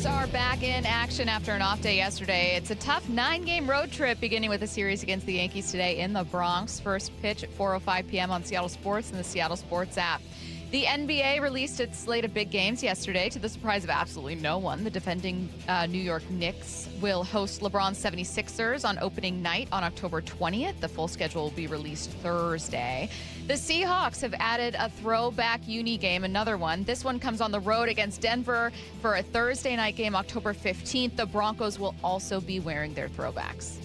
Mariners are back in action after an off day yesterday. It's a tough 9-game road trip beginning with a series against the Yankees today in the Bronx. First pitch at 4:05 p.m. on Seattle Sports and the Seattle Sports app. The NBA released its slate of big games yesterday to the surprise of absolutely no one. The defending New York Knicks will host LeBron's 76ers on opening night on October 20th. The full schedule will be released Thursday. The Seahawks have added a throwback uni game, another one. This one comes on the road against Denver for a Thursday night game, October 15th. The Broncos will also be wearing their throwbacks.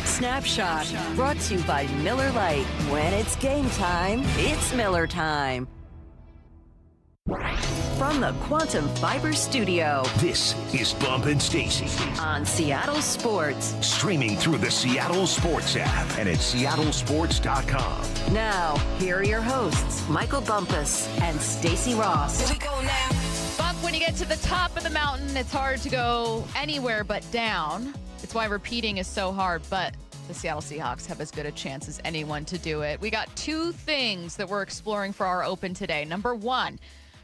Snapshot, brought to you by Miller Lite. When it's game time, it's Miller time. From the Quantum Fiber Studio, this is Bump and Stacy on Seattle Sports. Streaming through the Seattle Sports app and at seattlesports.com. Now, here are your hosts, Michael Bumpus and Stacy Ross. Here we go now. Bump, when you get to the top of the mountain, it's hard to go anywhere but down. It's why repeating is so hard, but the Seattle Seahawks have as good a chance as anyone to do it. We got two things that we're exploring for our Open today. Number one,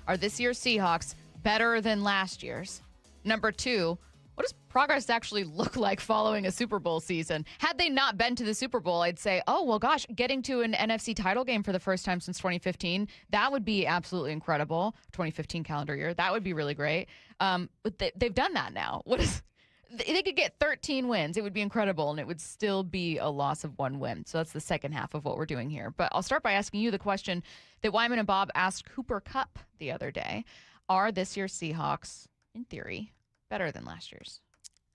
are this year's Seahawks better than last year's? Number two, what does progress actually look like following a Super Bowl season? Had they not been to the Super Bowl, I'd say, oh, well, gosh, getting to an NFC title game for the first time since 2015, that would be absolutely incredible. 2015 calendar year, that would be really great. But they've done that now. They could get 13 wins. It would be incredible, and it would still be a loss of one win. So that's the second half of what we're doing here. But I'll start by asking you the question that Wyman and Bob asked Cooper Kupp the other day. Are this year's Seahawks, in theory, better than last year's?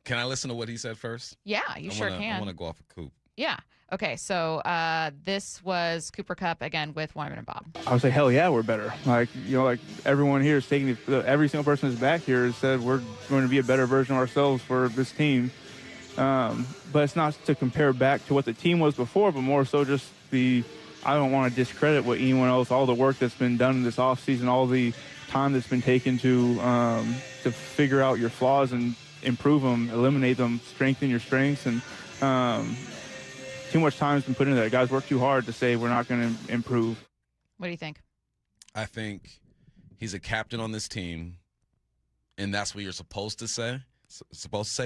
Can I listen to what he said first? Yeah, you sure can. I want to go off of Coop. Yeah. Okay, so this was Cooper Kupp, again, with Wyman and Bob. I would say, hell yeah, we're better. Like everyone here is taking every single person that's back here has said we're going to be a better version of ourselves for this team. But it's not to compare back to what the team was before, but more so just I don't want to discredit what anyone else, all the work that's been done in this offseason, all the time that's been taken to figure out your flaws and improve them, eliminate them, strengthen your strengths, and too much time has been put into that. Guys work too hard to say we're not going to improve. What do you think? I think he's a captain on this team, and that's what you're supposed to say.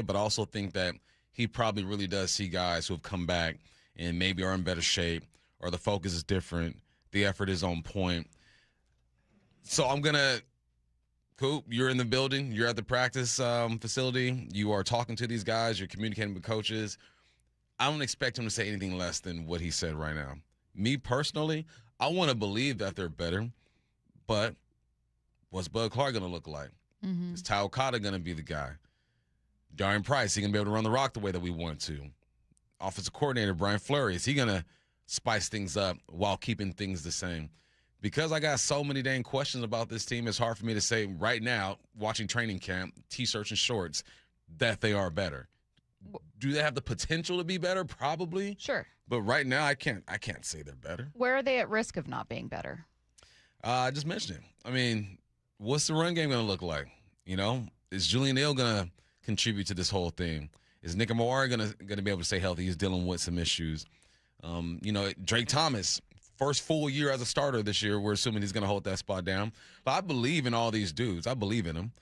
But I also think that he probably really does see guys who have come back and maybe are in better shape, or the focus is different, the effort is on point. So I'm going to – Coop, you're in the building. You're at the practice facility. You are talking to these guys. You're communicating with coaches. I don't expect him to say anything less than what he said right now. Me personally, I want to believe that they're better, but what's Bud Clark going to look like? Mm-hmm. Is Ty Okada going to be the guy? Darian Price, he going to be able to run the rock the way that we want to? Offensive coordinator Brian Fleury, is he going to spice things up while keeping things the same? Because I got so many dang questions about this team, it's hard for me to say right now, watching training camp, T-shirts and shorts, that they are better. Do they have the potential to be better? Probably. Sure. But right now, I can't say they're better. Where are they at risk of not being better? I just mentioned it. I mean, what's the run game going to look like? You know, is Julian Neal going to contribute to this whole thing? Is Nick Amari going to be able to stay healthy? He's dealing with some issues. Drake Thomas, first full year as a starter this year, we're assuming he's going to hold that spot down. But I believe in all these dudes. I believe in them.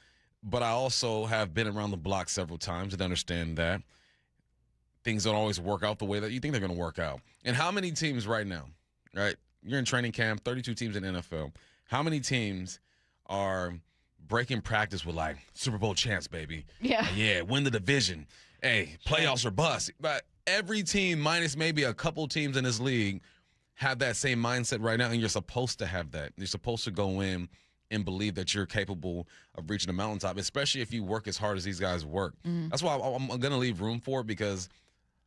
But I also have been around the block several times and understand that things don't always work out the way that you think they're going to work out. And how many teams right now, right? You're in training camp, 32 teams in the NFL. How many teams are breaking practice with, like, Super Bowl chance, baby? Yeah. Yeah, win the division. Hey, playoffs are bust. But every team, minus maybe a couple teams in this league, have that same mindset right now, and you're supposed to have that. You're supposed to go in and believe that you're capable of reaching the mountaintop, especially if you work as hard as these guys work. Mm-hmm. That's why I'm going to leave room for it, because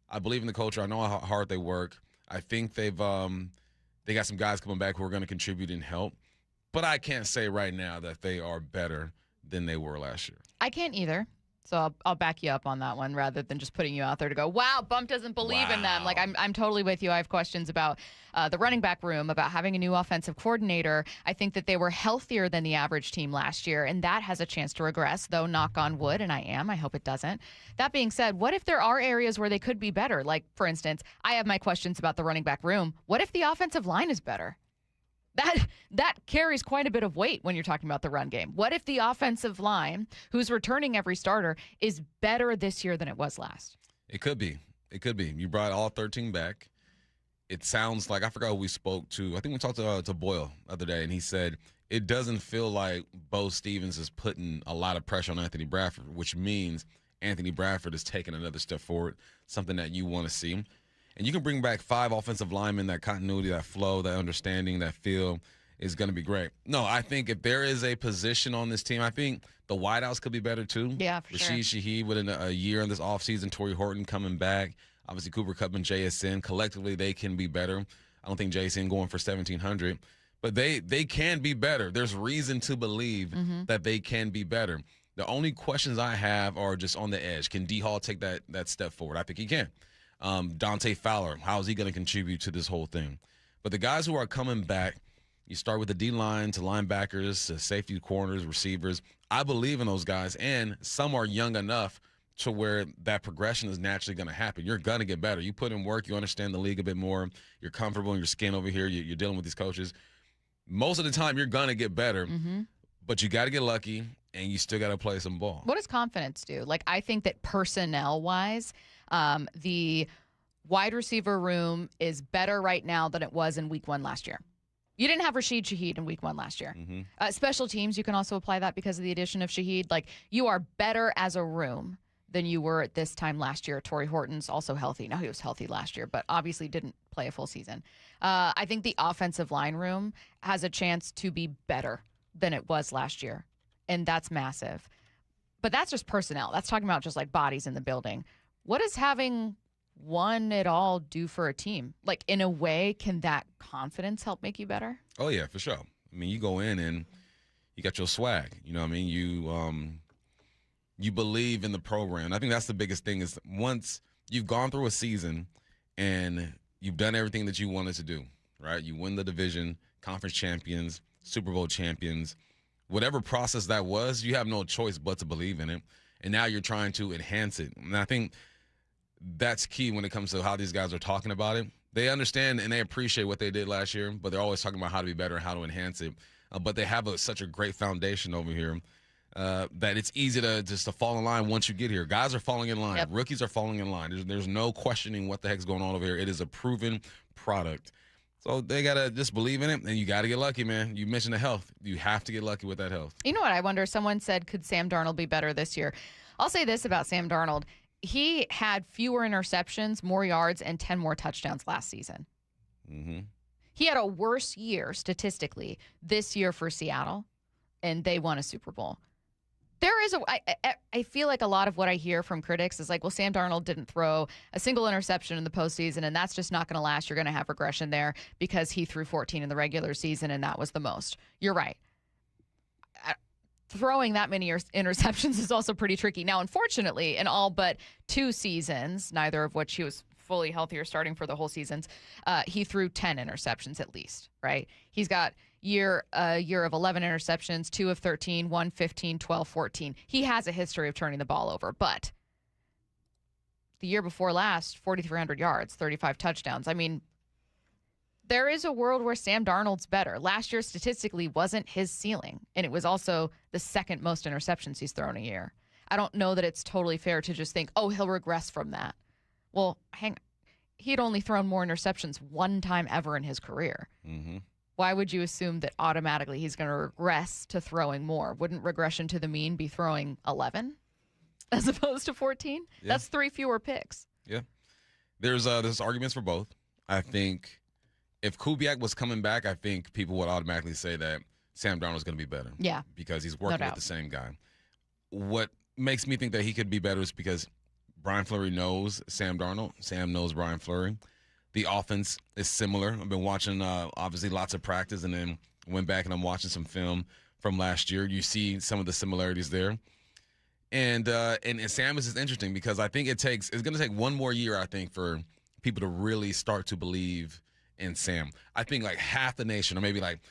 I believe in the culture. I know how hard they work. I think they got some guys coming back who are going to contribute and help. But I can't say right now that they are better than they were last year. I can't either. So I'll back you up on that one rather than just putting you out there to go, wow, Bump doesn't believe in them. Like, I'm totally with you. I have questions about the running back room, about having a new offensive coordinator. I think that they were healthier than the average team last year, and that has a chance to regress, though, knock on wood, and I hope it doesn't. That being said, what if there are areas where they could be better? Like, for instance, I have my questions about the running back room. What if the offensive line is better? That carries quite a bit of weight when you're talking about the run game. What if the offensive line, who's returning every starter, is better this year than it was last? It could be. It could be. You brought all 13 back. It sounds like, I forgot who we spoke to. I think we talked to Boyle the other day, and he said it doesn't feel like Bo Stevens is putting a lot of pressure on Anthony Bradford, which means Anthony Bradford is taking another step forward, something that you want to see. And you can bring back 5 offensive linemen. That continuity, that flow, that understanding, that feel is going to be great. No, I think if there is a position on this team, I think the wideouts could be better too. Yeah, for sure. Rashid Shaheed within a year in this offseason, Torrey Horton coming back. Obviously, Cooper Kupp and JSN. Collectively, they can be better. I don't think JSN going for 1,700. But they can be better. There's reason to believe that they can be better. The only questions I have are just on the edge. Can D. Hall take that step forward? I think he can. Dante Fowler, how is he going to contribute to this whole thing? But the guys who are coming back, you start with the D-line to linebackers to safety corners, receivers. I believe in those guys, and some are young enough to where that progression is naturally going to happen. You're going to get better. You put in work. You understand the league a bit more. You're comfortable in your skin over here. You're dealing with these coaches. Most of the time, you're going to get better, but you got to get lucky, and you still got to play some ball. What does confidence do? Like, I think that personnel-wise, the wide receiver room is better right now than it was in week 1 last year. You didn't have Rashid Shaheed in week 1 last year. Special teams, you can also apply that because of the addition of Shaheed. Like, you are better as a room than you were at this time last year. Torrey Horton's also healthy. Now, he was healthy last year, but obviously didn't play a full season. I think the offensive line room has a chance to be better than it was last year, and that's massive. But that's just personnel. That's talking about just like bodies in the building. What does having won it all do for a team? Like, in a way, can that confidence help make you better? Oh, yeah, for sure. I mean, you go in and you got your swag. You know what I mean? You believe in the program. I think that's the biggest thing is once you've gone through a season and you've done everything that you wanted to do, right? You win the division, conference champions, Super Bowl champions, whatever process that was, you have no choice but to believe in it. And now you're trying to enhance it. And I think that's key when it comes to how these guys are talking about it. They understand and they appreciate what they did last year, but they're always talking about how to be better and how to enhance it. But they have such a great foundation over here that it's easy to fall in line once you get here. Guys are falling in line. Yep. Rookies are falling in line. There's no questioning what the heck's going on over here. It is a proven product. So they got to just believe in it, and you got to get lucky, man. You mentioned the health. You have to get lucky with that health. You know what I wonder? Someone said, could Sam Darnold be better this year? I'll say this about Sam Darnold. He had fewer interceptions, more yards, and 10 more touchdowns last season. He had a worse year statistically this year for Seattle, and they won a Super Bowl. There is I feel like a lot of what I hear from critics is like, well, Sam Darnold didn't throw a single interception in the postseason, and that's just not going to last. You're going to have regression there because he threw 14 in the regular season, and that was the most. You're right. Throwing that many interceptions is also pretty tricky. Now, unfortunately, in all but 2 seasons, neither of which he was fully healthy or starting for the whole seasons, he threw 10 interceptions at least, right? He's got a year of 11 interceptions, 2 of 13, 1, 15, 12, 14. He has a history of turning the ball over, but the year before last, 4,300 yards, 35 touchdowns. I mean, there is a world where Sam Darnold's better. Last year, statistically, wasn't his ceiling, and it was also the second most interceptions he's thrown a year. I don't know that it's totally fair to just think, oh, he'll regress from that. Well, he'd only thrown more interceptions one time ever in his career. Why would you assume that automatically he's going to regress to throwing more? Wouldn't regression to the mean be throwing 11 as opposed to 14? Yeah. That's 3 fewer picks. Yeah. There's arguments for both. I think if Kubiak was coming back, I think people would automatically say that Sam Darnold's going to be better. Yeah. Because he's working with the same guy. What makes me think that he could be better is because Brian Fleury knows Sam Darnold. Sam knows Brian Fleury. The offense is similar. I've been watching, obviously, lots of practice, and then went back and I'm watching some film from last year. You see some of the similarities there. And Sam is just interesting because I think it's going to take one more year, I think, for people to really start to believe in Sam. I think like half the nation, or maybe like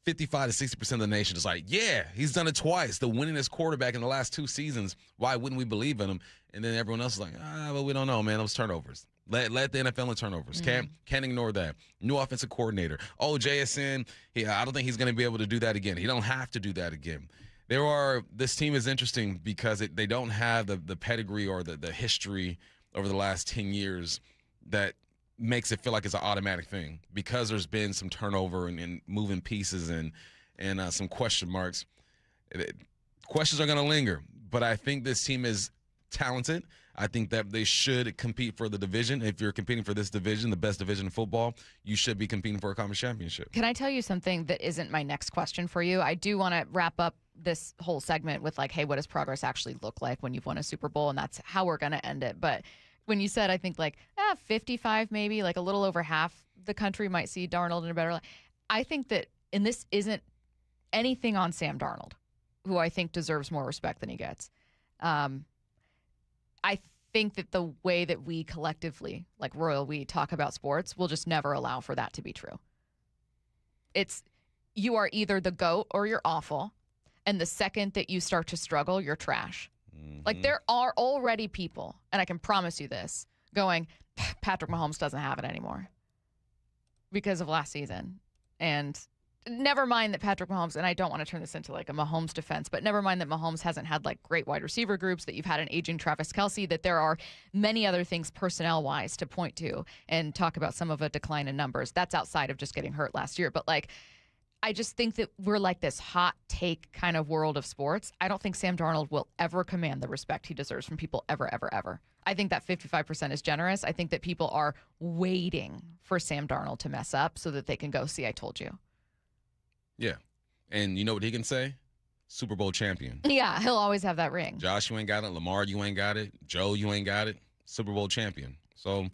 55 to 60% of the nation is like, yeah, he's done it twice. The winningest quarterback in the last 2 seasons. Why wouldn't we believe in him? And then everyone else is like, but we don't know, man. Those turnovers. Let the NFL in turnovers. Can't ignore that. New offensive coordinator. Oh, JSN, I don't think he's going to be able to do that again. He don't have to do that again. This team is interesting because they don't have the pedigree or the history over the last 10 years that makes it feel like it's an automatic thing. Because there's been some turnover and moving pieces and some question marks. Questions are going to linger, but I think this team is talented. I think that they should compete for the division. If you're competing for this division, the best division in football, you should be competing for a conference championship. Can I tell you something that isn't my next question for you? I do want to wrap up this whole segment with like, hey, what does progress actually look like when you've won a Super Bowl? And that's how we're going to end it. But when you said, I think like 55 maybe, like a little over half the country might see Darnold in a better light. I think that, and this isn't anything on Sam Darnold, who I think deserves more respect than he gets. I think that the way that we collectively, like Royal, we talk about sports, will just never allow for that to be true. You are either the GOAT or you're awful. And the second that you start to struggle, you're trash. Mm-hmm. Like there are already people, and I can promise you this, going, Patrick Mahomes doesn't have it anymore because of last season. And never mind that Patrick Mahomes, and I don't want to turn this into like a Mahomes defense, but never mind that Mahomes hasn't had like great wide receiver groups, that you've had an aging Travis Kelce, that there are many other things personnel-wise to point to and talk about some of a decline in numbers. That's outside of just getting hurt last year. But like, I just think that we're like this hot take kind of world of sports. I don't think Sam Darnold will ever command the respect he deserves from people ever, ever, ever. I think that 55% is generous. I think that people are waiting for Sam Darnold to mess up so that they can go, see, I told you. Yeah. And you know what he can say? Super Bowl champion. Yeah, he'll always have that ring. Josh, you ain't got it. Lamar, you ain't got it. Joe, you ain't got it. Super Bowl champion. So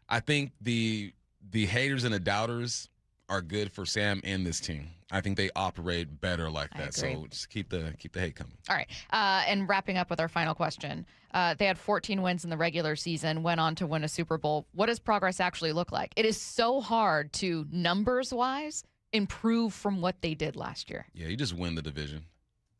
I think the haters and the doubters are good for Sam and this team. I think they operate better like that. So just keep the hate coming. All right. And wrapping up with our final question. They had 14 wins in the regular season, went on to win a Super Bowl. What does progress actually look like? It is so hard to, numbers-wise, improve from what they did last year. Yeah, you just win the division.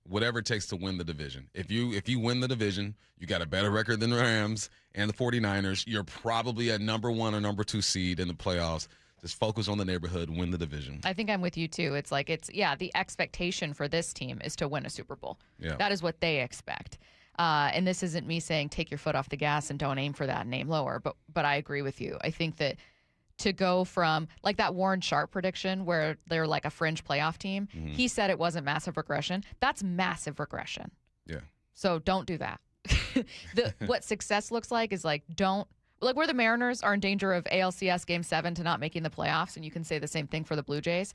Whatever it takes to win the division. If you win the division, you got a better record than the Rams and the 49ers. You're probably a number 1 or number 2 seed in the playoffs. Just focus on the neighborhood, win the division. I think I'm with you, too. It's like, the expectation for this team is to win a Super Bowl. Yeah. That is what they expect. And this isn't me saying take your foot off the gas and don't aim for that and aim lower, but I agree with you. I think that to go from, like that Warren Sharp prediction where they're like a fringe playoff team, he said it wasn't massive regression. That's massive regression. Yeah. So don't do that. What success looks like is like where the Mariners are in danger of ALCS Game 7 to not making the playoffs, and you can say the same thing for the Blue Jays.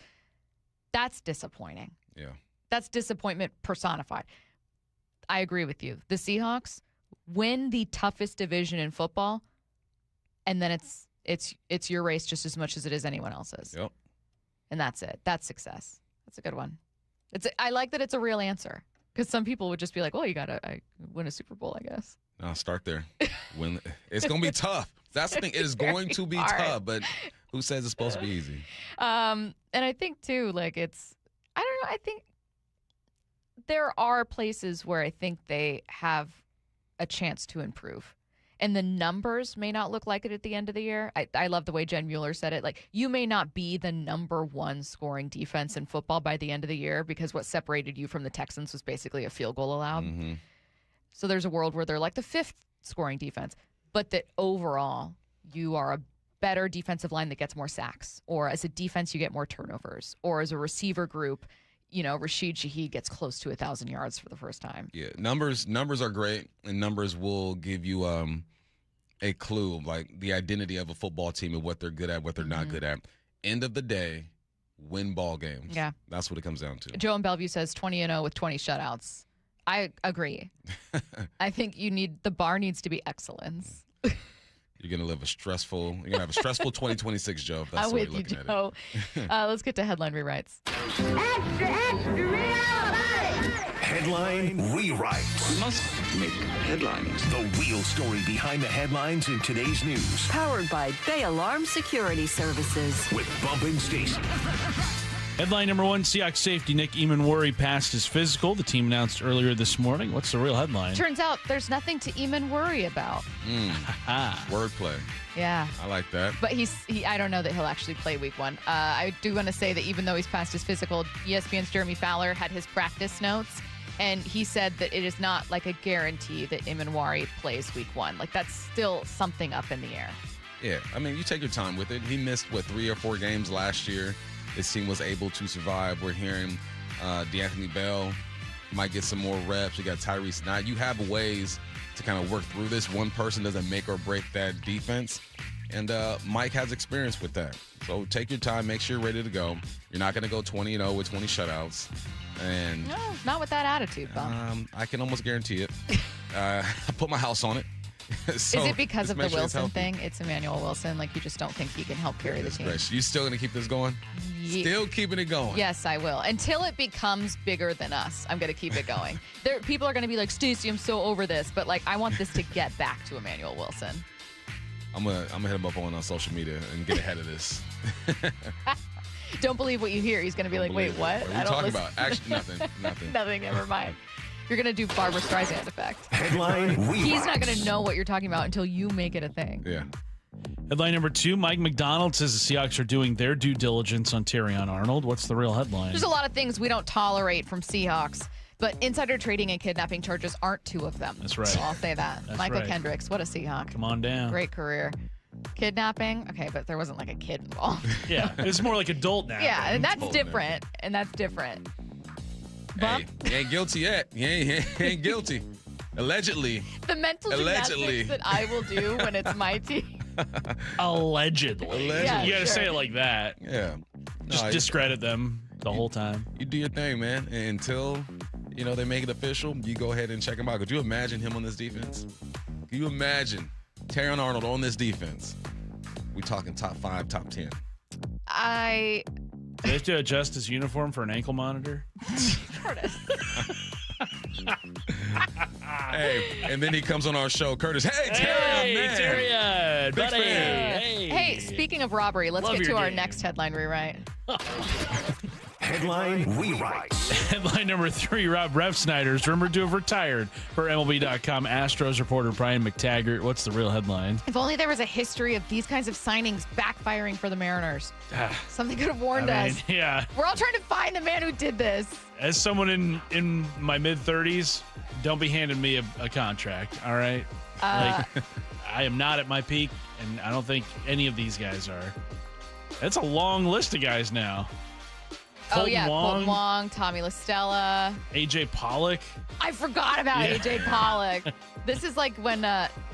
That's disappointing. Yeah. That's disappointment personified. I agree with you. The Seahawks win the toughest division in football, and then it's your race just as much as it is anyone else's. Yep. And that's it. That's success. That's a good one. I like that it's a real answer, because some people would just be like, well, you got to win a Super Bowl, I guess. No, start there. It's going to be tough. That's the thing. It is going to be tough, but who says it's supposed to be easy? And I think, too, like I don't know, I think there are places where I think they have a chance to improve. And the numbers may not look like it at the end of the year. I love the way Jen Mueller said it. Like, you may not be the number 1 scoring defense in football by the end of the year, because what separated you from the Texans was basically a field goal allowed. Mm-hmm. So there's a world where they're like the 5th scoring defense, but that overall you are a better defensive line that gets more sacks, or as a defense you get more turnovers, or as a receiver group, Rashid Shaheed gets close to 1,000 yards for the first time. Yeah, numbers are great, and numbers will give you a clue of like the identity of a football team and what they're good at, what they're not good at. End of the day, win ball games. Yeah. That's what it comes down to. Joe in Bellevue says 20-0 with 20 shutouts. I agree. I think the bar needs to be excellence. You're gonna have a stressful 2026, Joe. If that's I'm the way with you're looking you, Joe. Let's get to headline rewrites. Extra, extra, real Headline rewrites. We must make headlines. The real story behind the headlines in today's news. Powered by Bay Alarm Security Services. With Bump Stacy. Headline number one, Seahawks safety Nick Eamon-Worry passed his physical. The team announced earlier this morning. What's the real headline? Turns out there's nothing to even worry about. Wordplay. Yeah. I like that. But I don't know that he'll actually play week 1. I do want to say that even though he's passed his physical, ESPN's Jeremy Fowler had his practice notes, and he said that it is not like a guarantee that Eamon-Worry plays week 1. Like, that's still something up in the air. Yeah, I mean, you take your time with it. He missed, 3 or 4 games last year. His team was able to survive. We're hearing DeAnthony Bell might get some more reps. You got Tyrese Knight. You have ways to kind of work through this. One person doesn't make or break that defense. And Mike has experience with that. So take your time. Make sure you're ready to go. You're not going to go 20-0 with 20 shutouts. And No, not with that attitude, Bump. I can almost guarantee it. I put my house on it. So is it because of the make sure it's Wilson healthy. thing? It's Emmanuel Wilson. Like, you just don't think he can help carry the team? You still going to keep this going? Still keeping it going? Yes, I will. Until it becomes bigger than us, I'm going to keep it going. People are going to be like, Stacey, I'm so over this. But, like, I want this to get back to Emmanuel Wilson. I'm gonna hit him up on social media and get ahead of this. Don't believe what you hear. He's going to be like, wait, what? What are you talking about? Actually, nothing. Nothing, never mind. You're going to do Barbara Streisand effect. Headline He's not going to know what you're talking about until you make it a thing. Yeah. Headline number two, Mike McDonald says the Seahawks are doing their due diligence on Terrion Arnold. What's the real headline? There's a lot of things we don't tolerate from Seahawks, but insider trading and kidnapping charges aren't 2 of them. That's right. So I'll say that. That's Michael right. Kendricks, what a Seahawk. Come on down. Great career. Kidnapping? Okay, but there wasn't like a kid involved. Yeah, it's more like adult now. Yeah, and that's Adult different. And that's different. Bump? Hey, you ain't guilty yet. You ain't guilty. Allegedly. The mental Allegedly. gymnastics that I will do when it's my team. Allegedly. Yeah, You got to sure. say it like that. Yeah. Just discredit them the whole time. You do your thing, man. And until, they make it official, you go ahead and check him out. Could you imagine him on this defense? Can you imagine Terrion Arnold on this defense? We talking top 5, top 10. Do they have to adjust his uniform for an ankle monitor? Curtis. Hey, and then he comes on our show, Curtis. Hey, Terrion, man. Terrion, Big buddy. fan. Hey, speaking of robbery, let's Love get to your our game. next headline rewrite. Headline rewrite. Headline number 3, Rob Refsnyder is rumored to have retired for MLB.com Astros reporter Brian McTaggart. What's the real headline? If only there was a history of these kinds of signings backfiring for the Mariners. Something could have warned us. Yeah. We're all trying to find the man who did this. As someone in my mid-30s, don't be handing me a contract, all right? I am not at my peak, and I don't think any of these guys are. That's a long list of guys now. Colton Wong, Tommy LaStella. A.J. Pollock. I forgot about A.J. Pollock. This is like when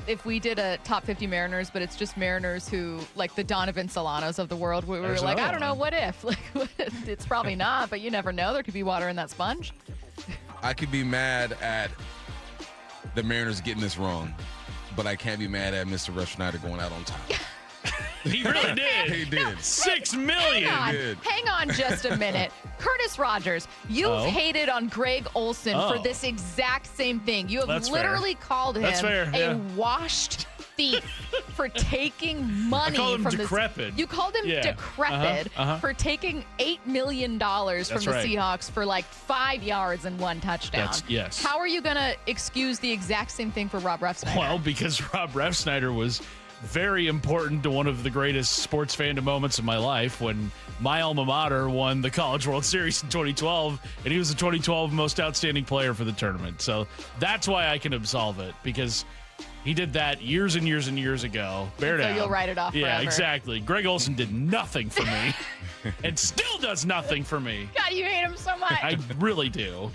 if we did a top 50 Mariners, but it's just Mariners who, like the Donovan Solanos of the world, we were There's like, another I don't know, one. what if? Like, it's probably not, but you never know. There could be water in that sponge. I could be mad at the Mariners getting this wrong, but I can't be mad at Mr. Refsnyder going out on top. He really did. He did. $6 million. Hang on just a minute. Curtis Rogers, you've hated on Greg Olson for this exact same thing. You have That's literally called him That's fair, yeah. a washed thief for taking money I call him from decrepit. You called him Yeah. decrepit for taking $8 million from That's the right. Seahawks for like 5 yards and 1 touchdown. Yes. How are you going to excuse the exact same thing for Rob Refsnyder? Well, because Rob Refsnyder was very important to one of the greatest sports fandom moments of my life when my alma mater won the College World Series in 2012, and he was the 2012 most outstanding player for the tournament. So that's why I can absolve it, because he did that years and years and years ago. Bear So down. you'll write it off Yeah, forever. exactly. Greg Olson did nothing for me and still does nothing for me. God, you hate him so much. I really do.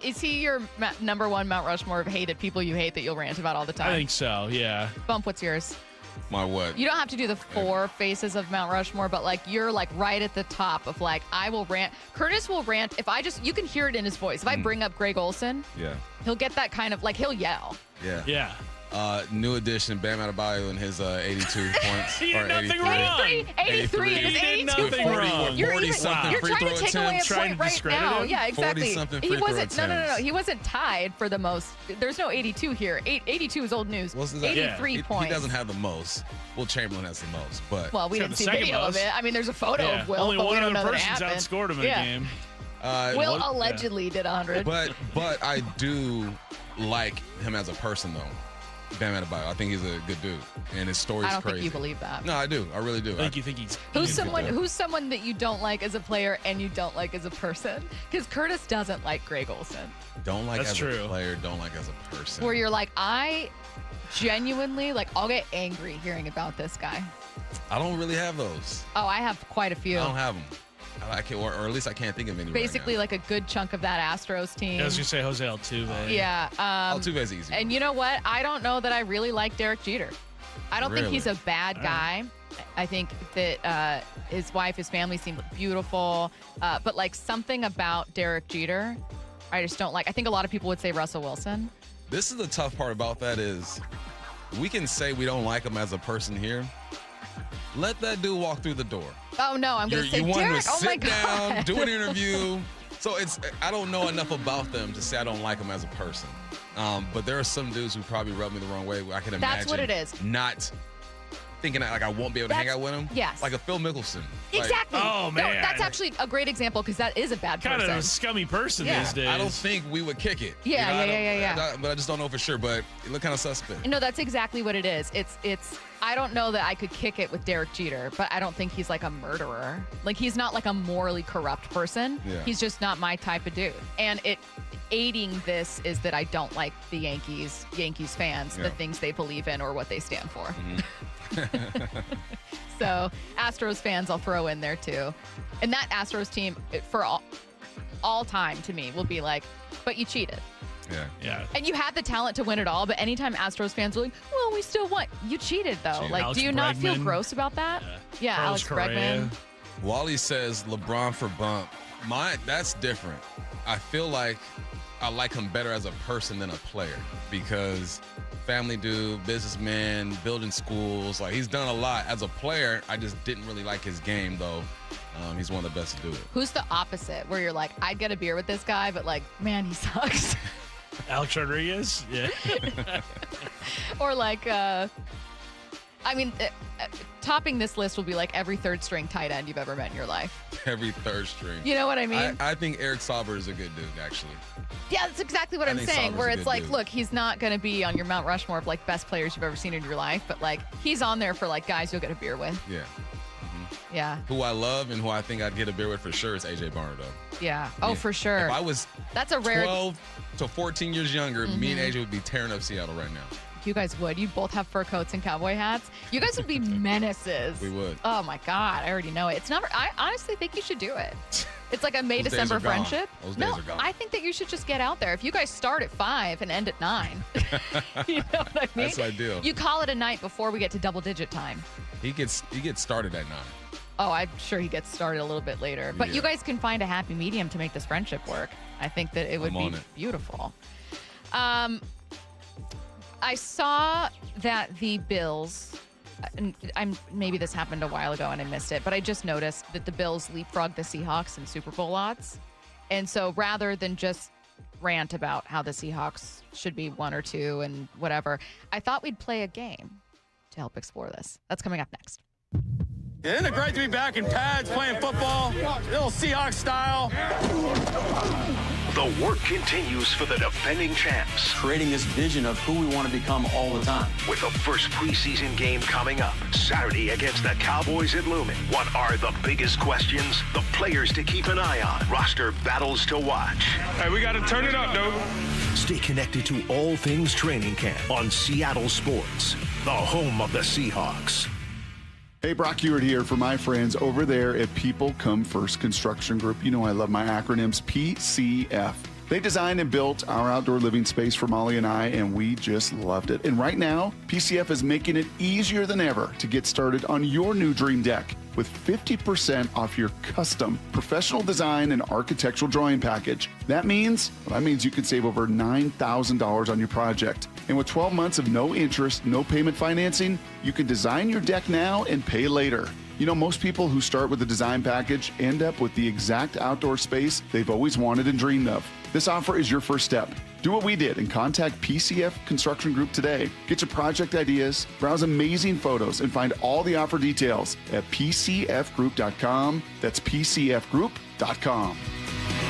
Is he your number one Mount Rushmore of hated people you hate that you'll rant about all the time? I think so, yeah. Bump, what's yours? My what? You don't have to do the 4 faces of Mount Rushmore, but like you're like right at the top of like, I will rant. Curtis will rant. If I just, you can hear it in his voice. If I bring up Greg Olson, Yeah. he'll get that kind of like, he'll yell. Yeah. Yeah. New addition, Bam Adebayo and his 82 points. He did or nothing 83. wrong. 83 and his He did 82 nothing points. wrong. You're 40-something you're free trying throw to take away a attempts. Trying point to right discredit now. him? Yeah, exactly. 40-something He free throw wasn't. No. attempts. He wasn't tied for the most. There's no 82 here. 82 is old news. What's his- 83 he points. He doesn't have the most. Will Chamberlain has the most, but Well, we He's didn't got see the second video of most. it. I mean, there's a photo Yeah. of Will. Only but we one don't other know that it person's happened. outscored him in Yeah. a game. Will What- allegedly did 100. but I do like him as a person though. Bam Adebayo. I think he's a good dude, and his story's I don't crazy. think you believe that. No, I do. I really do. I think you think he's Who's He's someone? good. Who's someone that you don't like as a player and you don't like as a person? Because Curtis doesn't like Greg Olson. Don't like That's as true. a player. Don't like as a person. Where you're like, I genuinely I'll get angry hearing about this guy. I don't really have those. Oh, I have quite a few. I don't have them. I can't, or at least I can't think of any. Basically, right like a good chunk of that Astros team. I was gonna say Jose Altuve. Yeah. now. Altuve's easy. And you know what? I don't know that I really like Derek Jeter. I don't think he's a Really? bad guy. I think that his wife, his family seem beautiful. But like something about Derek Jeter, I just don't like. I think a lot of people would say Russell Wilson. This is the tough part about that is we can say we don't like him as a person here. Let that dude walk through the door. Oh no, I'm going to say You want him Derek. to Oh my sit God. down, do an interview. So I don't know enough about them to say I don't like them as a person. But there are some dudes who probably rub me the wrong way. I can imagine. That's what it is. Not thinking like I won't be able to hang That's- out with him. yes. Like a Phil Mickelson. Like, Exactly. Oh, No, man. that's actually a great example because that is a bad Kind person. of a scummy person Yeah. these days. I don't think we would kick it. Yeah, I yeah. don't- But I just don't know for sure. But it looked kind of suspect. No, that's exactly what it is. It's. I don't know that I could kick it with Derek Jeter, but I don't think he's like a murderer. Like he's not like a morally corrupt person. Yeah. He's just not my type of dude. And aiding this is that I don't like the Yankees fans, Yeah. the things they believe in or what they stand for. So Astros fans, I'll throw in there too. And that Astros team for all time to me will be like, but you cheated. Yeah. Yeah. And you had the talent to win it all, but anytime Astros fans are like, well, we still won. You cheated, though. Cheated. Like, Alex do you not feel Bregman. gross about that? Yeah, Carlos Alex Correa. Bregman. Wally says LeBron for Bump. That's different. I feel like I like him better as a person than a player because family dude, businessman, building schools. Like he's done a lot. As a player, I just didn't really like his game though. He's one of the best to do it. Who's the opposite, where you're like, I'd get a beer with this guy, but like, man, he sucks. Alex Rodriguez. Yeah. Or like, topping this list will be like every third string tight end you've ever met in your life. Every third string. You know what I mean? I think Eric Sauber is a good dude, actually. Yeah, that's exactly what I I'm think saying. Sauber's Where a it's good like, dude. look, he's not going to be on your Mount Rushmore of like best players you've ever seen in your life, but like he's on there for like guys you'll get a beer with. Yeah. Yeah, Who I love and who I think I'd get a beer with for sure is AJ Barner, though. yeah. Oh, Yeah. for sure. If I was That's a rare. 12 to 14 years younger, me and AJ would be tearing up Seattle right now. You guys would. You'd both have fur coats and cowboy hats. You guys would be menaces. We would. Oh my God, I already know it. It's never. I honestly think you should do it. It's like a May Those days December are gone. friendship. Those No, days are gone. I think that you should just get out there. If you guys start at 5 and end at 9, you know what I mean? That's ideal. You call it a night before we get to double digit time. He gets started at 9. Oh, I'm sure he gets started a little bit later. But you Yeah. guys can find a happy medium to make this friendship work. I think that it would I'm be on it. beautiful. I saw that the Bills, and maybe this happened a while ago and I missed it, but I just noticed that the Bills leapfrogged the Seahawks in Super Bowl odds. And so rather than just rant about how the Seahawks should be 1 or 2 and whatever, I thought we'd play a game to help explore this. That's coming up next. Isn't it great to be back in pads playing football? Little Seahawks style. The work continues for the defending champs Creating this vision of who we want to become all the time. with the first preseason game coming up Saturday against the Cowboys at Lumen. What are the biggest questions? The players to keep an eye on. Roster battles to watch. Hey, we got to turn it up, dude. Stay connected to all things training camp on Seattle Sports, the home of the Seahawks. Hey, Brock Ewart here for my friends over there at People Come First Construction Group. You know I love my acronyms, PCF. They designed and built our outdoor living space for Molly and I, and we just loved it. And right now, PCF is making it easier than ever to get started on your new dream deck. with 50% off your custom professional design and architectural drawing package. That means you can save over $9,000 on your project. And with 12 months of no interest, no payment financing, you can design your deck now and pay later. You know, most people who start with a design package end up with the exact outdoor space they've always wanted and dreamed of. This offer is your first step. Do what we did and contact PCF Construction Group today. Get your project ideas, browse amazing photos, and find all the offer details at pcfgroup.com. That's pcfgroup.com.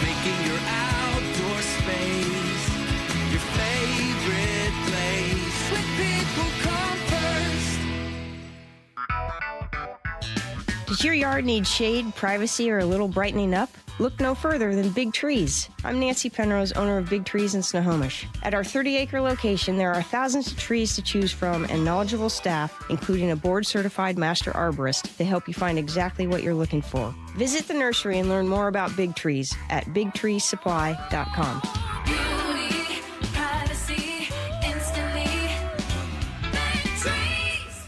Making your outdoor space your favorite place. When people come first. Does your yard need shade, privacy, or a little brightening up? Look no further than Big Trees. I'm Nancy Penrose, owner of Big Trees in Snohomish. At our 30-acre location, there are thousands of trees to choose from and knowledgeable staff, including a board-certified master arborist, to help you find exactly what you're looking for. Visit the nursery and learn more about Big Trees at bigtreesupply.com. Beauty, privacy, instantly. Big Trees.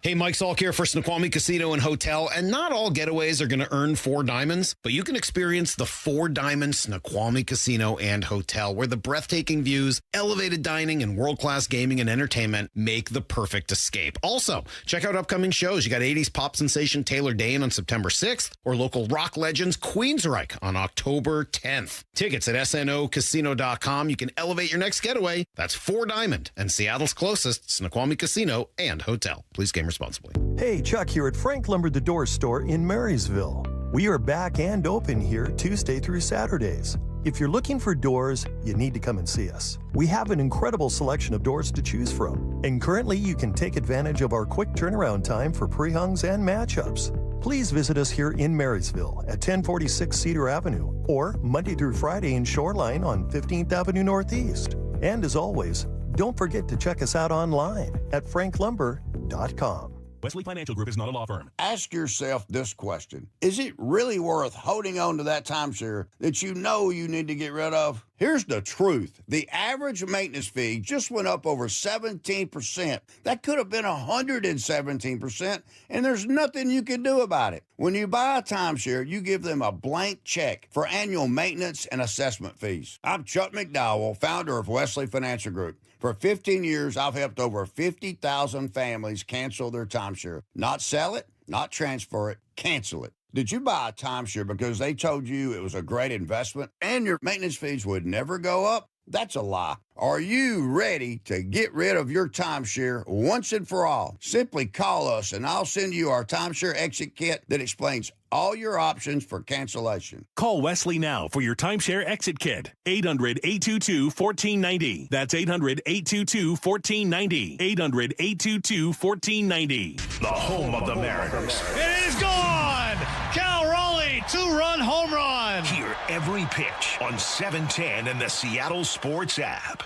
Hey, Mike Salk here for Snoqualmie Casino and Hotel, and not all getaways are going to earn 4 diamonds, but you can experience the 4 Diamond Snoqualmie Casino and Hotel, where the breathtaking views, elevated dining, and world-class gaming and entertainment make the perfect escape. Also, check out upcoming shows. You got 80s pop sensation Taylor Dane on September 6th, or local rock legends Queensryche on October 10th. Tickets at snocasino.com. You can elevate your next getaway. That's 4 Diamond and Seattle's closest Snoqualmie Casino and Hotel. Please game responsibly. Hey, Chuck here at Frank Lumber the Door Store in Marysville. We are back and open here Tuesday through Saturdays. If you're looking for doors, you need to come and see us. We have an incredible selection of doors to choose from, and currently you can take advantage of our quick turnaround time for pre-hungs and matchups. Please visit us here in Marysville at 1046 Cedar Avenue, or Monday through Friday in Shoreline on 15th Avenue Northeast. And as always, don't forget to check us out online at franklumber.com. Wesley Financial Group is not a law firm. Ask yourself this question. Is it really worth holding on to that timeshare that you know you need to get rid of? Here's the truth. The average maintenance fee just went up over 17%. That could have been 117%, and there's nothing you can do about it. When you buy a timeshare, you give them a blank check for annual maintenance and assessment fees. I'm Chuck McDowell, founder of Wesley Financial Group. For 15 years, I've helped over 50,000 families cancel their timeshare. Not sell it, not transfer it, cancel it. Did you buy a timeshare because they told you it was a great investment and your maintenance fees would never go up? That's a lie. Are you ready to get rid of your timeshare once and for all? Simply call us and I'll send you our timeshare exit kit that explains all your options for cancellation. Call Wesley now for your timeshare exit kit. 800-822-1490. That's 800-822-1490. 800-822-1490. The home of the Mariners. It is gone! Cal Raleigh, 2-run home run. Hear every pitch on 710 and the Seattle Sports app.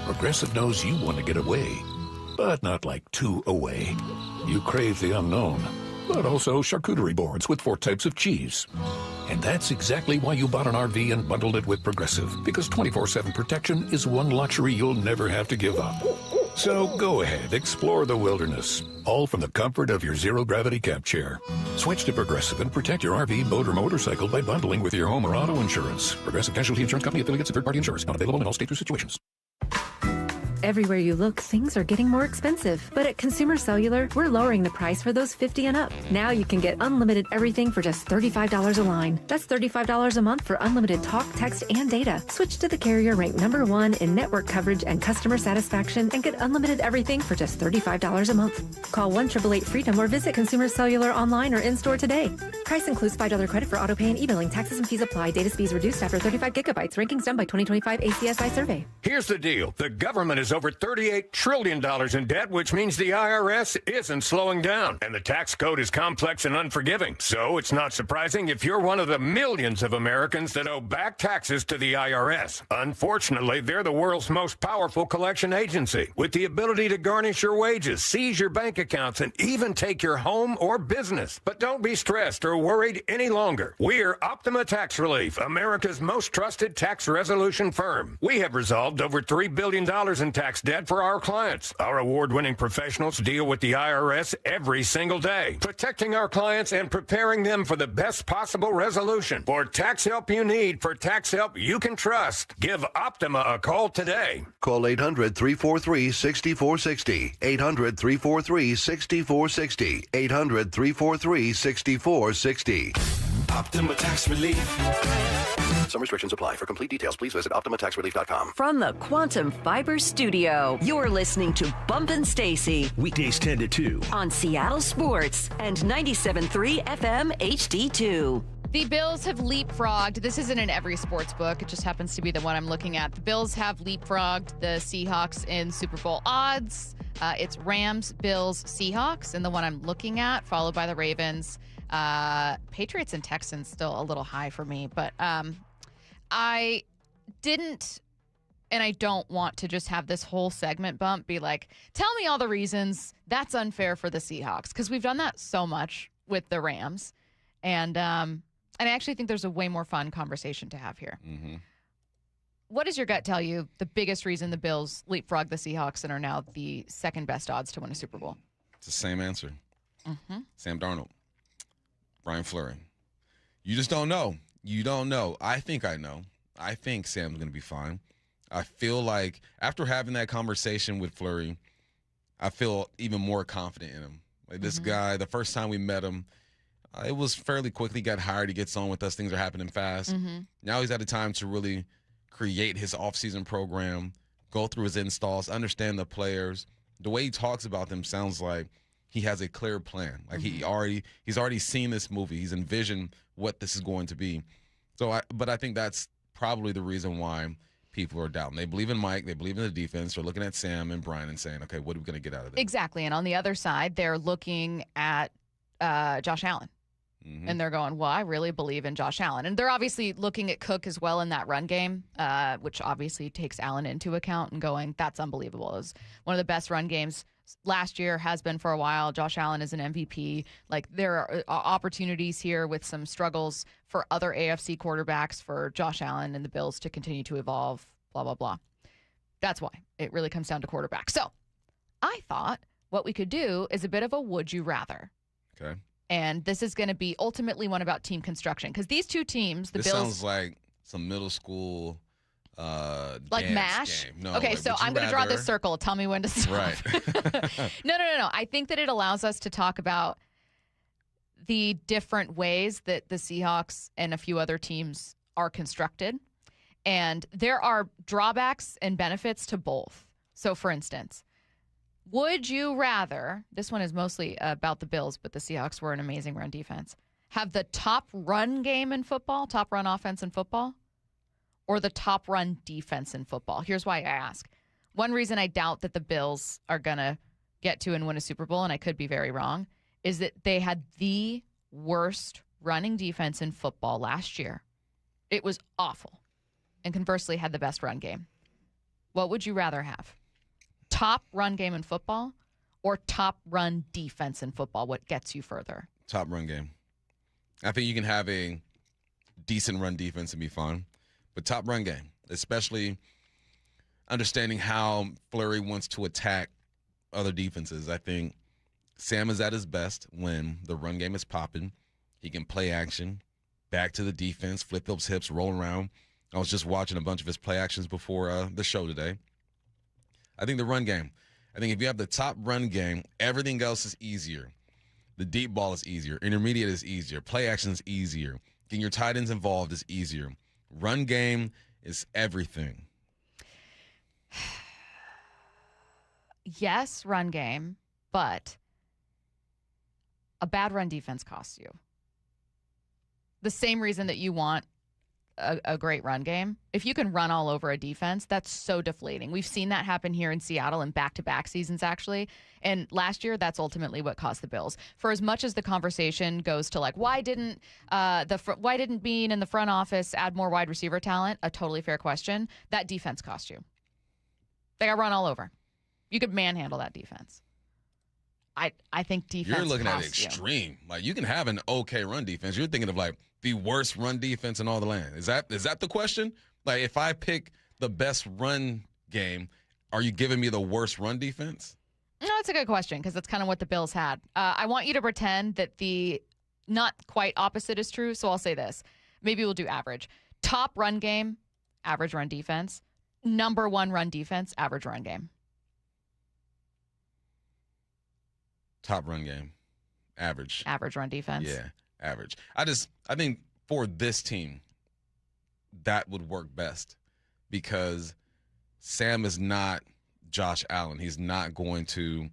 Progressive knows you want to get away, but not like too away. You crave the unknown, but also charcuterie boards with 4 types of cheese. And that's exactly why you bought an RV and bundled it with Progressive, because 24/7 protection is one luxury you'll never have to give up. So go ahead, explore the wilderness, all from the comfort of your zero-gravity camp chair. Switch to Progressive and protect your RV, boat, or motorcycle by bundling with your home or auto insurance. Progressive Casualty Insurance Company, affiliates, and third-party insurers. Not available in all states or situations. Everywhere you look, things are getting more expensive. But at Consumer Cellular, we're lowering the price for those 50 and up. Now you can get unlimited everything for just $35 a line. That's $35 a month for unlimited talk, text, and data. Switch to the carrier ranked #1 in network coverage and customer satisfaction and get unlimited everything for just $35 a month. Call 1-888-FREEDOM or visit Consumer Cellular online or in-store today. Price includes $5 credit for auto pay and e-billing. Taxes and fees apply. Data speeds reduced after 35 gigabytes. Rankings done by 2025 ACSI survey. Here's the deal. The government is over $38 trillion in debt, which means the IRS isn't slowing down. And the tax code is complex and unforgiving. So it's not surprising if you're one of the millions of Americans that owe back taxes to the IRS. Unfortunately, they're the world's most powerful collection agency, with the ability to garnish your wages, seize your bank accounts, and even take your home or business. But don't be stressed or worried any longer. We're Optima Tax Relief, America's most trusted tax resolution firm. We have resolved over $3 billion in tax debt for our clients. Our award-winning professionals deal with the IRS every single day, protecting our clients and preparing them for the best possible resolution. For tax help you need, for tax help you can trust, give Optima a call today. Call 800-343-6460. 800-343-6460. 800-343-6460. Optima Tax Relief. Some restrictions apply. For complete details, please visit OptimaTaxRelief.com. From the Quantum Fiber Studio, you're listening to Bump Stacy. Weekdays 10 to 2. On Seattle Sports and 97.3 FM HD2. The Bills have leapfrogged. This isn't in every sports book. It just happens to be the one I'm looking at. The Bills have leapfrogged the Seahawks in Super Bowl odds. It's Rams, Bills, Seahawks, and the one I'm looking at, followed by the Ravens. Patriots and Texans still a little high for me, but I didn't, and I don't want to just have this whole segment bump be like, tell me all the reasons that's unfair for the Seahawks, because we've done that so much with the Rams, and I actually think there's a way more fun conversation to have here. Mm-hmm. What does your gut tell you the biggest reason the Bills leapfrog the Seahawks and are now the second best odds to win a Super Bowl? It's the same answer. Mm-hmm. Sam Darnold, Brian Fleury. You just don't know. You don't know. I think I know. I think Sam's going to be fine. I feel like after having that conversation with Fleury, I feel even more confident in him. Like this guy, the first time we met him, it was fairly quickly, got hired. He gets on with us. Things are happening fast. Now he's had the time to really create his offseason program, go through his installs, understand the players. The way he talks about them sounds like he has a clear plan. Like he's already seen this movie. He's envisioned what this is going to be. But I think that's probably the reason why people are doubting. They believe in Mike. They believe in the defense. They're looking at Sam and Brian and saying, okay, what are we going to get out of this? Exactly. And on the other side, they're looking at Josh Allen. And they're going, well, I really believe in Josh Allen. And they're obviously looking at Cook as well in that run game, which obviously takes Allen into account and going, that's unbelievable. It was one of the best run games last year, has been for a while. Josh Allen is an MVP. Like, there are opportunities here with some struggles for other AFC quarterbacks for Josh Allen and the Bills to continue to evolve, blah, blah, blah. That's why it really comes down to quarterback. So I thought what we could do is a bit of a would you rather. Okay. And this is going to be ultimately one about team construction, because these two teams, the this Bills. Sounds like some middle school like dance MASH? game. No, okay, like, so I'm going to draw this circle. Tell me when to stop. Right. No. I think that it allows us to talk about the different ways that the Seahawks and a few other teams are constructed. And there are drawbacks and benefits to both. So, for instance, would you rather, this one is mostly about the Bills, but the Seahawks were an amazing run defense, have the top run game in football, top run offense in football, or the top run defense in football? Here's why I ask. One reason I doubt that the Bills are going to get to and win a Super Bowl, and I could be very wrong, is that they had the worst running defense in football last year. It was awful. And conversely, had the best run game. What would you rather have? Top run game in football or top run defense in football? What gets you further? Top run game. I think you can have a decent run defense and be fine. But top run game, especially understanding how Fleury wants to attack other defenses. I think Sam is at his best when the run game is popping. He can play action, back to the defense, flip those hips, roll around. I was just watching a bunch of his play actions before the show today. I think the run game. I think if you have the top run game, everything else is easier. The deep ball is easier. Intermediate is easier. Play action is easier. Getting your tight ends involved is easier. Run game is everything. Yes, run game, but a bad run defense costs you. The same reason that you want a great run game. If you can run all over a defense, that's so deflating. We've seen that happen here in Seattle in back-to-back seasons, actually. And last year, that's ultimately what cost the Bills. For as much as the conversation goes to like, why didn't Bean in the front office add more wide receiver talent? A totally fair question. That defense cost you. They got run all over. You could manhandle that defense. I think defense. You're looking at extreme. Like, you can have an okay run defense. You're thinking of like the worst run defense in all the land. Is that the question? Like, if I pick the best run game, Are you giving me the worst run defense? No, that's a good question because that's kind of what the Bills had. I want you to pretend that the not quite opposite is true, so I'll say this. Maybe we'll do average. Top run game, average run defense. Number one run defense, average run game. Top run game, average. Average run defense. Yeah, average. I think for this team, that would work best because Sam is not Josh Allen. He's not going to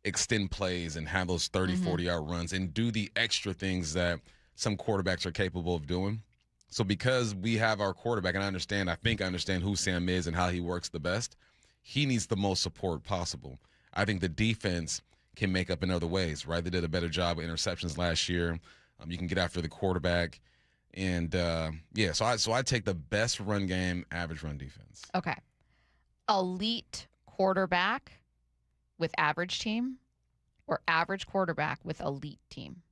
extend plays and have those 30, 40-yard runs and do the extra things that some quarterbacks are capable of doing. So because we have our quarterback, and I think I understand who Sam is and how he works the best, he needs the most support possible. I think the defense can make up in other ways, right? They did a better job with interceptions last year. You can get after the quarterback. And, so I take the best run game, average run defense. Okay. Elite quarterback with average team or average quarterback with elite team?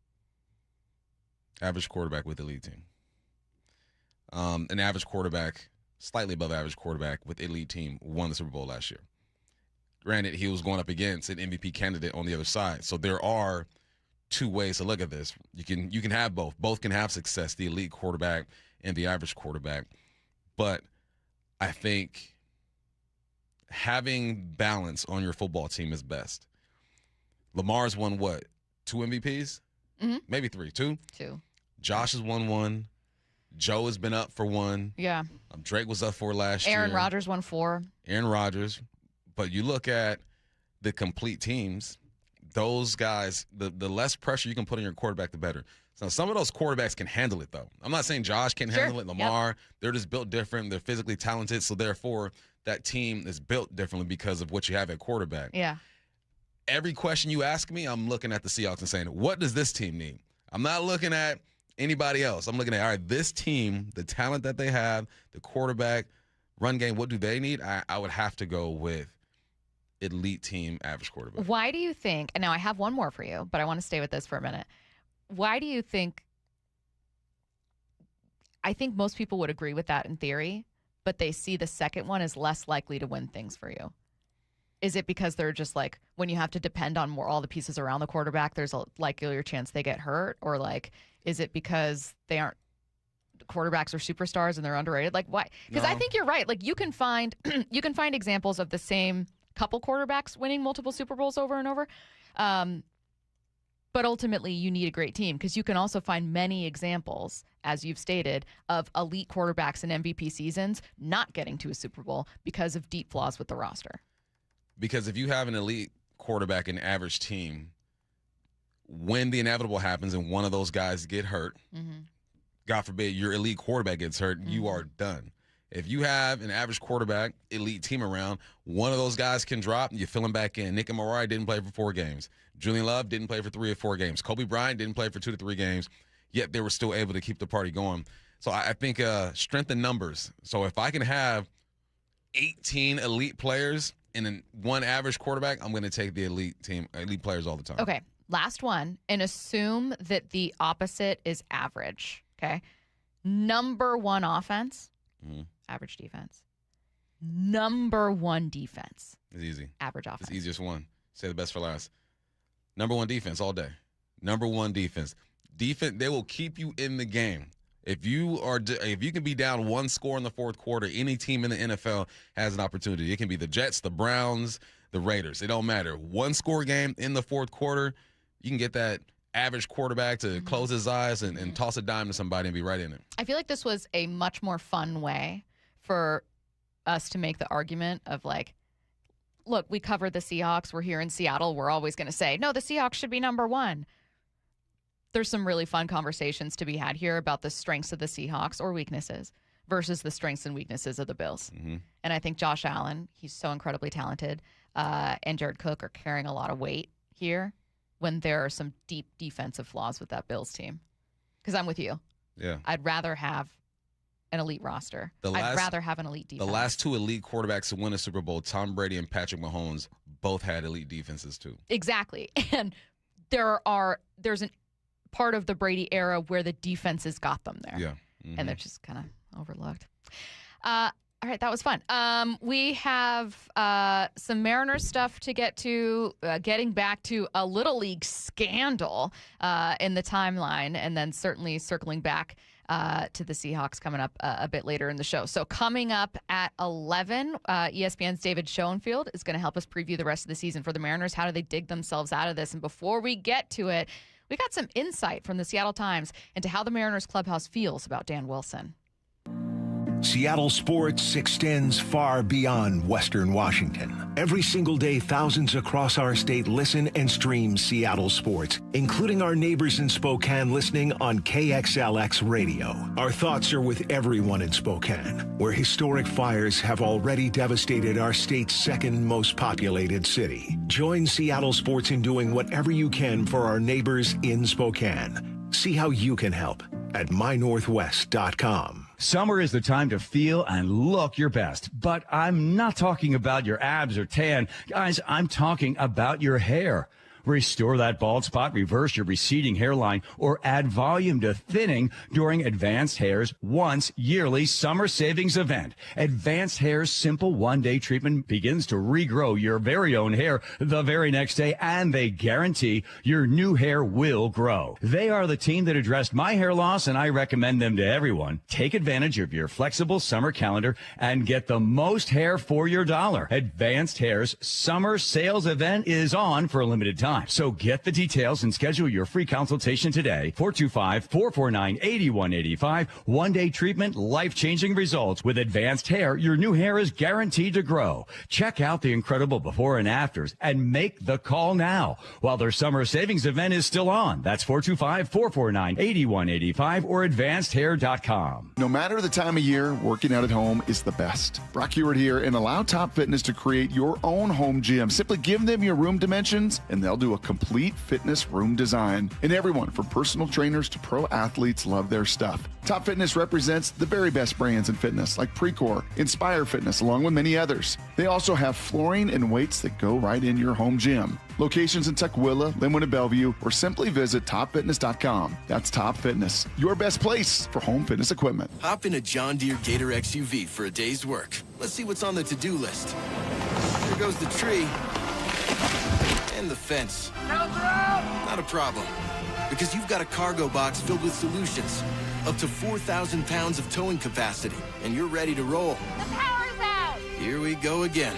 Average quarterback with elite team. An average quarterback, slightly above average quarterback with elite team won the Super Bowl last year. Granted, he was going up against an MVP candidate on the other side. So there are two ways to look at this. You can have both. Both can have success, the elite quarterback and the average quarterback. But I think having balance on your football team is best. Lamar's won what? 2 MVPs? Mm-hmm. Maybe 3. 2? 2. Josh has won 1. Joe has been up for 1. Yeah. Drake was up for last year. Aaron Rodgers won 4. Aaron Rodgers. But you look at the complete teams, those guys, the less pressure you can put on your quarterback, the better. So some of those quarterbacks can handle it, though. I'm not saying Josh can handle it. Lamar, they're just built different. They're physically talented. So, therefore, that team is built differently because of what you have at quarterback. Yeah. Every question you ask me, I'm looking at the Seahawks and saying, what does this team need? I'm not looking at anybody else. I'm looking at, all right, this team, the talent that they have, the quarterback, run game, what do they need? I would have to go with elite team, average quarterback. Why do you think, and now I have one more for you, but I want to stay with this for a minute. Why do you think, I think most people would agree with that in theory, but they see the second one as less likely to win things for you? Is it because they're just like, when you have to depend on all the pieces around the quarterback, there's a likelier chance they get hurt? Or like, is it because they aren't, quarterbacks are superstars and they're underrated? Like, why? Because I think you're right. Like, you can find examples of the same couple quarterbacks winning multiple Super Bowls over and over. But ultimately, you need a great team because you can also find many examples, as you've stated, of elite quarterbacks in MVP seasons not getting to a Super Bowl because of deep flaws with the roster. Because if you have an elite quarterback and average team, when the inevitable happens and one of those guys get hurt, God forbid your elite quarterback gets hurt, you are done. If you have an average quarterback, elite team around, one of those guys can drop, you fill him back in. Nick Amari didn't play for 4 games. Julian Love didn't play for 3 or 4 games. Kobe Bryant didn't play for 2 to 3 games, yet they were still able to keep the party going. So I think strength in numbers. So if I can have 18 elite players and then 1 average quarterback, I'm going to take the elite team, elite players all the time. Okay, last one, and assume that the opposite is average, okay? Number 1 offense. Average defense. Number 1 defense. It's easy. Average offense. It's the easiest one. Say the best for last. Number 1 defense all day. Number 1 defense. Defense, they will keep you in the game. If you can be down 1 score in the 4th quarter, any team in the NFL has an opportunity. It can be the Jets, the Browns, the Raiders. It don't matter. 1 score game in the 4th quarter, you can get that average quarterback to close his eyes and toss a dime to somebody and be right in it. I feel like this was a much more fun way for us to make the argument of like, look, we covered the Seahawks. We're here in Seattle. We're always going to say, no, the Seahawks should be number 1. There's some really fun conversations to be had here about the strengths of the Seahawks or weaknesses versus the strengths and weaknesses of the Bills. And I think Josh Allen, he's so incredibly talented, and Jared Cook are carrying a lot of weight here when there are some deep defensive flaws with that Bills team. Because I'm with you. Yeah. I'd rather have an elite roster. I'd rather have an elite defense. The last 2 elite quarterbacks to win a Super Bowl, Tom Brady and Patrick Mahomes, both had elite defenses too. Exactly. And there's an part of the Brady era where the defenses got them there. Yeah. And they're just kind of overlooked. All right, that was fun. We have some Mariners stuff to get to, getting back to a Little League scandal in the timeline, and then certainly circling back to the Seahawks coming up a bit later in the show. So coming up at 11, ESPN's David Schoenfield is going to help us preview the rest of the season for the Mariners. How do they dig themselves out of this? And before we get to it, we got some insight from the Seattle Times into how the Mariners clubhouse feels about Dan Wilson. Seattle sports extends far beyond Western Washington. Every single day, thousands across our state listen and stream Seattle sports, including our neighbors in Spokane listening on KXLX radio. Our thoughts are with everyone in Spokane, where historic fires have already devastated our state's second most populated city. Join Seattle sports in doing whatever you can for our neighbors in Spokane. See how you can help at mynorthwest.com. Summer is the time to feel and look your best, but I'm not talking about your abs or tan. Guys, I'm talking about your hair. Restore that bald spot, reverse your receding hairline, or add volume to thinning during Advanced Hair's once yearly summer savings event. Advanced Hair's simple one-day treatment begins to regrow your very own hair the very next day, and they guarantee your new hair will grow. They are the team that addressed my hair loss, and I recommend them to everyone. Take advantage of your flexible summer calendar and get the most hair for your dollar. Advanced Hair's summer sales event is on for a limited time. So get the details and schedule your free consultation today. 425-449-8185. One-day treatment, life-changing results. With Advanced Hair, your new hair is guaranteed to grow. Check out the incredible before and afters and make the call now while their summer savings event is still on. That's 425-449-8185 or advancedhair.com. No matter the time of year, working out at home is the best. Brock Ewart here, and allow Top Fitness to create your own home gym. Simply give them your room dimensions and they'll do a complete fitness room design. And everyone from personal trainers to pro athletes love their stuff. Top Fitness represents the very best brands in fitness like Precor, Inspire Fitness, along with many others. They also have flooring and weights that go right in your home gym. Locations in Tukwila, Linwood, and Bellevue, or simply visit topfitness.com. That's Top Fitness, your best place for home fitness equipment. Hop in a John Deere Gator XUV for a day's work. Let's see what's on the to-do list. There goes the tree. And the fence. Not a problem, because you've got a cargo box filled with solutions. Up to 4,000 pounds of towing capacity, and you're ready to roll. The power's out! Here we go again.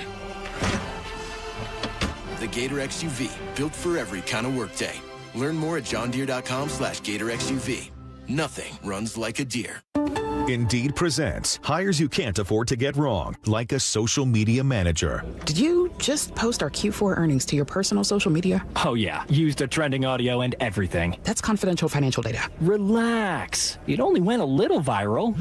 The Gator XUV, built for every kind of workday. Learn more at johndeere.com/Gator XUV. Nothing runs like a deer. Indeed presents hires you can't afford to get wrong, like a social media manager. Did you just post our Q4 earnings to your personal social media? Oh, yeah. Used the trending audio and everything. That's confidential financial data. Relax. It only went a little viral.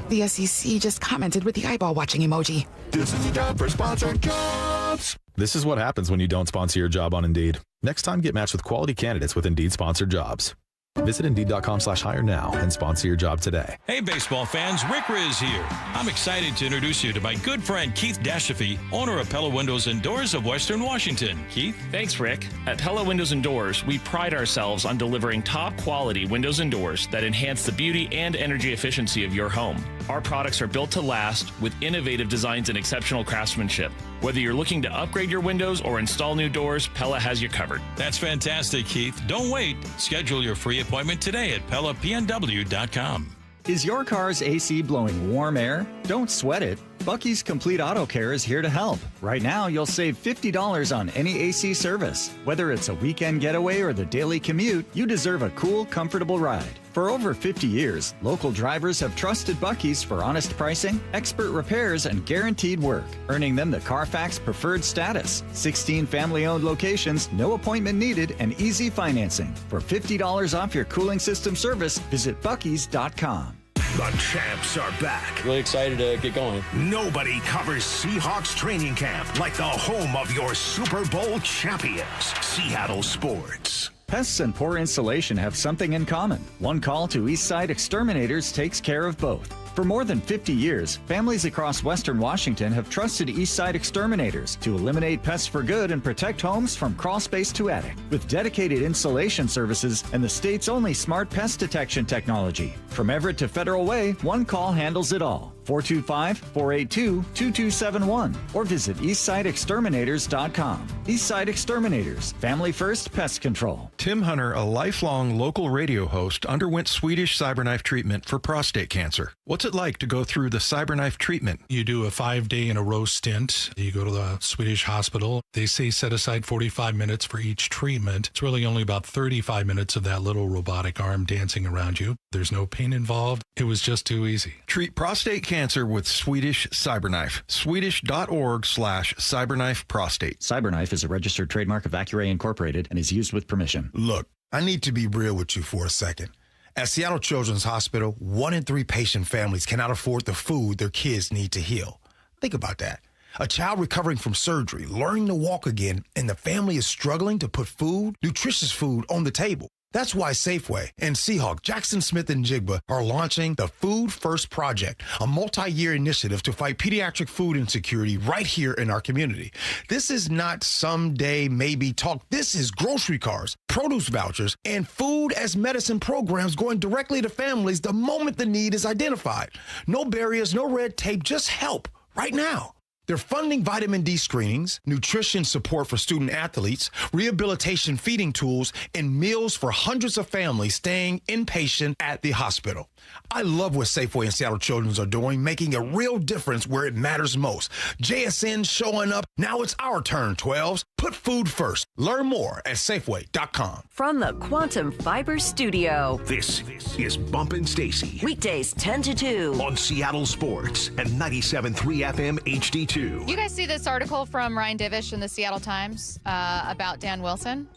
The SEC just commented with the eyeball watching emoji. This is the job for sponsored jobs. This is what happens when you don't sponsor your job on Indeed. Next time, get matched with quality candidates with Indeed sponsored jobs. Visit Indeed.com/hire now and sponsor your job today. Hey, baseball fans, Rick Riz here. I'm excited to introduce you to my good friend Keith Dashafy, owner of Pella Windows and Doors of Western Washington. Keith? Thanks, Rick. At Pella Windows and Doors, we pride ourselves on delivering top quality windows and doors that enhance the beauty and energy efficiency of your home. Our products are built to last with innovative designs and exceptional craftsmanship. Whether you're looking to upgrade your windows or install new doors, Pella has you covered. That's fantastic, Keith. Don't wait. Schedule your free appointment today at PellaPNW.com. Is your car's AC blowing warm air? Don't sweat it. Bucky's Complete Auto Care is here to help. Right now, you'll save $50 on any AC service. Whether it's a weekend getaway or the daily commute, you deserve a cool, comfortable ride. For over 50 years, local drivers have trusted Bucky's for honest pricing, expert repairs, and guaranteed work, earning them the Carfax Preferred status. 16 family-owned locations, no appointment needed, and easy financing. For $50 off your cooling system service, visit Bucky's.com. The champs are back. Really excited to get going. Nobody covers Seahawks training camp like the home of your Super Bowl champions, Seattle Sports. Pests and poor insulation have something in common. One call to Eastside Exterminators takes care of both. For more than 50 years, families across Western Washington have trusted Eastside Exterminators to eliminate pests for good and protect homes from crawl space to attic. With dedicated insulation services and the state's only smart pest detection technology. From Everett to Federal Way, one call handles it all. 425-482-2271 or visit eastsideexterminators.com. Eastside Exterminators, family first pest control. Tim Hunter, a lifelong local radio host, underwent Swedish cyberknife treatment for prostate cancer. What's it like to go through the cyberknife treatment? You do a 5-day in a row stint. You go to the Swedish hospital. They say set aside 45 minutes for each treatment. It's really only about 35 minutes of that little robotic arm dancing around you. There's no pain involved. It was just too easy. Treat prostate cancer with Swedish Cyberknife. Swedish.org/cyberknife prostate. Cyberknife is a registered trademark of Accuray Incorporated and is used with permission. Look, I need to be real with you for a second. At Seattle Children's Hospital, 1 in 3 patient families cannot afford the food their kids need to heal. Think about that. A child recovering from surgery, learning to walk again, and the family is struggling to put food, nutritious food, on the table. That's why Safeway and Seahawks, Jackson Smith and Jigba are launching the Food First Project, a multi-year initiative to fight pediatric food insecurity right here in our community. This is not someday maybe talk. This is grocery cards, produce vouchers, and food as medicine programs going directly to families the moment the need is identified. No barriers, no red tape, just help right now. They're funding vitamin D screenings, nutrition support for student athletes, rehabilitation feeding tools, and meals for hundreds of families staying inpatient at the hospital. I love what Safeway and Seattle Children's are doing, making a real difference where it matters most. JSN showing up. Now it's our turn, 12s. Put food first. Learn more at Safeway.com. From the Quantum Fiber Studio. This is Bump and Stacy. Weekdays 10 to 2. On Seattle Sports and 97.3 FM HD2. You guys see this article from Ryan Divish in the Seattle Times about Dan Wilson?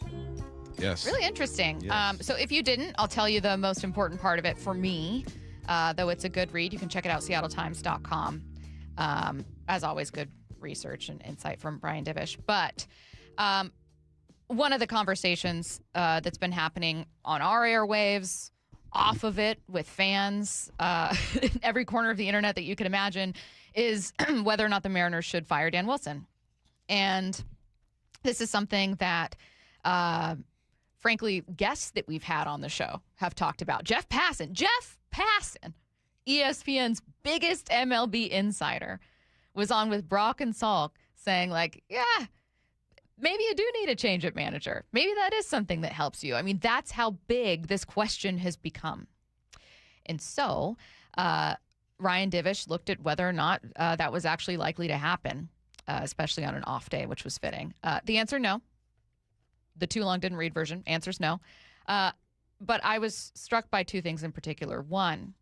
Yes. Really interesting. Yes. So if you didn't, I'll tell you the most important part of it for me, though it's a good read. You can check it out, seattletimes.com. As always, good research and insight from Brian Divish. But one of the conversations that's been happening on our airwaves, off of it, with fans, in every corner of the internet that you can imagine, is whether or not the Mariners should fire Dan Wilson. And this is something that, frankly, guests that we've had on the show have talked about. Jeff Passan, ESPN's biggest MLB insider, was on with Brock and Salk saying, like, yeah, maybe you do need a change at manager. Maybe that is something that helps you. I mean, that's how big this question has become. And so Ryan Divish looked at whether or not that was actually likely to happen, especially on an off day, which was fitting. The answer, no. The too long didn't read version, answer's no. But I was struck by two things in particular. One,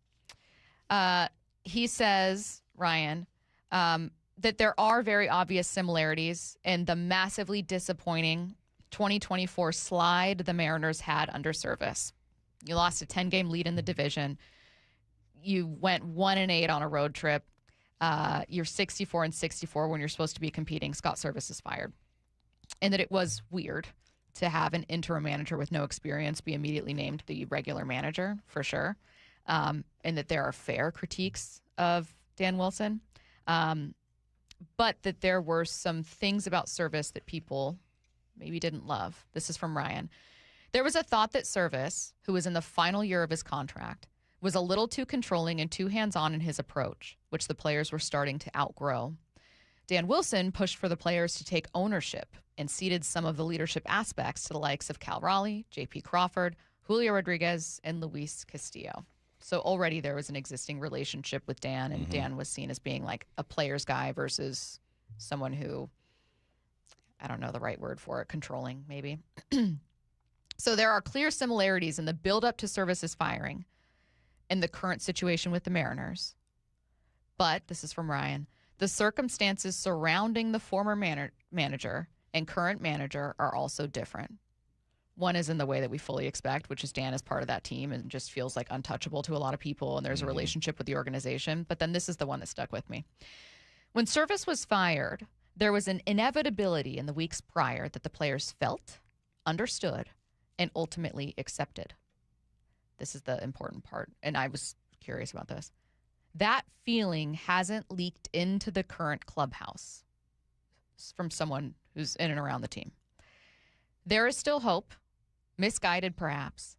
he says, Ryan, that there are very obvious similarities in the massively disappointing 2024 slide the Mariners had under Service. You lost a 10-game lead in the division. You went 1-8 on a road trip. You're 64-64 when you're supposed to be competing. Scott Service is fired. And that it was weird to have an interim manager with no experience be immediately named the regular manager, for sure. And that there are fair critiques of Dan Wilson. But that there were some things about Service that people maybe didn't love. This is from Ryan. There was a thought that Service, who was in the final year of his contract, was a little too controlling and too hands-on in his approach, which the players were starting to outgrow. Dan Wilson pushed for the players to take ownership and ceded some of the leadership aspects to the likes of Cal Raleigh, J.P. Crawford, Julio Rodriguez, and Luis Castillo. So already there was an existing relationship with Dan, and Dan was seen as being like a player's guy versus someone who, I don't know the right word for it, controlling maybe. So there are clear similarities in the build-up to Service's firing and the current situation with the Mariners. But, this is from Ryan, the circumstances surrounding the former manager and current manager are also different. One is in the way that we fully expect, which is Dan is part of that team and just feels like untouchable to a lot of people, and there's a relationship with the organization. But then this is the one that stuck with me. When Service was fired, there was an inevitability in the weeks prior that the players felt, understood, and ultimately accepted. This is the important part, and I was curious about this. That feeling hasn't leaked into the current clubhouse. It's from someone who's in and around the team. There is still hope, misguided perhaps,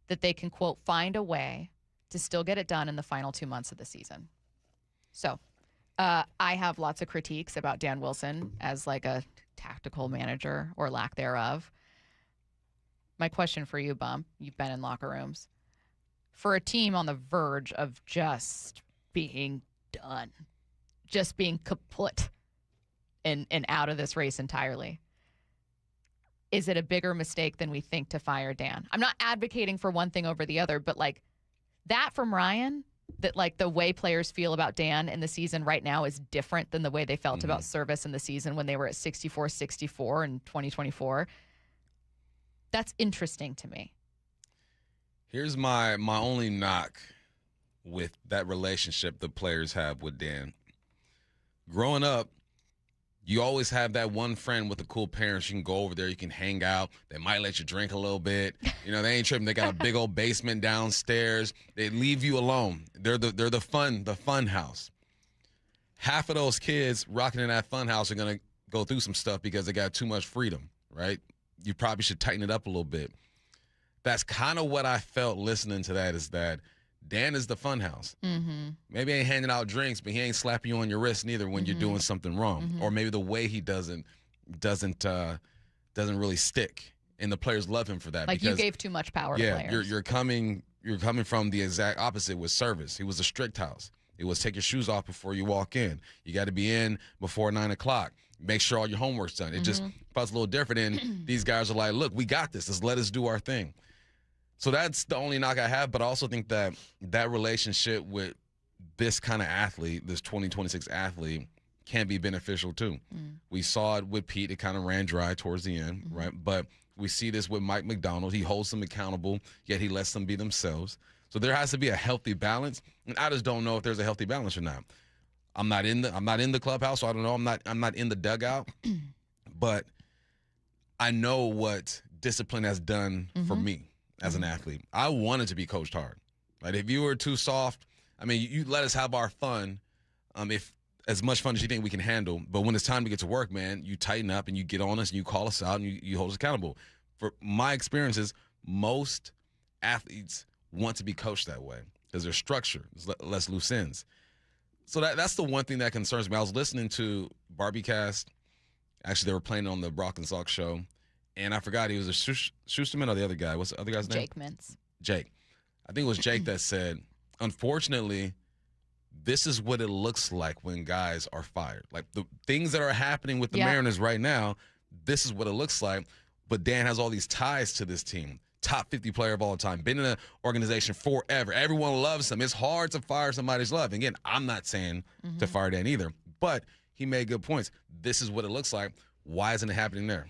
that they can, quote, find a way to still get it done in the final 2 months of the season. So I have lots of critiques about Dan Wilson as like a tactical manager or lack thereof. My question for you, Bump, you've been in locker rooms. For a team on the verge of just being done, just being kaput and out of this race entirely, is it a bigger mistake than we think to fire Dan? I'm not advocating for one thing over the other, but like that from Ryan, that like the way players feel about Dan in the season right now is different than the way they felt about Service in the season when they were at 64-64 in 2024. That's interesting to me. Here's my only knock with that relationship the players have with Dan. Growing up, you always have that one friend with the cool parents. You can go over there. You can hang out. They might let you drink a little bit. You know, they ain't tripping. They got a big old basement downstairs. They leave you alone. They're the fun house. Half of those kids rocking in that fun house are going to go through some stuff because they got too much freedom, right? You probably should tighten it up a little bit. That's kind of what I felt listening to that, is that Dan is the fun house. Maybe he ain't handing out drinks, but he ain't slapping you on your wrist neither when you're doing something wrong. Or maybe the way he doesn't really stick, and the players love him for that. Like, because you gave too much power to players. You're coming from the exact opposite with Service. He was a strict house. It was take your shoes off before you walk in. You got to be in before 9 o'clock. Make sure all your homework's done. It just felt a little different, and these guys are like, look, we got this. Just let us do our thing. So that's the only knock I have, but I also think that that relationship with this kind of athlete, this 2026 athlete, can be beneficial too. We saw it with Pete. It kind of ran dry towards the end, right? But we see this with Mike McDonald. He holds them accountable, yet he lets them be themselves. So there has to be a healthy balance, and I just don't know if there's a healthy balance or not. I'm not in the clubhouse, so I don't know. I'm not in the dugout, but I know what discipline has done for me as an athlete. I wanted to be coached hard. Like, if you were too soft, I mean, you let us have our fun, if as much fun as you think we can handle. But when it's time to get to work, man, you tighten up and you get on us and you call us out and you hold us accountable. For my experiences, most athletes want to be coached that way because there's structure, there's less loose ends. So that's the one thing that concerns me. I was listening to BarbieCast. Actually, they were playing on the Brock and Salk show. And I forgot, he was a Schusterman or the other guy. What's the other guy's name? Jake Mintz. Jake. I think it was Jake that said, unfortunately, this is what it looks like when guys are fired. Like, the things that are happening with the Mariners right now, this is what it looks like. But Dan has all these ties to this team. Top 50 player of all time. Been in an organization forever. Everyone loves him. It's hard to fire somebody's love. Again, I'm not saying to fire Dan either. But he made good points. This is what it looks like. Why isn't it happening there?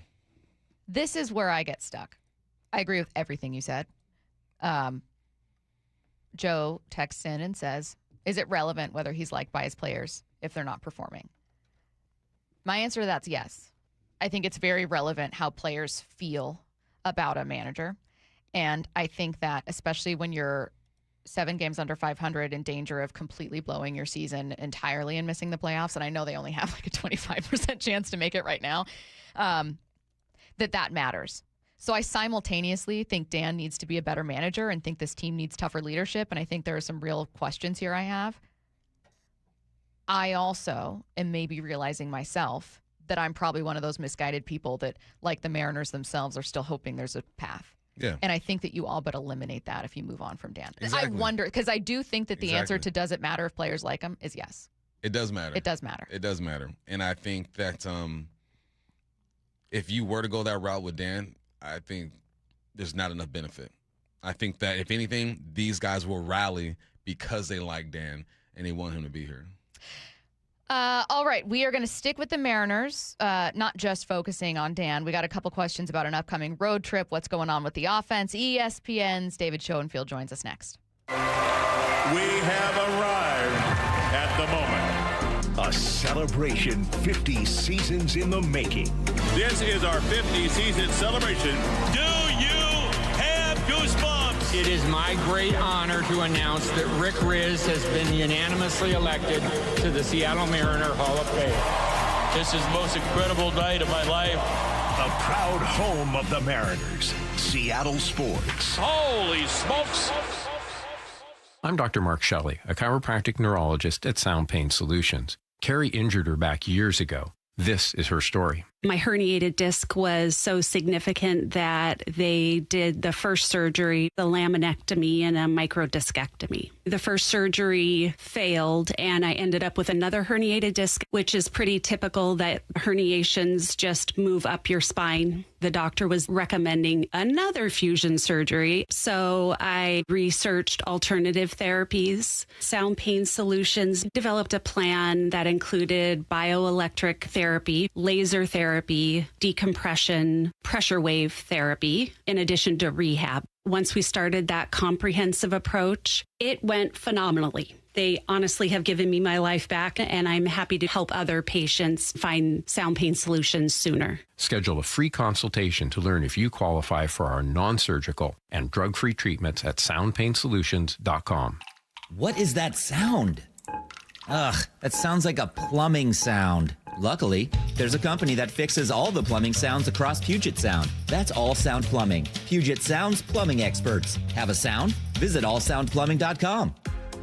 This is where I get stuck. I agree with everything you said. Joe texts in and says, is it relevant whether he's liked by his players if they're not performing? My answer to that's yes. I think it's very relevant how players feel about a manager. And I think that especially when you're 7 games under 500 in danger of completely blowing your season entirely and missing the playoffs, and I know they only have like a 25% chance to make it right now, that matters. So I simultaneously think Dan needs to be a better manager and think this team needs tougher leadership, and I think there are some real questions here I have. I also am maybe realizing myself that I'm probably one of those misguided people that, like the Mariners themselves, are still hoping there's a path. Yeah. And I think that you all but eliminate that if you move on from Dan. Exactly. I wonder, because I do think that the answer to does it matter if players like him is yes. It does matter. It does matter. It does matter. And I think that if you were to go that route with Dan, I think there's not enough benefit. I think that, if anything, these guys will rally because they like Dan and they want him to be here. All right, we are going to stick with the Mariners, not just focusing on Dan. We got a couple questions about an upcoming road trip, what's going on with the offense. ESPN's David Schoenfield joins us next. We have arrived at the moment. A celebration 50 seasons in the making. This is our 50-season celebration. Do you have goosebumps? It is my great honor to announce that Rick Rizzs has been unanimously elected to the Seattle Mariner Hall of Fame. This is the most incredible night of my life. A proud home of the Mariners, Seattle Sports. Holy smokes! I'm Dr. Mark Shelley, a chiropractic neurologist at Sound Pain Solutions. Carrie injured her back years ago. This is her story. My herniated disc was so significant that they did the first surgery, the laminectomy and a microdiscectomy. The first surgery failed, and I ended up with another herniated disc, which is pretty typical that herniations just move up your spine. The doctor was recommending another fusion surgery, so I researched alternative therapies. Sound Pain Solutions developed a plan that included bioelectric therapy, laser therapy, decompression, pressure wave therapy, in addition to rehab. Once we started that comprehensive approach, it went phenomenally. They honestly have given me my life back, and I'm happy to help other patients find sound pain solutions sooner. Schedule a free consultation to learn if you qualify for our non-surgical and drug-free treatments at soundpainsolutions.com. What is that sound? Ugh, that sounds like a plumbing sound. Luckily, there's a company that fixes all the plumbing sounds across Puget Sound. That's All Sound Plumbing. Puget Sound's plumbing experts. Have a sound? Visit allsoundplumbing.com.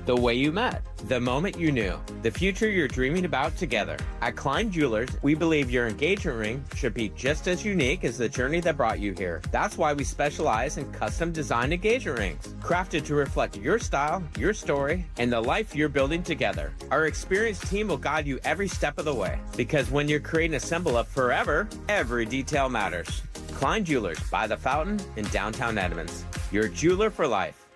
The way you met, the moment you knew, the future you're dreaming about together. At Klein Jewelers, we believe your engagement ring should be just as unique as the journey that brought you here. That's why we specialize in custom designed engagement rings, crafted to reflect your style, your story, and the life you're building together. Our experienced team will guide you every step of the way, because when you're creating a symbol of forever, every detail matters. Klein Jewelers by the Fountain in downtown Edmonds. Your jeweler for life.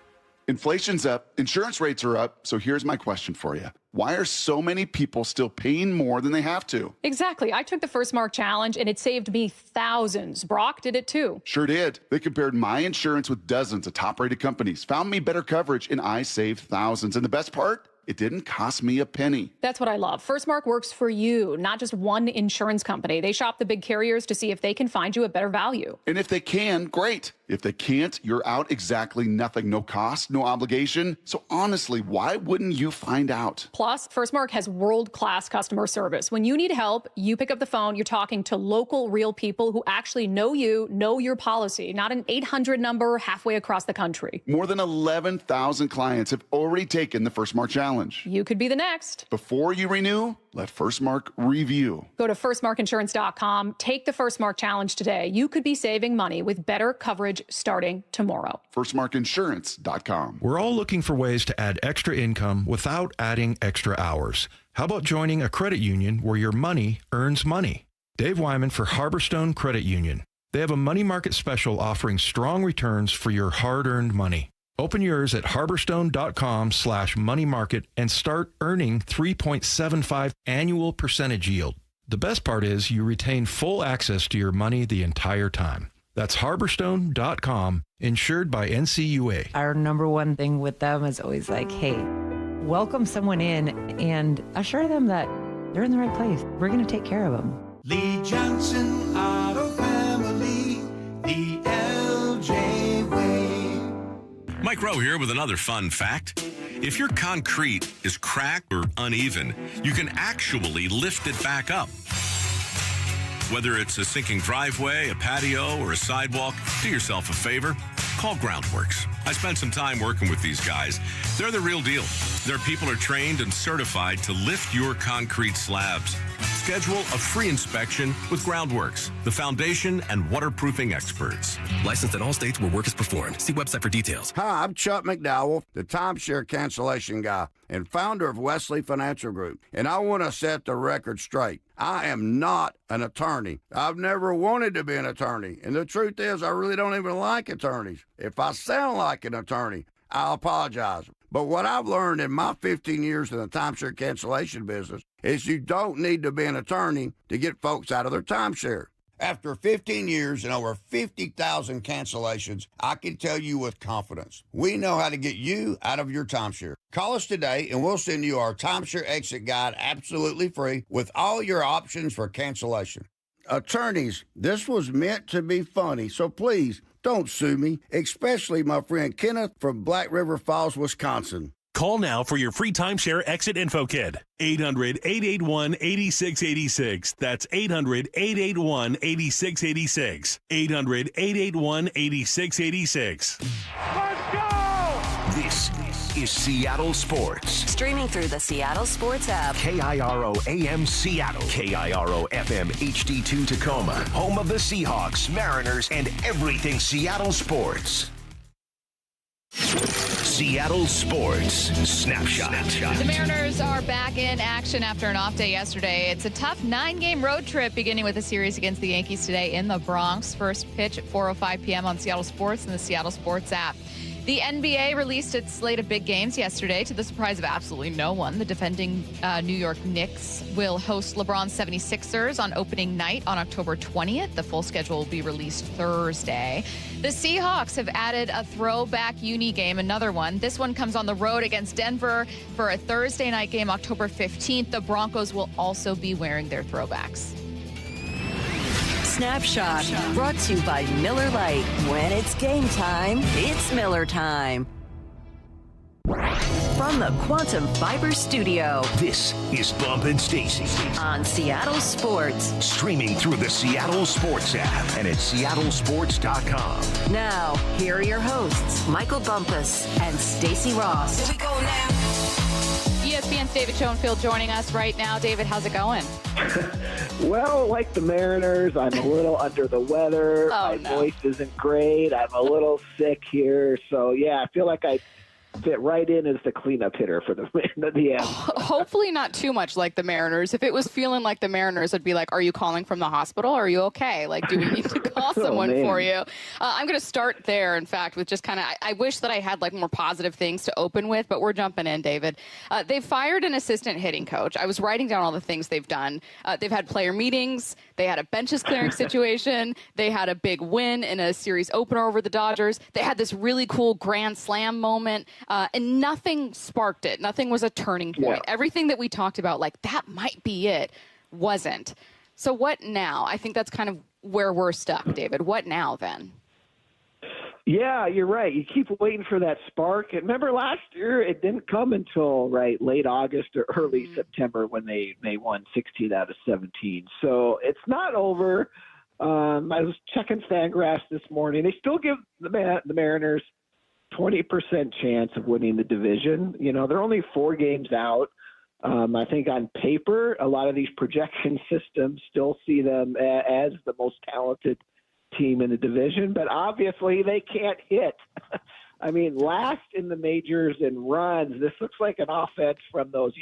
Inflation's up, insurance rates are up, so here's my question for you. Why are so many people still paying more than they have to? Exactly. I took the First Mark Challenge, and it saved me thousands. Brock did it too. Sure did. They compared my insurance with dozens of top-rated companies, found me better coverage, and I saved thousands. And the best part? It didn't cost me a penny. That's what I love. First Mark works for you, not just one insurance company. They shop the big carriers to see if they can find you a better value. And if they can, great. If they can't, you're out exactly nothing. No cost, no obligation. So honestly, why wouldn't you find out? Plus, First Mark has world-class customer service. When you need help, you pick up the phone, you're talking to local, real people who actually know you, know your policy, not an 800 number halfway across the country. More than 11,000 clients have already taken the First Mark Challenge. You could be the next. Before you renew, let First Mark review. Go to firstmarkinsurance.com. Take the First Mark Challenge today. You could be saving money with better coverage starting tomorrow. firstmarkinsurance.com. We're all looking for ways to add extra income without adding extra hours. How about joining a credit union where your money earns money? Dave Wyman for Harborstone Credit Union. They have a money market special offering strong returns for your hard-earned money. Open yours at harborstone.com/money market and start earning 3.75 annual percentage yield. The best part is you retain full access to your money the entire time. That's harborstone.com, insured by NCUA. Our number one thing with them is always like, hey, welcome someone in and assure them that they're in the right place. We're going to take care of them. Lee Johnson Auto Family, the LJ way. Mike Rowe here with another fun fact. If your concrete is cracked or uneven, you can actually lift it back up. Whether it's a sinking driveway, a patio, or a sidewalk, do yourself a favor. Call Groundworks. I spent some time working with these guys. They're the real deal. Their people are trained and certified to lift your concrete slabs. Schedule a free inspection with Groundworks, the foundation and waterproofing experts. Licensed in all states where work is performed. See website for details. Hi, I'm Chuck McDowell, the timeshare cancellation guy and founder of Wesley Financial Group. And I want to set the record straight. I am not an attorney. I've never wanted to be an attorney. And the truth is, I really don't even like attorneys. If I sound like an attorney, I apologize. But what I've learned in my 15 years in the timeshare cancellation business is you don't need to be an attorney to get folks out of their timeshare. After 15 years and over 50,000 cancellations, I can tell you with confidence, we know how to get you out of your timeshare. Call us today and we'll send you our timeshare exit guide absolutely free with all your options for cancellation. Attorneys, this was meant to be funny, so please don't sue me, especially my friend Kenneth from Black River Falls, Wisconsin. Call now for your free timeshare exit info kit. 800-881-8686. That's 800-881-8686. 800-881-8686. Let's go! This is Seattle Sports. Streaming through the Seattle Sports app. KIRO AM Seattle. KIRO FM HD2 Tacoma. Home of the Seahawks, Mariners, and everything Seattle sports. Seattle Sports Snapshot. The Mariners are back in action after an off day yesterday. It's a tough 9-game road trip beginning with a series against the Yankees today in the Bronx. First pitch at 4:05 p.m. on Seattle Sports and the Seattle Sports app. The NBA released its slate of big games yesterday to the surprise of absolutely no one. The defending New York Knicks will host LeBron's 76ers on opening night on October 20th. The full schedule will be released Thursday. The Seahawks have added a throwback uni game, another one. This one comes on the road against Denver for a Thursday night game, October 15th. The Broncos will also be wearing their throwbacks. Snapshot, brought to you by Miller Lite. When it's game time, it's Miller time. From the Quantum Fiber Studio, this is Bump Stacy on Seattle Sports. Streaming through the Seattle Sports app and at seattlesports.com. Now, here are your hosts, Michael Bumpus and Stacy Ross. Here we go now. ESPN's David Schoenfield joining us right now. David, how's it going? Well, like the Mariners, I'm a little under the weather. My voice isn't great. I'm a little sick here. So, yeah, I feel like I fit right in as the cleanup hitter for the end. Hopefully not too much like the Mariners. If it was feeling like the Mariners, I'd be like, are you calling from the hospital? Are you okay? Like, do we need to call someone for you? I'm going to start there, in fact, with just kind of, I wish that I had like more positive things to open with, but we're jumping in, David. They've fired an assistant hitting coach. I was writing down all the things they've done. They've had player meetings. They had a benches clearing situation. They had a big win in a series opener over the Dodgers. They had this really cool grand slam moment. And nothing sparked it. Nothing was a turning point. Yeah. Everything that we talked about, like that might be it, wasn't. So what now? I think that's kind of where we're stuck, David. What now then? Yeah, you're right. You keep waiting for that spark. And remember last year, it didn't come until late August or early September when they won 16 out of 17. So it's not over. I was checking Fangraphs this morning. They still give the Mariners 20% chance of winning the division. You know, they're only 4 games out. I think on paper, a lot of these projection systems still see them as the most talented team in the division, but obviously they can't hit. I mean, last in the majors in runs, this looks like an offense from those,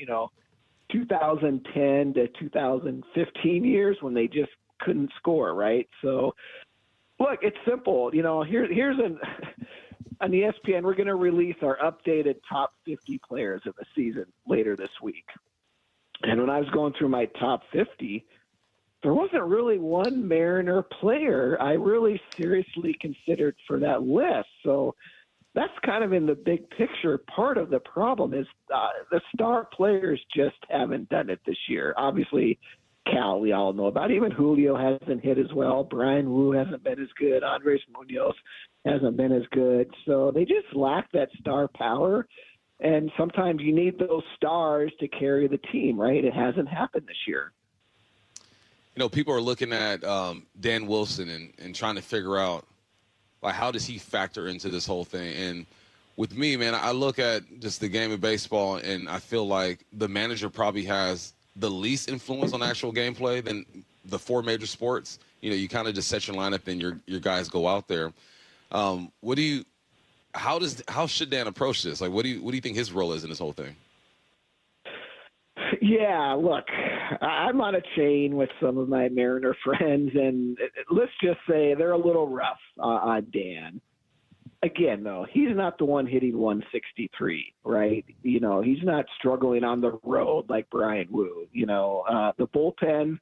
2010 to 2015 years when they just couldn't score, right? So, look, it's simple. Here's on ESPN, we're going to release our updated top 50 players of the season later this week. And when I was going through my top 50, there wasn't really one Mariner player I really seriously considered for that list. So that's kind of in the big picture. Part of the problem is the star players just haven't done it this year. Obviously, Cal, we all know about. Even Julio hasn't hit as well. Brian Wu hasn't been as good. Andres Munoz hasn't been as good. So they just lack that star power. And sometimes you need those stars to carry the team, right? It hasn't happened this year. People are looking at Dan Wilson and trying to figure out, like, how does he factor into this whole thing? And with me, man, I look at just the game of baseball, and I feel like the manager probably has the least influence on actual gameplay than the 4 major sports. You kind of just set your lineup and your guys go out there. How should Dan approach this? Like, what do you think his role is in this whole thing? Yeah, look, I'm on a chain with some of my Mariner friends, and let's just say they're a little rough on Dan. Again, though, he's not the one hitting 163, right? He's not struggling on the road like Brian Wu. The bullpen,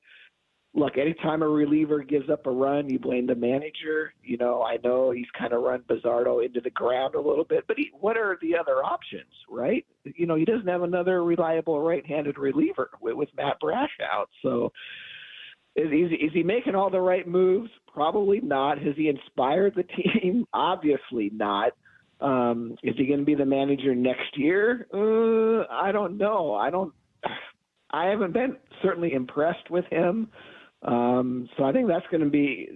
look, anytime a reliever gives up a run, you blame the manager. I know he's kind of run Bizzardo into the ground a little bit, but what are the other options, right? He doesn't have another reliable right-handed reliever with Matt Brash out. So is he making all the right moves? Probably not. Has he inspired the team? Obviously not. Is he going to be the manager next year? I don't know. I haven't been certainly impressed with him. So I think that's going to be,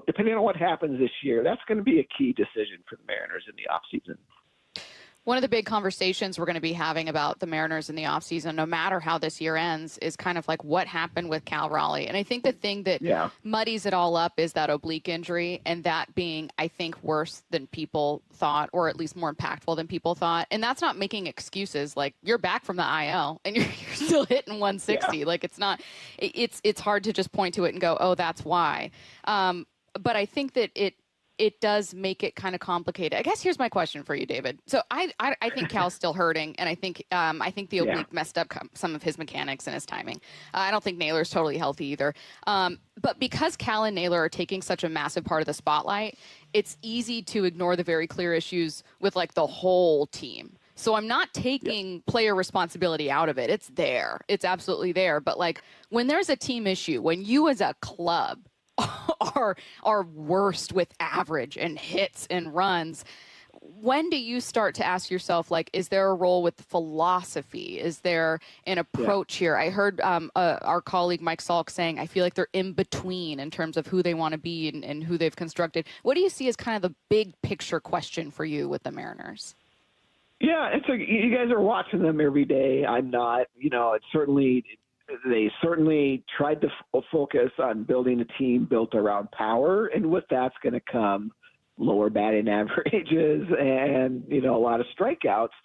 depending on what happens this year, that's going to be a key decision for the Mariners in the offseason. One of the big conversations we're going to be having about the Mariners in the offseason, no matter how this year ends, is kind of like what happened with Cal Raleigh. And I think the thing that muddies it all up is that oblique injury, and that being, I think, worse than people thought, or at least more impactful than people thought. And that's not making excuses. Like, you're back from the IL and you're still hitting 160. Like, it's hard to just point to it and go, oh, that's why. But I think that it does make it kind of complicated. I guess here's my question for you, David. So I think Cal's still hurting, and I think the oblique messed up some of his mechanics and his timing. I don't think Naylor's totally healthy either. But because Cal and Naylor are taking such a massive part of the spotlight, it's easy to ignore the very clear issues with like the whole team. So I'm not taking player responsibility out of it. It's there. It's absolutely there. But like when there's a team issue, when you as a club are worst with average and hits and runs, when do you start to ask yourself, like, is there a role with philosophy? Is there an approach here? I heard our colleague Mike Salk saying, I feel like they're in between in terms of who they want to be and who they've constructed. What do you see as kind of the big picture question for you with the Mariners? Yeah, you guys are watching them every day. I'm not. They certainly tried to focus on building a team built around power, and with that's going to come lower batting averages and, a lot of strikeouts.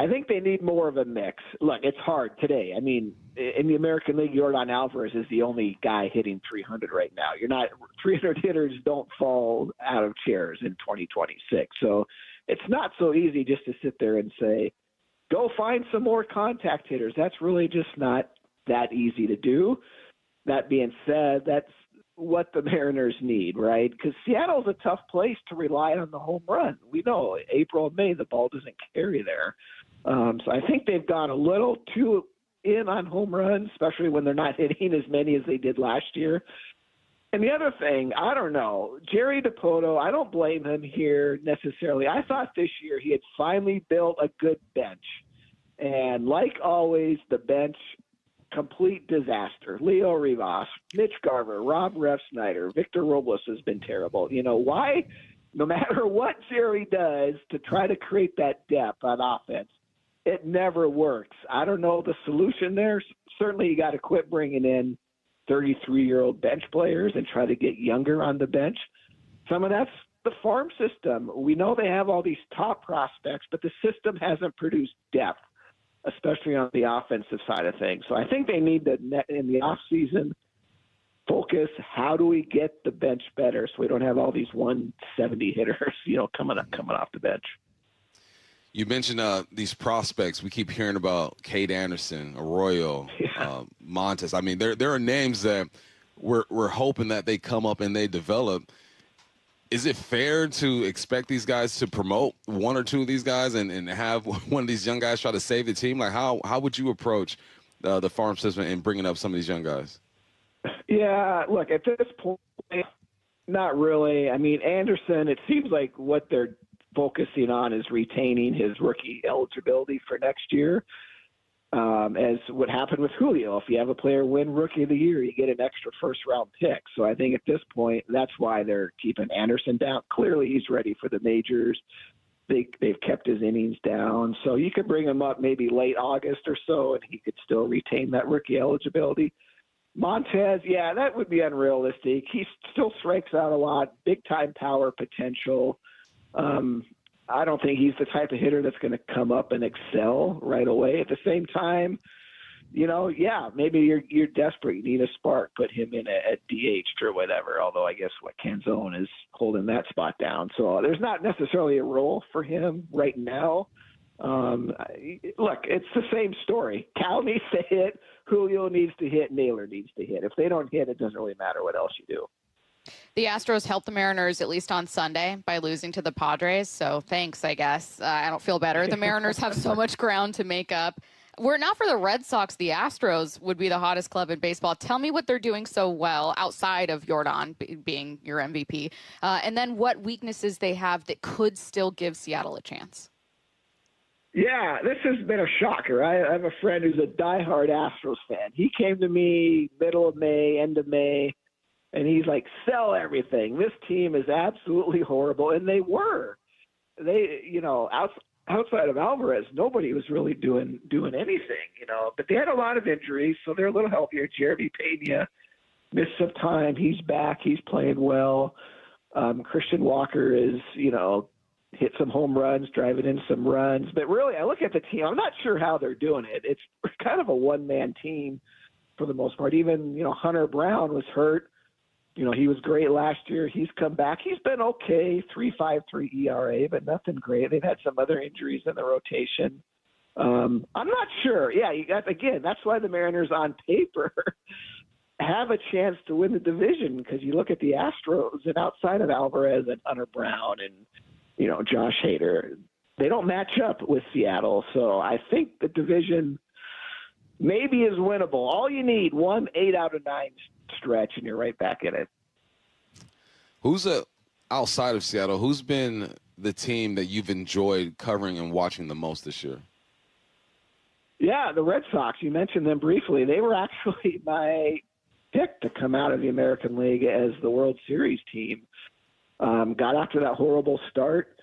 I think they need more of a mix. Look, it's hard today. I mean, in the American League, Yordan Alvarez is the only guy hitting 300 right now. 300 hitters don't fall out of chairs in 2026. So it's not so easy just to sit there and say, go find some more contact hitters. That's really just not that easy to do. That being said, that's what the Mariners need, right? Because Seattle's a tough place to rely on the home run. We know April and May, the ball doesn't carry there. So I think they've gone a little too in on home runs, especially when they're not hitting as many as they did last year. And the other thing, I don't know, Jerry DiPoto, I don't blame him here necessarily. I thought this year he had finally built a good bench. And like always, the bench, complete disaster. Leo Rivas, Mitch Garver, Rob Refsnyder, Victor Robles has been terrible. Why? No matter what Jerry does to try to create that depth on offense, it never works. I don't know the solution there. Certainly you got to quit bringing in 33-year-old bench players and try to get younger on the bench. Some of that's the farm system. We know they have all these top prospects, but the system hasn't produced depth, especially on the offensive side of things. So I think they need to, in the offseason, focus, how do we get the bench better so we don't have all these 170 hitters, coming off the bench. You mentioned these prospects. We keep hearing about Cade Anderson, Arroyo, Montes. I mean, there are names that we're hoping that they come up and they develop. Is it fair to expect these guys to promote one or two of these guys and have one of these young guys try to save the team? Like, how would you approach the farm system and bringing up some of these young guys? Yeah, look, at this point, not really. I mean, Anderson, it seems like what they're focusing on is retaining his rookie eligibility for next year. As what happened with Julio, if you have a player win Rookie of the Year, you get an extra first-round pick. So I think at this point, that's why they're keeping Anderson down. Clearly, he's ready for the majors. They've kept his innings down. So you could bring him up maybe late August or so, and he could still retain that rookie eligibility. Montez, yeah, that would be unrealistic. He still strikes out a lot, big-time power potential. I don't think he's the type of hitter that's going to come up and excel right away. At the same time, maybe you're desperate. You need a spark. Put him in at DH or whatever, although I guess Canzone is holding that spot down. So there's not necessarily a role for him right now. Look, it's the same story. Cal needs to hit. Julio needs to hit. Naylor needs to hit. If they don't hit, it doesn't really matter what else you do. The Astros helped the Mariners, at least on Sunday, by losing to the Padres. So thanks, I guess. I don't feel better. The Mariners have so much ground to make up. Were it not for the Red Sox, the Astros would be the hottest club in baseball. Tell me what they're doing so well outside of Yordan being your MVP, and then what weaknesses they have that could still give Seattle a chance. Yeah, this has been a shocker. I have a friend who's a diehard Astros fan. He came to me middle of May, end of May, and he's like, sell everything. This team is absolutely horrible. And they were. outside of Alvarez, nobody was really doing anything, But they had a lot of injuries, so they're a little healthier. Jeremy Pena missed some time. He's back. He's playing well. Christian Walker is, hit some home runs, driving in some runs. But really, I look at the team. I'm not sure how they're doing it. It's kind of a one-man team for the most part. Even, Hunter Brown was hurt. He was great last year. He's come back. He's been okay, 3.53 ERA, but nothing great. They've had some other injuries in the rotation. I'm not sure. Yeah, that's why the Mariners on paper have a chance to win the division, because you look at the Astros, and outside of Alvarez and Hunter Brown and, Josh Hader, they don't match up with Seattle. So I think the division maybe is winnable. All you need, 1 8 out of 9 stretch, and you're right back in it. Outside of Seattle, who's been the team that you've enjoyed covering and watching the most this year? Yeah, the Red Sox. You mentioned them briefly. They were actually my pick to come out of the American League as the World Series team. Got after that horrible start,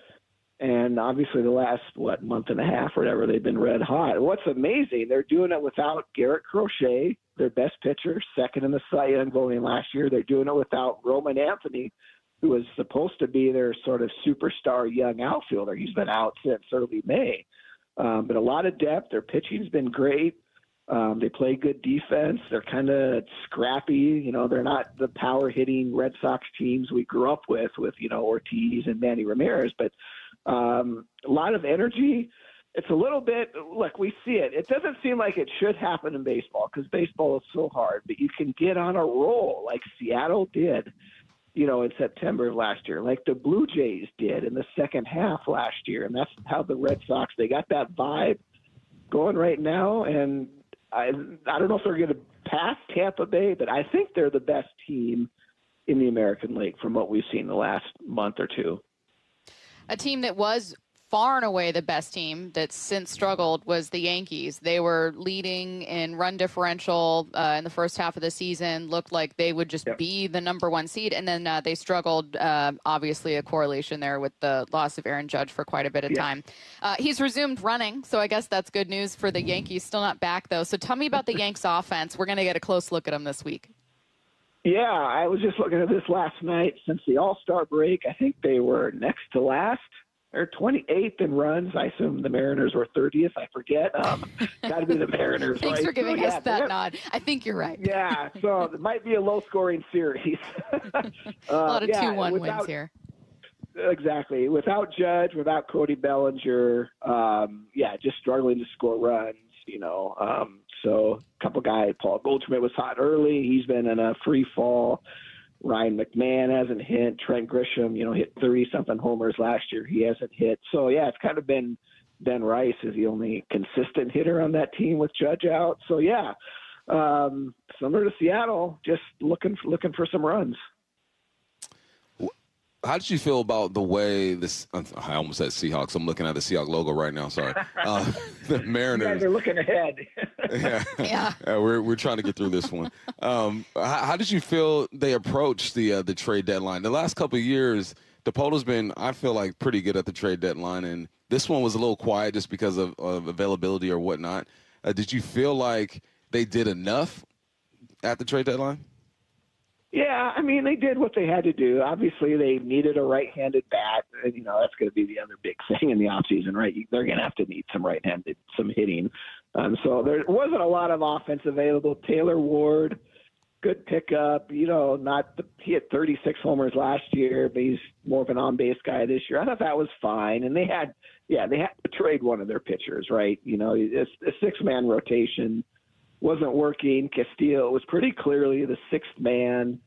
and obviously the last, month and a half or whatever, they've been red hot. What's amazing, they're doing it without Garrett Crochet, their best pitcher, second in the Cy Young voting last year. They're doing it without Roman Anthony, who was supposed to be their sort of superstar young outfielder. He's been out since early May. But a lot of depth. Their pitching's been great. They play good defense. They're kind of scrappy. They're not the power-hitting Red Sox teams we grew up with Ortiz and Manny Ramirez. But a lot of energy. It's a little bit – look, we see it. It doesn't seem like it should happen in baseball because baseball is so hard. But you can get on a roll like Seattle did, in September of last year, like the Blue Jays did in the second half last year. And that's how the Red Sox – they got that vibe going right now. And – I don't know if they're going to pass Tampa Bay, but I think they're the best team in the American League from what we've seen the last month or two. A team that was far and away the best team that's since struggled was the Yankees. They were leading in run differential in the first half of the season, looked like they would just be the number one seed, and then they struggled, obviously a correlation there with the loss of Aaron Judge for quite a bit of time. He's resumed running, so I guess that's good news for the Yankees. Still not back, though. So tell me about the Yanks offense. We're going to get a close look at them this week. Yeah, I was just looking at this last night. Since the All-Star break, I think they were next to last. They're 28th in runs. I assume the Mariners were 30th. I forget. Got to be the Mariners, Thanks right? for giving us that nod. I think you're right. Yeah, so it might be a low-scoring series. A lot of 2-1 wins here. Exactly. Without Judge, without Cody Bellinger, just struggling to score runs, So a couple guys, Paul Goldschmidt was hot early. He's been in a free fall. Ryan McMahon hasn't hit. Trent Grisham, hit 30-something homers last year. He hasn't hit. So, it's kind of been Ben Rice is the only consistent hitter on that team with Judge out. So, similar to Seattle, just looking for some runs. How did you feel about the way this – I almost said Seahawks. I'm looking at the Seahawks logo right now. Sorry. The Mariners. You guys are looking ahead. Yeah. We're trying to get through this one. How did you feel they approached the trade deadline? The last couple of years, DePoto's been, I feel like, pretty good at the trade deadline, and this one was a little quiet just because of availability or whatnot. Did you feel like they did enough at the trade deadline? Yeah, I mean, they did what they had to do. Obviously, they needed a right-handed bat, and, that's going to be the other big thing in the offseason, right? They're going to have to need some right-handed, some hitting. So there wasn't a lot of offense available. Taylor Ward, good pickup. He hit 36 homers last year, but he's more of an on-base guy this year. I thought that was fine. And they had to trade one of their pitchers, right? It's a six-man rotation. Wasn't working. Castillo was pretty clearly the sixth man,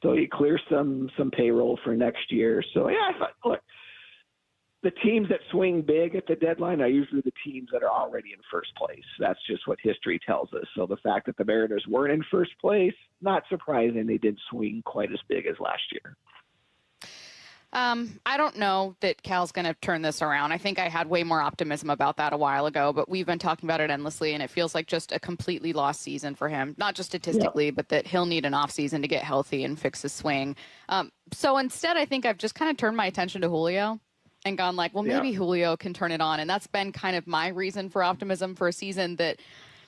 so he clears some payroll for next year. So, I thought, look, the teams that swing big at the deadline are usually the teams that are already in first place. That's just what history tells us. So the fact that the Mariners weren't in first place, not surprising. They did swing quite as big as last year. I don't know that Cal's going to turn this around. I think I had way more optimism about that a while ago, but we've been talking about it endlessly, and it feels like just a completely lost season for him. Not just statistically, but that he'll need an offseason to get healthy and fix his swing. So instead, I think I've just kind of turned my attention to Julio. and gone like, well, maybe Julio can turn it on. And that's been kind of my reason for optimism for a season that,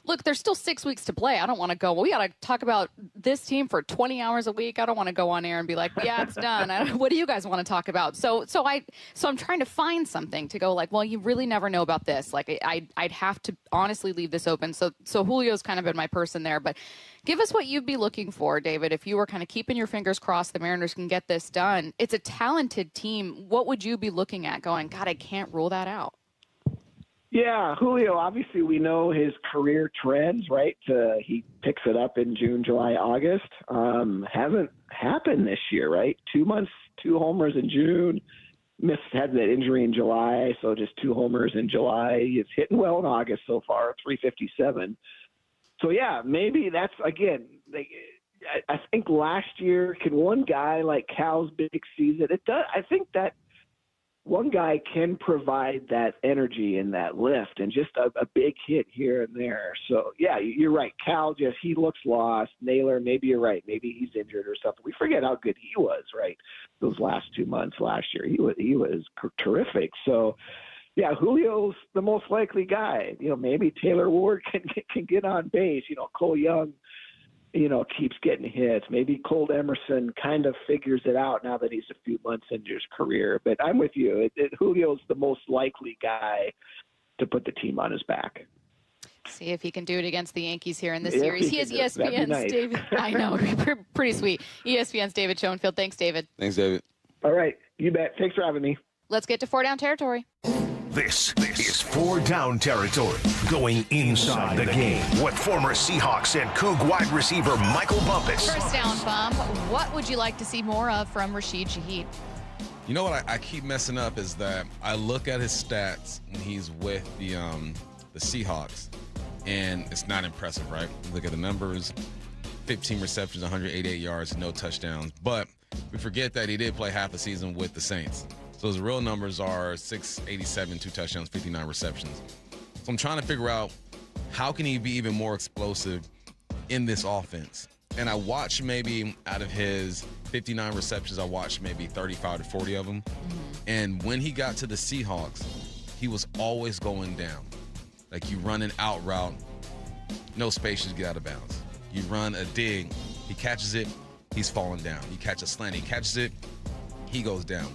look, there's still 6 weeks to play. I don't want to go, well, we got to talk about this team for 20 hours a week. I don't want to go on air and be like, yeah, it's done. What do you guys want to talk about? So I'm trying to find something to go like, well, you really never know about this. Like I'd have to honestly leave this open. So Julio's kind of been my person there, but give us what you'd be looking for, David, if you were kind of keeping your fingers crossed the Mariners can get this done. It's a talented team. What would you be looking at going, God, I can't rule that out? Yeah, Julio, obviously we know his career trends, right? He picks it up in June, July, August. Hasn't happened this year, right? 2 months, 2 homers in June. Had that injury in July, so just 2 homers in July. He's hitting well in August so far, 357. So, yeah, maybe that's, again, I think last year, can one guy like Cal's big season, it does. I think that one guy can provide that energy and that lift and just a big hit here and there. So, yeah, you're right. Cal he looks lost. Naylor, maybe you're right. Maybe he's injured or something. We forget how good he was, right, those last 2 months last year. He was terrific. So, yeah, Julio's the most likely guy. Maybe Taylor Ward can get on base. Cole Young, keeps getting hits. Maybe Colt Emerson kind of figures it out now that he's a few months into his career. But I'm with you. Julio's the most likely guy to put the team on his back. See if he can do it against the Yankees here in this series. He is ESPN's David. I know. Pretty sweet. ESPN's David Schoenfield. Thanks, David. Thanks, David. All right. You bet. Thanks for having me. Let's get to 4 down territory. This is 4 down territory, going inside the game with former Seahawks and Coug wide receiver Michael Bumpus. First down, Bump. What would you like to see more of from Rashid Shaheed? You know what I keep messing up is that I look at his stats when he's with the Seahawks, and it's not impressive, right? Look at the numbers, 15 receptions, 188 yards, no touchdowns. But we forget that he did play half the season with the Saints. So his real numbers are 687, 2 touchdowns, 59 receptions. So I'm trying to figure out how can he be even more explosive in this offense. And I watched maybe out of his 59 receptions, I watched maybe 35 to 40 of them. And when he got to the Seahawks, he was always going down. Like you run an out route, no space to get out of bounds. You run a dig, he catches it, he's falling down. You catch a slant, he catches it, he goes down.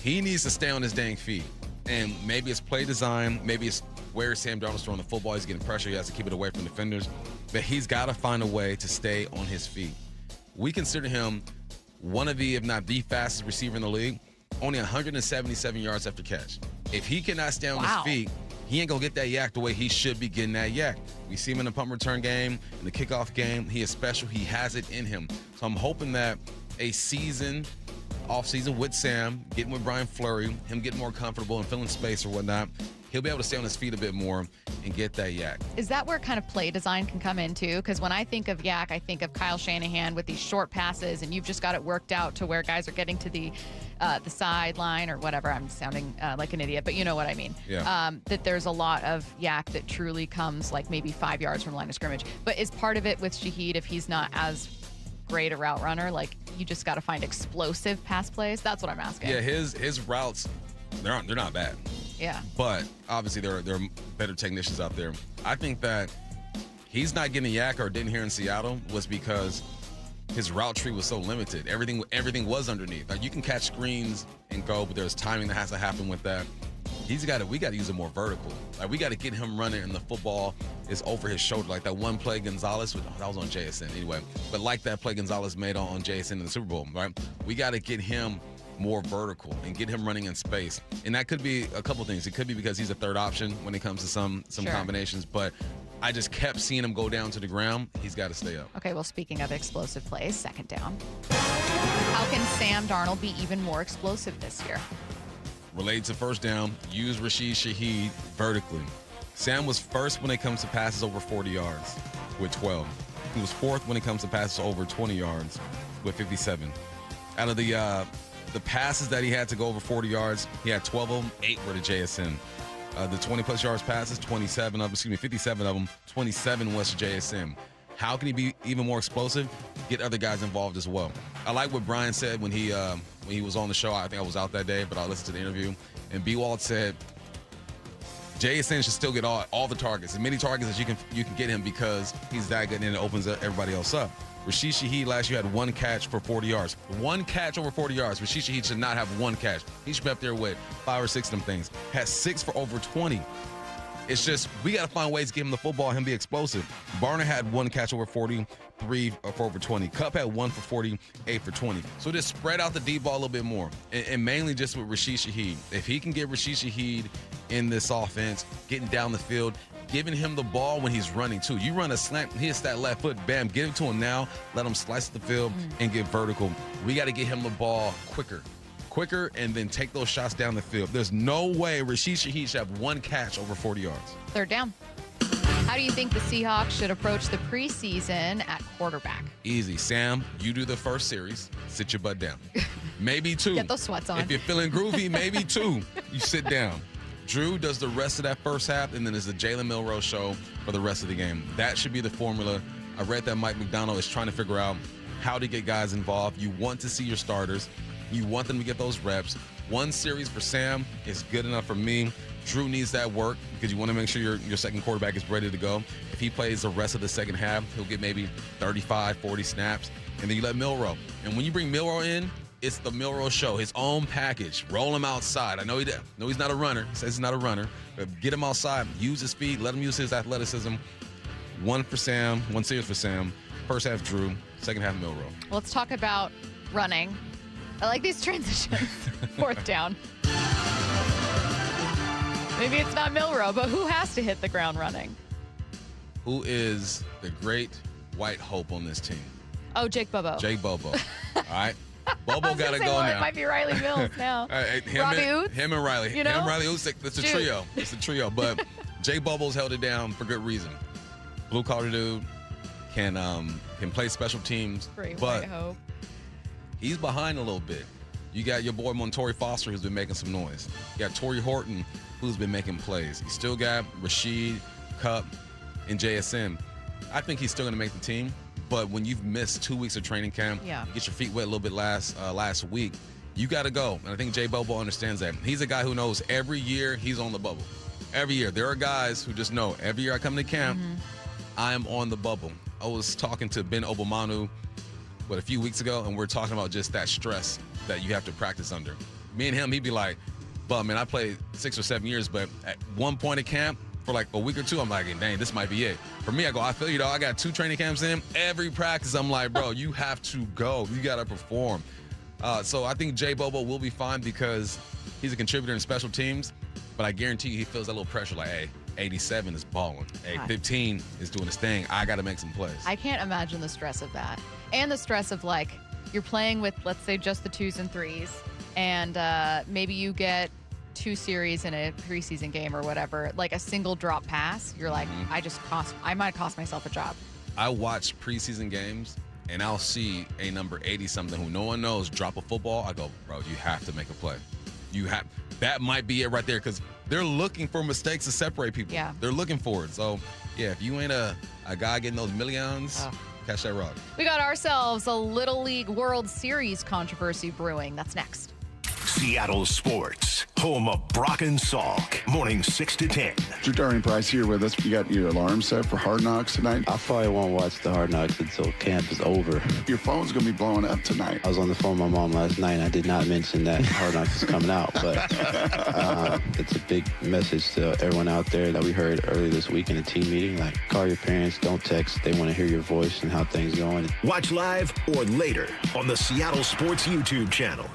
He needs to stay on his dang feet. And maybe it's play design, maybe it's where Sam Darnold's throwing the football, he's getting pressure, he has to keep it away from defenders. But he's got to find a way to stay on his feet. We consider him one of the, if not the fastest receiver in the league, only 177 yards after catch. If he cannot stay on his feet, he ain't going to get that yak the way he should be getting that yak. We see him in the punt return game, in the kickoff game. He is special. He has it in him. So I'm hoping that a off-season with Sam, getting with Brian Fleury, him getting more comfortable and filling space or whatnot, he'll be able to stay on his feet a bit more and get that yak. Is that where kind of play design can come in too? Because when I think of yak, I think of Kyle Shanahan with these short passes, and you've just got it worked out to where guys are getting to the sideline or whatever. I'm sounding like an idiot, but you know what I mean. Yeah. That there's a lot of yak that truly comes like maybe 5 yards from the line of scrimmage. But is part of it with Shaheed, if he's not as great a route runner, like you just got to find explosive pass plays? That's what I'm asking. Yeah, his routes, they're not bad. Yeah. But obviously there are better technicians out there. I think that he's not getting a yak or didn't hear in Seattle was because his route tree was so limited. Everything was underneath. Like you can catch screens and go, but there's timing that has to happen with that. We got to use it more vertical. Like we got to get him running and the football is over his shoulder. Like that one play Gonzalez, that was on JSN anyway. But like that play Gonzalez made on JSN in the Super Bowl, right? We got to get him more vertical and get him running in space. And that could be a couple things. It could be because he's a third option when it comes to some combinations, but I just kept seeing him go down to the ground. He's got to stay up. Okay, well, speaking of explosive plays, second down. How can Sam Darnold be even more explosive this year? Related to first down, use Rashid Shaheed vertically. Sam was first when it comes to passes over 40 yards with 12. He was fourth when it comes to passes over 20 yards with 57. Out of the passes that he had to go over 40 yards, he had 12 of them, 8 were to JSN. The 20-plus yards passes, 57 of them, 57 of them, 27 was to JSN. How can he be even more explosive? Get other guys involved as well. I like what Brian said when he when he was on the show. I think I was out that day, but I listened to the interview. And B-Walt said JSN should still get all the targets, as many targets as you can get him, because he's that good and it opens everybody else up. Rashid Shaheed last year had 1 catch for 40 yards. 1 catch over 40 yards. Rashid Shaheed should not have 1 catch. He should be up there with 5 or 6 of them things. Had 6 for over 20. It's just, we got to find ways to give him the football and him be explosive. Barner had 1 catch over 40, 3 for over 20. Kupp had 1 for 40, 8 for 20. So just spread out the deep ball a little bit more. And mainly just with Rashid Shaheed. If he can get Rashid Shaheed in this offense, getting down the field, giving him the ball when he's running too. You run a slant, he hits that left foot, bam, give it to him now, let him slice the field and get vertical. We got to get him the ball quicker, and then take those shots down the field. There's no way Rashid Shaheed should have 1 catch over 40 yards. 3rd down. How do you think the Seahawks should approach the preseason at quarterback? Easy. Sam, you do the first series. Sit your butt down. Maybe 2. Get those sweats on. If you're feeling groovy, maybe 2. You sit down. Drew does the rest of that first half, and then there's the Jalen Milroe show for the rest of the game. That should be the formula. I read that Mike McDonald is trying to figure out how to get guys involved. You want to see your starters. You want them to get those reps. 1 series for Sam is good enough for me. Drew needs that work because you want to make sure your second quarterback is ready to go. If he plays the rest of the second half, he'll get maybe 35, 40 snaps, and then you let Milroe. And when you bring Milroe in, it's the Milroe show, his own package. Roll him outside. I know he's not a runner. He says he's not a runner. But get him outside. Use his speed. Let him use his athleticism. 1 for Sam. 1 series for Sam. First half, Drew. Second half, Milroe. Let's talk about running. I like these transitions. 4th down. Maybe it's not Milroe, but who has to hit the ground running? Who is the great white hope on this team? Oh, Jake Bobo. Jake Bobo. All right. Bobo got to go now. It might be Riley Mills now. Him and Riley. You know? Him and Riley Usyk. It's a trio. It's a trio. But Jake Bobo's held it down for good reason. Blue collar dude, can play special teams. Great but white hope. He's behind a little bit. You got your boy Montori Foster, who's been making some noise. You got Torrey Horton, who's been making plays. You still got Rashid, Kupp, and JSN. I think he's still going to make the team. But when you've missed 2 weeks of training camp, you get your feet wet a little bit last week, you got to go. And I think Jay Bobo understands that. He's a guy who knows every year he's on the bubble. Every year. There are guys who just know every year I come to camp, I am on the bubble. I was talking to Ben Obomanu, a few weeks ago, and we're talking about just that stress that you have to practice under. Me and him, he'd be like, "But man, I played 6 or 7 years, but at one point at camp, for like a week or 2, I'm like, dang, this might be it." For me, I feel you, though. I got 2 training camps in. Every practice, I'm like, bro, you have to go. You got to perform. So I think Jay Bobo will be fine because he's a contributor in special teams, but I guarantee you he feels that little pressure like, hey, 87 is balling. Hey, 15 is doing his thing. I got to make some plays. I can't imagine the stress of that. And the stress of, like, you're playing with, let's say, just the 2s and 3s, and maybe you get 2 series in a preseason game or whatever, like a single drop pass, you're like, I might cost myself a job. I watch preseason games, and I'll see a number 80-something who no one knows drop a football. I go, bro, you have to make a play. That might be it right there, because they're looking for mistakes to separate people. Yeah. They're looking for it. So, yeah, if you ain't a guy getting those millions, catch that rock. We got ourselves a Little League World Series controversy brewing. That's next. Seattle Sports, home of Brock and Salk, morning 6 to 10. Darren Price here with us. You got your alarm set for Hard Knocks tonight? I probably won't watch the Hard Knocks until camp is over. Your phone's going to be blowing up tonight. I was on the phone with my mom last night, and I did not mention that Hard Knocks is coming out, but it's a big message to everyone out there that we heard earlier this week in a team meeting. Like, call your parents, don't text. They want to hear your voice and how things are going. Watch live or later on the Seattle Sports YouTube channel.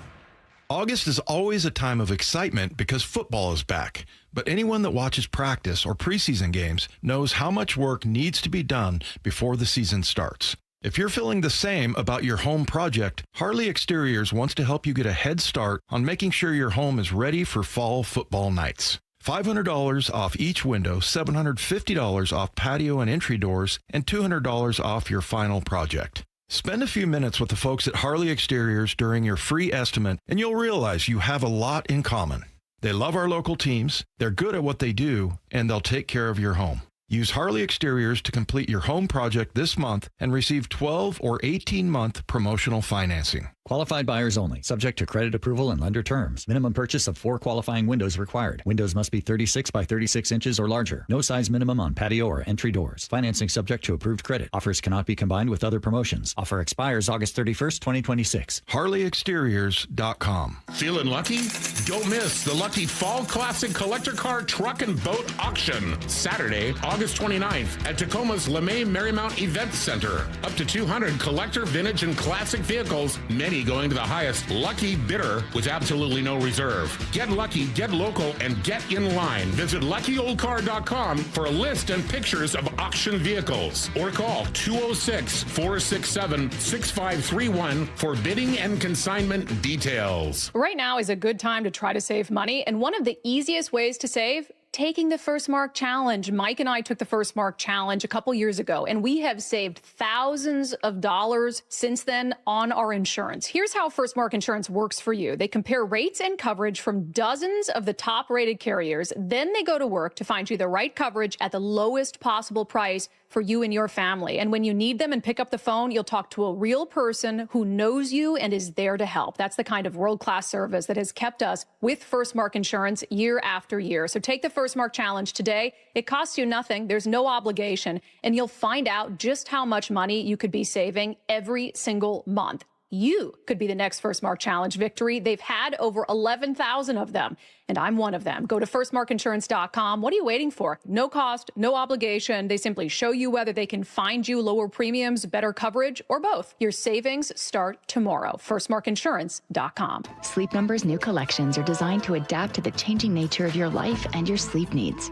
August is always a time of excitement because football is back. But anyone that watches practice or preseason games knows how much work needs to be done before the season starts. If you're feeling the same about your home project, Harley Exteriors wants to help you get a head start on making sure your home is ready for fall football nights. $500 off each window, $750 off patio and entry doors, and $200 off your final project. Spend a few minutes with the folks at Harley Exteriors during your free estimate, and you'll realize you have a lot in common. They love our local teams, they're good at what they do, and they'll take care of your home. Use Harley Exteriors to complete your home project this month and receive 12 or 18-month promotional financing. Qualified buyers only. Subject to credit approval and lender terms. Minimum purchase of 4 qualifying windows required. Windows must be 36 by 36 inches or larger. No size minimum on patio or entry doors. Financing subject to approved credit. Offers cannot be combined with other promotions. Offer expires August 31st, 2026. HarleyExteriors.com. Feeling lucky? Don't miss the Lucky Fall Classic Collector Car Truck and Boat Auction. Saturday, August 29th at Tacoma's LeMay Marymount Event Center. Up to 200 collector, vintage, and classic vehicles, many going to the highest lucky bidder with absolutely no reserve. Get lucky, get local, and get in line. Visit luckyoldcar.com for a list and pictures of auction vehicles. Or call 206-467-6531 for bidding and consignment details. Right now is a good time to try to save money, and one of the easiest ways to save, taking the First Mark Challenge. Mike and I took the First Mark Challenge a couple years ago, and we have saved thousands of dollars since then on our insurance. Here's how First Mark Insurance works for you. They compare rates and coverage from dozens of the top-rated carriers. Then they go to work to find you the right coverage at the lowest possible price for you and your family. And when you need them and pick up the phone, you'll talk to a real person who knows you and is there to help. That's the kind of world-class service that has kept us with First Mark Insurance year after year. So take the First Mark Challenge today. It costs you nothing. There's no obligation. And you'll find out just how much money you could be saving every single month. You could be the next First Mark Challenge victory. They've had over 11,000 of them, and I'm one of them. Go to firstmarkinsurance.com. What are you waiting for? No cost, no obligation. They simply show you whether they can find you lower premiums, better coverage, or both. Your savings start tomorrow. Firstmarkinsurance.com. Sleep Number's new collections are designed to adapt to the changing nature of your life and your sleep needs.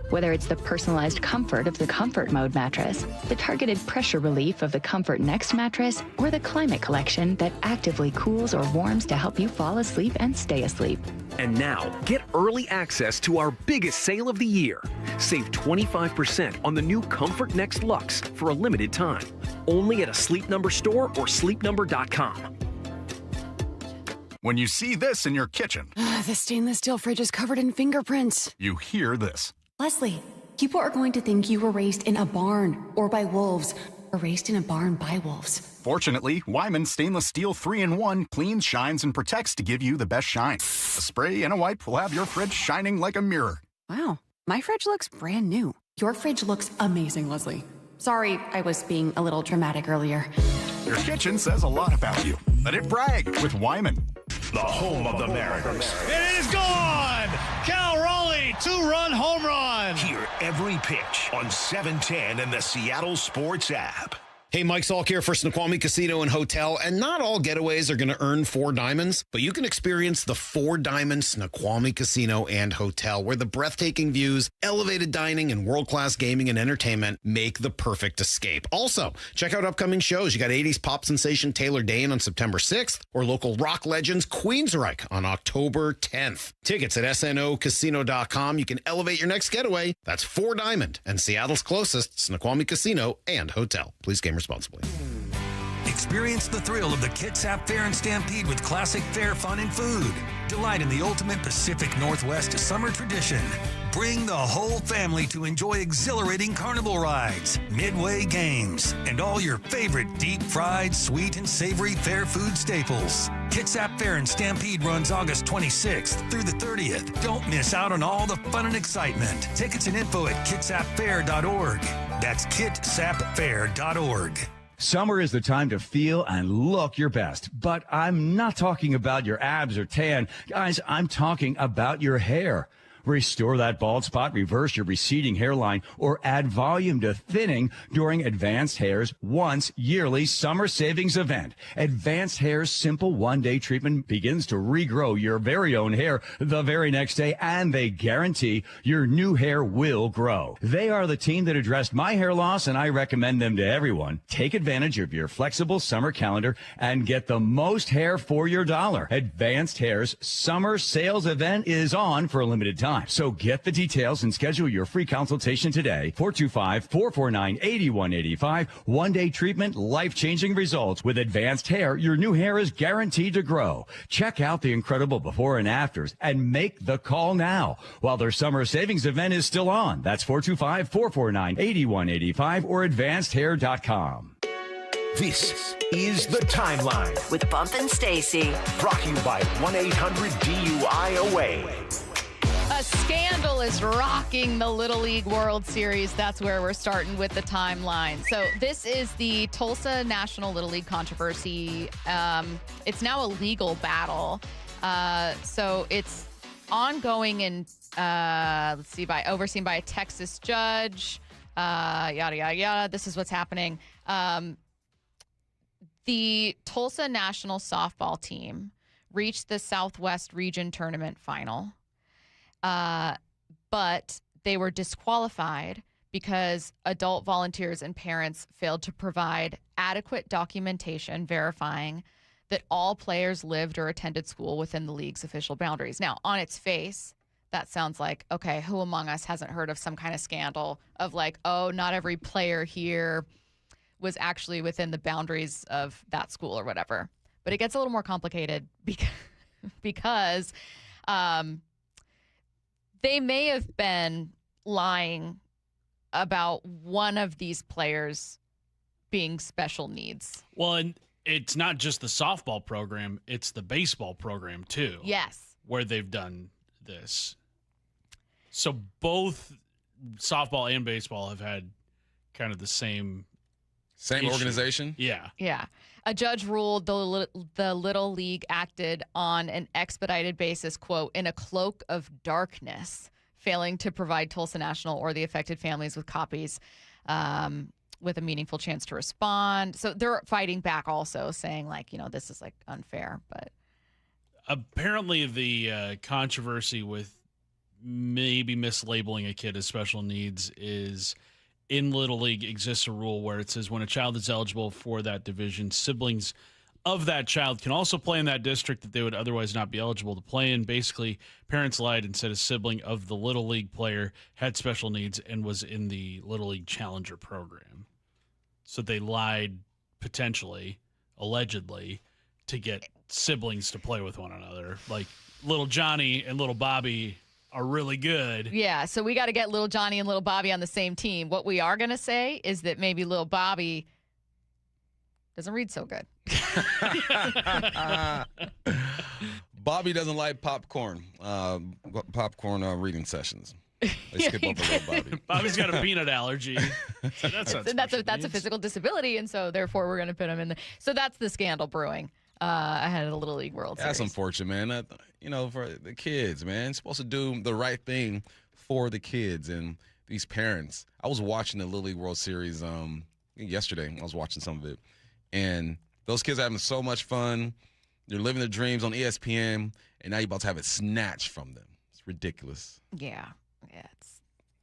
Whether it's the personalized comfort of the Comfort Mode mattress, the targeted pressure relief of the Comfort Next mattress, or the Climate Collection that actively cools or warms to help you fall asleep and stay asleep. And now, get early access to our biggest sale of the year. Save 25% on the new Comfort Next Luxe for a limited time. Only at a Sleep Number store or sleepnumber.com. When you see this in your kitchen, the stainless steel fridge is covered in fingerprints. you hear this. Leslie, people are going to think you were raised in a barn or by wolves, or raised in a barn by wolves. Fortunately, Wyman Stainless Steel 3-in-1 cleans, shines, and protects to give you the best shine. A spray and a wipe will have your fridge shining like a mirror. Wow, my fridge looks brand new. Your fridge looks amazing, Leslie. Sorry, I was being a little dramatic earlier. Your kitchen says a lot about you. Let it brag with Wyman. The home of the Mariners. It is gone! Cal Raleigh, 2-run home run! Hear every pitch on 710 and the Seattle Sports app. Hey, Mike Salk here for Snoqualmie Casino and Hotel, and not all getaways are going to earn 4 diamonds, but you can experience the 4-diamond Snoqualmie Casino and Hotel, where the breathtaking views, elevated dining, and world-class gaming and entertainment make the perfect escape. Also, check out upcoming shows. You got 80s pop sensation Taylor Dane on September 6th, or local rock legends Queensryche on October 10th. Tickets at snocasino.com. You can elevate your next getaway. That's 4-diamond and Seattle's closest Snoqualmie Casino and Hotel. Please game responsibly. Experience the thrill of the Kitsap Fair and Stampede with classic fair fun and food. Delight in the ultimate Pacific Northwest summer tradition. Bring the whole family to enjoy exhilarating carnival rides, midway games, and all your favorite deep-fried, sweet, and savory fair food staples. Kitsap Fair and Stampede runs August 26th through the 30th. Don't miss out on all the fun and excitement. Tickets and info at kitsapfair.org. That's kitsapfair.org. Summer is the time to feel and look your best, but I'm not talking about your abs or tan. Guys, I'm talking about your hair. Restore that bald spot, reverse your receding hairline, or add volume to thinning during Advanced Hair's once yearly summer savings event. Advanced Hair's simple one-day treatment begins to regrow your very own hair the very next day, and they guarantee your new hair will grow. They are the team that addressed my hair loss, and I recommend them to everyone. Take advantage of your flexible summer calendar and get the most hair for your dollar. Advanced Hair's summer sales event is on for a limited time. 425-8185. So get the details and schedule your free consultation today. 425-449-8185. One-day treatment, life-changing results. With advanced hair, your new hair is guaranteed to grow. Check out the incredible before and afters and make the call now while their summer savings event is still on. That's 425-449-8185 or advancedhair.com. This is The Timeline with Bump and Stacy. Brought to you by 1-800-DUI-AWAY. A scandal is rocking the Little League World Series. That's where we're starting with the timeline. So this is the Tulsa National Little League controversy. It's now a legal battle. So it's ongoing and overseen by a Texas judge. Yada, yada, yada. This is what's happening. The Tulsa National softball team reached the Southwest Region Tournament final, but they were disqualified because adult volunteers and parents failed to provide adequate documentation verifying that all players lived or attended school within the league's official boundaries. Now, on its face, that sounds like, okay, who among us hasn't heard of some kind of scandal of like, oh, not every player here was actually within the boundaries of that school or whatever. But it gets a little more complicated because they may have been lying about one of these players being special needs. Well, and it's not just the softball program, it's the baseball program too. Yes. Where they've done this. So both softball and baseball have had kind of the same issue. Organization? Yeah. Yeah. A judge ruled the Little League acted on an expedited basis, quote, in a cloak of darkness, failing to provide Tulsa National or the affected families with copies with a meaningful chance to respond. So they're fighting back also, saying, like, this is, like, unfair. But apparently the controversy with maybe mislabeling a kid as special needs is in Little League exists a rule where it says when a child is eligible for that division, siblings of that child can also play in that district that they would otherwise not be eligible to play in. Basically, parents lied and said a sibling of the Little League player had special needs and was in the Little League Challenger program. So they lied potentially, allegedly, to get siblings to play with one another. Like little Johnny and little Bobby are really good. yeah, so we got to get little Johnny and little Bobby on the same team. What we are going to say is that maybe little Bobby doesn't read so good. Bobby doesn't like popcorn reading sessions. They skip over little Bobby. Bobby's got a peanut allergy. So that's a physical disability, and so therefore we're going to put him in the. So that's the scandal brewing ahead of the Little League World Series. That's unfortunate, man. For the kids, man, supposed to do the right thing for the kids and these parents. I was watching the Little League World Series yesterday. I was watching some of it, and those kids are having so much fun. They're living their dreams on ESPN, and now you're about to have it snatched from them. It's ridiculous. Yeah,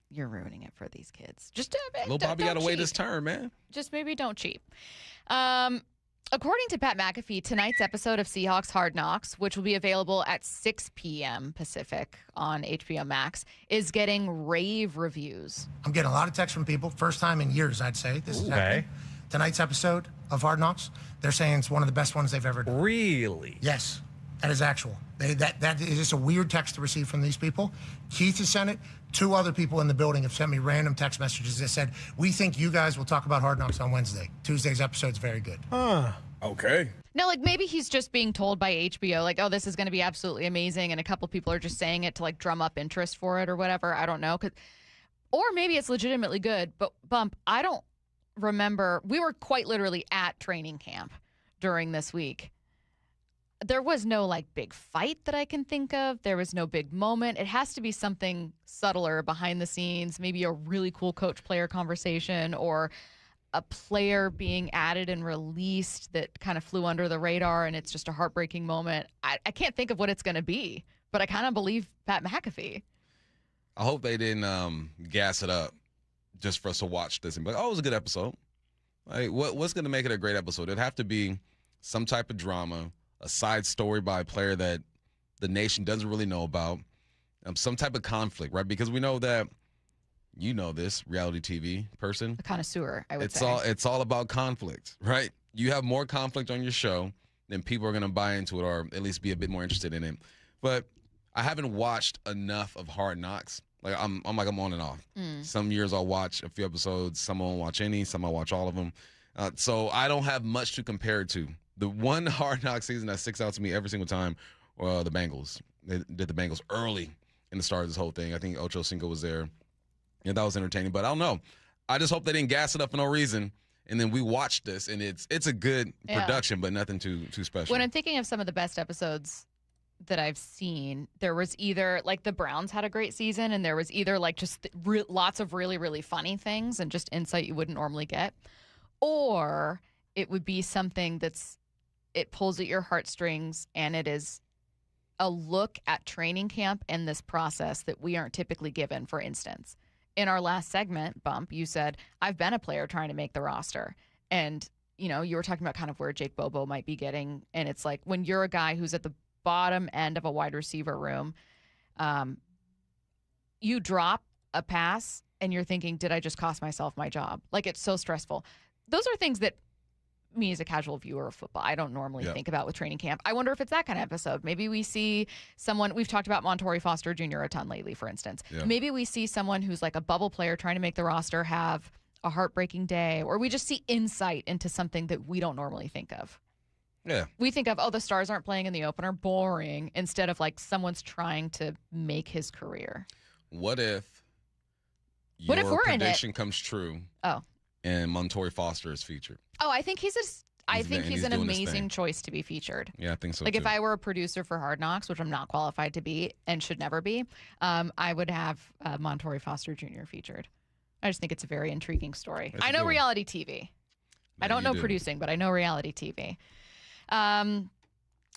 you're ruining it for these kids. Little Bobby got to wait his turn, man. Just maybe don't cheat. According to Pat McAfee, tonight's episode of Seahawks Hard Knocks, which will be available at 6 p.m. Pacific on HBO Max, is getting rave reviews. I'm getting a lot of texts from people. First time in years, I'd say. This is happening. Tonight's episode of Hard Knocks, they're saying it's one of the best ones they've ever done. Really? Yes. That is actual. That is just a weird text to receive from these people. Keith has sent it. 2 other people in the building have sent me random text messages that said, we think you guys will talk about Hard Knocks on Wednesday. Tuesday's episode's very good. Okay. No, like maybe he's just being told by HBO, like, oh, this is going to be absolutely amazing. And a couple people are just saying it to like drum up interest for it or whatever. I don't know. Or maybe it's legitimately good. But Bump, I don't remember. We were quite literally at training camp during this week. There was no like big fight that I can think of. There was no big moment. It has to be something subtler behind the scenes, maybe a really cool coach-player conversation or a player being added and released that kind of flew under the radar and it's just a heartbreaking moment. I can't think of what it's going to be, but I kind of believe Pat McAfee. I hope they didn't gas it up just for us to watch this and be like, oh, it was a good episode. Like, what's going to make it a great episode? It'd have to be some type of drama, a side story by a player that the nation doesn't really know about. some type of conflict, right? Because we know that, you know this, reality TV person. A connoisseur, I would say. It's all about conflict, right? You have more conflict on your show, then people are going to buy into it or at least be a bit more interested in it. But I haven't watched enough of Hard Knocks. Like I'm on and off. Some years I'll watch a few episodes. Some I won't watch any. Some I'll watch all of them. So I don't have much to compare it to. The one Hard Knocks season that sticks out to me every single time, the Bengals. They did the Bengals early in the start of this whole thing. I think Ocho Cinco was there. Yeah, that was entertaining. But I don't know. I just hope they didn't gas it up for no reason. And then we watched this, and it's a good production, but nothing too special. When I'm thinking of some of the best episodes that I've seen, there was either like the Browns had a great season, and there was either like just lots of really, really funny things and just insight you wouldn't normally get, or it would be something it pulls at your heartstrings, and it is a look at training camp and this process that we aren't typically given. For instance, in our last segment, Bump, you said, I've been a player trying to make the roster. And, you know, you were talking about kind of where Jake Bobo might be getting. And it's like when you're a guy who's at the bottom end of a wide receiver room, you drop a pass and you're thinking, did I just cost myself my job? Like, it's so stressful. Those are things that me as a casual viewer of football, I don't normally think about with training camp. I wonder if it's that kind of episode. Maybe we see someone, we've talked about Montorie Foster Jr. a ton lately, for instance. Maybe we see someone who's like a bubble player trying to make the roster have a heartbreaking day, or we just see insight into something that we don't normally think of. Yeah. We think of, the Stars aren't playing in the opener, boring, instead of like someone's trying to make his career. What if your prediction comes true? Oh. And Montorie Foster is featured. Oh, I think he's an amazing choice to be featured. Yeah, I think so, Like, too. if I were a producer for Hard Knocks, which I'm not qualified to be and should never be, I would have Montorie Foster Jr. featured. I just think it's a very intriguing story. I know reality TV. I don't know producing, but I know reality TV.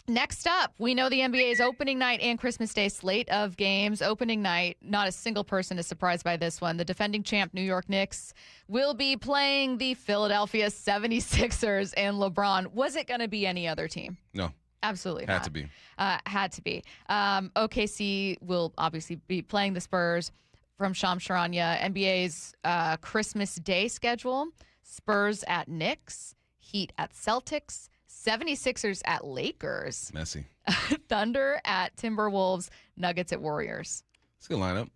Next up, we know the NBA's opening night and Christmas Day slate of games. Opening night, not a single person is surprised by this one. The defending champ New York Knicks will be playing the Philadelphia 76ers and LeBron. Was it going to be any other team? No. Absolutely Had not. to be. Had to be. OKC will obviously be playing the Spurs from Shams Charania. NBA's Christmas Day schedule, Spurs at Knicks, Heat at Celtics, 76ers at Lakers. Messy. Thunder at Timberwolves. Nuggets at Warriors. It's a good lineup.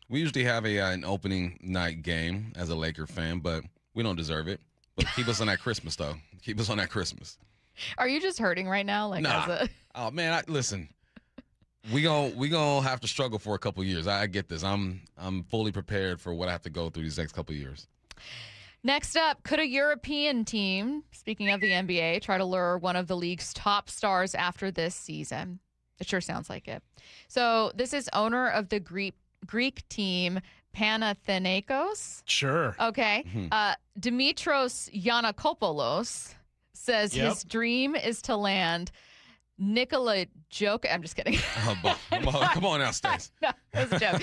We usually have an opening night game as a Laker fan, but we don't deserve it. But keep us on that Christmas, though. Keep us on that Christmas. Are you just hurting right now? Like, nah. Oh, man, listen. We gonna have to struggle for a couple years. I get this. I'm fully prepared for what I have to go through these next couple years. Next up, could a European team, speaking of the NBA, try to lure one of the league's top stars after this season? It sure sounds like it. So this is owner of the Greek team, Panathinaikos. Sure. Okay. Dimitros Yiannakopoulos says his dream is to land Nikola Jokic. I'm just kidding. Come on now, Stace. No, that's a joke.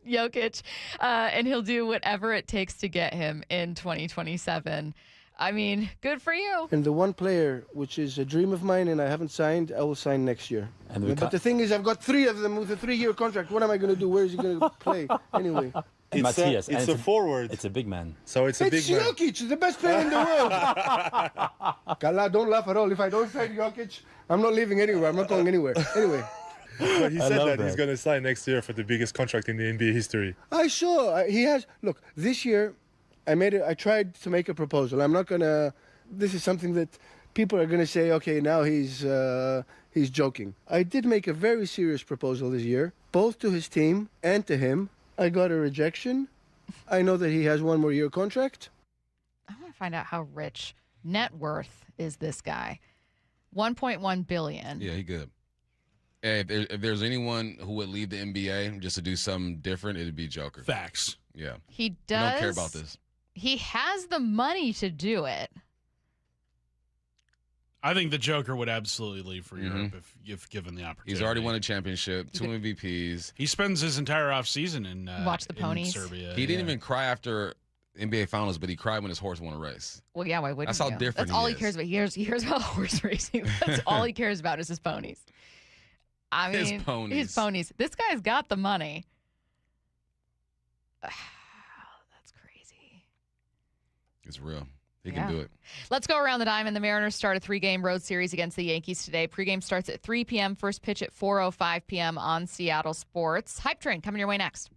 Jokic, and he'll do whatever it takes to get him in 2027. I mean, good for you. And the one player, which is a dream of mine and I haven't signed, I will sign next year. But the thing is, I've got 3 of them with a 3-year contract. What am I going to do? Where is he going to play anyway? It's Matthias. It's a forward. It's a big man. So it's a big man. It's Jokic, the best player in the world. Kala, don't laugh at all. If I don't sign Jokic, I'm not leaving anywhere. I'm not going anywhere. Anyway. But he said that he's going to sign next year for the biggest contract in the NBA history. He has. Look, this year, I tried to make a proposal. I'm not going to. This is something that people are going to say, okay, now he's joking. I did make a very serious proposal this year, both to his team and to him. I got a rejection. I know that he has 1 more year contract. I want to find out how rich net worth is this guy. 1.1 billion. Yeah, he good. Hey, if there's anyone who would leave the NBA just to do something different, it'd be Joker. Facts. Yeah. He does. I don't care about this. He has the money to do it. I think the Joker would absolutely leave for Europe if given the opportunity. He's already won a championship, 2 MVPs. He spends his entire offseason in watch the ponies. Serbia. He didn't even cry after NBA Finals, but he cried when his horse won a race. Well, yeah, why wouldn't That's how different That's all he cares about. He cares about horse racing. That's all he cares about is his ponies. I mean, his ponies. This guy's got the money. That's crazy. It's real. He can do it. Let's go around the diamond. The Mariners start a 3-game road series against the Yankees today. Pregame starts at 3 p.m. First pitch at 4:05 p.m. on Seattle Sports. Hype Train coming your way next.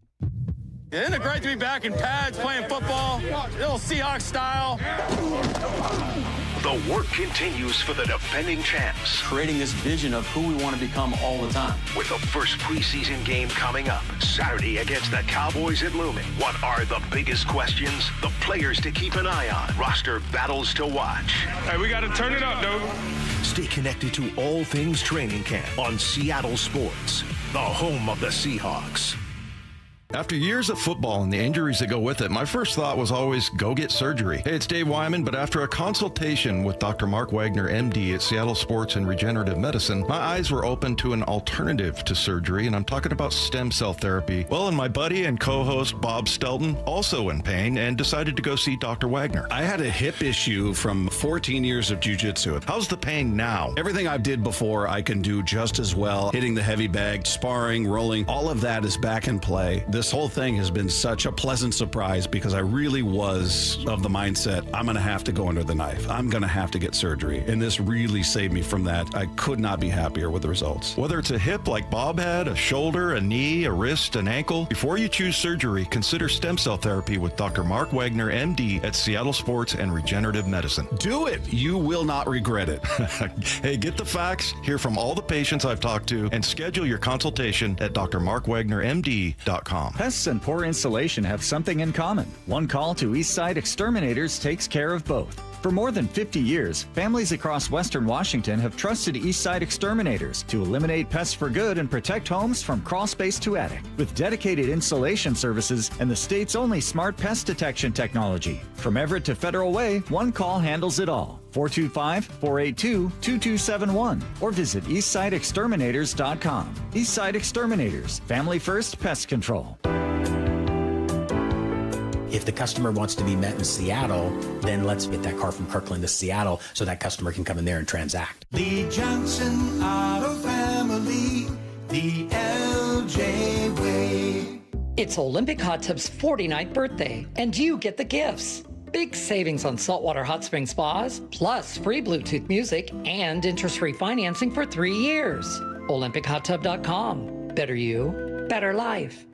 Yeah, isn't it great to be back in pads playing football? Little Seahawks style. The work continues for the defending champs. Creating this vision of who we want to become all the time. With the first preseason game coming up Saturday against the Cowboys at Lumen. What are the biggest questions? The players to keep an eye on. Roster battles to watch. Hey, we got to turn it up, dude. Stay connected to all things training camp on Seattle Sports, the home of the Seahawks. After years of football and the injuries that go with it, my first thought was always go get surgery. Hey, it's Dave Wyman, but after a consultation with Dr. Mark Wagner, MD at Seattle Sports and Regenerative Medicine, my eyes were open to an alternative to surgery, and I'm talking about stem cell therapy. Well, and my buddy and co-host Bob Stelton, also in pain, and decided to go see Dr. Wagner. I had a hip issue from 14 years of jiu-jitsu. How's the pain now? Everything I did before, I can do just as well. Hitting the heavy bag, sparring, rolling, all of that is back in play. This whole thing has been such a pleasant surprise because I really was of the mindset, I'm going to have to go under the knife. I'm going to have to get surgery. And this really saved me from that. I could not be happier with the results. Whether it's a hip like Bob had, a shoulder, a knee, a wrist, an ankle, before you choose surgery, consider stem cell therapy with Dr. Mark Wagner, MD at Seattle Sports and Regenerative Medicine. Do it. You will not regret it. Hey, get the facts, hear from all the patients I've talked to, and schedule your consultation at drmarkwagnermd.com. Pests and poor insulation have something in common. One call to Eastside Exterminators takes care of both. For more than 50 years, families across Western Washington have trusted Eastside Exterminators to eliminate pests for good and protect homes from crawl space to attic. With dedicated installation services and the state's only smart pest detection technology. From Everett to Federal Way, one call handles it all. 425-482-2271 or visit eastsideexterminators.com. Eastside Exterminators, family first pest control. If the customer wants to be met in Seattle, then let's get that car from Kirkland to Seattle so that customer can come in there and transact. The Johnson Auto Family, the LJ way. It's Olympic Hot Tub's 49th birthday, and you get the gifts. Big savings on saltwater hot spring spas, plus free Bluetooth music and interest-free financing for 3 years. OlympicHotTub.com. Better you, better life.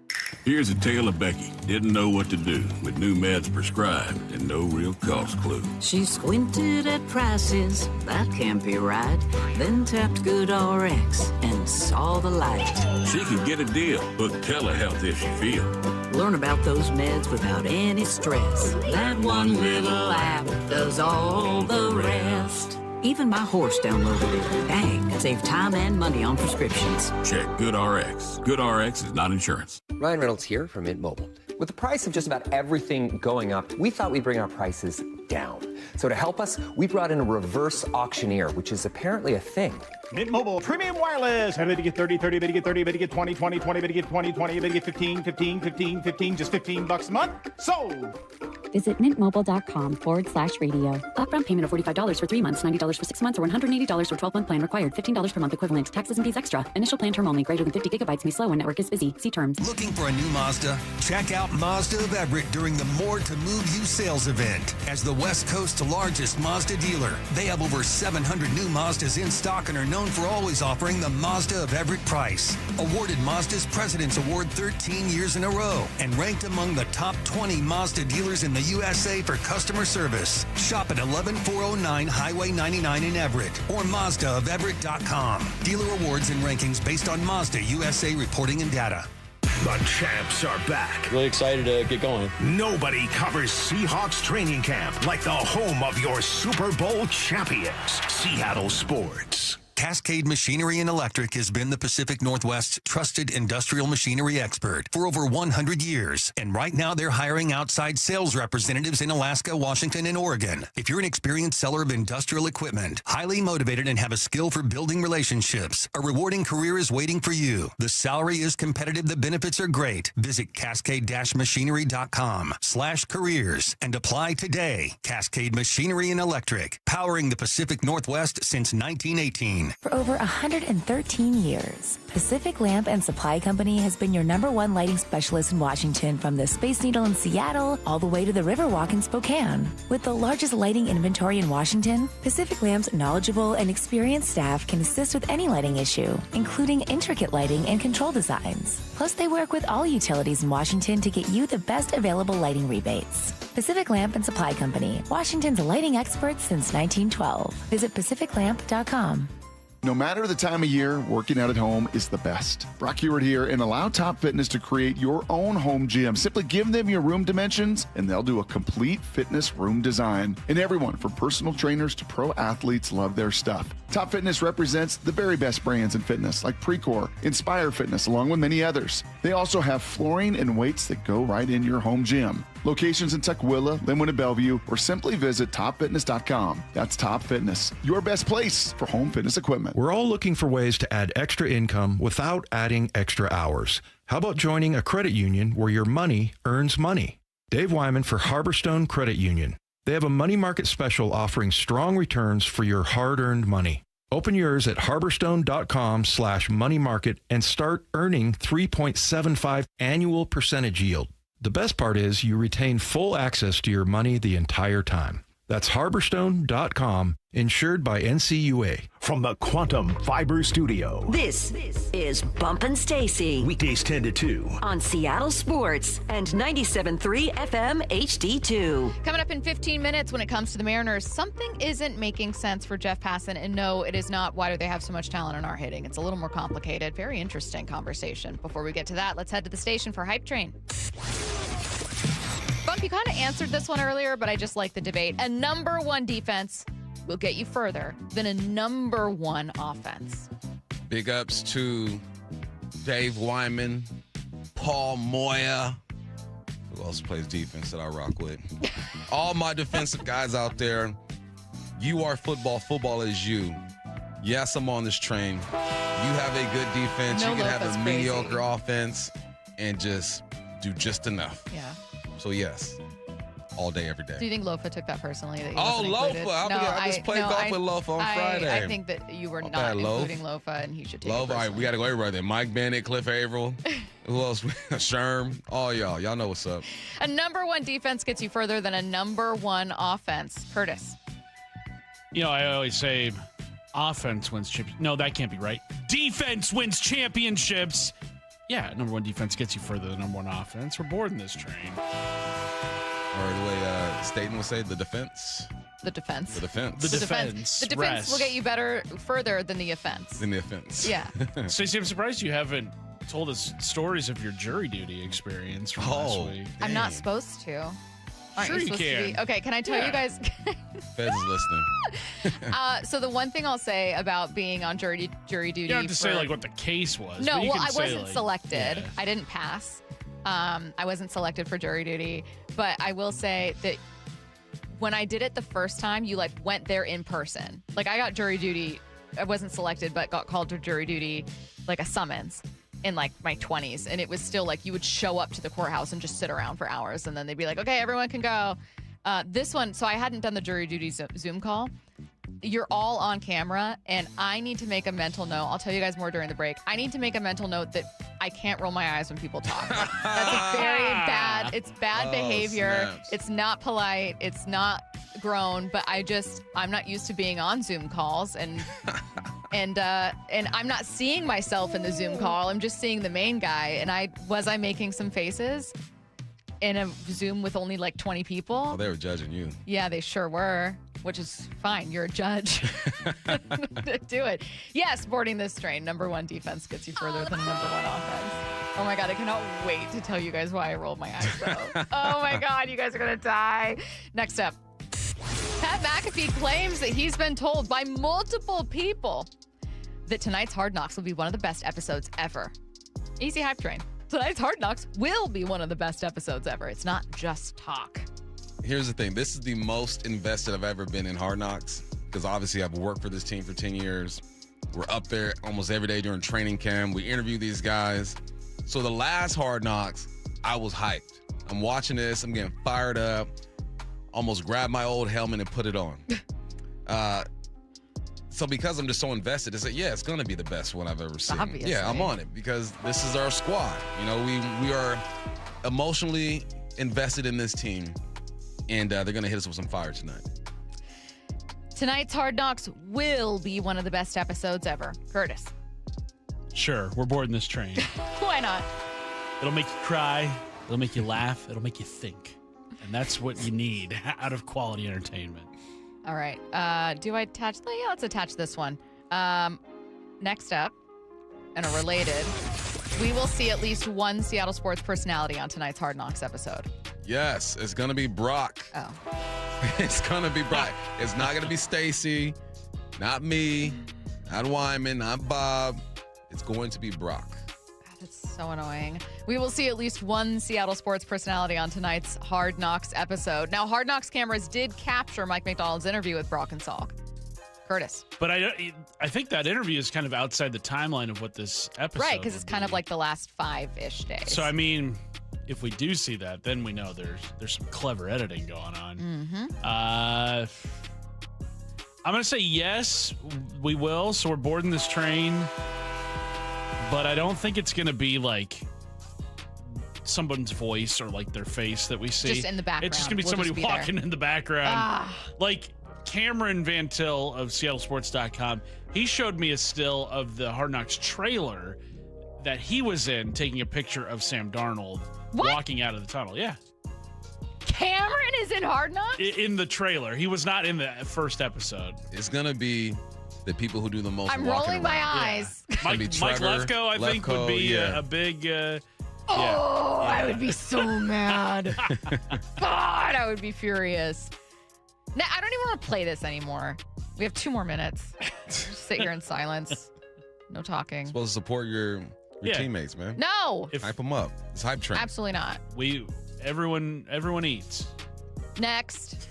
Here's a tale of Becky. Didn't know what to do with new meds prescribed and no real cost clue. She squinted at prices, that can't be right. Then tapped GoodRx and saw the light. She can get a deal. Book telehealth if she feels. Learn about those meds without any stress. That one little app does all the rest. Even my horse downloaded it. Dang, save time and money on prescriptions. Check GoodRx. GoodRx is not insurance. Ryan Reynolds here from Mint Mobile. With the price of just about everything going up, we thought we'd bring our prices down. So to help us, we brought in a reverse auctioneer, which is apparently a thing. Mint Mobile Premium Wireless. How to get 30, 30, to get 30, to get 20, 20, 20, to get 20, 20, to get 15, 15, 15, 15, just $15 a month. Sold! Visit mintmobile.com/radio. Upfront payment of $45 for 3 months, $90 for 6 months, or $180 for 12-month plan required. $15 per month equivalent. Taxes and fees extra. Initial plan term only. Greater than 50 gigabytes may slow when network is busy. See terms. Looking for a new Mazda? Check out Mazda of Everett during the More to Move You sales event. As the West Coast's largest Mazda dealer, they have over 700 new Mazdas in stock and are known for always offering the Mazda of Everett price. Awarded Mazda's President's Award 13 years in a row and ranked among the top 20 Mazda dealers in the USA for customer service. Shop at 11409 Highway 99 in Everett or MazdaofEverett.com. Dealer awards and rankings based on Mazda USA reporting and data. The champs are back. Really excited to get going. Nobody covers Seahawks training camp like the home of your Super Bowl champions, Seattle Sports. Cascade Machinery and Electric has been the Pacific Northwest's trusted industrial machinery expert for over 100 years. And right now they're hiring outside sales representatives in Alaska, Washington, and Oregon. If you're an experienced seller of industrial equipment, highly motivated and have a skill for building relationships, a rewarding career is waiting for you. The salary is competitive. The benefits are great. Visit cascade-machinery.com/careers and apply today. Cascade Machinery and Electric, powering the Pacific Northwest since 1918. 2019. For over 113 years, Pacific Lamp and Supply Company has been your #1 lighting specialist in Washington, from the Space Needle in Seattle all the way to the Riverwalk in Spokane. With the largest lighting inventory in Washington, Pacific Lamp's knowledgeable and experienced staff can assist with any lighting issue, including intricate lighting and control designs. Plus, they work with all utilities in Washington to get you the best available lighting rebates. Pacific Lamp and Supply Company, Washington's lighting experts since 1912. Visit pacificlamp.com. No matter the time of year, working out at home is the best. Brock Ewart here, and allow Top Fitness to create your own home gym. Simply give them your room dimensions, and they'll do a complete fitness room design. And everyone, from personal trainers to pro athletes, love their stuff. Top Fitness represents the very best brands in fitness, like Precor, Inspire Fitness, along with many others. They also have flooring and weights that go right in your home gym. Locations in Tukwila, Linwood, and Bellevue, or simply visit topfitness.com. That's Top Fitness, your best place for home fitness equipment. We're all looking for ways to add extra income without adding extra hours. How about joining a credit union where your money earns money? Dave Wyman for Harborstone Credit Union. They have a money market special offering strong returns for your hard-earned money. Open yours at harborstone.com/money market and start earning 3.75 annual percentage yield. The best part is you retain full access to your money the entire time. That's harborstone.com, insured by NCUA. From the Quantum Fiber Studio. This is Bump and Stacy. Weekdays 10 to 2. On Seattle Sports and 97.3 FM HD2. Coming up in 15 minutes, when it comes to the Mariners, something isn't making sense for Jeff Passan. And no, it is not. Why do they have so much talent in our hitting? It's a little more complicated. Very interesting conversation. Before we get to that, let's head to the station for Hype Train. Bump, you kind of answered this one earlier, but I just like the debate. A #1 defense will get you further than a #1 offense. Big ups to Dave Wyman, Paul Moya. Who else plays defense that I rock with? All my defensive guys out there, you are football. Football is you. Yes, I'm on this train. You have a good defense. No, you can have a crazy. mediocre offense and just do just enough. Yeah. So, yes, all day, every day. Do you think Lofa took that personally? That he Oh, wasn't Lofa. included? I just played golf with Lofa on Friday. I think that you were not including Lofa, and he should take it Lofa. All right, personally. we got to go everywhere then. Mike Bennett, Cliff Averill. Who else? Sherm. All y'all. Y'all know what's up. A #1 defense gets you further than a #1 offense. Curtis. You know, I always say offense wins championships. No, that can't be right. Defense wins championships. Yeah, #1 defense gets you further than #1 offense. We're boarding this train. Or the way Staten would say, the defense. The defense. The defense. The defense. The defense will get you further than the offense. Than the offense. Yeah. Stacey, I'm surprised you haven't told us stories of your jury duty experience from last week. I'm not supposed to. Aren't Sure you supposed to can. be? Okay, can I tell you guys? Feds is listening. So the one thing I'll say about being on jury duty. You don't have to say like what the case was. No, but you well, can I say, wasn't like, selected. yeah. I didn't pass. I wasn't selected for jury duty. But I will say that when I did it the first time, you like went there in person. Like I got jury duty. I wasn't selected, but got called to jury duty, like a summons in like my 20s. And it was still like you would show up to the courthouse and just sit around for hours. And then they'd be like, okay, everyone can go. This one, so I hadn't done the jury duty Zoom call. You're all on camera, and I need to make a mental note. I'll tell you guys more during the break. I need to make a mental note that I can't roll my eyes when people talk. That's very bad. It's bad behavior. Snaps. It's not polite. It's not grown. But I'm not used to being on Zoom calls, and I'm not seeing myself in the Zoom call. I'm just seeing the main guy. And I was making some faces in a Zoom with only like 20 people. Oh, they were judging you. Yeah, they sure were, which is fine. You're a judge. Do it. Yes, boarding this train. #1 defense gets you further than #1 offense. Oh my God, I cannot wait to tell you guys why I rolled my eyes though. Oh my God, you guys are going to die. Next up, Pat McAfee claims that he's been told by multiple people that tonight's Hard Knocks will be one of the best episodes ever. Easy hype train. Tonight's Hard Knocks will be one of the best episodes ever. It's not just talk. Here's the thing. This is the most invested I've ever been in Hard Knocks because obviously I've worked for this team for 10 years. We're up there almost every day during training camp. We interview these guys. So the last Hard Knocks, I was hyped. I'm watching this. I'm getting fired up. Almost grabbed my old helmet and put it on. So because I'm just so invested, it's going to be the best one I've ever seen. Obviously. Yeah, I'm on it because this is our squad. You know, we are emotionally invested in this team, and they're going to hit us with some fire tonight. Tonight's Hard Knocks will be one of the best episodes ever. Curtis. Sure, we're boarding this train. Why not? It'll make you cry. It'll make you laugh. It'll make you think. And that's what you need out of quality entertainment. All right. Do I attach? Yeah, let's attach this one. Next up, and a related, we will see at least one Seattle sports personality on tonight's Hard Knocks episode. Yes, it's going to be Brock. Oh. It's going to be Brock. It's not going to be Stacy, not me, not Wyman, not Bob. It's going to be Brock. That's so annoying. We will see at least one Seattle sports personality on tonight's Hard Knocks episode. Now, Hard Knocks cameras did capture Mike McDonald's interview with Brock and Salk. Curtis. But I think that interview is kind of outside the timeline of what this episode Right, because it's kind of like the last 5-ish days. So, I mean, if we do see that, then we know there's some clever editing going on. Mm-hmm. I'm going to say yes, we will. So we're boarding this train. But I don't think it's going to be like someone's voice or like their face that we see. Just in the background. It's just going to be somebody walking in the background. Ah. Like Cameron Van Til of SeattleSports.com, he showed me a still of the Hard Knocks trailer that he was in taking a picture of Sam Darnold walking out of the tunnel. Yeah. Cameron is in Hard Knocks? In the trailer. He was not in the first episode. It's going to be the people who do the most I'm walking rolling my around. eyes. Yeah. Mike Lefko, I think, would be a big... I would be so mad. God, I would be furious. Now, I don't even want to play this anymore. We have 2 more minutes. Just sit here in silence. No talking. Supposed to support your teammates, man. No. Hype them up. It's hype train. Absolutely not. Everyone eats. Next.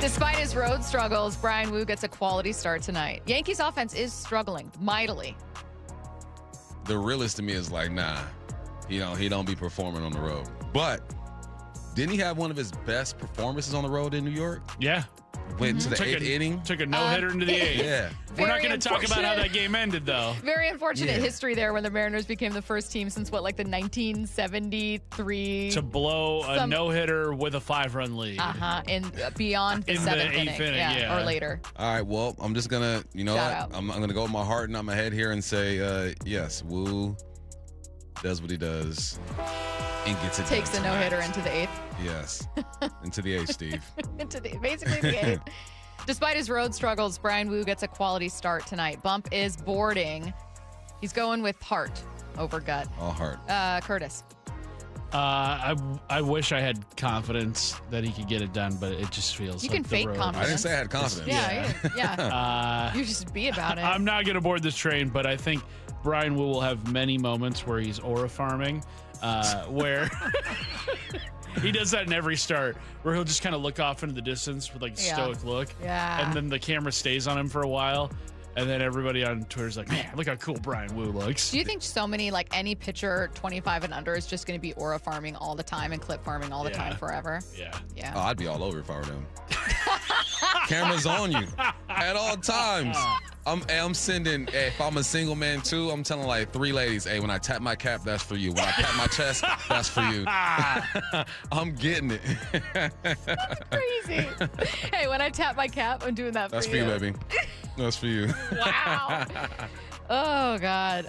Despite his road struggles, Brian Wu gets a quality start tonight. Yankees offense is struggling mightily. The realist to me is like, nah, he don't be performing on the road. But didn't he have one of his best performances on the road in New York? Yeah. Went to the 8th inning. Took a no-hitter into the 8th. Yeah. We're not going to talk about how that game ended, though. Very unfortunate history there when the Mariners became the first team since, the 1973. To blow a no-hitter with a 5-run lead. And beyond the 7th inning. Yeah, or later. All right, well, I'm just going to, I'm going to go with my heart and not my head here and say, yes, Wu does what he does and gets it Takes done the no-hitter into the 8th. Yes. Into the 8th, Steve. Basically the 8th. Despite his road struggles, Brian Wu gets a quality start tonight. Bump is boarding. He's going with heart over gut. All heart. Curtis. I wish I had confidence that he could get it done, but it just feels you like can fake confidence. I didn't say I had confidence. Yeah. You just be about it. I'm not going to board this train, but I think Brian Wu will have many moments where he's aura farming, where he does that in every start, where he'll just kind of look off into the distance with like a stoic look. Yeah. And then the camera stays on him for a while. And then everybody on Twitter's like, man, look how cool Brian Wu looks. Do you think so many, like any pitcher 25 and under is just going to be aura farming all the time and clip farming all the time forever? Yeah. Oh, I'd be all over if I were them. Cameras on you at all times. I'm sending, if I'm a single man too, I'm telling like 3 ladies, hey, when I tap my cap, that's for you. When I pat my chest, that's for you. I'm getting it. That's crazy. Hey, when I tap my cap, I'm doing that for you. That's for you, baby. That's for you. Wow. Oh, God.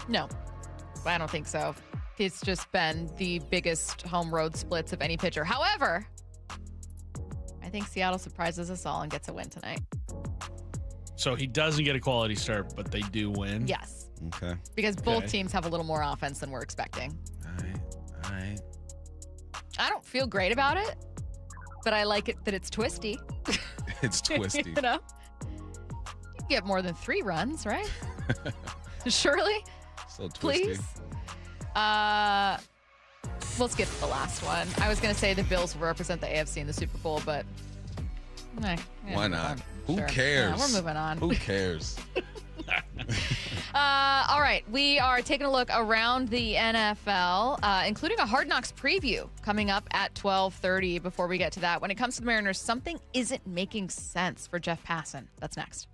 No, I don't think so. It's just been the biggest home road splits of any pitcher. However, I think Seattle surprises us all and gets a win tonight. So he doesn't get a quality start, but they do win? Yes. Okay. Because both teams have a little more offense than we're expecting. All right. I don't feel great about it, but I like it that it's twisty. It's twisty. You know? You can get more than 3 runs, right? Surely? So twisty. Please? We'll skip the last one. I was going to say the Bills will represent the AFC in the Super Bowl, but why not? Who cares? Yeah, we're moving on. Who cares? All right, we are taking a look around the NFL, including a Hard Knocks preview coming up at 12:30. Before we get to that, when it comes to the Mariners, something isn't making sense for Jeff Passan. That's next.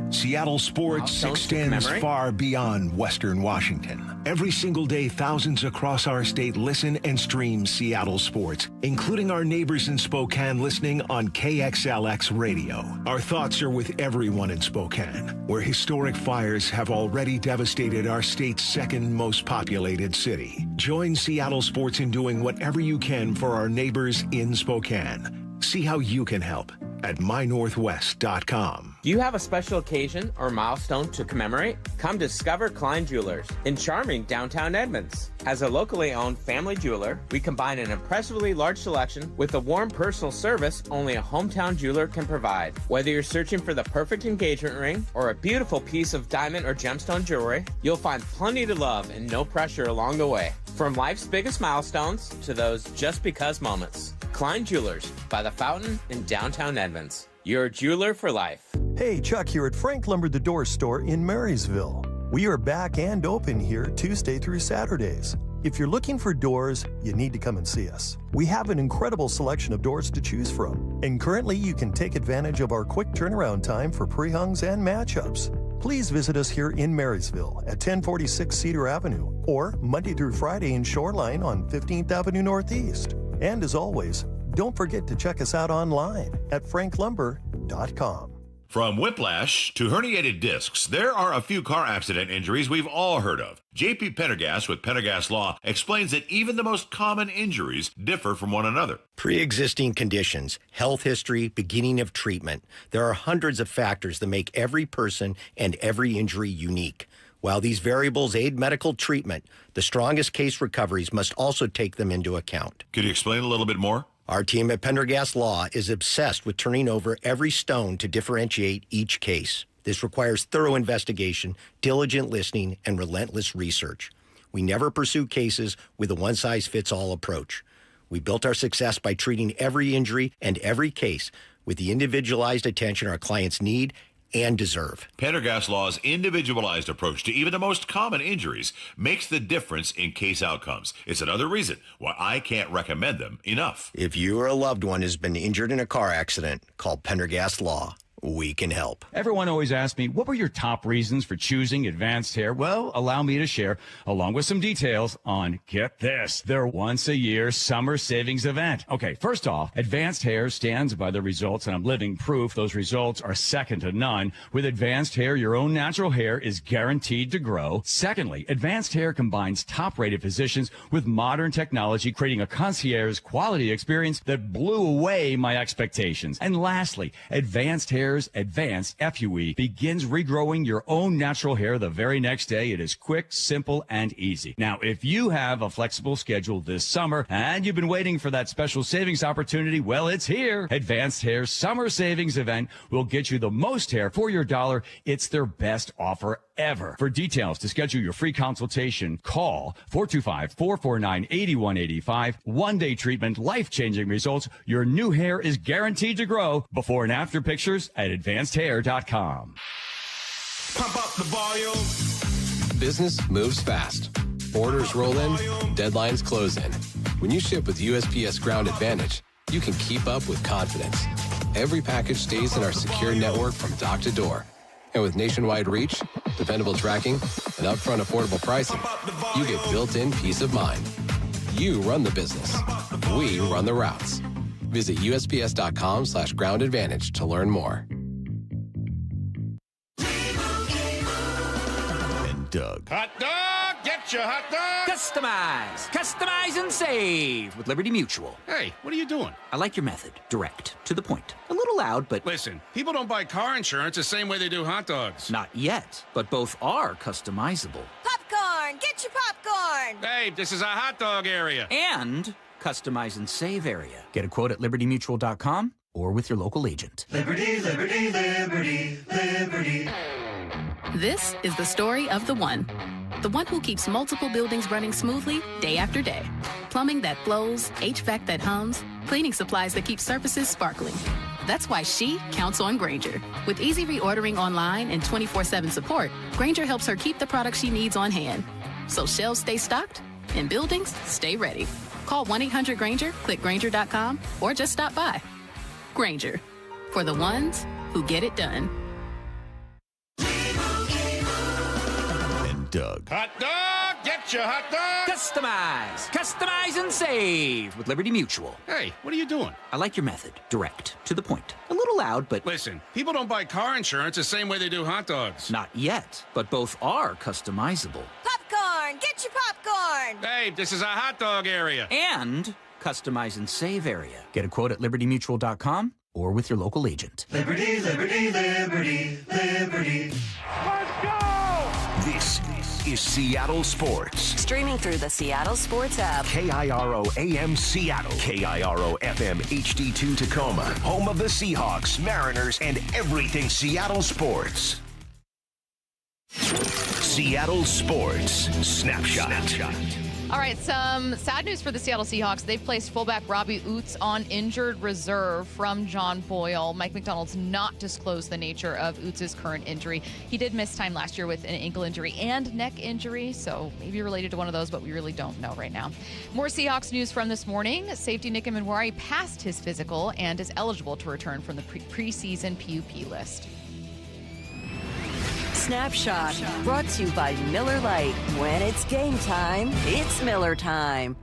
Seattle sports extends far beyond Western Washington. Every single day, thousands across our state listen and stream Seattle sports, including our neighbors in Spokane listening on KXLX radio. Our thoughts are with everyone in Spokane, where historic fires have already devastated our state's second most populated city. Join Seattle sports in doing whatever you can for our neighbors in Spokane. See how you can help at mynorthwest.com. Do you have a special occasion or milestone to commemorate? Come discover Klein Jewelers in charming downtown Edmonds. As a locally owned family jeweler, we combine an impressively large selection with a warm personal service only a hometown jeweler can provide. Whether you're searching for the perfect engagement ring or a beautiful piece of diamond or gemstone jewelry, you'll find plenty to love and no pressure along the way. From life's biggest milestones to those just because moments. Klein Jewelers by the Fountain in downtown Edmonds. You're a jeweler for life. Hey, Chuck here at Frank Lumber the Door Store in Marysville. We are back and open here Tuesday through Saturdays. If you're looking for doors, you need to come and see us. We have an incredible selection of doors to choose from, and currently you can take advantage of our quick turnaround time for pre-hungs and matchups. Please visit us here in Marysville at 1046 Cedar Avenue or Monday through Friday in Shoreline on 15th Avenue Northeast. And as always, don't forget to check us out online at franklumber.com. From whiplash to herniated discs, there are a few car accident injuries we've all heard of. J.P. Pendergast with Pendergast Law explains that even the most common injuries differ from one another. Pre-existing conditions, health history, beginning of treatment. There are hundreds of factors that make every person and every injury unique. While these variables aid medical treatment, the strongest case recoveries must also take them into account. Could you explain a little bit more? Our team at Pendergast Law is obsessed with turning over every stone to differentiate each case. This requires thorough investigation, diligent listening, and relentless research. We never pursue cases with a one-size-fits-all approach. We built our success by treating every injury and every case with the individualized attention our clients need and deserve. Pendergast Law's individualized approach to even the most common injuries makes the difference in case outcomes. It's another reason why I can't recommend them enough. If you or a loved one has been injured in a car accident, call Pendergast Law. We can help. Everyone always asks me, what were your top reasons for choosing Advanced Hair? Well, allow me to share, along with some details on, get this, their once-a-year summer savings event. Okay, first off, Advanced Hair stands by the results, and I'm living proof those results are second to none. With Advanced Hair, your own natural hair is guaranteed to grow. Secondly, Advanced Hair combines top-rated physicians with modern technology, creating a concierge quality experience that blew away my expectations. And lastly, Advanced Hair Advanced FUE begins regrowing your own natural hair the very next day. It is quick, simple, and easy. Now, if you have a flexible schedule this summer and you've been waiting for that special savings opportunity, well, it's here. Advanced Hair's Summer Savings Event will get you the most hair for your dollar. It's their best offer ever. For details to schedule your free consultation, call 425-449-8185. One-day treatment, life-changing results. Your new hair is guaranteed to grow. Before and after pictures at advancedhair.com. Pump up the volume. Business moves fast. Orders roll in, deadlines close in. When you ship with USPS Ground Advantage, you can keep up with confidence. Every package stays in our secure network from dock to door. And with nationwide reach, dependable tracking, and upfront affordable pricing, you get built-in peace of mind. You run the business. We run the routes. Visit USPS.com/Ground Advantage to learn more. And Doug. Hot dog, get your hot dog. Customize and save with Liberty Mutual. Hey, what are you doing? I like your method. Direct, to the point. A little loud, but... Listen, people don't buy car insurance the same way they do hot dogs. Not yet, but both are customizable. Popcorn! Get your popcorn! Hey, this is a hot dog area. And customize and save area. Get a quote at libertymutual.com or with your local agent. Liberty, liberty, liberty, liberty. This is the story of the one. The one who keeps multiple buildings running smoothly day after day. Plumbing that flows, HVAC that hums, cleaning supplies that keep surfaces sparkling. That's why she counts on Grainger. With easy reordering online and 24/7 support, Grainger helps her keep the products she needs on hand. So shelves stay stocked and buildings stay ready. Call 1-800-GRAINGER, click Grainger.com, or just stop by. Grainger, for the ones who get it done. And Doug. Hot dog, get your hot dog. Customize and save with Liberty Mutual. Hey, what are you doing? I like your method. Direct, to the point. A little loud, but... Listen, people don't buy car insurance the same way they do hot dogs. Not yet, but both are customizable. Popcorn! Get your popcorn! Hey, this is a hot dog area. And customize and save area. Get a quote at libertymutual.com or with your local agent. Liberty, liberty, liberty, liberty. Let's go! This is Seattle Sports. Streaming through the Seattle Sports app. KIRO AM Seattle. KIRO FM HD2 Tacoma. Home of the Seahawks, Mariners, and everything Seattle sports. Seattle Sports Snapshot. All right, some sad news for the Seattle Seahawks. They've placed fullback Robbie Oots on injured reserve from John Boyle. Mike McDonald's not disclosed the nature of Oots' current injury. He did miss time last year with an ankle injury and neck injury, so maybe related to one of those, but we really don't know right now. More Seahawks news from this morning. Safety Nick Emenwari passed his physical and is eligible to return from the preseason PUP list. Snapshot, brought to you by Miller Lite. When it's game time, it's Miller time.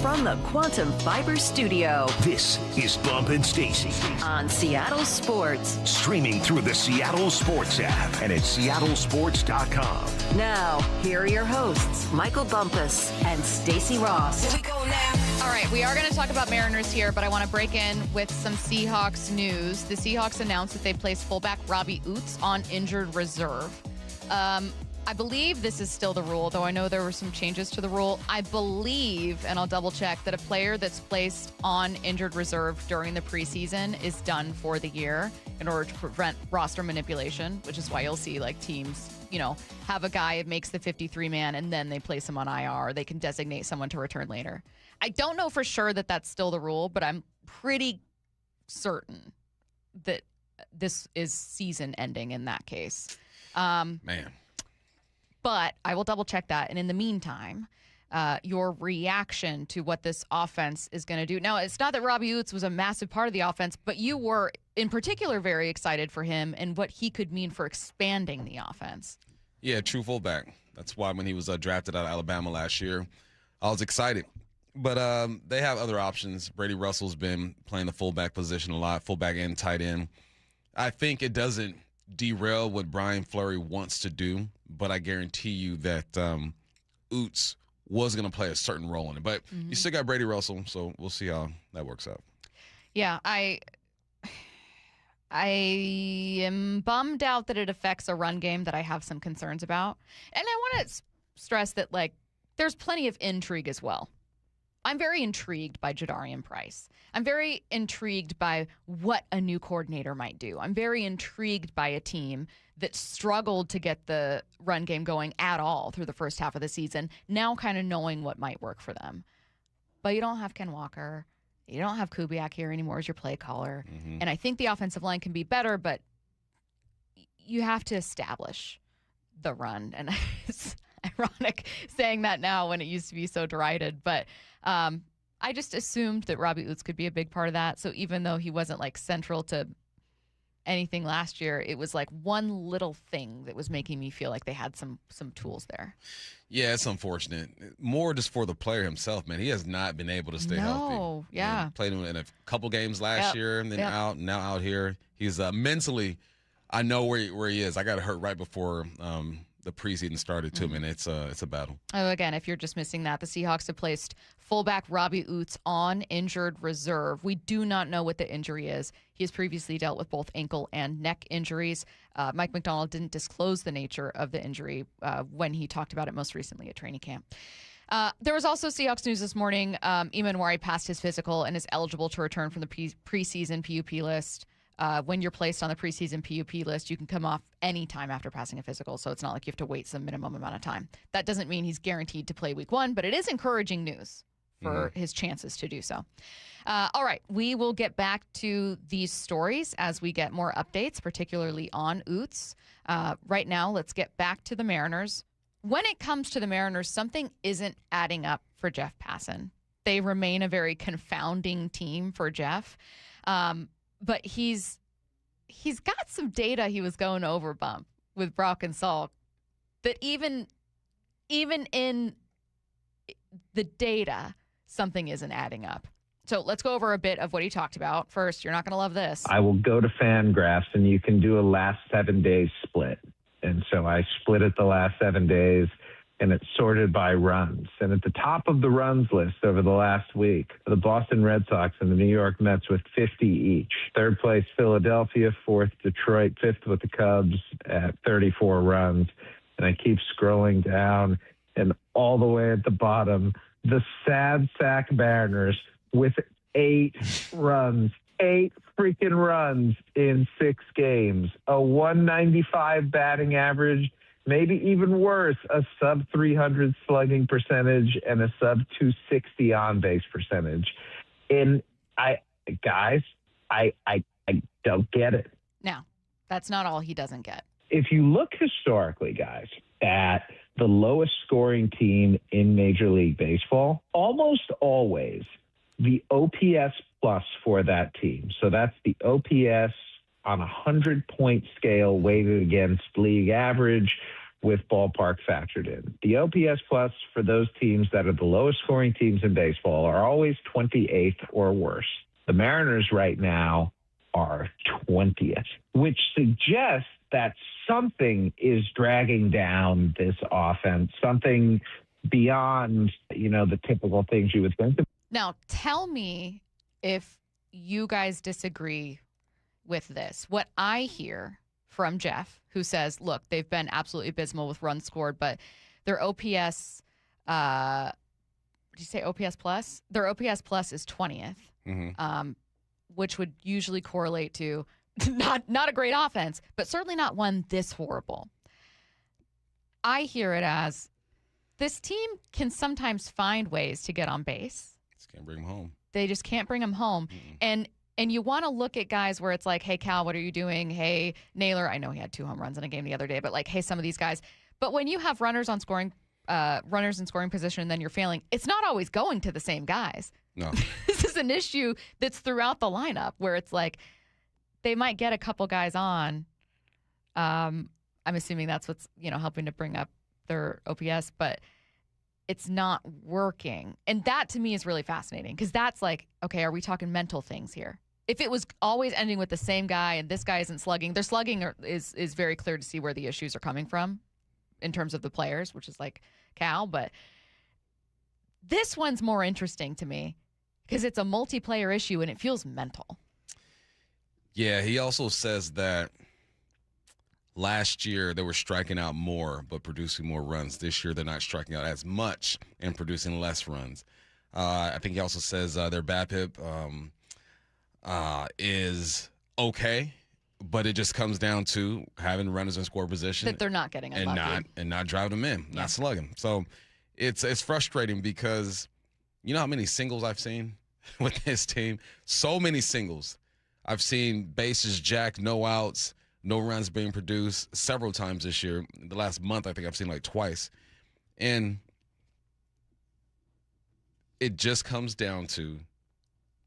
From the Quantum Fiber Studio. This is Bump and Stacy on Seattle Sports. Streaming through the Seattle Sports app and at seattlesports.com. Now, here are your hosts, Michael Bumpus and Stacy Ross. Here we go now. All right, we are going to talk about Mariners here, but I want to break in with some Seahawks news. The Seahawks announced that they placed fullback Robbie Oots on injured reserve. I believe this is still the rule, though I know there were some changes to the rule. I believe, and I'll double check, that a player that's placed on injured reserve during the preseason is done for the year in order to prevent roster manipulation, which is why you'll see like teams, have a guy that makes the 53-man and then they place him on IR. They can designate someone to return later. I don't know for sure that that's still the rule, but I'm pretty certain that this is season ending in that case. Man. But I will double check that. And in the meantime, your reaction to what this offense is going to do. Now, it's not that Robbie Oots was a massive part of the offense, but you were in particular very excited for him and what he could mean for expanding the offense. Yeah, true fullback. That's why when he was drafted out of Alabama last year, I was excited. But they have other options. Brady Russell's been playing the fullback position a lot, fullback and tight end. I think it doesn't derail what Brian Fleury wants to do, but I guarantee you that Oots was going to play a certain role in it. But you still got Brady Russell, so we'll see how that works out. Yeah, I am bummed out that it affects a run game that I have some concerns about. And I want to stress that, there's plenty of intrigue as well. I'm very intrigued by Jadarian Price. I'm very intrigued by what a new coordinator might do. I'm very intrigued by a team that struggled to get the run game going at all through the first half of the season, now kind of knowing what might work for them. But you don't have Ken Walker. You don't have Kubiak here anymore as your play caller. And I think the offensive line can be better, but you have to establish the run. And it's ironic saying that now when it used to be so derided. But I just assumed that Robbie Oots could be a big part of that. So even though he wasn't central to anything last year, it was one little thing that was making me feel like they had some tools there. Yeah, it's unfortunate. More just for the player himself, man. He has not been able to stay healthy. No, yeah. Played in a couple games last year and then now out here. He's mentally, I know where he is. I got hurt right before the preseason started too, man. It's a battle. Oh, again, if you're just missing that, the Seahawks have placed fullback Robbie Oots on injured reserve. We do not know what the injury is. He has previously dealt with both ankle and neck injuries. Mike McDonald didn't disclose the nature of the injury when he talked about it most recently at training camp. There was also Seahawks news this morning. Emenwari passed his physical and is eligible to return from the preseason PUP list. When you're placed on the preseason PUP list, you can come off any time after passing a physical, so it's not like you have to wait some minimum amount of time. That doesn't mean he's guaranteed to play week one, but it is encouraging news for his chances to do so. All right, we will get back to these stories as we get more updates, particularly on Oots. Right now, let's get back to the Mariners. When it comes to the Mariners, something isn't adding up for Jeff Passan. They remain a very confounding team for Jeff. But he's got some data he was going over, Bump, with Brock and Salk, that even in the data, something isn't adding up. So let's go over a bit of what he talked about. First, you're not going to love this. I will go to Fangraphs, and you can do a last 7 days split. And so I split it the last 7 days, and it's sorted by runs. And at the top of the runs list over the last week, the Boston Red Sox and the New York Mets with 50 each. Third place, Philadelphia. Fourth, Detroit. Fifth with the Cubs at 34 runs. And I keep scrolling down, and all the way at the bottom, the sad sack Mariners with 8 runs. 8 freaking runs in 6 games. A 195 batting average, maybe even worse, a sub 300 slugging percentage and a sub 260 on base percentage. And I don't get it. Now, that's not all he doesn't get. If you look historically, guys, at the lowest scoring team in Major League Baseball, almost always the OPS plus for that team. So that's the OPS on a 100-point scale weighted against league average with ballpark factored in. The OPS plus for those teams that are the lowest scoring teams in baseball are always 28th or worse. The Mariners right now are 20th, which suggests that something is dragging down this offense, something beyond, the typical things you would think of. Now, tell me if you guys disagree with this. What I hear from Jeff, who says, look, they've been absolutely abysmal with runs scored, but their OPS, did you say OPS plus? Their OPS plus is 20th, which would usually correlate to not a great offense, but certainly not one this horrible. I hear it as this team can sometimes find ways to get on base. Just can't bring them home. They just can't bring them home. And you want to look at guys where it's like, hey, Cal, what are you doing? Hey, Naylor, I know he had 2 home runs in a game the other day, but like, hey, some of these guys. But when you have runners in scoring position, and then you're failing, it's not always going to the same guys. No. This is an issue that's throughout the lineup where it's like they might get a couple guys on. I'm assuming that's what's, helping to bring up their OPS, but it's not working. And that to me is really fascinating because that's like, okay, are we talking mental things here? If it was always ending with the same guy and this guy isn't slugging, their slugging is very clear to see where the issues are coming from in terms of the players, which is like Cal. But this one's more interesting to me because it's a multiplayer issue and it feels mental. Yeah, he also says that last year they were striking out more but producing more runs. This year they're not striking out as much and producing less runs. I think he also says their BABIP is okay, but it just comes down to having runners in score position that they're not getting unlucky. and not driving them in, not slugging. So it's frustrating because you know how many singles I've seen with this team? So many singles. I've seen bases jacked, no outs, no runs being produced several times this year. The last month, I think I've seen like twice. And it just comes down to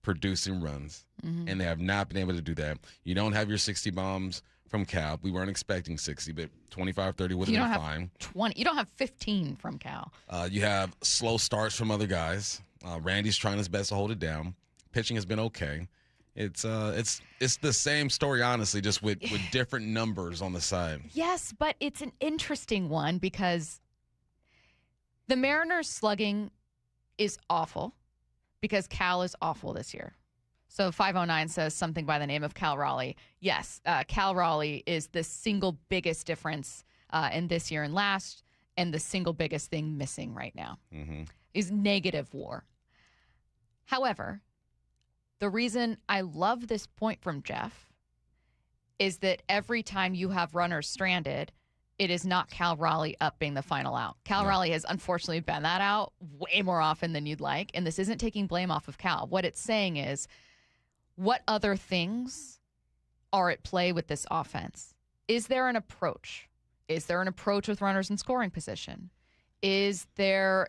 producing runs. And they have not been able to do that. You don't have your 60 bombs from Cal. We weren't expecting 60, but 25, 30 would have been fine. 20. You don't have 15 from Cal. You have slow starts from other guys. Randy's trying his best to hold it down. Pitching has been okay. It's the same story, honestly, just with different numbers on the side. Yes, but it's an interesting one because the Mariners' slugging is awful because Cal is awful this year. So 509 says something by the name of Cal Raleigh. Yes, Cal Raleigh is the single biggest difference in this year and last, and the single biggest thing missing right now is negative WAR. However, the reason I love this point from Jeff is that every time you have runners stranded, it is not Cal Raleigh up being the final out. Cal Raleigh has unfortunately been that out way more often than you'd like, and this isn't taking blame off of Cal. What it's saying is, what other things are at play with this offense? Is there an approach? Is there an approach with runners in scoring position? Is there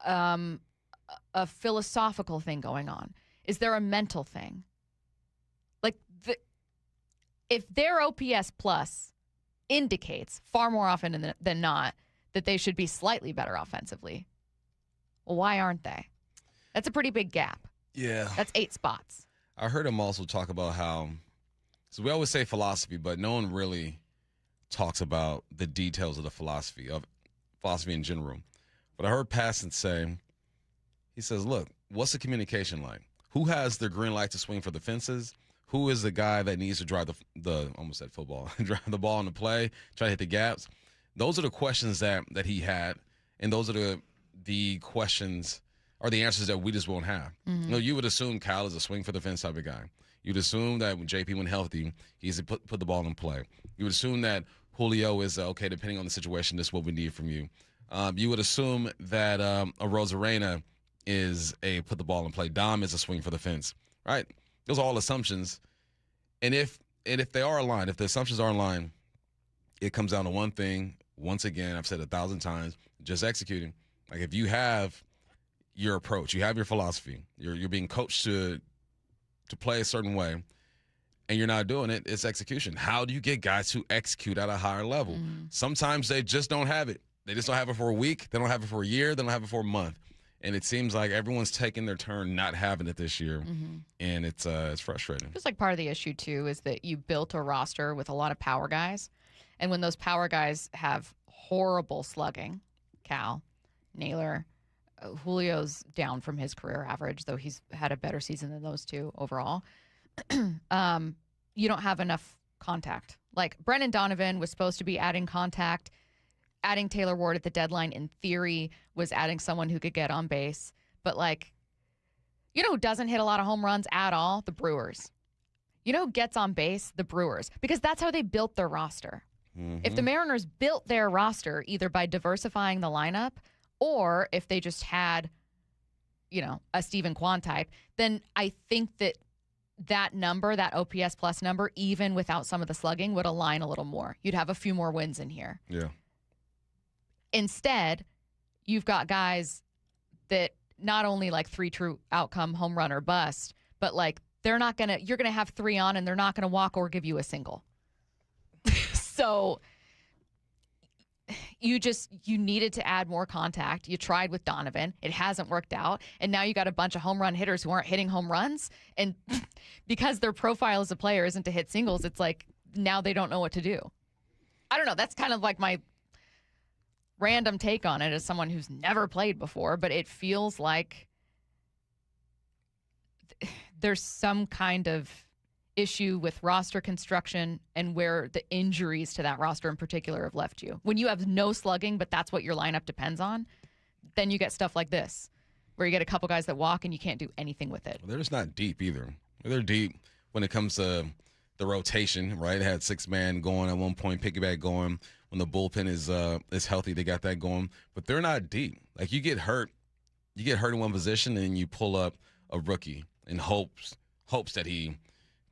a philosophical thing going on? Is there a mental thing? Like, if their OPS plus indicates far more often than not that they should be slightly better offensively, well, why aren't they? That's a pretty big gap. Yeah. That's 8 spots. I heard him also talk about how, so we always say philosophy, but no one really talks about the details of the philosophy in general. But I heard Passan say, he says, look, what's the communication like? Who has the green light to swing for the fences? Who is the guy that needs to drive the almost said football, drive the ball in the play, try to hit the gaps? Those are the questions that he had, and those are the questions or the answers that we just won't have. Mm-hmm. You know, you would assume Kyle is a swing for the fence type of guy. You'd assume that when JP went healthy, he's to put the ball in play. You would assume that Julio is, okay, depending on the situation, this is what we need from you. You would assume that a Rosarena is a put the ball in play. Dom is a swing for the fence, right? Those are all assumptions. And if they are aligned, if the assumptions are aligned, it comes down to one thing. Once again, I've said 1,000 times, just executing. Like, if you have your approach, you have your philosophy, you're being coached to play a certain way, and you're not doing it, it's execution. How do you get guys to execute at a higher level? Mm-hmm. Sometimes they just don't have it. They just don't have it for a week. They don't have it for a year. They don't have it for a month. And it seems like everyone's taking their turn not having it this year, and it's frustrating. Just like part of the issue, too, is that you built a roster with a lot of power guys, and when those power guys have horrible slugging, Cal, Naylor, Julio's down from his career average, though he's had a better season than those two overall. You don't have enough contact. Like, Brennan Donovan was supposed to be adding contact. Adding Taylor Ward at the deadline, in theory, was adding someone who could get on base. But, like, you know who doesn't hit a lot of home runs at all? The Brewers. You know who gets on base? The Brewers. Because that's how they built their roster. Mm-hmm. If the Mariners built their roster either by diversifying the lineup or if they just had, a Steven Kwan type, then I think that number, that OPS plus number, even without some of the slugging, would align a little more. You'd have a few more wins in here. Yeah. Instead, you've got guys that not only like 3 true outcome, home run or bust, but like you're going to have 3 on and they're not going to walk or give you a single. So you needed to add more contact. You tried with Donovan. It hasn't worked out. And now you got a bunch of home run hitters who aren't hitting home runs. And because their profile as a player isn't to hit singles, it's like now they don't know what to do. I don't know. That's kind of like my random take on it as someone who's never played before, but it feels like there's some kind of issue with roster construction and where the injuries to that roster in particular have left you. When you have no slugging, but that's what your lineup depends on, then you get stuff like this, where you get a couple guys that walk and you can't do anything with it. Well, they're just not deep either. They're deep when it comes to the rotation, right? It had 6-man going at one point, piggyback going. When the bullpen is healthy, they got that going. But they're not deep. Like, you get hurt in one position, and you pull up a rookie in hopes that he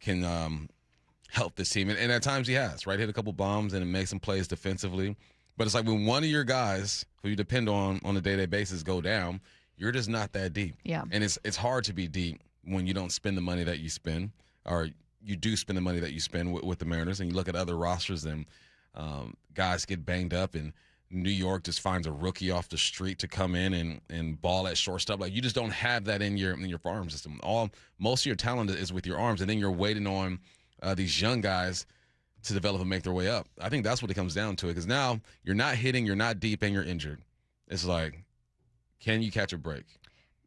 can help this team. And at times he has, right? Hit a couple bombs and it makes some plays defensively. But it's like when one of your guys who you depend on a day-to-day basis go down, you're just not that deep. Yeah. And it's hard to be deep when you don't spend the money that you spend, or you do spend the money that you spend with the Mariners, and you look at other rosters and guys get banged up, and New York just finds a rookie off the street to come in and ball at shortstop. Like, you just don't have that in your farm system. Most of your talent is with your arms, and then you're waiting on these young guys to develop and make their way up. I think that's what it comes down to, because now you're not hitting, you're not deep, and you're injured. It's like, can you catch a break?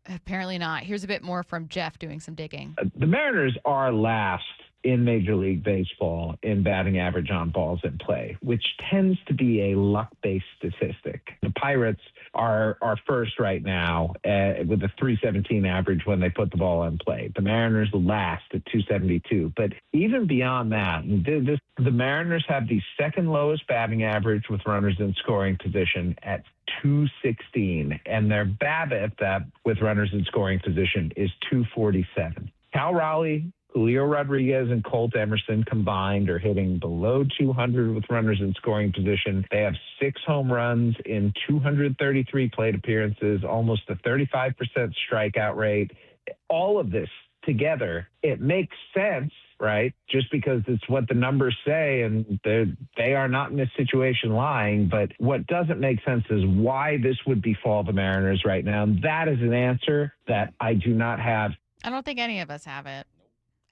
Apparently not. Here's a bit more from Jeff doing some digging. The Mariners are last in Major League Baseball in batting average on balls in play, which tends to be a luck-based statistic. The Pirates are first right now with a 317 average when they put the ball in play. The Mariners last at 272. But even beyond that, the Mariners have the second lowest batting average with runners in scoring position at 216, and their BABIP with runners in scoring position is 247. Cal Raleigh, Julio Rodriguez, and Colt Emerson combined are hitting below 200 with runners in scoring position. They have 6 home runs in 233 plate appearances, almost a 35% strikeout rate. All of this together, it makes sense, right? Just because it's what the numbers say, and they are not in this situation lying. But what doesn't make sense is why this would befall the Mariners right now. And that is an answer that I do not have. I don't think any of us have it.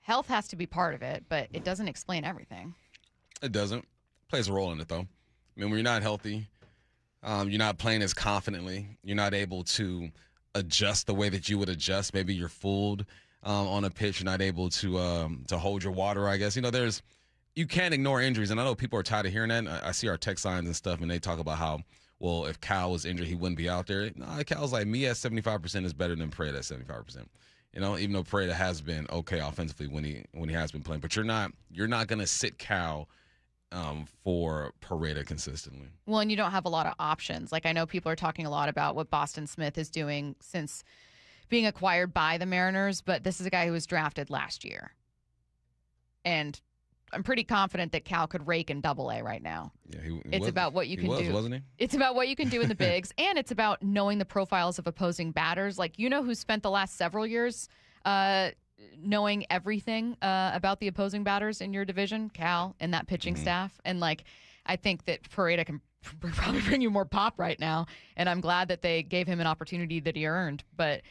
Health has to be part of it, but it doesn't explain everything. It doesn't. Plays a role in it, though. I mean, when you're not healthy, you're not playing as confidently. You're not able to adjust the way that you would adjust. Maybe you're fooled on a pitch. You're not able to hold your water, I guess. You know, you can't ignore injuries, and I know people are tired of hearing that. I see our text signs and stuff, and they talk about how, well, if Cal was injured, he wouldn't be out there. No, Cal's like, me at 75% is better than Pareda at 75%. You know, even though Pareda has been okay offensively when he has been playing, but you're not going to sit Cal for Pareda consistently. Well, and you don't have a lot of options. Like, I know people are talking a lot about what Boston Smith is doing since being acquired by the Mariners, but this is a guy who was drafted last year. And I'm pretty confident that Cal could rake in Double-A right now. Yeah, it's about what you can do. Wasn't he? It's about what you can do in the bigs, and it's about knowing the profiles of opposing batters. Like, you know who spent the last several years knowing everything about the opposing batters in your division? Cal and that pitching staff. And, like, I think that Pareda can probably bring you more pop right now, and I'm glad that they gave him an opportunity that he earned. But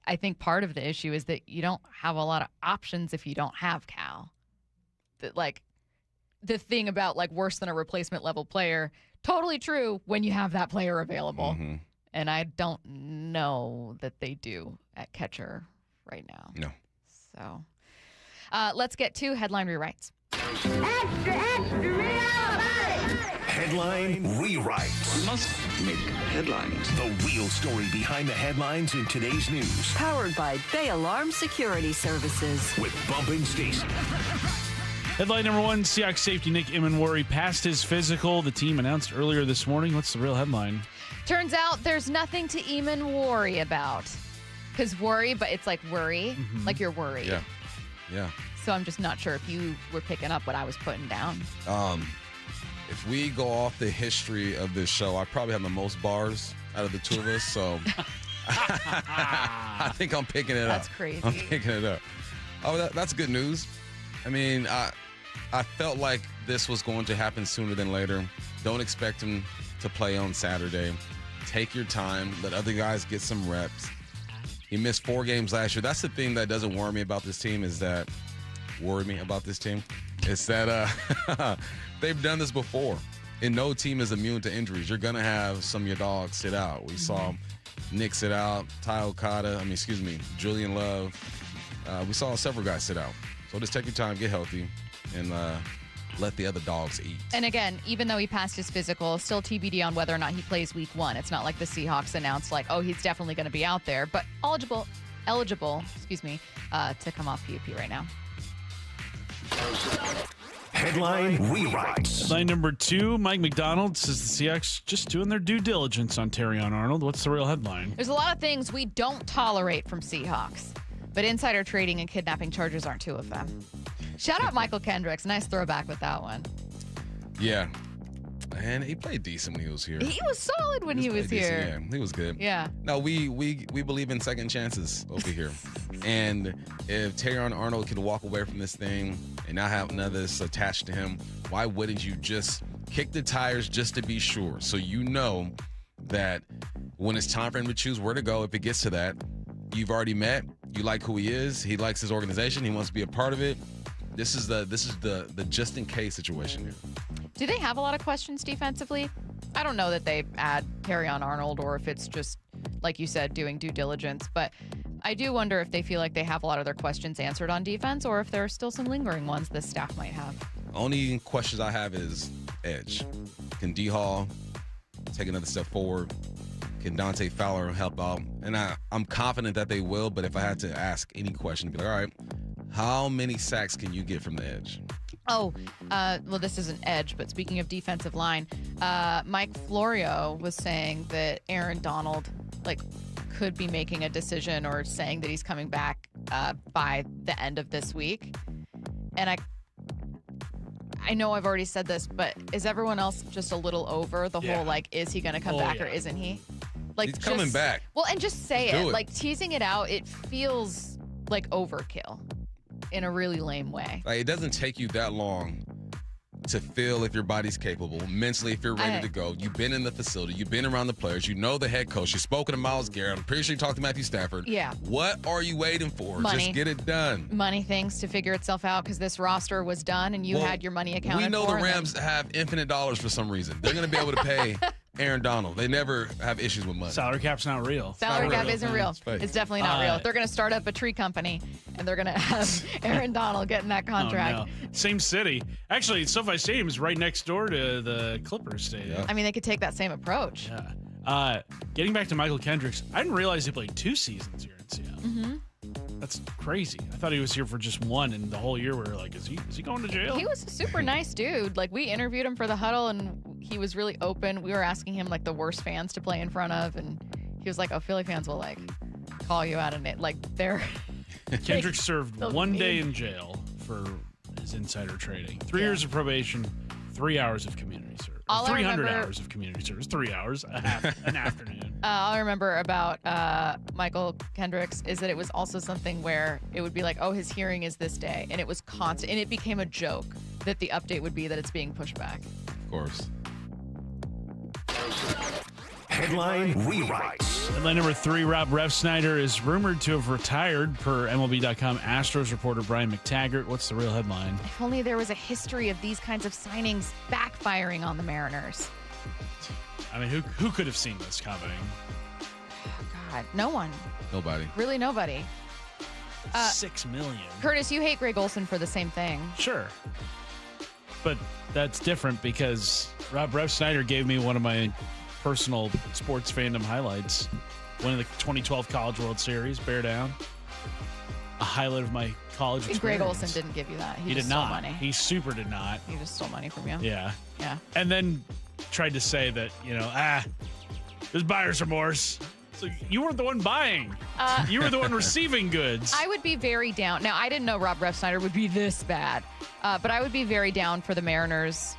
I think part of the issue is that you don't have a lot of options if you don't have Cal. Like, the thing about, like, worse than a replacement level player, totally true when you have that player available. Mm-hmm. And I don't know that they do at catcher right now. No. So let's get to headline rewrites. Extra, extra, real Headline rewrites. We must make headlines. The real story behind the headlines in today's news. Powered by Bay Alarm Security Services. With Bump Stacy. Headline number 1, Seahawks safety Nick Emenwari passed his physical. The team announced earlier this morning. What's the real headline? Turns out there's nothing to even worry about. Because worry, but it's like worry, like you're worried. Yeah. So I'm just not sure if you were picking up what I was putting down. If we go off the history of this show, I probably have the most bars out of the two of us, so I think I'm picking it up. That's crazy. I'm picking it up. Oh, that's good news. I mean, I felt like this was going to happen sooner than later. Don't expect him to play on Saturday. Take your time. Let other guys get some reps. He missed 4 games last year. That's the thing that doesn't worry me about this team is that they've done this before. And no team is immune to injuries. You're going to have some of your dogs sit out. We saw Nick sit out, Julian Love. We saw several guys sit out. So just take your time, get healthy, and let the other dogs eat. And again, even though he passed his physical, still TBD on whether or not he plays week 1. It's not like the Seahawks announced, like, oh, he's definitely going to be out there, but eligible, to come off PUP right now. Headline rewrites. Headline number 2, Mike McDonald says the Seahawks just doing their due diligence on Terrion Arnold. What's the real headline? There's a lot of things we don't tolerate from Seahawks, but insider trading and kidnapping charges aren't 2 of them. Shout out Michael Kendricks. Nice throwback with that one. Yeah. And he played decent when he was here. He was solid when he was here. Yeah, he was good. Yeah. No, we believe in second chances over here. And if Terrion Arnold can walk away from this thing and not have none of this attached to him, why wouldn't you just kick the tires just to be sure? So you know that when it's time for him to choose where to go, if it gets to that, you've already met, you like who he is, he likes his organization, he wants to be a part of it. This is the just in case situation here. Do they have a lot of questions defensively? I don't know that they add Terrion Arnold or if it's just, like you said, doing due diligence. But I do wonder if they feel like they have a lot of their questions answered on defense or if there are still some lingering ones this staff might have. Only questions I have is edge. Can D. Hall take another step forward? Can Dante Fowler help out? And I'm confident that they will, but if I had to ask any question, be like, all right, how many sacks can you get from the edge? Oh, well, this isn't edge, but speaking of defensive line, Mike Florio was saying that Aaron Donald, could be making a decision or saying that he's coming back by the end of this week. And I know I've already said this, but is everyone else just a little over the whole, is he going to come back or isn't he? He's coming back. Well, and just say Do it. it. Teasing it out, it feels like overkill in a really lame way. It doesn't take you that long to feel if your body's capable, mentally if you're ready to go. You've been in the facility. You've been around the players. You know the head coach. You've spoken to Myles Garrett. I'm pretty sure you talked to Matthew Stafford. Yeah. What are you waiting for? Money. Just get it done. Money things to figure itself out because this roster was done and you had your money accounted for. We know the Rams have infinite dollars for some reason. They're going to be able to pay Aaron Donald. They never have issues with money. Salary cap's not real. Salary cap isn't real. It's definitely not real. They're going to start up a tree company, and they're going to have Aaron Donald getting that contract. Oh, no. Same city. Actually, SoFi Stadium is right next door to the Clippers Stadium. I mean, they could take that same approach. Yeah. Getting back to Michael Kendricks, I didn't realize he played 2 seasons here in Seattle. Mm-hmm. That's crazy. I thought he was here for just 1, and the whole year we were like, is he going to jail? He was a super nice dude. We interviewed him for the huddle, and he was really open. We were asking him, the worst fans to play in front of, and he was like, oh, Philly fans will, call you out on it. They're... Kendricks served 1 day in jail for his insider trading. 3 years of probation, 3 hours of community service. 300 hours of community service. 3 hours, an afternoon. All I remember about Michael Kendricks is that it was also something where it would be like, oh, his hearing is this day. And it was constant. And it became a joke that the update would be that it's being pushed back. Of course. Headline rewrites. Headline number 3, Rob Refsnyder is rumored to have retired per MLB.com Astros reporter Brian McTaggart. What's the real headline? If only there was a history of these kinds of signings backfiring on the Mariners. I mean, who could have seen this coming? Oh, God, no one. Nobody. Really nobody. $6 million. Curtis, you hate Greg Olson for the same thing. Sure. But that's different because Rob Refsnyder gave me one of my personal sports fandom highlights. Winning the 2012 College World Series, bear down. A highlight of my college experience. Greg Olson didn't give you that. He did just not. Stole money. He super did not. He just stole money from you. Yeah. Yeah. And then tried to say that, there's buyer's remorse. So you weren't the one buying. You were the one receiving goods. I would be very down. Now, I didn't know Rob Refsnyder would be this bad, but I would be very down for the Mariners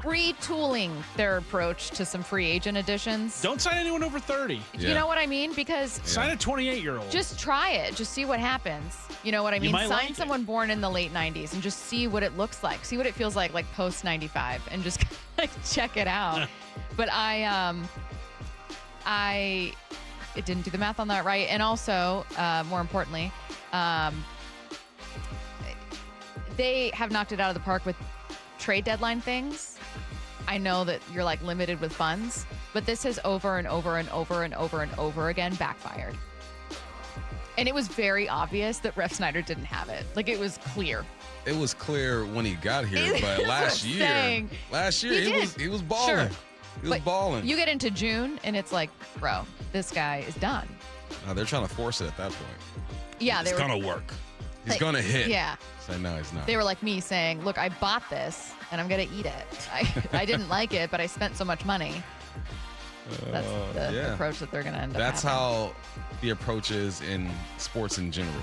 retooling their approach to some free agent additions. Don't sign anyone over 30. You know what I mean? Because sign a 28-year-old. Just try it. Just see what happens. You know what I mean? Sign someone born in the late 90s and just see what it looks like. See what it feels like post 95 and just check it out. But it didn't do the math on that right. And also, more importantly, they have knocked it out of the park with trade deadline things. I know that you're limited with funds, but this has over and over and over and over and over again backfired. And it was very obvious that Refsnyder didn't have it. It was clear. It was clear when he got here, but last year he was balling. Sure. He was balling. You get into June and it's bro, this guy is done. They're trying to force it at that point. Yeah, it's going to work. He's going to hit. Yeah. So no, he's not. They were like me saying, look, I bought this and I'm going to eat it. I didn't like it, but I spent so much money. That's the approach that they're going to end up That's having. how the approach is in sports in general.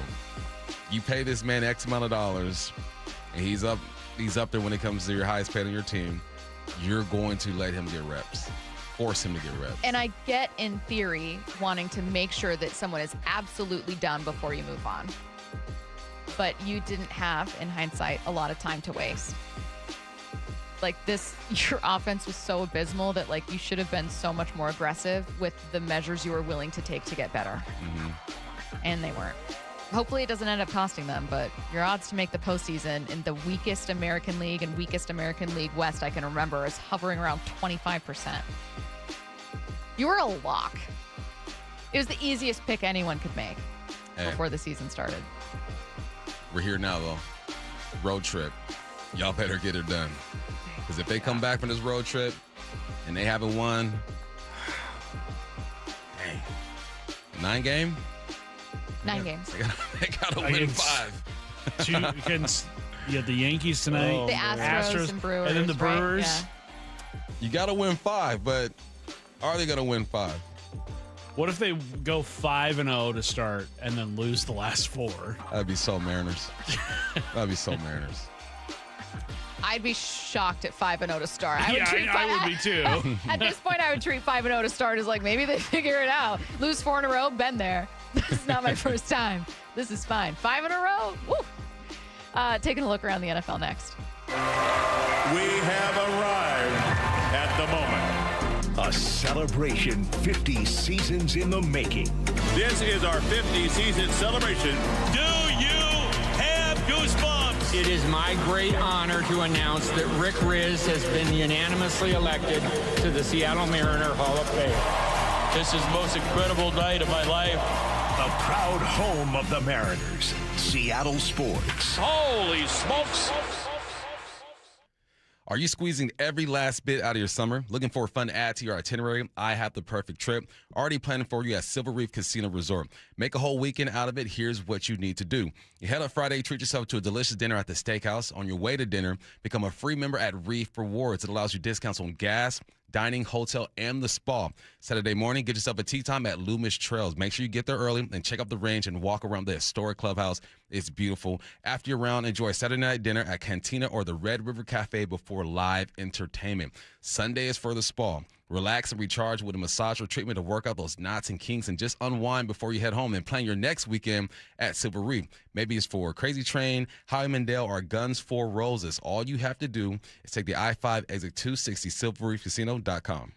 You pay this man X amount of dollars, and he's up there when it comes to your highest paid on your team. You're going to let him get reps. Force him to get reps. And I get, in theory, wanting to make sure that someone is absolutely done before you move on. But you didn't have, in hindsight, a lot of time to waste. Your offense was so abysmal that you should have been so much more aggressive with the measures you were willing to take to get better. Mm-hmm. And they weren't. Hopefully it doesn't end up costing them, but your odds to make the postseason in the weakest American League and weakest American League West I can remember is hovering around 25%. You were a lock. It was the easiest pick anyone could make before the season started. We're here now, though. Road trip. Y'all better get it done. Because if they come back from this road trip and they haven't won, dang, 9 games? 9 games. They gotta win 5. You got the Yankees tonight. The Astros and Brewers. And then the Brewers. Right? You gotta win 5, but are they gonna win 5? What if they go 5-0 to start and then lose the last 4? That'd be so Mariners. That'd be so Mariners. I'd be shocked at 5-0 to start. I would be too. At this point, I would treat 5-0 to start as like maybe they figure it out. Lose 4 in a row, been there. This is not my first time. This is fine. 5 in a row? Woo! Taking a look around the NFL next. We have arrived at the moment. A celebration 50 seasons in the making. This is our 50-season celebration. Do you have goosebumps? It is my great honor to announce that Rick Riz has been unanimously elected to the Seattle Mariner Hall of Fame. This is the most incredible night of my life. The proud home of the Mariners, Seattle Sports. Holy smokes! Are you squeezing every last bit out of your summer? Looking for a fun add to your itinerary? I have the perfect trip. Already planning for you at Silver Reef Casino Resort. Make a whole weekend out of it. Here's what you need to do. You head up Friday, treat yourself to a delicious dinner at the steakhouse. On your way to dinner, become a free member at Reef Rewards. It allows you discounts on gas, dining, hotel, and the spa. Saturday morning, get yourself a tea time at Loomis Trails. Make sure you get there early and check out the range and walk around the historic clubhouse. It's beautiful. After your round, enjoy Saturday night dinner at Cantina or the Red River Cafe before live entertainment. Sunday is for the spa. Relax and recharge with a massage or treatment to work out those knots and kinks and just unwind before you head home and plan your next weekend at Silver Reef. Maybe it's for Crazy Train, Howie Mandel, or Guns for Roses. All you have to do is take the I-5 exit 260 silverreefcasino.com.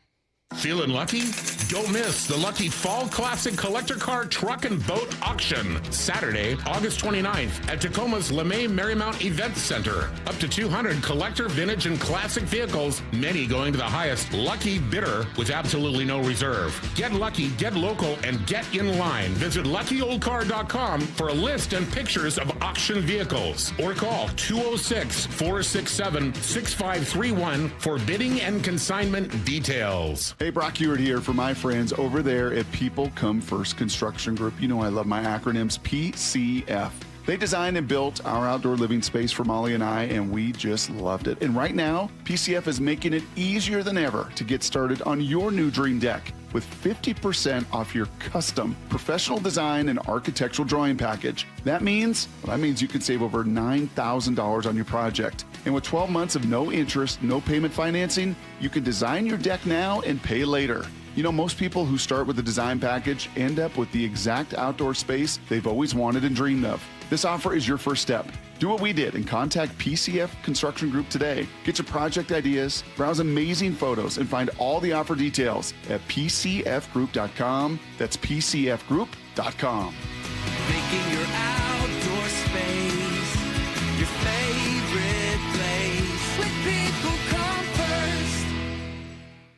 Feeling lucky? Don't miss the Lucky Fall Classic Collector Car Truck and Boat Auction, Saturday, August 29th at Tacoma's LeMay Marymount Event Center. Up to 200 collector, vintage, and classic vehicles, many going to the highest lucky bidder with absolutely no reserve. Get lucky, get local, and get in line. Visit luckyoldcar.com for a list and pictures of auction vehicles. Or call 206-467-6531 for bidding and consignment details. Hey, Brock Ewart here for my friends over there at People Come First Construction Group. You know I love my acronyms, PCF. They designed and built our outdoor living space for Molly and I, and we just loved it. And right now, PCF is making it easier than ever to get started on your new dream deck with 50% off your custom professional design and architectural drawing package. That means you can save over $9,000 on your project. And with 12 months of no interest, no payment financing, you can design your deck now and pay later. You know, most people who start with a design package end up with the exact outdoor space they've always wanted and dreamed of. This offer is your first step. Do what we did and contact PCF Construction Group today. Get your project ideas, browse amazing photos, and find all the offer details at PCFgroup.com. That's PCFgroup.com. Making your outdoor space your favorite place. With People Come First.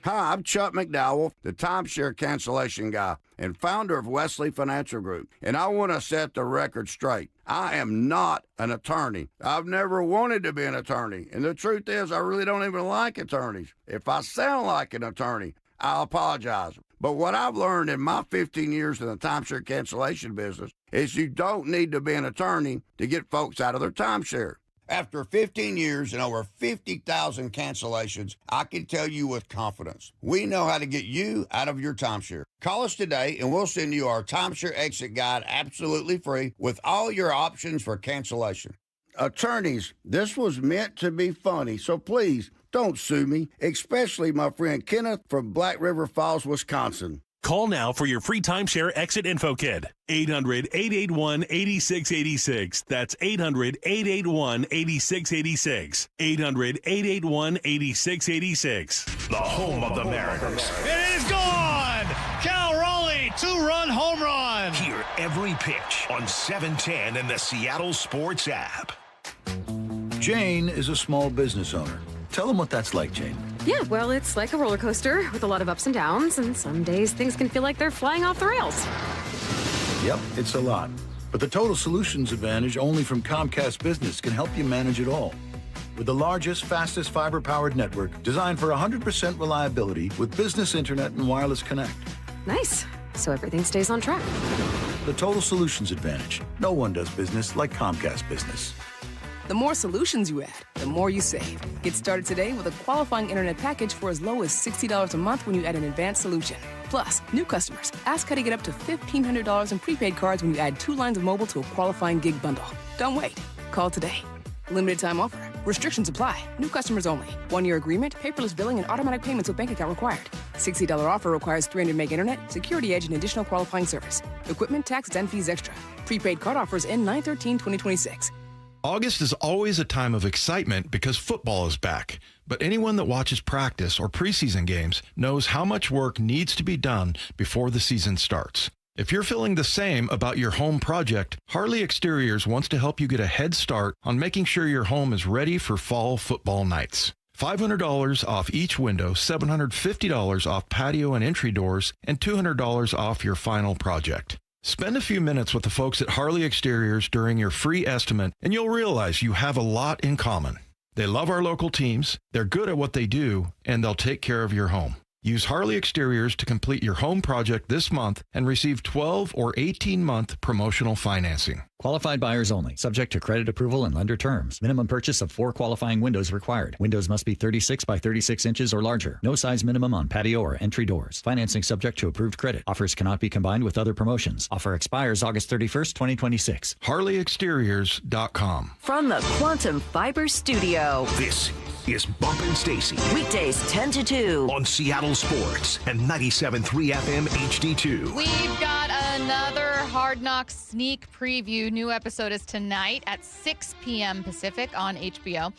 Hi, I'm Chuck McDowell, the timeshare cancellation guy and founder of Wesley Financial Group, and I want to set the record straight. I am not an attorney. I've never wanted to be an attorney, and the truth is I really don't even like attorneys. If I sound like an attorney, I apologize. But what I've learned in my 15 years in the timeshare cancellation business is you don't need to be an attorney to get folks out of their timeshare. After 15 years and over 50,000 cancellations, I can tell you with confidence, we know how to get you out of your timeshare. Call us today and we'll send you our timeshare exit guide absolutely free with all your options for cancellation. Attorneys, this was meant to be funny, so please don't sue me, especially my friend Kenneth from Black River Falls, Wisconsin. Call now for your free timeshare exit info kit. 800-881-8686. That's 800-881-8686. 800-881-8686. The home of the Mariners. It is gone! Cal Raleigh, 2-run home run! Hear every pitch on 710 and the Seattle Sports app. Jane is a small business owner. Tell them what that's like, Jane. Yeah, well, it's like a roller coaster with a lot of ups and downs, and some days things can feel like they're flying off the rails. Yep, it's a lot. But the Total Solutions Advantage only from Comcast Business can help you manage it all. With the largest, fastest fiber-powered network designed for 100% reliability with business internet and wireless connect. Nice. So everything stays on track. The Total Solutions Advantage. No one does business like Comcast Business. The more solutions you add, the more you save. Get started today with a qualifying internet package for as low as $60 a month when you add an advanced solution. Plus, new customers, ask how to get up to $1,500 in prepaid cards when you add 2 lines of mobile to a qualifying gig bundle. Don't wait. Call today. Limited time offer. Restrictions apply. New customers only. 1-year agreement, paperless billing, and automatic payments with bank account required. $60 offer requires 300 meg internet, security edge, and additional qualifying service. Equipment, taxes, and fees extra. Prepaid card offers end 9/13/2026. August is always a time of excitement because football is back. But anyone that watches practice or preseason games knows how much work needs to be done before the season starts. If you're feeling the same about your home project, Harley Exteriors wants to help you get a head start on making sure your home is ready for fall football nights. $500 off each window, $750 off patio and entry doors, and $200 off your final project. Spend a few minutes with the folks at Harley Exteriors during your free estimate, and you'll realize you have a lot in common. They love our local teams, they're good at what they do, and they'll take care of your home. Use Harley Exteriors to complete your home project this month and receive 12 or 18-month promotional financing. Qualified buyers only. Subject to credit approval and lender terms. Minimum purchase of 4 qualifying windows required. Windows must be 36 by 36 inches or larger. No size minimum on patio or entry doors. Financing subject to approved credit. Offers cannot be combined with other promotions. Offer expires August 31st, 2026. HarleyExteriors.com. From the Quantum Fiber Studio. This is Bump and Stacy. Weekdays 10 to 2. On Seattle Sports and 97.3 FM HD2. We've got another Hard Knocks sneak preview. New episode is tonight at 6 p.m. Pacific on HBO.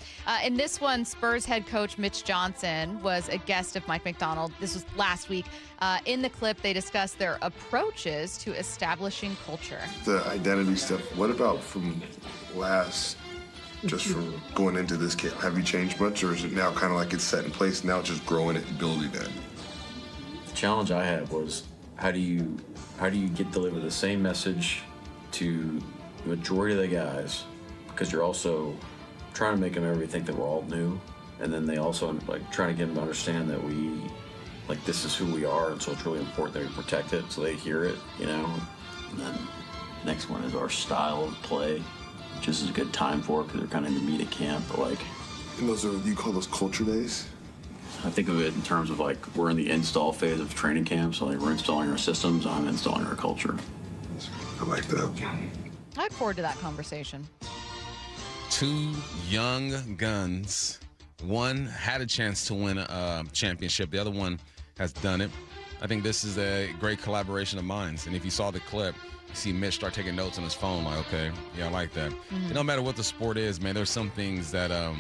In this one, Spurs head coach Mitch Johnson was a guest of Mike McDonald. This was last week. In the clip, they discussed their approaches to establishing culture. The identity stuff, what about from just from going into this camp? Have you changed much, or is it now kind of like it's set in place, now just growing it and building it? The challenge I had was how do you deliver the same message to the majority of the guys, because you're also trying to make them everybody think that we're all new, and then they also like trying to get them to understand that this is who we are, and so it's really important that we protect it so they hear it, And then next one is our style of play. Just as a good time for it because they're kind of in the meat of camp, but And you call those culture days? I think of it in terms of we're in the install phase of training camp, so we're installing our systems, I'm installing our culture. I like that. I look forward to that conversation. 2 young guns. One had a chance to win a championship. The other one has done it. I think this is a great collaboration of minds. And if you saw the clip, you see Mitch start taking notes on his phone, like, okay, yeah, I like that. Mm-hmm. It don't matter what the sport is, man. There's some things that are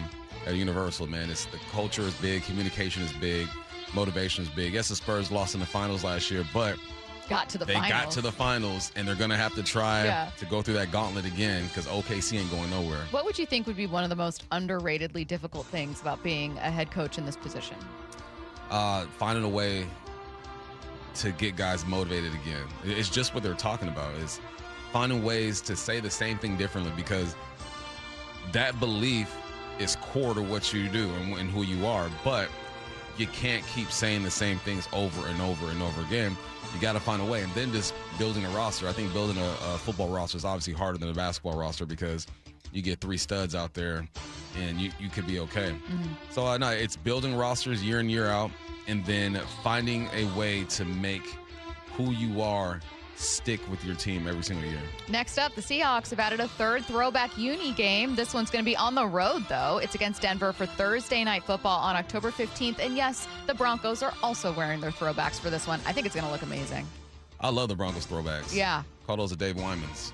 universal, man. It's the culture is big, communication is big, motivation is big. Yes, the Spurs lost in the finals last year, but they got to the finals, and they're going to have to try to go through that gauntlet again because OKC ain't going nowhere. What would you think would be one of the most underratedly difficult things about being a head coach in this position? Finding a way to get guys motivated again. It's just what they're talking about, is finding ways to say the same thing differently, because that belief is core to what you do and who you are, but you can't keep saying the same things over and over and over again. You got to find a way. And then just building a roster. I think building a football roster is obviously harder than a basketball roster because you get 3 studs out there and you could be okay. Mm-hmm. So no, it's building rosters year in, year out, and then finding a way to make who you are stick with your team every single year. Next up, the Seahawks have added a 3rd throwback uni game. This one's going to be on the road, though. It's against Denver for Thursday Night Football on October 15th. And yes, the Broncos are also wearing their throwbacks for this one. I think it's going to look amazing. I love the Broncos throwbacks. Yeah. Call those the Dave Wymans.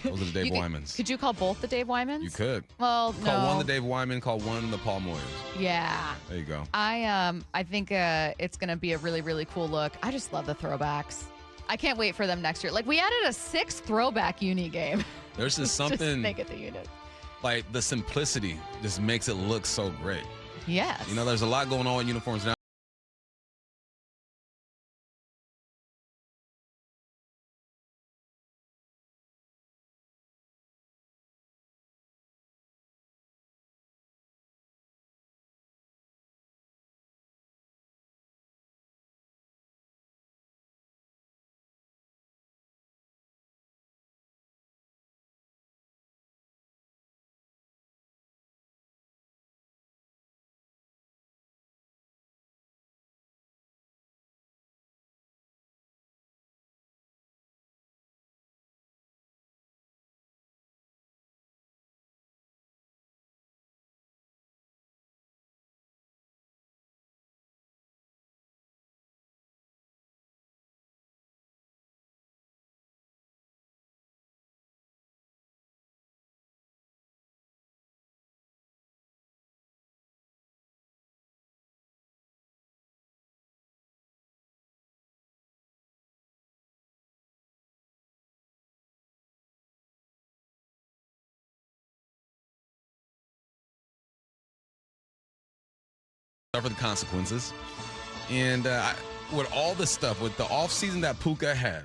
Those are the Dave Wymans. Could you call both the Dave Wymans? You could. Well, no. Call one the Dave Wyman, call one the Paul Moyers. Yeah. There you go. I think it's going to be a really, really cool look. I just love the throwbacks. I can't wait for them next year. We added a 6th throwback uni game. There's just something. Just make it the unit. The simplicity just makes it look so great. Yes. You know, there's a lot going on in uniforms now. For the consequences. And with all the stuff, with the offseason that Puka had,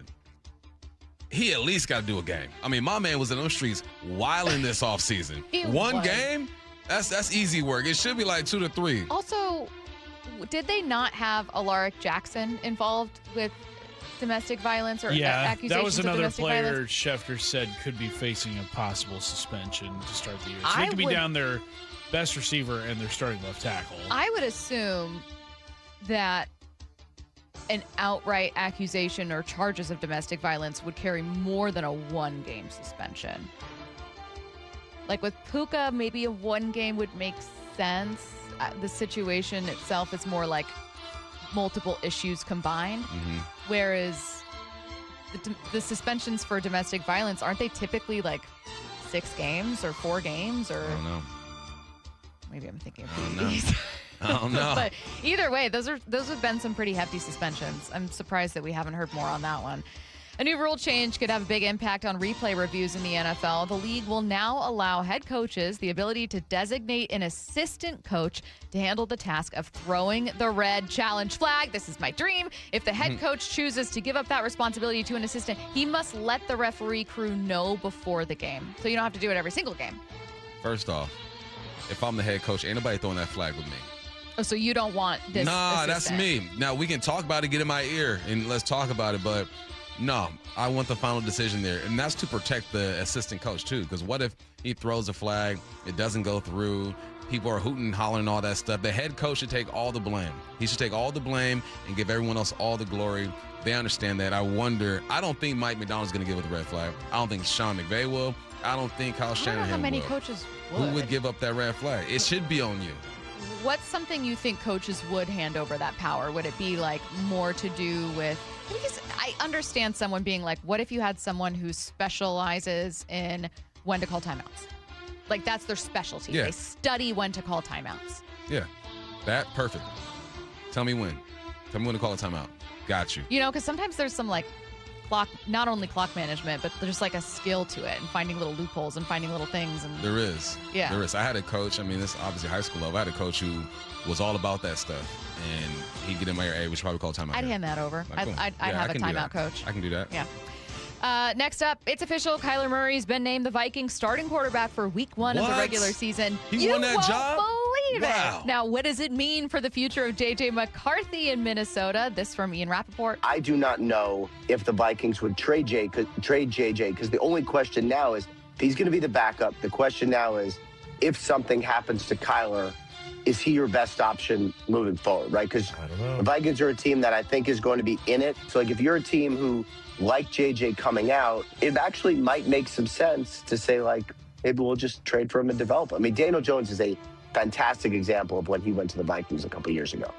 he at least got to do a game. I mean, my man was in those streets wilding this offseason. One game? That's easy work. It should be like 2 to 3. Also, did they not have Alaric Jackson involved with domestic violence or accusations that was of another domestic player violence? Schefter said could be facing a possible suspension to start the year. So I he could be would- down their best receiver and their starting left tackle. I would assume that an outright accusation or charges of domestic violence would carry more than a 1-game suspension. Like with Puka, maybe a 1 game would make sense. The situation itself is more like multiple issues combined. Whereas the suspensions for domestic violence, aren't they typically like 6 games or 4 games? Or I don't know. Maybe I'm thinking of I don't know. PEDs. I don't know. But either way, those have been some pretty hefty suspensions. I'm surprised that we haven't heard more on that one. A new rule change could have a big impact on replay reviews in the NFL. The league will now allow head coaches the ability to designate an assistant coach to handle the task of throwing the red challenge flag. This is my dream. If the head coach chooses to give up that responsibility to an assistant, he must let the referee crew know before the game. So you don't have to do it every single game. First off, if I'm the head coach, ain't nobody throwing that flag with me. Oh, so you don't want this Nah, that's assistant. me. Now, we can talk about it, get in my ear, and let's talk about it, but no, I want the final decision there. And that's to protect the assistant coach, too, because what if he throws a flag, it doesn't go through, people are hooting and hollering and all that stuff. The head coach should take all the blame. He should take all the blame and give everyone else all the glory. They understand that. I don't think Mike McDonald's going to give up the red flag. I don't think Sean McVay will. I don't think Kyle Shannon will. I don't know how many coaches would. Who would give up that red flag? It should be on you. What's something you think coaches would hand over that power? Would it be like more to do with, because I understand someone being like, what if you had someone who specializes in when to call timeouts? Like that's their specialty. Yeah. They study when to call timeouts. Yeah, that perfect. Tell me when. Tell me when to call a timeout. Got you. You know, because sometimes there's some like clock, not only clock management, but there's like a skill to it and finding little loopholes and finding little things. And There is. Yeah. There is. I had a coach, I mean, this is obviously high school level. I had a coach who was all about that stuff. And he'd get in my ear, hey, we should probably call timeout. I'd here. hand that over. Like, boom. I'd Yeah, I have a can do timeout that. coach. I can do that. Yeah. Next up, it's official. Kyler Murray's been named the Vikings starting quarterback for Week 1 of the What? regular season. He you won that won't job? believe Wow. it. Now, what does it mean for the future of J.J. McCarthy in Minnesota? This from Ian Rappaport. I do not know if the Vikings would trade JJ, because the only question now is if he's going to be the backup. The question now is if something happens to Kyler, is he your best option moving forward, right? Because the Vikings are a team that I think is going to be in it. So, like, if you're a team who, like JJ coming out, it actually might make some sense to say, like, maybe we'll just trade for him and develop him. I mean, Daniel Jones is a fantastic example of when he went to the Vikings a couple years ago.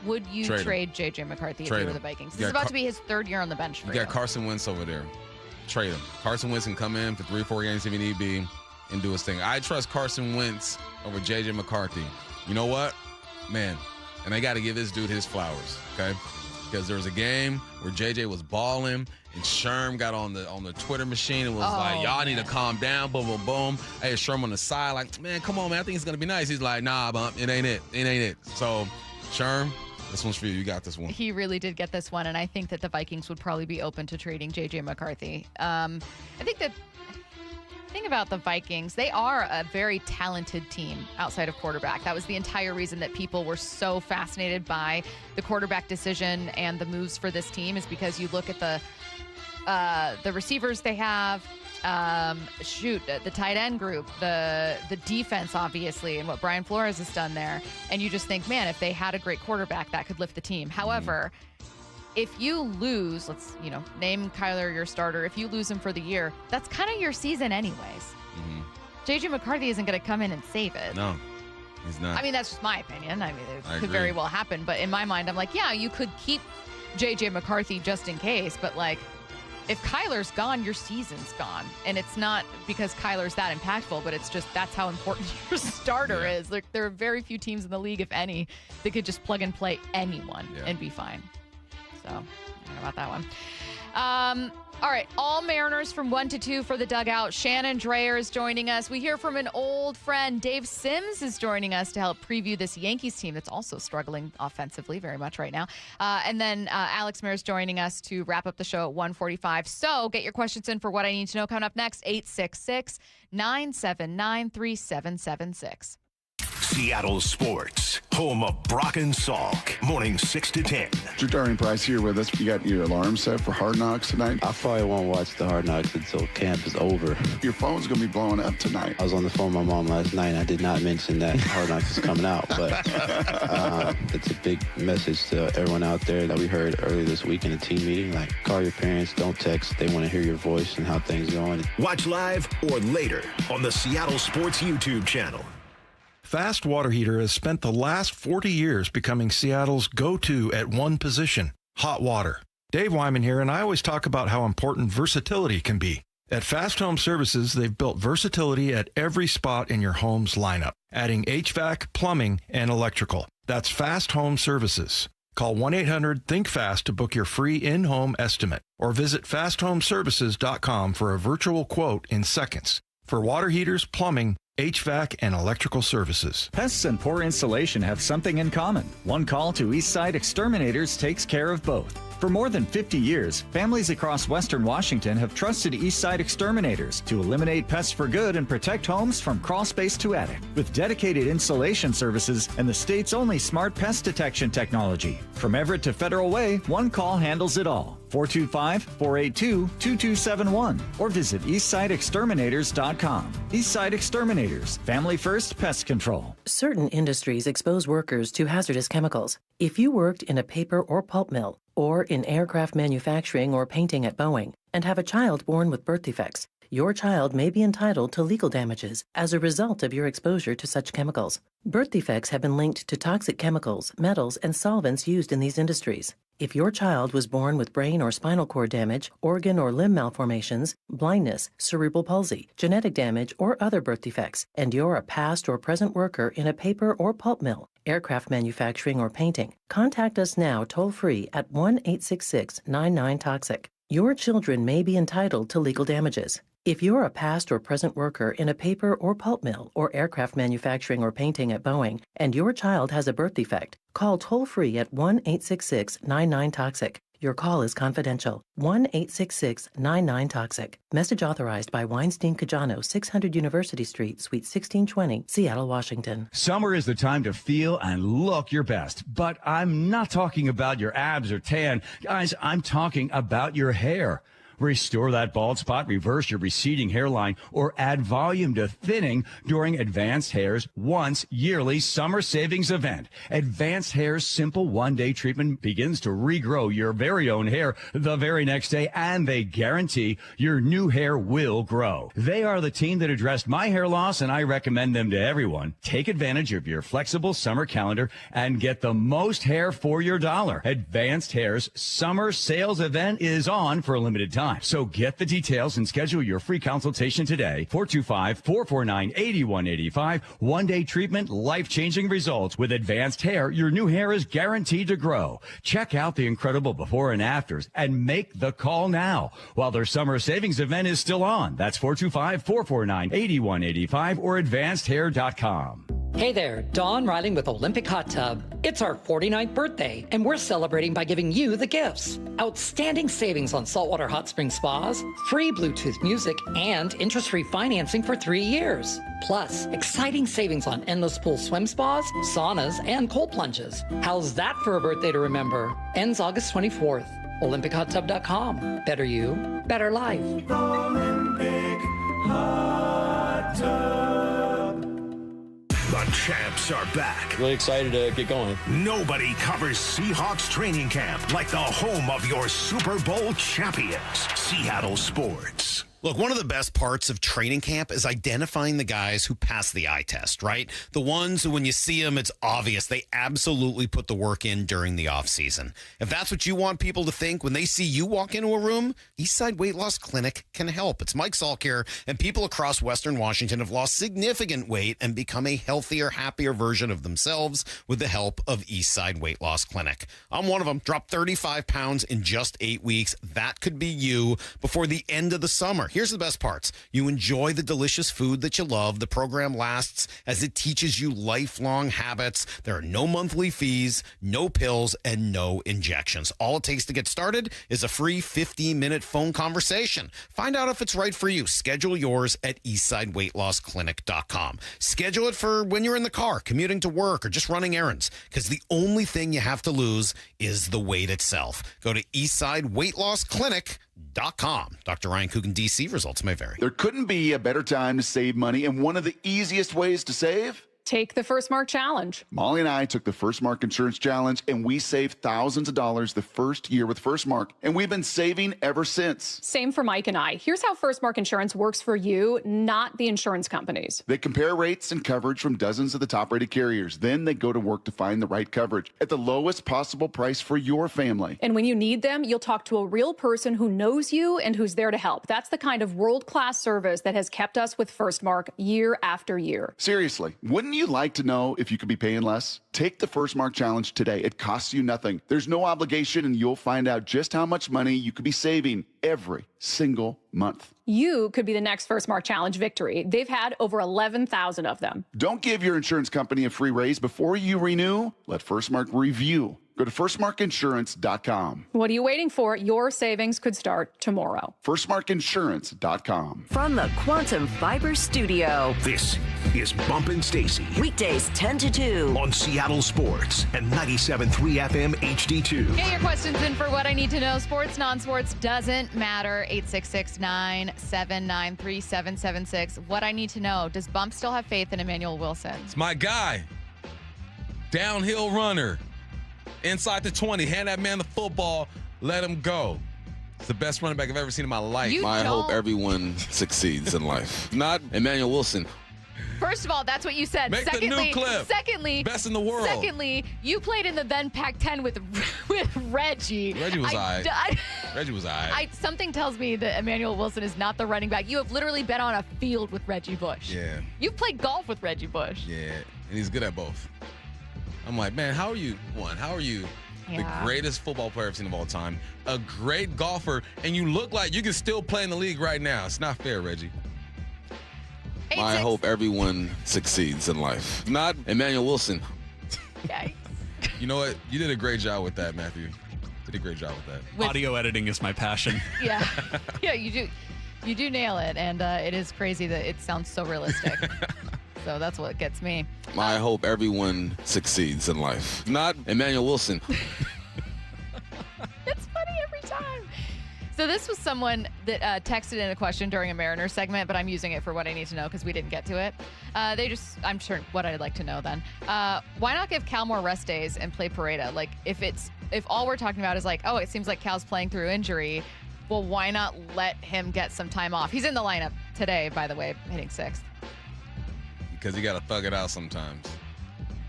Would you Trade him. trade J.J. McCarthy if Trade you were him. the Vikings? You This is got about to be his 3rd year on the bench for You you. got Carson Wentz over there. Trade him. Carson Wentz can come in for 3 or 4 games if he need be and do his thing. I trust Carson Wentz over J.J. McCarthy. You know what? Man, and I got to give this dude his flowers, okay? because there was a game where JJ was balling and Sherm got on the Twitter machine and was like, y'all need to calm down, boom, boom, boom. Hey, Sherm on the side, like, man, come on, man, I think it's going to be nice. He's like, nah, Bump, it ain't it. It ain't it. So, Sherm, this one's for you. You got this one. He really did get this one, and I think that the Vikings would probably be open to trading J.J. McCarthy. I think that the thing about the Vikings, they are a very talented team outside of quarterback. That was the entire reason that people were so fascinated by the quarterback decision and the moves for this team is because you look at the receivers they have, the tight end group, the defense, obviously, and what Brian Flores has done there. And you just think, man, if they had a great quarterback, that could lift the team. However, if you lose, let's, name Kyler your starter. If you lose him for the year, that's kind of your season anyways. J.J. McCarthy isn't going to come in and save it. No, he's not. I mean, that's just my opinion. I mean, it could very well happen. But in my mind, I'm like, yeah, you could keep J.J. McCarthy just in case. But, like, if Kyler's gone, your season's gone. And it's not because Kyler's that impactful, but it's just that's how important your starter is. Like, there are very few teams in the league, if any, that could just plug and play anyone and be fine. So, I don't know about that one. All right, all Mariners from 1 to 2 for the dugout. Shannon Drayer is joining us. We hear from an old friend. Dave Sims is joining us to help preview this Yankees team that's also struggling offensively very much right now. And then Alex Mayer is joining us to wrap up the show at 1:45. So get your questions in for What I Need to Know coming up next, 866-979-3776. Seattle Sports, home of Brock and Salk, morning 6 to 10. Jadarian Price here with us. You got your alarm set for Hard Knocks tonight? I probably won't watch the Hard Knocks until camp is over. Your phone's going to be blowing up tonight. I was on the phone with my mom last night, and I did not mention that Hard Knocks is coming out, but it's a big message to everyone out there that we heard earlier this week in a team meeting. Like, call your parents, don't text. They want to hear your voice and how things are going. Watch live or later on the Seattle Sports YouTube channel. Fast Water Heater has spent the last 40 years becoming Seattle's go-to at one position, hot water. Dave Wyman here, and I always talk about how important versatility can be. At Fast Home Services, they've built versatility at every spot in your home's lineup, adding HVAC, plumbing, and electrical. That's Fast Home Services. Call 1-800-THINK-FAST to book your free in-home estimate, or visit fasthomeservices.com for a virtual quote in seconds. For water heaters, plumbing, HVAC, and electrical services. Pests and poor installation have something in common. One call to Eastside Exterminators takes care of both. For more than 50 years, families across Western Washington have trusted Eastside Exterminators to eliminate pests for good and protect homes from crawl space to attic. With dedicated installation services and the state's only smart pest detection technology. From Everett to Federal Way, one call handles it all. 425-482-2271 or visit eastsideexterminators.com. Eastside Exterminators, family first pest control. Certain industries expose workers to hazardous chemicals. If you worked in a paper or pulp mill or in aircraft manufacturing or painting at Boeing and have a child born with birth defects, your child may be entitled to legal damages as a result of your exposure to such chemicals. Birth defects have been linked to toxic chemicals, metals, and solvents used in these industries. If your child was born with brain or spinal cord damage, organ or limb malformations, blindness, cerebral palsy, genetic damage, or other birth defects, and you're a past or present worker in a paper or pulp mill, aircraft manufacturing, or painting, contact us now toll-free at 1-866-99-TOXIC. Your children may be entitled to legal damages. If you're a past or present worker in a paper or pulp mill or aircraft manufacturing or painting at Boeing and your child has a birth defect, call toll-free at 1-866-99-TOXIC. Your call is confidential. 1-866-99-TOXIC. Message authorized by Weinstein Cajano, 600 University Street, Suite 1620, Seattle, Washington. Summer is the time to feel and look your best. But I'm not talking about your abs or tan. Guys, I'm talking about your hair. Restore that bald spot, reverse your receding hairline, or add volume to thinning during Advanced Hair's once yearly summer savings event. Advanced Hair's simple one-day treatment begins to regrow your very own hair the very next day, and they guarantee your new hair will grow. They are the team that addressed my hair loss, and I recommend them to everyone. Take advantage of your flexible summer calendar and get the most hair for your dollar. Advanced Hair's summer sales event is on for a limited time. 425-449-8185. So get the details and schedule your free consultation today. 425-449-8185. One-day treatment, life-changing results. With advanced hair, your new hair is guaranteed to grow. Check out the incredible before and afters and make the call now while their summer savings event is still on. That's 425-449-8185 or advancedhair.com. Hey there, Dawn Riley with Olympic Hot Tub. It's our 49th birthday, and we're celebrating by giving you the gifts. Outstanding savings on saltwater hot spring spas, free Bluetooth music, and interest-free financing for 3 years. Plus, exciting savings on endless pool swim spas, saunas, and cold plunges. How's that for a birthday to remember? Ends August 24th. OlympicHotTub.com. Better you, better life. Olympic Hot Tub. The champs are back. Really excited to get going. Nobody covers Seahawks training camp like the home of your Super Bowl champions, Seattle Sports. Look, one of the best parts of training camp is identifying the guys who pass the eye test, right? The ones who, when you see them, it's obvious they absolutely put the work in during the offseason. If that's what you want people to think when they see you walk into a room, Eastside Weight Loss Clinic can help. It's Mike Salkier, and people across Western Washington have lost significant weight and become a healthier, happier version of themselves with the help of Eastside Weight Loss Clinic. I'm one of them. Dropped 35 pounds in just 8 weeks. That could be you before the end of the summer. Here's the best parts. You enjoy the delicious food that you love. The program lasts as it teaches you lifelong habits. There are no monthly fees, no pills, and no injections. All it takes to get started is a free 15-minute phone conversation. Find out if it's right for you. Schedule yours at eastsideweightlossclinic.com. Schedule it for when you're in the car, commuting to work, or just running errands, because the only thing you have to lose is the weight itself. Go to eastsideweightlossclinic.com. Dr. Ryan Coogan, D.C. Results may vary. There couldn't be a better time to save money, and one of the easiest ways to save? Take the First Mark Challenge. Molly and I took the First Mark Insurance Challenge, and we saved thousands of dollars the first year with First Mark, and we've been saving ever since. Same for Mike and I. Here's how First Mark Insurance works for you, not the insurance companies. They compare rates and coverage from dozens of the top-rated carriers. Then they go to work to find the right coverage at the lowest possible price for your family. And when you need them, you'll talk to a real person who knows you and who's there to help. That's the kind of world-class service that has kept us with First Mark year after year. Seriously, wouldn't you like to know if you could be paying less? Take the First Mark Challenge today. It costs you nothing. There's no obligation, and you'll find out just how much money you could be saving every single month. You could be the next First Mark Challenge victory. They've had over 11,000 of them. Don't give your insurance company a free raise before you renew. Let First Mark review. Go to firstmarkinsurance.com. What are you waiting for? Your savings could start tomorrow. Firstmarkinsurance.com. From the Quantum Fiber Studio. This is Bumpin' Stacy. Weekdays 10 to 2. On Seattle Sports and 97.3 FM HD2. Get your questions in for What I Need to Know. Sports, non-sports, doesn't matter. 866-979-3776. What I Need to Know. Does Bump still have faith in Emmanuel Wilson? It's my guy. Downhill runner. Inside the 20. Hand that man the football. Let him go. It's the best running back I've ever seen in my life. I hope everyone succeeds in life. Not Emmanuel Wilson. First of all, that's what you said. Make the new clip. Secondly, best in the world. Secondly, you played in the then Pac-10 with Reggie. Reggie was all right. Reggie was all right. Something tells me that Emmanuel Wilson is not the running back. You have literally been on a field with Reggie Bush. Yeah. You've played golf with Reggie Bush. Yeah, and he's good at both. I'm like, man, how are you the greatest football player I've seen of all time, a great golfer, and you look like you can still play in the league right now? It's not fair, Reggie. I hope everyone succeeds in life. Not Emmanuel Wilson. Yikes. You know what? You did a great job with that, Matthew. Did a great job with that. Audio editing is my passion. Yeah. Yeah, you do. You do nail it, and it is crazy that it sounds so realistic. So that's what gets me. I hope everyone succeeds in life. Not Emmanuel Wilson. It's funny every time. So this was someone that texted in a question during a Mariner segment, but I'm using it for What I Need to Know because we didn't get to it. I'm sure what I'd like to know then. Why not give Cal more rest days and play Pareda? Like if all we're talking about is like, oh, it seems like Cal's playing through injury. Well, why not let him get some time off? He's in the lineup today, by the way, hitting 6th. Because you got to thug it out sometimes.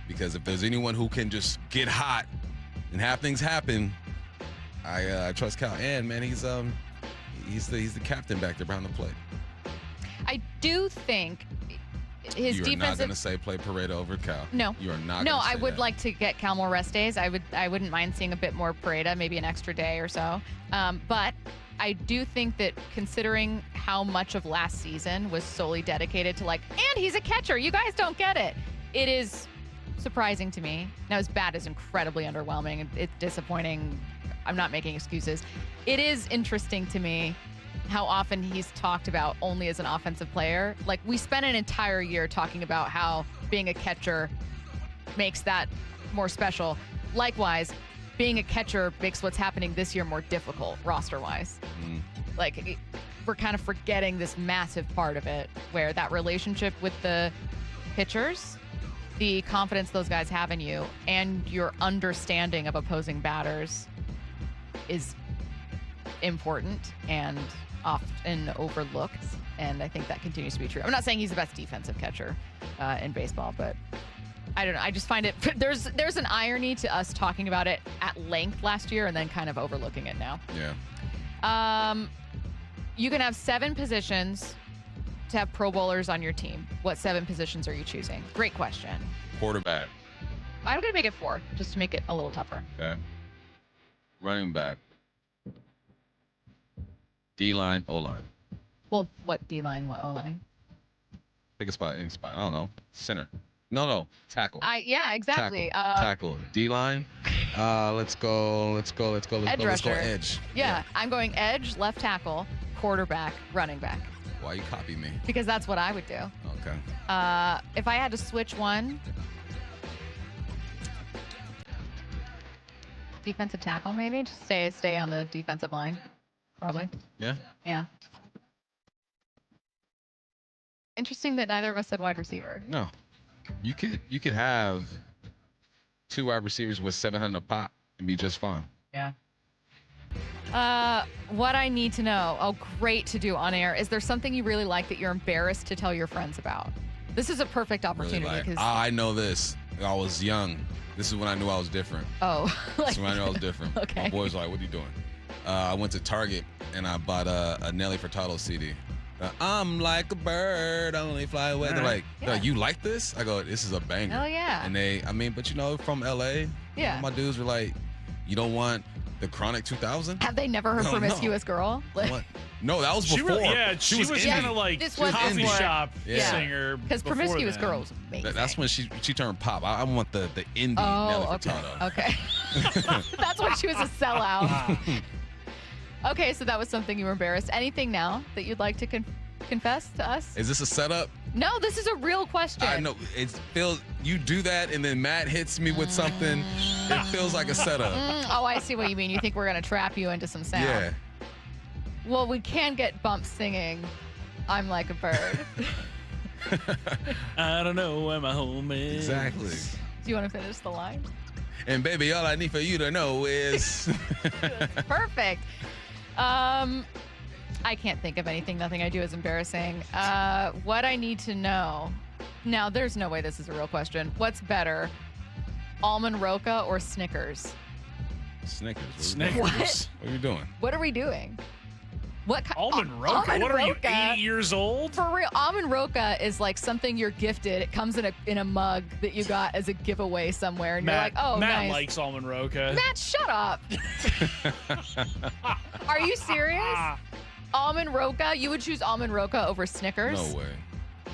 Because if there's anyone who can just get hot and have things happen, I trust Cal. And man, he's he's the captain back there behind the plate. I do think his you are defensive. not going to say play Paredes over Cal. No, you are not. No, gonna say I would that. like to get Cal more rest days. I wouldn't mind seeing a bit more Paredes, maybe an extra day or so. But I do think that considering how much of last season was solely dedicated to and he's a catcher. You guys don't get it. It is surprising to me. Now, his bat is incredibly underwhelming. It's disappointing. I'm not making excuses. It is interesting to me how often he's talked about only as an offensive player. We spent an entire year talking about how being a catcher makes that more special. Likewise, being a catcher makes what's happening this year more difficult roster-wise. We're kind of forgetting this massive part of it where that relationship with the pitchers, the confidence those guys have in you, and your understanding of opposing batters is important and often overlooked, and I think that continues to be true. I'm not saying he's the best defensive catcher in baseball, but I don't know. I just find it there's an irony to us talking about it at length last year and then kind of overlooking it now. Yeah. You can have 7 positions to have Pro Bowlers on your team. What 7 positions are you choosing? Great question. Quarterback. I'm going to make it 4 just to make it a little tougher. Okay. Running back. D-line, O-line. Well, what D-line, what O-line? Pick a spot, any spot. I don't know. Center. No. Tackle. Yeah, exactly. Tackle. D-line. Let's go. Let's go edge. Yeah, I'm going edge, left tackle, quarterback, running back. Why you copy me? Because that's what I would do. Okay. If I had to switch one, defensive tackle maybe. Just stay on the defensive line, probably. Yeah. Yeah. Interesting that neither of us said wide receiver. No. You could have 2 wide receivers with 700 a pop and be just fine. Yeah. What I need to know. Oh, great to do on air. Is there something you really like that you're embarrassed to tell your friends about? This is a perfect opportunity. Really I know this. I was young. This is when I knew I was different. Oh. This is when I knew I was different. Okay. My boys were like, what are you doing? I went to Target and I bought a Nelly Furtado CD. I'm like a bird, only fly away. They're like, you like this? I go, this is a banger. Hell yeah. And but from LA, yeah. My dudes were like, you don't want the Chronic 2000? Have they never heard Promiscuous Girl? No, that was before. She was kind of like coffee shop singer. Because Promiscuous Girl was amazing. That's when she turned pop. I want the indie Nelly Furtado. Okay. That's when she was a sellout. Okay, so that was something you were embarrassed. Anything now that you'd like to confess to us? Is this a setup? No, this is a real question. I know. It feels you do that, and then Matt hits me with something. It feels like a setup. Oh, I see what you mean. You think we're gonna trap you into some sound? Yeah. Well, we can get Bump singing "I'm Like a Bird." I don't know where my home is. Exactly. Do you want to finish the line? And baby, all I need for you to know is perfect. I can't think of anything. Nothing I do is embarrassing. What I need to know. Now, there's no way this is a real question. What's better, Almond Roca or Snickers? Snickers. What? What are you doing? What are we doing? What Almond Roca? What are you, 8 years old? For real, Almond Roca is like something you're gifted. It comes in a mug that you got as a giveaway somewhere, and you're like, oh, Matt nice. likes Almond Roca. Matt, shut up. Are you serious? Almond Roca? You would choose Almond Roca over Snickers? No way.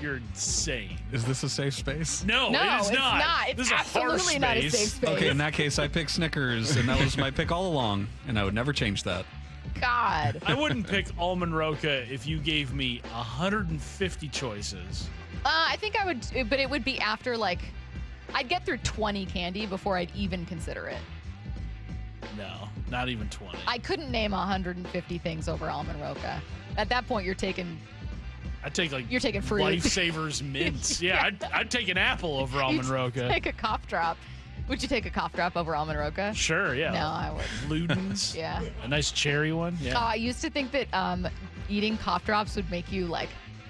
You're insane. Is this a safe space? No, it's not. not. This It's is a harsh absolutely not a space. safe space. Okay, in that case, I pick Snickers, and that was my pick all along, and I would never change that. God. I wouldn't pick Almond Roca if you gave me 150 choices. I think I would, but it would be after I'd get through 20 candy before I'd even consider it. No, not even 20. I couldn't name 150 things over Almond Roca. At that point, you're taking fruit. Lifesavers mints. Yeah, I'd take an apple over Almond Roca. Take a cough drop. Would you take a cough drop over Almond Roca? Sure, yeah. No, I wouldn't. Ludens. Yeah. A nice cherry one. Yeah. I used to think that eating cough drops would make you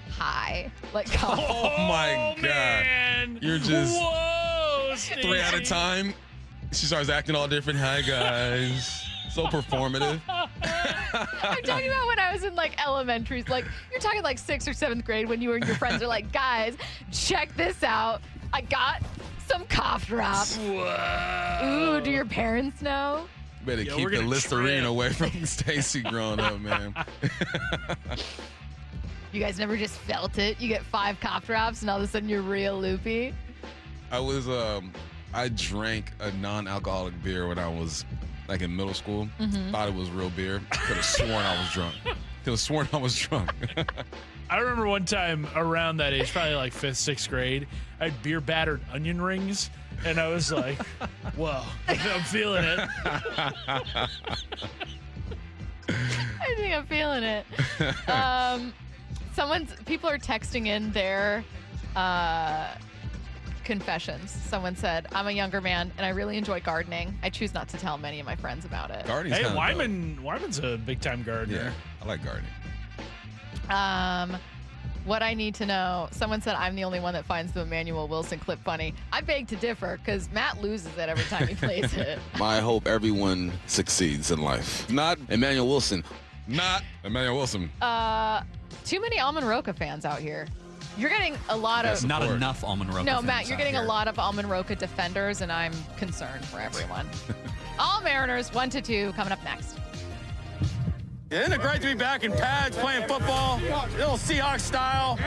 high. Oh my God. Man. You're just Whoa, 3 at a time. She starts acting all different. Hi, guys. So performative. I'm talking about when I was in like elementary. Like you're talking like 6th or 7th grade when you and your friends are like, guys, check this out. I got some cough drops. Whoa. Ooh, do your parents know? Better keep the Listerine away from Stacy growing up, man. You guys never just felt it? You get 5 cough drops and all of a sudden you're real loopy? I drank a non-alcoholic beer when I was like in middle school. Thought it was real beer. Could have sworn I was drunk. I remember one time around that age, probably like 5th, 6th grade, I had beer battered onion rings, and I was like, whoa, I'm feeling it. I think I'm feeling it. People are texting in their confessions. Someone said, I'm a younger man and I really enjoy gardening. I choose not to tell many of my friends about it. Gardening's hey, Wyman's a big time gardener. Yeah, I like gardening. What I need to know, someone said I'm the only one that finds the Emmanuel Wilson clip funny. I beg to differ because Matt loses it every time he plays it. I hope everyone succeeds in life. Not Emmanuel Wilson. Not Emmanuel Wilson. Too many Almond Roca fans out here. You're getting a lot of... Not enough Almond Roca No, fans Matt, you're getting out a here. lot of Almond Roca defenders, and I'm concerned for everyone. All Mariners, 1-2, coming up next. Isn't it great to be back in pads playing football? Little Seahawks style.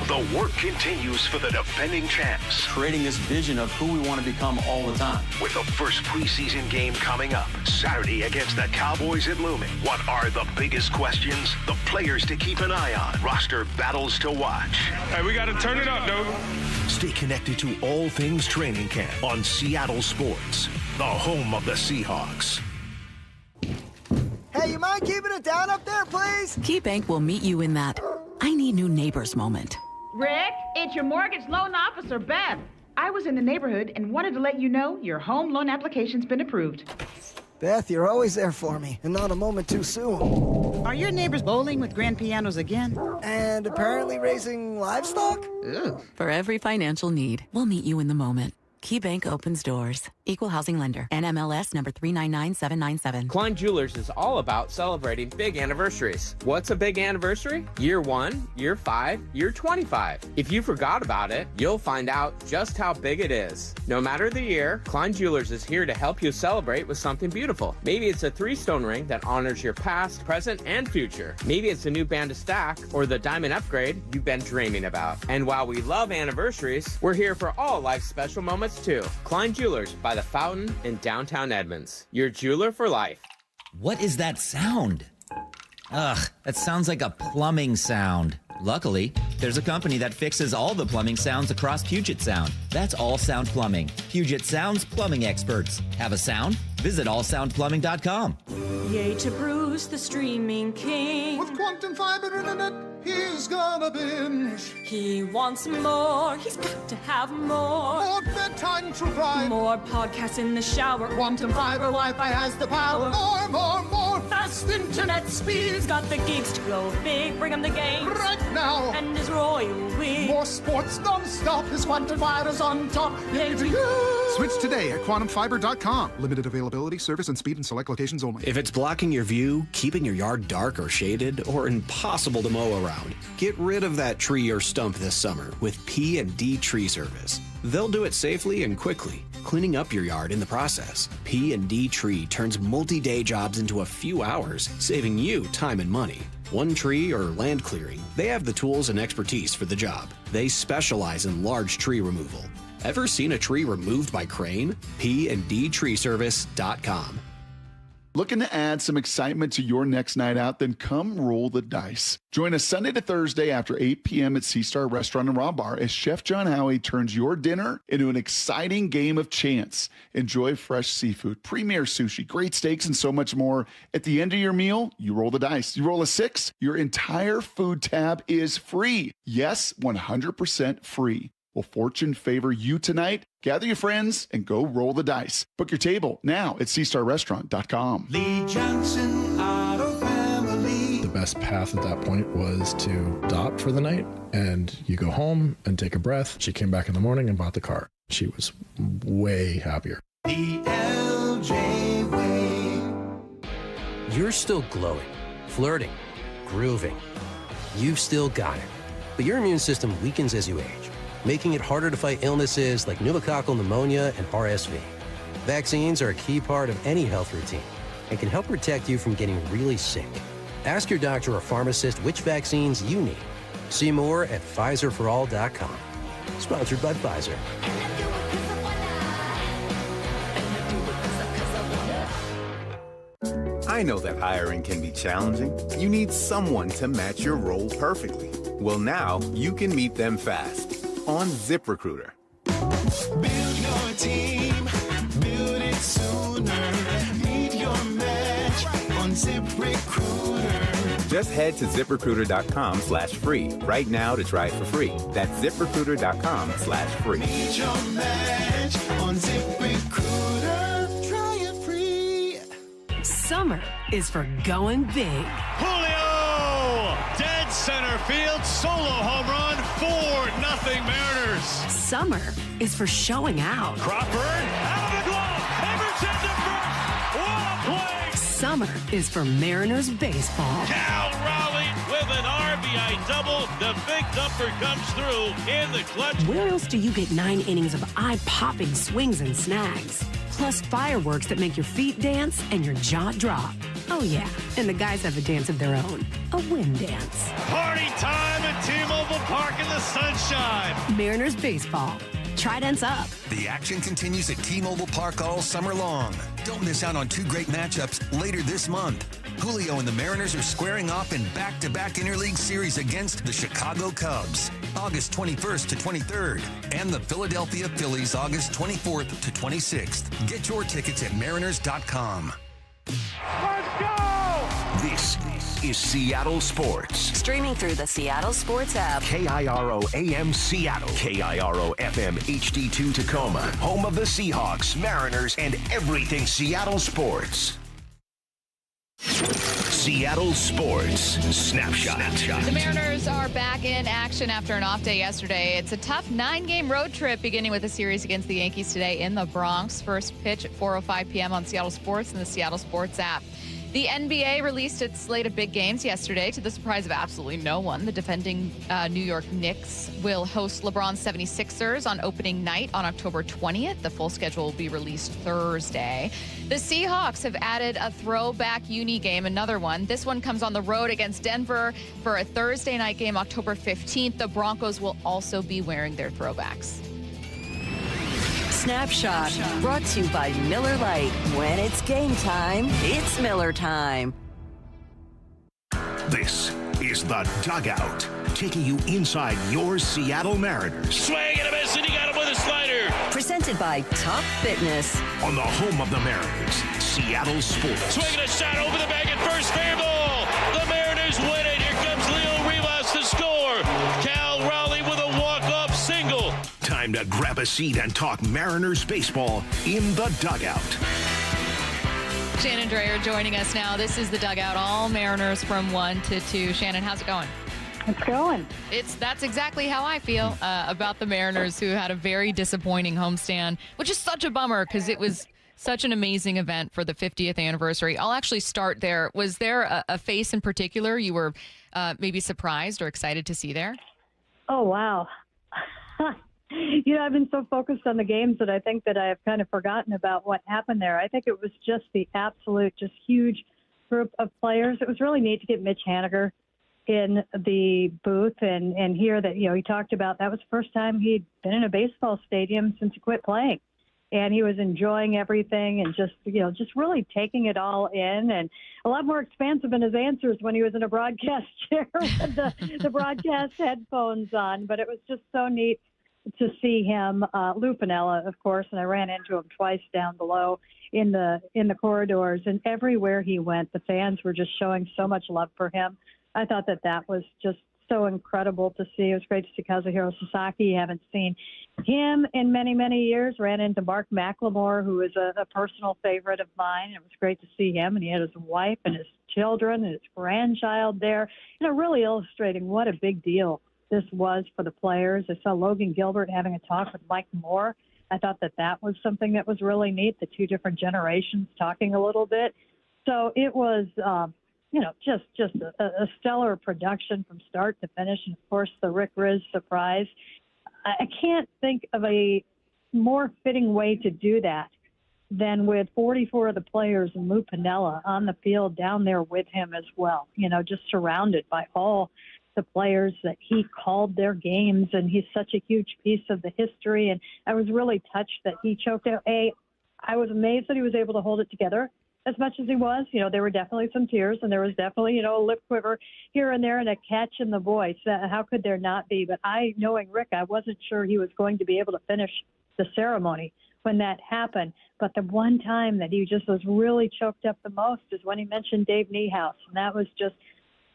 The work continues for the defending champs. Creating this vision of who we want to become all the time. With the first preseason game coming up Saturday against the Cowboys at Lumen. What are the biggest questions? The players to keep an eye on. Roster battles to watch. Hey, we got to turn it up, dude. Stay connected to all things training camp on Seattle Sports, the home of the Seahawks. Hey, you mind keeping it down up there, please? KeyBank will meet you in that I need new neighbors moment. Rick, it's your mortgage loan officer, Beth. I was in the neighborhood and wanted to let you know your home loan application's been approved. Beth, you're always there for me, and not a moment too soon. Are your neighbors bowling with grand pianos again? And apparently raising livestock? Ugh. For every financial need, we'll meet you in the moment. KeyBank opens doors. Equal housing lender. NMLS number 399797. Klein Jewelers is all about celebrating big anniversaries. What's a big anniversary? Year 1, year 5, year 25. If you forgot about it, you'll find out just how big it is. No matter the year, Klein Jewelers is here to help you celebrate with something beautiful. Maybe it's a 3-stone ring that honors your past, present, and future. Maybe it's a new band to stack or the diamond upgrade you've been dreaming about. And while we love anniversaries, we're here for all life's special moments too. Klein Jewelers by the Fountain in downtown Edmonds. Your jeweler for life. What is that sound? Ugh, that sounds like a plumbing sound. Luckily, there's a company that fixes all the plumbing sounds across Puget Sound. That's All Sound Plumbing. Puget Sound's plumbing experts. Have a sound? Visit allsoundplumbing.com. Yay to Bruce, the streaming king. With quantum fiber internet, he's gonna binge. He wants more, he's got to have more. More bedtime true crime. More podcasts in the shower. Quantum fiber Wi-Fi has the power. More. Fast internet speed. He's got the geeks to go big, bring him the games. Right now. And his royal we. More sports non-stop. His quantum fiber's on top. Yay to you. Switch today at quantumfiber.com. Limited availability, service, and speed in select locations only. If it's blocking your view, keeping your yard dark or shaded, or impossible to mow around, get rid of that tree or stump this summer with P&D Tree Service. They'll do it safely and quickly, cleaning up your yard in the process. P&D Tree turns multi-day jobs into a few hours, saving you time and money. One tree or land clearing, they have the tools and expertise for the job. They specialize in large tree removal. Ever seen a tree removed by crane? PndTreeservice.com. Looking to add some excitement to your next night out? Then come roll the dice. Join us Sunday to Thursday after 8 p.m. at Sea Star Restaurant and Raw Bar as Chef John Howie turns your dinner into an exciting game of chance. Enjoy fresh seafood, premier sushi, great steaks, and so much more. At the end of your meal, you roll the dice. You roll a 6, your entire food tab is free. Yes, 100% free. Will fortune favor you tonight? Gather your friends and go roll the dice. Book your table now at SeastarRestaurant.com. Lee Johnson Auto Family. The best path at that point was to stop for the night, and you go home and take a breath. She came back in the morning and bought the car. She was way happier. The LJ way. You're still glowing, flirting, grooving. You've still got it. But your immune system weakens as you age, making it harder to fight illnesses like pneumococcal pneumonia and RSV. Vaccines are a key part of any health routine and can help protect you from getting really sick. Ask your doctor or pharmacist which vaccines you need. See more at PfizerForAll.com. Sponsored by Pfizer. I know that hiring can be challenging. You need someone to match your role perfectly. Well, now you can meet them fast on ZipRecruiter. Build your team, build it sooner. Meet your match on ZipRecruiter. Just head to ZipRecruiter.com/free right now to try it for free. That's ZipRecruiter.com/free. Meet your match on ZipRecruiter. Try it free. Summer is for going big. Julio! Dead center field, solo home run, 4-0 Mariners. Summer is for showing out. Crawford, out of the glove, Emerson to first. What a play! Summer is for Mariners baseball. Cal Raleigh with an RBI double. The big dumper comes through in the clutch. Where else do you get 9 innings of eye-popping swings and snags? Plus fireworks that make your feet dance and your jaw drop. Oh yeah, and the guys have a dance of their own, a wind dance. Party time at T-Mobile Park in the sunshine. Mariners baseball. Tridents up. The action continues at T-Mobile Park all summer long. Don't miss out on 2 great matchups later this month. Julio and the Mariners are squaring off in back-to-back interleague series against the Chicago Cubs, August 21st to 23rd, and the Philadelphia Phillies, August 24th to 26th. Get your tickets at mariners.com. Let's go! This is Seattle Sports. Streaming through the Seattle Sports app. KIRO AM Seattle. KIRO FM HD2 Tacoma. Home of the Seahawks, Mariners, and everything Seattle sports. Seattle Sports Snapshot. The Mariners are back in action after an off day yesterday. It's a tough 9-game road trip, beginning with a series against the Yankees today in the Bronx. First pitch at 4:05 p.m. on Seattle Sports and the Seattle Sports app. The NBA released its slate of big games yesterday to the surprise of absolutely no one. The defending New York Knicks will host LeBron's 76ers on opening night on October 20th. The full schedule will be released Thursday. The Seahawks have added a throwback uni game, another one. This one comes on the road against Denver for a Thursday night game, October 15th. The Broncos will also be wearing their throwbacks. Snapshot, brought to you by Miller Lite. When it's game time, it's Miller time. This is The Dugout, taking you inside your Seattle Mariners. Swing and a miss, and he got him with a slider. Presented by Top Fitness. On the home of the Mariners, Seattle Sports. Swinging a shot over the bag at first, fair ball. The Mariners win it. Here comes Leo Rivas to score. Cal Raleigh with a walk-off single. Time to grab a seat and talk Mariners baseball in The Dugout. Shannon Drayer joining us now. This is The Dugout, all Mariners from 1 to 2. Shannon, how's it going? It's going. That's exactly how I feel about the Mariners, who had a very disappointing homestand, which is such a bummer because it was such an amazing event for the 50th anniversary. I'll actually start there. Was there a face in particular you were maybe surprised or excited to see there? Oh, wow. I've been so focused on the games that I think that I've kind of forgotten about what happened there. I think it was just the absolute, just huge group of players. It was really neat to get Mitch Haniger in the booth and hear that, he talked about that was the first time he'd been in a baseball stadium since he quit playing. And he was enjoying everything and just really taking it all in, and a lot more expansive in his answers when he was in a broadcast chair with the broadcast headphones on. But it was just so neat to see him. Lou Piniella, of course, and I ran into him twice down below in the corridors, and everywhere he went, the fans were just showing so much love for him. I thought that was just so incredible to see. It was great to see Kazuhiro Sasaki. Haven't seen him in many, many years. Ran into Mark McLemore, who is a personal favorite of mine. It was great to see him, and he had his wife and his children and his grandchild there, really illustrating what a big deal this was for the players. I saw Logan Gilbert having a talk with Mike Moore. I thought that was something that was really neat, the two different generations talking a little bit. So it was, just a stellar production from start to finish. And, of course, the Rick Riz surprise. I can't think of a more fitting way to do that than with 44 of the players and Lou Piniella on the field down there with him as well, just surrounded by all the players that he called their games. And he's such a huge piece of the history. And I was really touched that he choked out. I was amazed that he was able to hold it together as much as he was. There were definitely some tears, and there was definitely, a lip quiver here and there and a catch in the voice. How could there not be? But knowing Rick, I wasn't sure he was going to be able to finish the ceremony when that happened. But the one time that he just was really choked up the most is when he mentioned Dave Niehaus. And that was just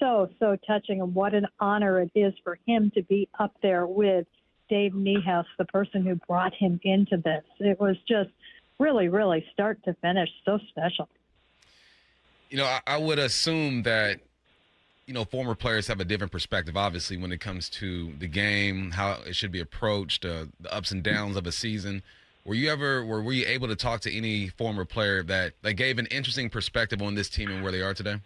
so touching, and what an honor it is for him to be up there with Dave Niehaus, the person who brought him into this. It was just really, really start to finish so special. I would assume that, former players have a different perspective, obviously, when it comes to the game, how it should be approached, the ups and downs of a season. Were you able to talk to any former player that gave an interesting perspective on this team and where they are today?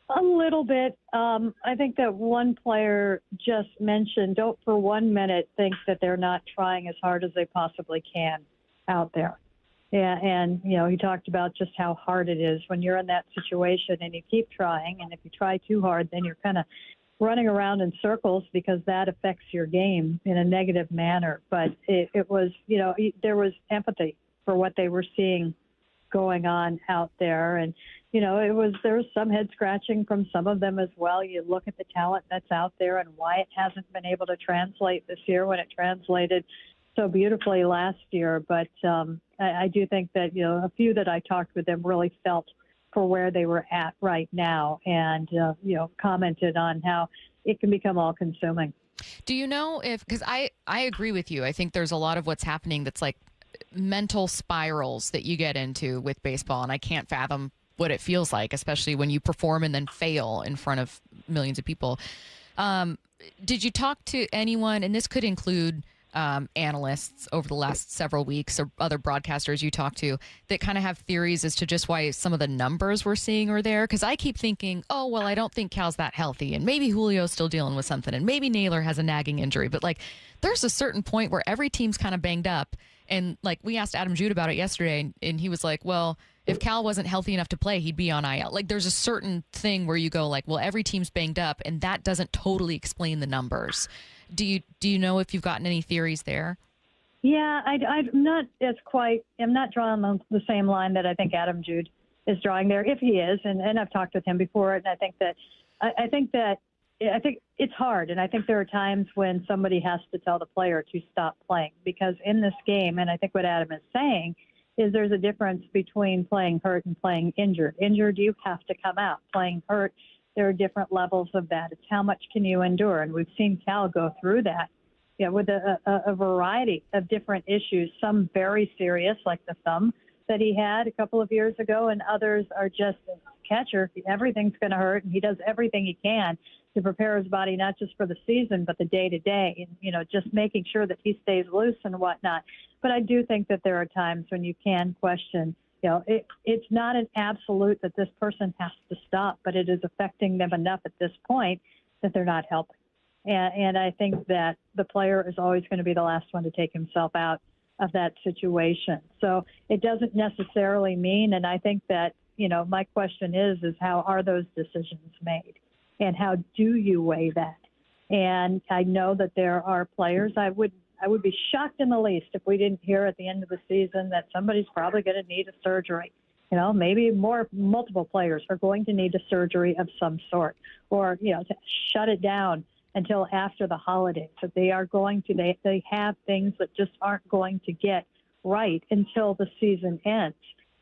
A little bit. I think that one player just mentioned, don't for 1 minute think that they're not trying as hard as they possibly can out there. Yeah, and, he talked about just how hard it is when you're in that situation and you keep trying. And if you try too hard, then you're kind of running around in circles because that affects your game in a negative manner. But it was, there was empathy for what they were seeing going on out there. And, there was some head scratching from some of them as well. You look at the talent that's out there and why it hasn't been able to translate this year when it translated so beautifully last year. But I do think that, a few that I talked with them really felt for where they were at right now and, commented on how it can become all-consuming. Do you know because I agree with you. I think there's a lot of what's happening that's like mental spirals that you get into with baseball, and I can't fathom what it feels like, especially when you perform and then fail in front of millions of people. Did you talk to anyone, and this could include analysts over the last several weeks or other broadcasters you talk to that kind of have theories as to just why some of the numbers we're seeing are there? Because I keep thinking, I don't think Cal's that healthy, and maybe Julio's still dealing with something, and maybe Naylor has a nagging injury. But there's a certain point where every team's kind of banged up. And we asked Adam Jude about it yesterday, and he was like, well, if Cal wasn't healthy enough to play, he'd be on IL. There's a certain thing where you go every team's banged up, and that doesn't totally explain the numbers. Do you know if you've gotten any theories there? Yeah, I'm not drawing the same line that I think Adam Jude is drawing there, if he is, and I've talked with him before, and I think it's hard, and I think there are times when somebody has to tell the player to stop playing, because in this game, and I think what Adam is saying is there's a difference between playing hurt and playing injured. Injured, you have to come out. Playing hurt, there are different levels of that. It's how much can you endure, and we've seen Cal go through that with a variety of different issues, some very serious, like the thumb that he had a couple of years ago, and others are just catcher. Everything's going to hurt, and he does everything he can to prepare his body not just for the season but the day-to-day, and just making sure that he stays loose and whatnot. But I do think that there are times when you can question, it's not an absolute that this person has to stop, but it is affecting them enough at this point that they're not helping. And I think that the player is always going to be the last one to take himself out of that situation. So it doesn't necessarily mean, and I think that, my question is how are those decisions made? And how do you weigh that? And I know that there are players, I would be shocked in the least if we didn't hear at the end of the season that somebody's probably going to need a surgery. Maybe multiple players are going to need a surgery of some sort, or, to shut it down until after the holidays. That they are going to, they have things that just aren't going to get right until the season ends.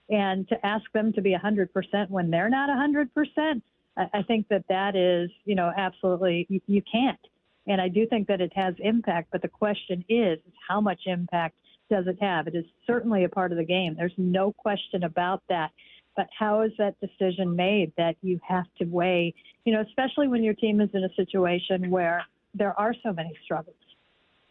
And to ask them to be 100% when they're not 100%, I think that is, absolutely, you can't. And I do think that it has impact, but the question is how much impact does it have? It is certainly a part of the game. There's no question about that. But how is that decision made that you have to weigh, especially when your team is in a situation where there are so many struggles?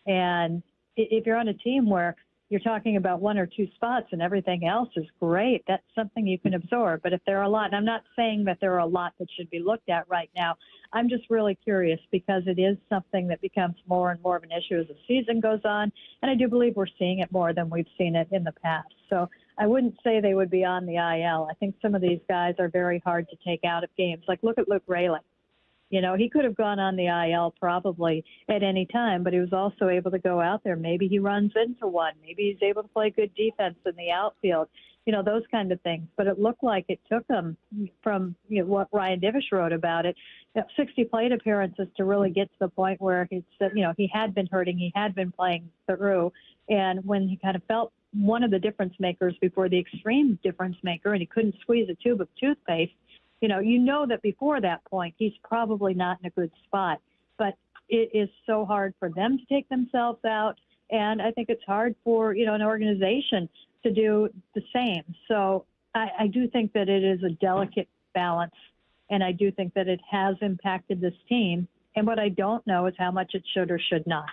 And if you're on a team where, you're talking about 1 or 2 spots and everything else is great. That's something you can absorb. But if there are a lot, and I'm not saying that there are a lot that should be looked at right now, I'm just really curious because it is something that becomes more and more of an issue as the season goes on. And I do believe we're seeing it more than we've seen it in the past. So I wouldn't say they would be on the IL. I think some of these guys are very hard to take out of games. Like, look at Luke Raleigh. You know, he could have gone on the IL probably at any time, but he was also able to go out there. Maybe he runs into one. Maybe he's able to play good defense in the outfield, you know, those kind of things. But it looked like it took him from what Ryan Divish wrote about it, 60 plate appearances to really get to the point where he had been hurting, he had been playing through. And when he kind of felt one of the difference makers before the extreme difference maker and he couldn't squeeze a tube of toothpaste, you know that before that point, he's probably not in a good spot. But it is so hard for them to take themselves out. And I think it's hard for, an organization to do the same. So I do think that it is a delicate balance. And I do think that it has impacted this team. And what I don't know is how much it should or should not.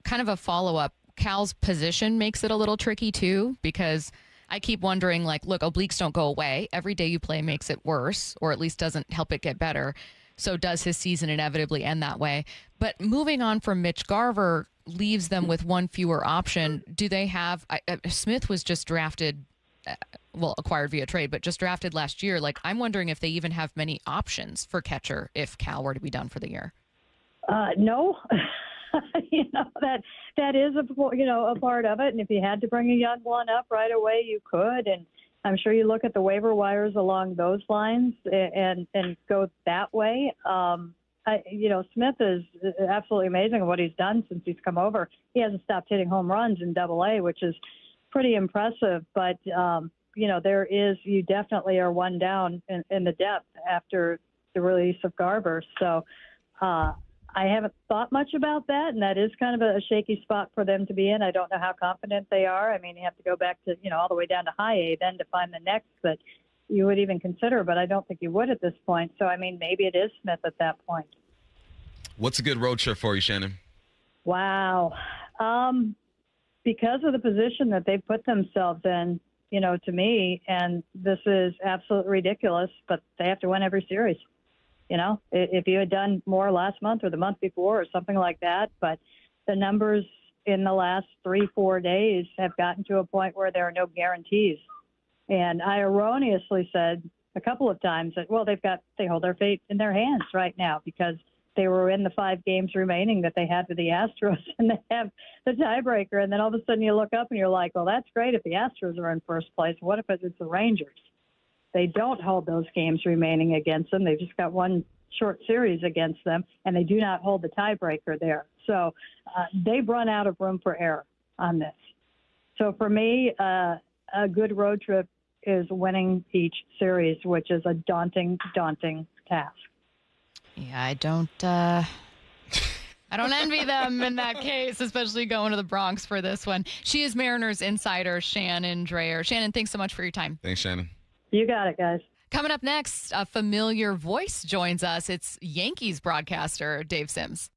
Kind of a follow-up. Cal's position makes it a little tricky, too, because I keep wondering, look, obliques don't go away. Every day you play makes it worse, or at least doesn't help it get better. So does his season inevitably end that way? But moving on from Mitch Garver leaves them with one fewer option. Do they have Smith was just drafted, acquired via trade, but just drafted last year. I'm wondering if they even have many options for catcher if Cal were to be done for the year. No. That is a part of it. And if you had to bring a young one up right away, you could. And I'm sure you look at the waiver wires along those lines and go that way. Smith is absolutely amazing at what he's done since he's come over. He hasn't stopped hitting home runs in AA, which is pretty impressive. But, you definitely are one down in the depth after the release of Garver. So, I haven't thought much about that, and that is kind of a shaky spot for them to be in. I don't know how confident they are. I mean, you have to go back to, all the way down to high A then to find the next that you would even consider, but I don't think you would at this point. So, maybe it is Smith at that point. What's a good road trip for you, Shannon? Wow. Because of the position that they've put themselves in, to me, and this is absolutely ridiculous, but they have to win every series. If you had done more last month or the month before or something like that, but the numbers in the last 3-4 days have gotten to a point where there are no guarantees. And I erroneously said a couple of times that, they hold their fate in their hands right now because they were in the 5 games remaining that they had with the Astros and they have the tiebreaker. And then all of a sudden you look up and you're like, well, that's great if the Astros are in first place. What if it's the Rangers? They don't hold those games remaining against them. They've just got one short series against them, and they do not hold the tiebreaker there. So they've run out of room for error on this. So for me, a good road trip is winning each series, which is a daunting, daunting task. Yeah, I don't envy them in that case, especially going to the Bronx for this one. She is Mariners insider Shannon Drayer. Shannon, thanks so much for your time. Thanks, Shannon. You got it, guys. Coming up next, a familiar voice joins us. It's Yankees broadcaster Dave Sims.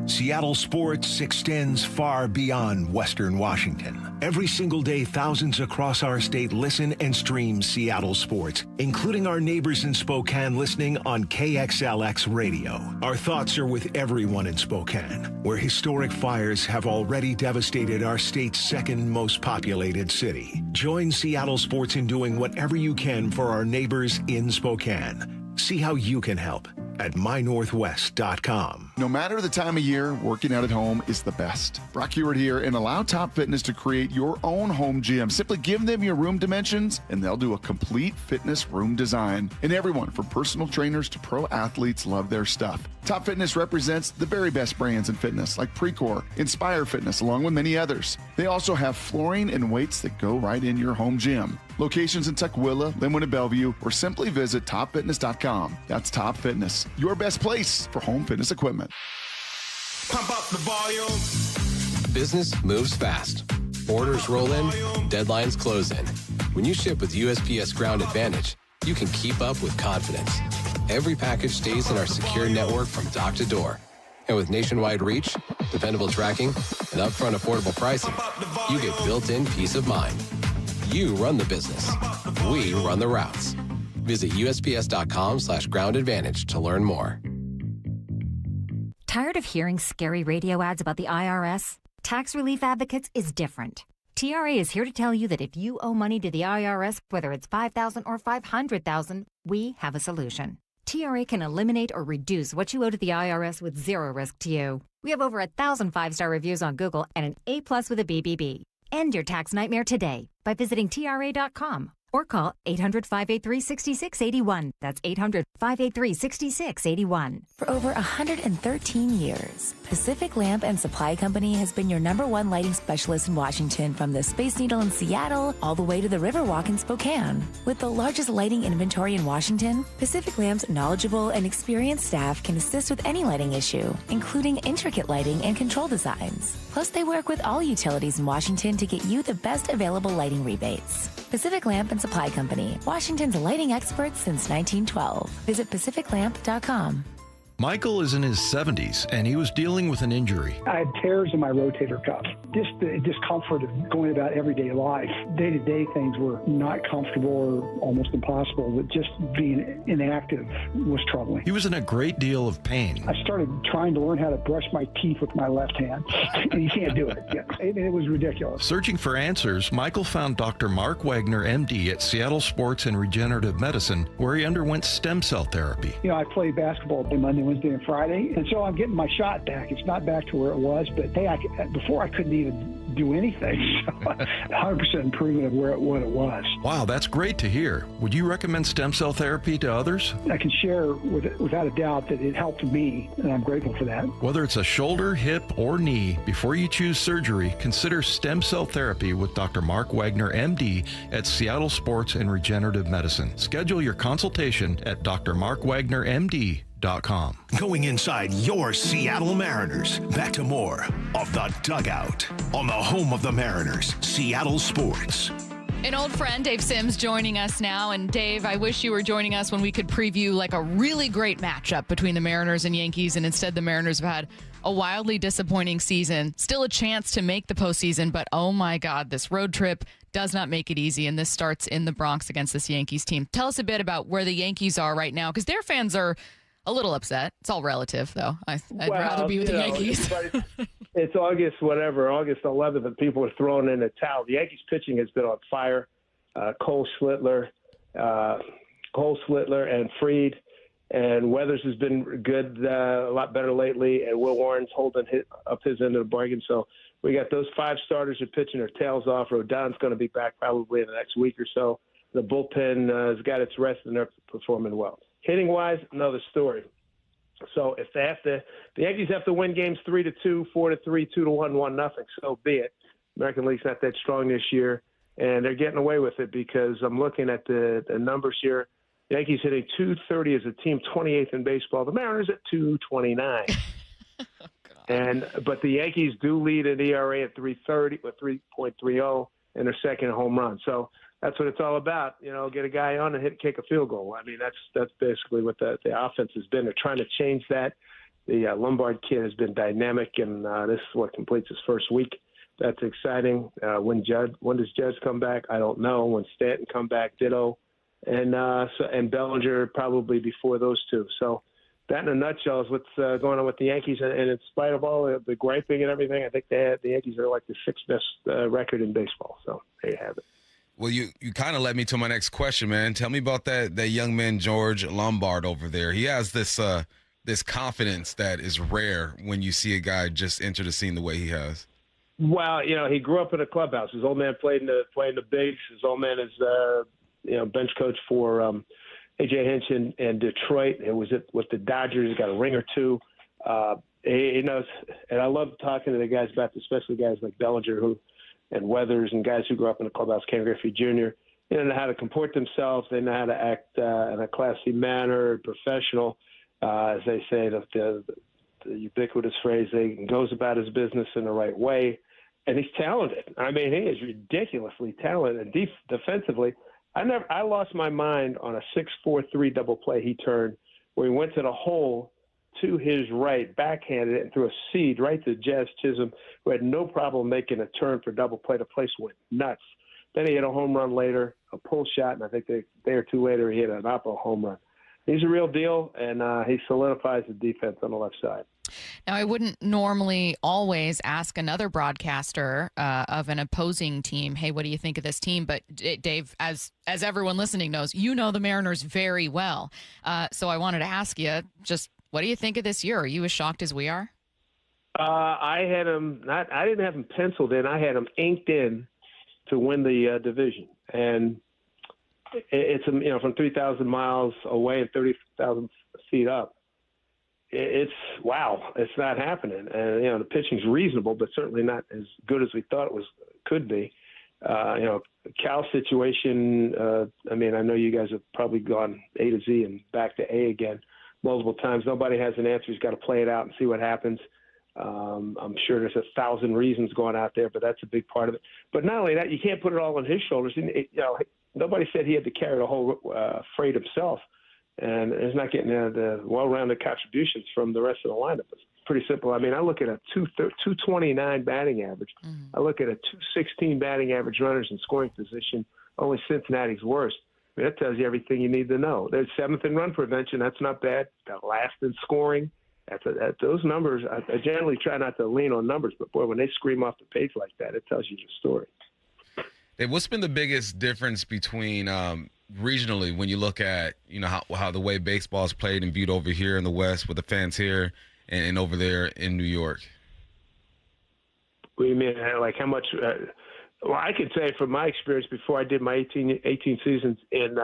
Seattle sports extends far beyond Western Washington. Every single day, thousands across our state listen and stream Seattle sports, including our neighbors in Spokane listening on KXLX radio. Our thoughts are with everyone in Spokane, where historic fires have already devastated our state's second most populated city. Join Seattle sports in doing whatever you can for our neighbors in Spokane. See how you can help at mynorthwest.com. No matter the time of year, working out at home is the best. Brock Ewart here, and allow Top Fitness to create your own home gym. Simply give them your room dimensions, and they'll do a complete fitness room design. And everyone, from personal trainers to pro athletes, love their stuff. Top Fitness represents the very best brands in fitness, like Precor, Inspire Fitness, along with many others. They also have flooring and weights that go right in your home gym. Locations in Tukwila, Linwood, and Bellevue, or simply visit topfitness.com. That's Top Fitness, your best place for home fitness equipment. Pump up the volume. Business moves fast. Orders roll in, deadlines close in. When you ship with USPS Ground Advantage, you can keep up with confidence. Every package stays in our secure network from dock to door. And with nationwide reach, dependable tracking, and With upfront affordable pricing, you get built-in peace of mind. You run the business. We run the routes. Visit USPS.com/Ground Advantage to learn more. Tired of hearing scary radio ads about the IRS? Tax Relief Advocates is different. TRA is here to tell you that if you owe money to the IRS, whether it's $5,000 or $500,000, we have a solution. TRA can eliminate or reduce what you owe to the IRS with zero risk to you. We have over 1,000 5-star reviews on Google and an A+ with a BBB. End your tax nightmare today by visiting TRA.com or call 800-583-6681. That's 800-583-6681. For over 113 years, Pacific Lamp and Supply Company has been your #1 lighting specialist in Washington, from the Space Needle in Seattle all the way to the Riverwalk in Spokane. With the largest lighting inventory in Washington, Pacific Lamp's knowledgeable and experienced staff can assist with any lighting issue, including intricate lighting and control designs. Plus, they work with all utilities in Washington to get you the best available lighting rebates. Pacific Lamp and Supply Company, Washington's lighting experts since 1912. Visit pacificlamp.com. Michael is in his 70s, and he was dealing with an injury. I had tears in my rotator cuff. Just the discomfort of going about everyday life. Day-to-day things were not comfortable or almost impossible, but just being inactive was troubling. He was in a great deal of pain. I started trying to learn how to brush my teeth with my left hand, and you can't do it. It was ridiculous. Searching for answers, Michael found Dr. Mark Wagner, MD, at Seattle Sports and Regenerative Medicine, where he underwent stem cell therapy. You know, I played basketball Monday, Wednesday, and Friday, and so I'm getting my shot back. It's not back to where it was, but hey, before I couldn't even do anything, so 100% improvement of what it was. Wow, that's great to hear. Would you recommend stem cell therapy to others? I can share without a doubt that it helped me, and I'm grateful for that. Whether it's a shoulder, hip, or knee, before you choose surgery, consider stem cell therapy with Dr. Mark Wagner, MD, at Seattle Sports and Regenerative Medicine. Schedule your consultation at drmarkwagnermd.com. Going inside your Seattle Mariners. Back to more of The Dugout on the home of the Mariners, Seattle Sports. An old friend, Dave Sims, joining us now. And Dave, I wish you were joining us when we could preview like a really great matchup between the Mariners and Yankees. And instead, the Mariners have had a wildly disappointing season. Still a chance to make the postseason, but oh my God, this road trip does not make it easy. And this starts in the Bronx against this Yankees team. Tell us a bit about where the Yankees are right now, because their fans are a little upset. It's all relative, though. I'd rather be with the Yankees. It's August 11th, and people are throwing in a towel. The Yankees pitching has been on fire. Cole Schlittler, and Fried, and Weathers has been good, a lot better lately, and Will Warren's holding up his end of the bargain. So we got those 5 starters are pitching their tails off. Rodon's going to be back probably in the next week or so. The bullpen has got its rest, and they're performing well. Hitting-wise, another story. So if the Yankees have to win games 3-2, 4-3, 2-1, 1-0, so be it. American League's not that strong this year, and they're getting away with it because I'm looking at the numbers here. The Yankees hitting .230 as a team, 28th in baseball. The Mariners at .229. But the Yankees do lead an ERA at 3.30 with 3.30 and their second home run. So that's what it's all about. You know, get a guy on and kick a field goal. I mean, that's basically what the offense has been. They're trying to change that. The Lombard kid has been dynamic, and this is what completes his first week. That's exciting. When does Judge come back? I don't know. When Stanton come back, ditto. And Bellinger probably before those two. So that in a nutshell is what's going on with the Yankees. And in spite of all the griping and everything, I think the Yankees are like the 6th best record in baseball. So there you have it. Well, you kind of led me to my next question, man. Tell me about that young man, George Lombard over there. He has this confidence that is rare when you see a guy just enter the scene the way he has. Well, you know, he grew up in a clubhouse. His old man played in the bigs. His old man is bench coach for A.J. Hinch in Detroit. It was with the Dodgers. He got a ring or two. He knows, and I love talking to the guys about this, especially guys like Bellinger and Weathers and guys who grew up in the clubhouse, Ken Griffey Jr. They know how to comport themselves. They know how to act in a classy manner, professional. As they say, the ubiquitous phrase, he goes about his business in the right way. And he's talented. I mean, he is ridiculously talented. And defensively, I lost my mind on a 6-4-3 double play he turned where he went to the hole to his right, backhanded it, and threw a seed right to Jazz Chisholm, who had no problem making a turn for double play. The place went nuts. Then he hit a home run later, a pull shot, and I think a day or two later he hit an oppo home run. He's a real deal, and he solidifies the defense on the left side. Now, I wouldn't normally always ask another broadcaster of an opposing team, hey, what do you think of this team? But, Dave, as everyone listening knows, you know the Mariners very well. So I wanted to ask you, just what do you think of this year? Are you as shocked as we are? I had him I didn't have him penciled in. I had him inked in to win the division. And it's, from 3,000 miles away and 30,000 feet up. It's wow. It's not happening. And, the pitching's reasonable, but certainly not as good as we thought it could be. Cal's situation, I know you guys have probably gone A to Z and back to A again multiple times. Nobody has an answer. He's got to play it out and see what happens. I'm sure there's 1,000 reasons going out there, but that's a big part of it. But not only that, you can't put it all on his shoulders. Nobody said he had to carry the whole freight himself. And he's not getting the well-rounded contributions from the rest of the lineup. It's pretty simple. I look at a 229 batting average. Mm-hmm. I look at a 216 batting average runners in scoring position. Only Cincinnati's worst. That tells you everything you need to know. They're 7th in run prevention. That's not bad. They're last in scoring. Those numbers, I generally try not to lean on numbers, but, boy, when they scream off the page like that, it tells you the story. Hey, what's been the biggest difference between regionally when you look at, how the way baseball is played and viewed over here in the West with the fans here and over there in New York? What do you mean? Like how much? Well, I could say from my experience before I did my 18 seasons in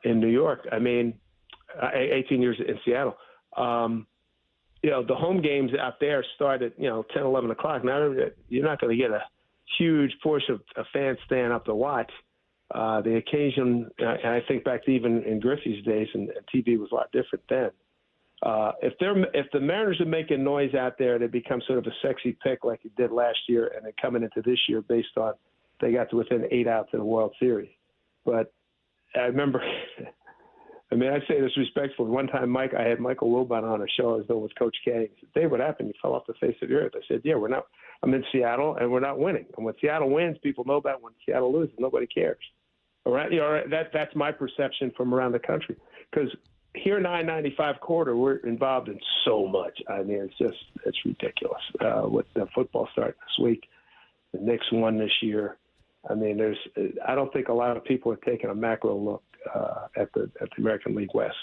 New York, 18 years in Seattle. The home games out there start at, 10, 11 o'clock. Now you're not going to get a huge portion of fans staying up to watch. The occasion, and I think back to even in Griffey's days, and TV was a lot different then. If the Mariners are making noise out there, they become sort of a sexy pick like it did last year, and then coming into this year based on they got to within 8 outs in the World Series. But I remember, I say this respectfully. One time, I had Michael Wilbon on a show I was doing with Coach K. He said, "Dave, what happened? You fell off the face of the earth." I said, "Yeah, we're not. I'm in Seattle, and we're not winning. And when Seattle wins, people know about. When Seattle loses, nobody cares." All right, that's my perception from around the country. Because here in I-95 corridor, we're involved in so much. It's ridiculous. With the football starting this week, the Knicks won this year. I don't think a lot of people are taking a macro look at the American League West.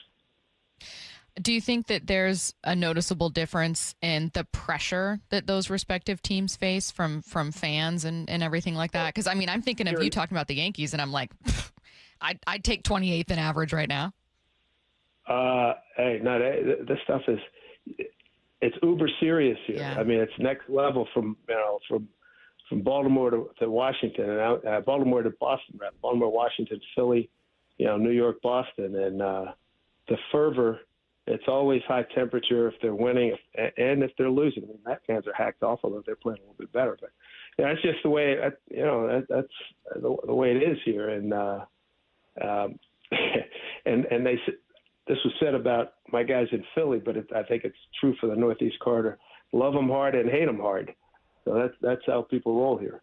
Do you think that there's a noticeable difference in the pressure that those respective teams face from fans and everything like that? Because, I'm thinking of you talking about the Yankees, and I'm like, I'd take 28th in average right now. This stuff it's uber serious here. Yeah. It's next level from Baltimore to Washington, and Baltimore to Boston, right? Baltimore, Washington, Philly, New York, Boston, and the fervor. It's always high temperature if they're winning and if they're losing. Met fans are hacked off, although they're playing a little bit better. But that's just the way. That's the way it is here. And and this was said about my guys in Philly, but I think it's true for the Northeast corridor. Love them hard and hate them hard. So that's how people roll here.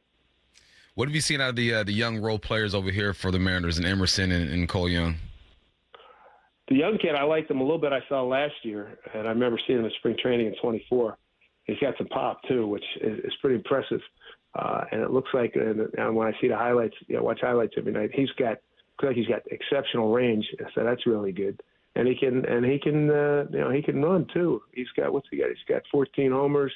What have you seen out of the young role players over here for the Mariners, and Emerson and Cole Young? The young kid, I liked him a little bit. I saw last year, and I remember seeing him in spring training in 24. He's got some pop too, which is pretty impressive. And it looks like, and when I see the highlights, watch highlights every night, he's got exceptional range. So that's really good. And he can run too. He's got what's he got? He's got 14 homers.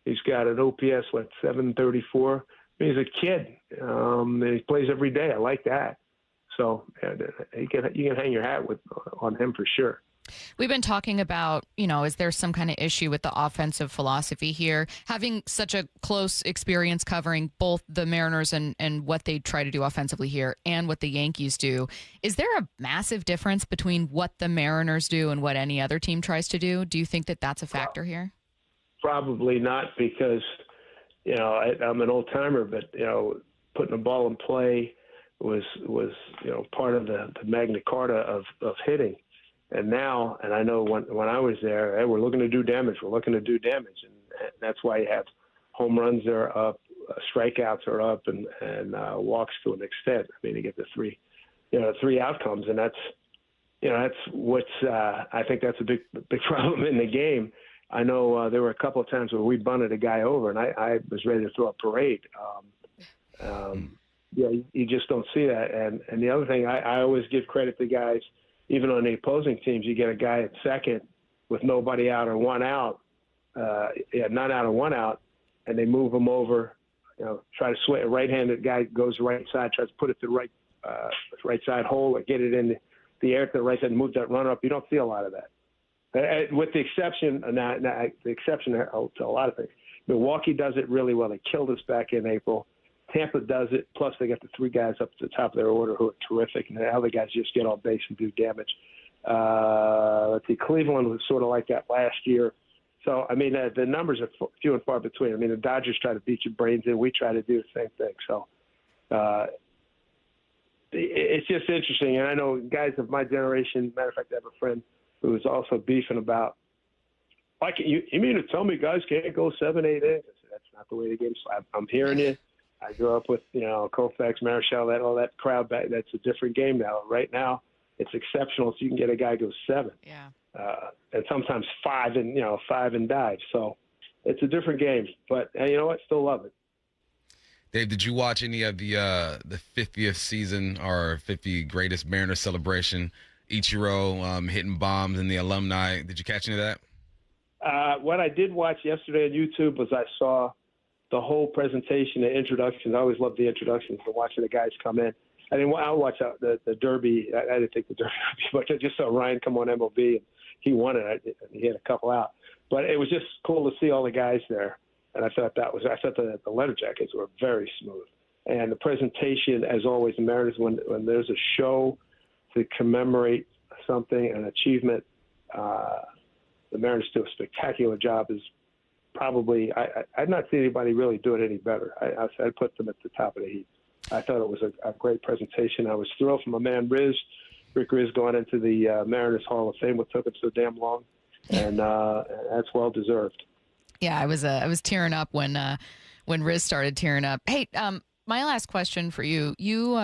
He's got an OPS 734. He's a kid. And he plays every day. I like that. So you can hang your hat on him for sure. We've been talking about, is there some kind of issue with the offensive philosophy here? Having such a close experience covering both the Mariners and what they try to do offensively here and what the Yankees do, is there a massive difference between what the Mariners do and what any other team tries to do? Do you think that that's a factor here? Probably not, because, I'm an old timer, but, putting the ball in play was part of the Magna Carta of hitting. And now, and I know when I was there, hey, we're looking to do damage. We're looking to do damage, and that's why you have home runs are up, strikeouts are up, and walks to an extent. I mean, you get the three outcomes, and that's what's I think that's a big problem in the game. I know there were a couple of times where we bunted a guy over, and I was ready to throw a parade. You just don't see that. And the other thing, I always give credit to guys. Even on the opposing teams, you get a guy at second with nobody out or one out, none out or one out, and they move him over, try to swing. A right-handed guy goes right side, tries to put it to the right side hole or get it in the air to the right side and move that runner up. You don't see a lot of that. With the exception, the exception to a lot of things. Milwaukee does it really well. They killed us back in April. Tampa does it, plus they got the three guys up to the top of their order who are terrific, and the other guys just get on base and do damage. Let's see, Cleveland was sort of like that last year. So, I mean, the numbers are few and far between. I mean, the Dodgers try to beat your brains in. We try to do the same thing. So it's just interesting. And I know guys of my generation, matter of fact, I have a friend who was also beefing about, you mean to tell me guys can't go 7-8 innings? I said, that's not the way the game's played. I'm hearing you. I grew up with, Koufax, Marichal, all that crowd back. That's a different game now. Right now, it's exceptional. So you can get a guy go 7. Yeah. And sometimes 5 and dive. So it's a different game. But you know what? Still love it. Dave, did you watch any of the 50th season or 50 greatest Mariners celebration? Ichiro hitting bombs and the alumni. Did you catch any of that? What I did watch yesterday on YouTube was I saw the whole presentation, the introductions. I always love the introductions and watching the guys come in. I didn't. I'll watch the Derby. I didn't think the Derby would be much. I just saw Ryan come on MLB, and he won it. He had a couple out. But it was just cool to see all the guys there. And I thought the letter jackets were very smooth. And the presentation, as always, the Mariners, when there's a show to commemorate something, an achievement, the Mariners do a spectacular job. Is probably I've not seen anybody really do it any better. I'd put them at the top of the heap. I thought it was a great presentation. I was thrilled for my man Rick Riz going into the Mariners Hall of Fame. What took him so damn long, and that's well deserved. Yeah, I was tearing up when Riz started tearing up. Hey, my last question for you. You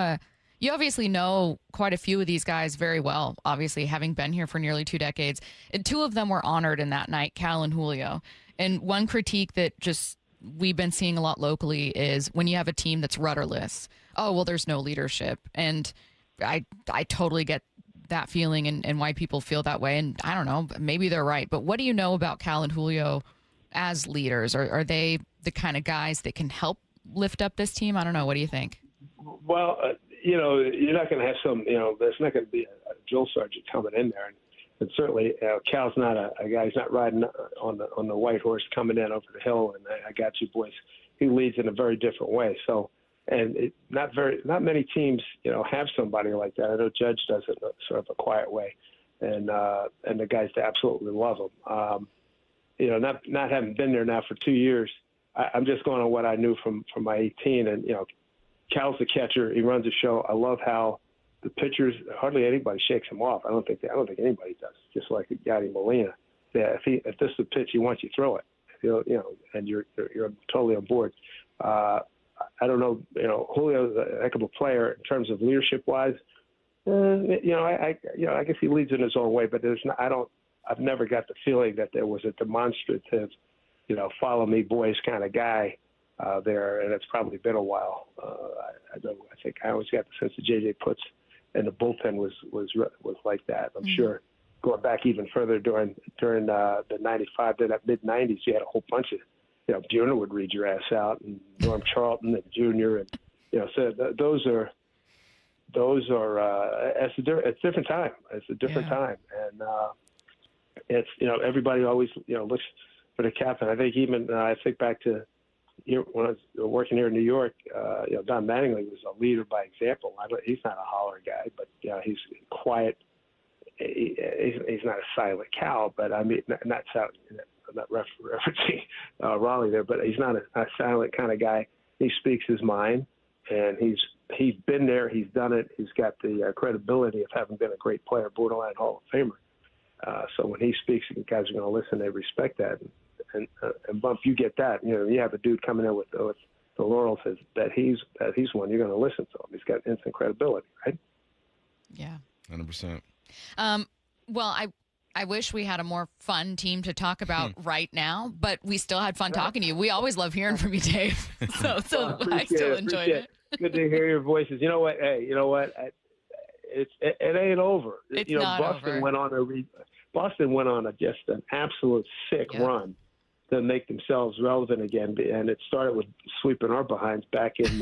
obviously know quite a few of these guys very well, obviously having been here for nearly 2 decades. And 2 of them were honored in that night, Cal and Julio. And one critique that just we've been seeing a lot locally is when you have a team that's rudderless. Oh, well, there's no leadership. And I totally get that feeling and why people feel that way. And I don't know, maybe they're right. But what do you know about Cal and Julio as leaders? Are they the kind of guys that can help lift up this team? I don't know. What do you think? Well, you're not going to have there's not going to be a drill sergeant coming in there. And certainly Cal's not a guy. He's not riding on the white horse coming in over the hill. And I got you, boys. He leads in a very different way. So, and not many teams, have somebody like that. I know Judge does it in sort of a quiet way, and the guys absolutely love him. Not having been there now for 2 years, I'm just going on what I knew from my 18. And Cal's the catcher. He runs the show. I love how the pitchers, hardly anybody shakes him off. I don't think anybody does. Just like Yadi Molina. Yeah, if this is a pitch he wants, you throw it. And you're totally on board. I don't know. Julio's a heck of a player in terms of leadership wise. I guess he leads in his own way, but I've never got the feeling that there was a demonstrative, follow me boys kind of guy there, and it's probably been a while. I think I always got the sense that J.J. Putz and the bullpen was like that. I'm sure going back even further during the 95 to that mid-90s, you had a whole bunch of, Buhner would read your ass out, and Norm Charlton and Junior, and so those are it's a different time. It's a different time, and it's everybody always looks for the captain. I think even I think back to when I was working here in New York, Don Mattingly was a leader by example. He's not a holler guy, but he's quiet. He's not a silent Cal, but I mean not silent. I'm not referencing Raleigh there, but he's not a silent kind of guy. He speaks his mind, and he's been there. He's done it. He's got the credibility of having been a great player, borderline Hall of Famer. So when he speaks, the guys are going to listen. They respect that. And Bump, you get that. You have a dude coming in with the laurels that he's one. You're going to listen to him. He's got instant credibility, right? Yeah. 100%. Well, I wish we had a more fun team to talk about right now, but we still had fun talking to you. We always love hearing from you, Dave. so I still enjoyed it. Good to hear your voices. You know what? Hey, you know what? It ain't over. It's not Boston over. Boston went on just an absolute sick run to make themselves relevant again, and it started with sweeping our behinds back in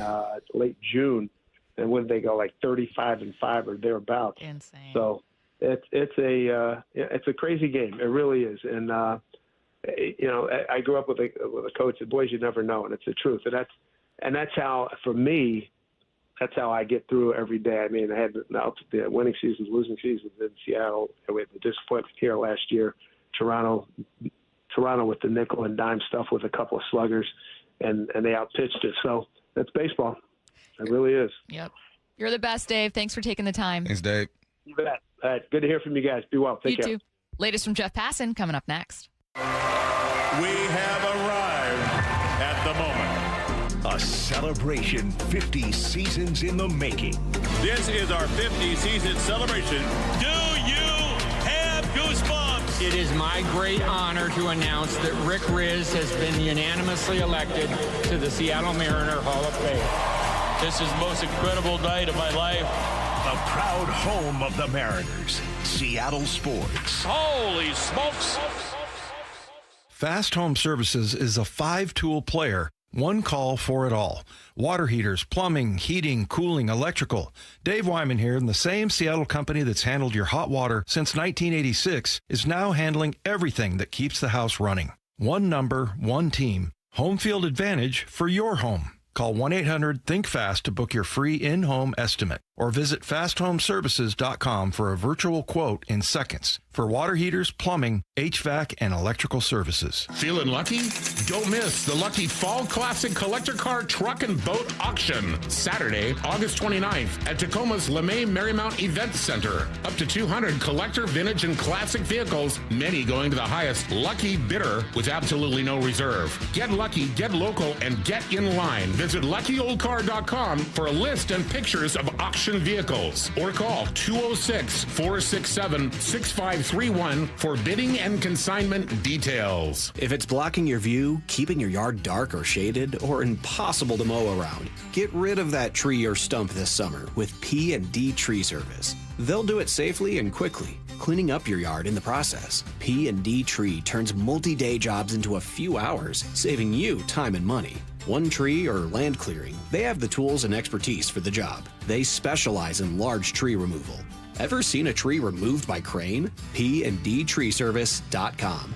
late June, and when they go like 35-5 or thereabouts. Insane. So it's a crazy game. It really is, and I grew up with a coach that boys you never know, and it's the truth, and that's how for me. That's how I get through every day. I mean, I had the winning seasons, losing seasons in Seattle. We had the disappointment here last year. Toronto with the nickel and dime stuff with a couple of sluggers, and they outpitched it. So that's baseball. It really is. Yep. You're the best, Dave. Thanks for taking the time. Thanks, Dave. You bet. All right. Good to hear from you guys. Be well. Take care. You too. Latest from Jeff Passan coming up next. We have arrived at the moment. A celebration 50 seasons in the making. This is our 50-season celebration. Do you have goosebumps? It is my great honor to announce that Rick Riz has been unanimously elected to the Seattle Mariner Hall of Fame. This is the most incredible night of my life. The proud home of the Mariners, Seattle Sports. Holy smokes. Fast Home Services is a 5-tool player. One call for it all. Water heaters, plumbing, heating, cooling, electrical. Dave Wyman here, and the same Seattle company that's handled your hot water since 1986 is now handling everything that keeps the house running. One number, one team. Home field advantage for your home. Call 1-800-THINK-FAST to book your free in-home estimate or visit fasthomeservices.com for a virtual quote in seconds for water heaters, plumbing, HVAC, and electrical services. Feeling lucky? Don't miss the Lucky Fall Classic Collector Car Truck and Boat Auction, Saturday, August 29th at Tacoma's LeMay Marymount Event Center. Up to 200 collector, vintage, and classic vehicles, many going to the highest lucky bidder with absolutely no reserve. Get lucky, get local, and get in line. Visit luckyoldcar.com for a list and pictures of auction vehicles or call 206-467-6531 for bidding and consignment details. If it's blocking your view, keeping your yard dark or shaded, or impossible to mow around, get rid of that tree or stump this summer with P&D Tree Service. They'll do it safely and quickly, cleaning up your yard in the process. P&D Tree turns multi-day jobs into a few hours, saving you time and money. One tree or land clearing, they have the tools and expertise for the job. They specialize in large tree removal. Ever seen a tree removed by crane? PndTreeservice.com.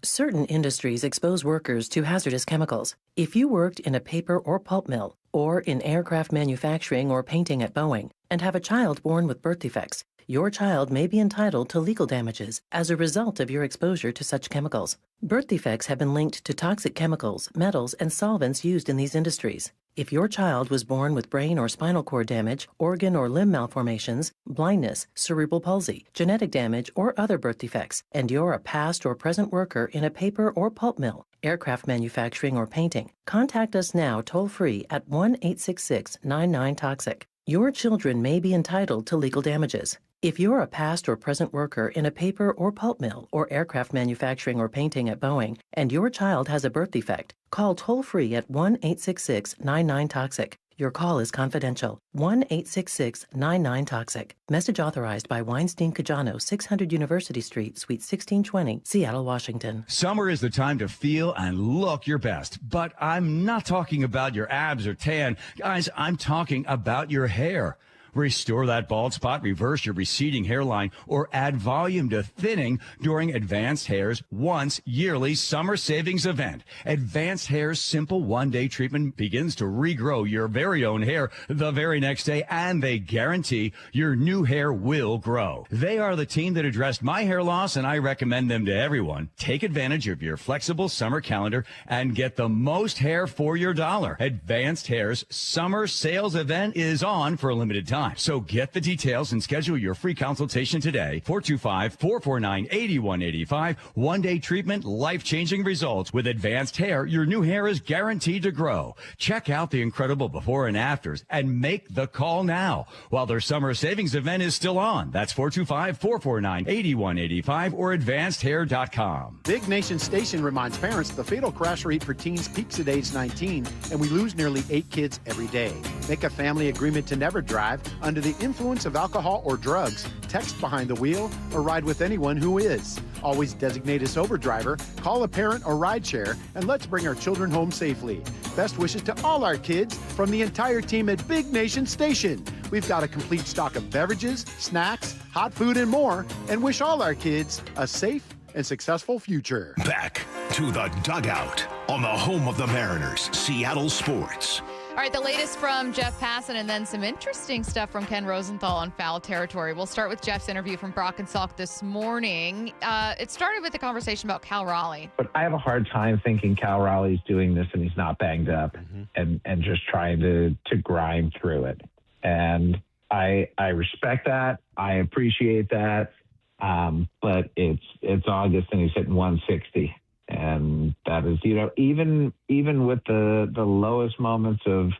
Certain industries expose workers to hazardous chemicals. If you worked in a paper or pulp mill, or in aircraft manufacturing or painting at Boeing, and have a child born with birth defects, your child may be entitled to legal damages as a result of your exposure to such chemicals. Birth defects have been linked to toxic chemicals, metals, and solvents used in these industries. If your child was born with brain or spinal cord damage, organ or limb malformations, blindness, cerebral palsy, genetic damage, or other birth defects, and you're a past or present worker in a paper or pulp mill, aircraft manufacturing, or painting, contact us now toll-free at 1-866-99-TOXIC. Your children may be entitled to legal damages. If you're a past or present worker in a paper or pulp mill or aircraft manufacturing or painting at Boeing, and your child has a birth defect, call toll-free at 1-866-99-TOXIC. Your call is confidential. 1-866-99-TOXIC. Message authorized by Weinstein Cajano, 600 University Street, Suite 1620, Seattle, Washington. Summer is the time to feel and look your best. But I'm not talking about your abs or tan. Guys, I'm talking about your hair. Restore that bald spot, reverse your receding hairline, or add volume to thinning during Advanced Hair's once yearly summer savings event. Advanced Hair's simple one-day treatment begins to regrow your very own hair the very next day, and they guarantee your new hair will grow. They are the team that addressed my hair loss, and I recommend them to everyone. Take advantage of your flexible summer calendar and get the most hair for your dollar. Advanced Hair's summer sales event is on for a limited time. time. So get the details and schedule your free consultation today. 425-449-8185. One-day treatment, life-changing results. With advanced hair, your new hair is guaranteed to grow. Check out the incredible before and afters and make the call now while their summer savings event is still on. That's 425-449-8185 or advancedhair.com. Big Nation Station reminds parents the fatal crash rate for teens peaks at age 19, and we lose nearly 8 kids every day. Make a family agreement to never drive under the influence of alcohol or drugs, text behind the wheel, or ride with anyone who is. Always designate a sober driver, call a parent or rideshare, and let's bring our children home safely. Best wishes to all our kids from the entire team at Big Nation Station. We've got a complete stock of beverages, snacks, hot food, and more, and wish all our kids a safe and successful future. Back to the dugout on the home of the Mariners, Seattle Sports. All right, the latest from Jeff Passan and then some interesting stuff from Ken Rosenthal on foul territory. We'll start with Jeff's interview from Brock and Salk this morning. It started with a conversation about Cal Raleigh. But I have a hard time thinking Cal Raleigh's doing this and he's not banged up and just trying to grind through it. And I respect that. I appreciate that. But it's August and he's hitting 160. And that is, even with the lowest moments of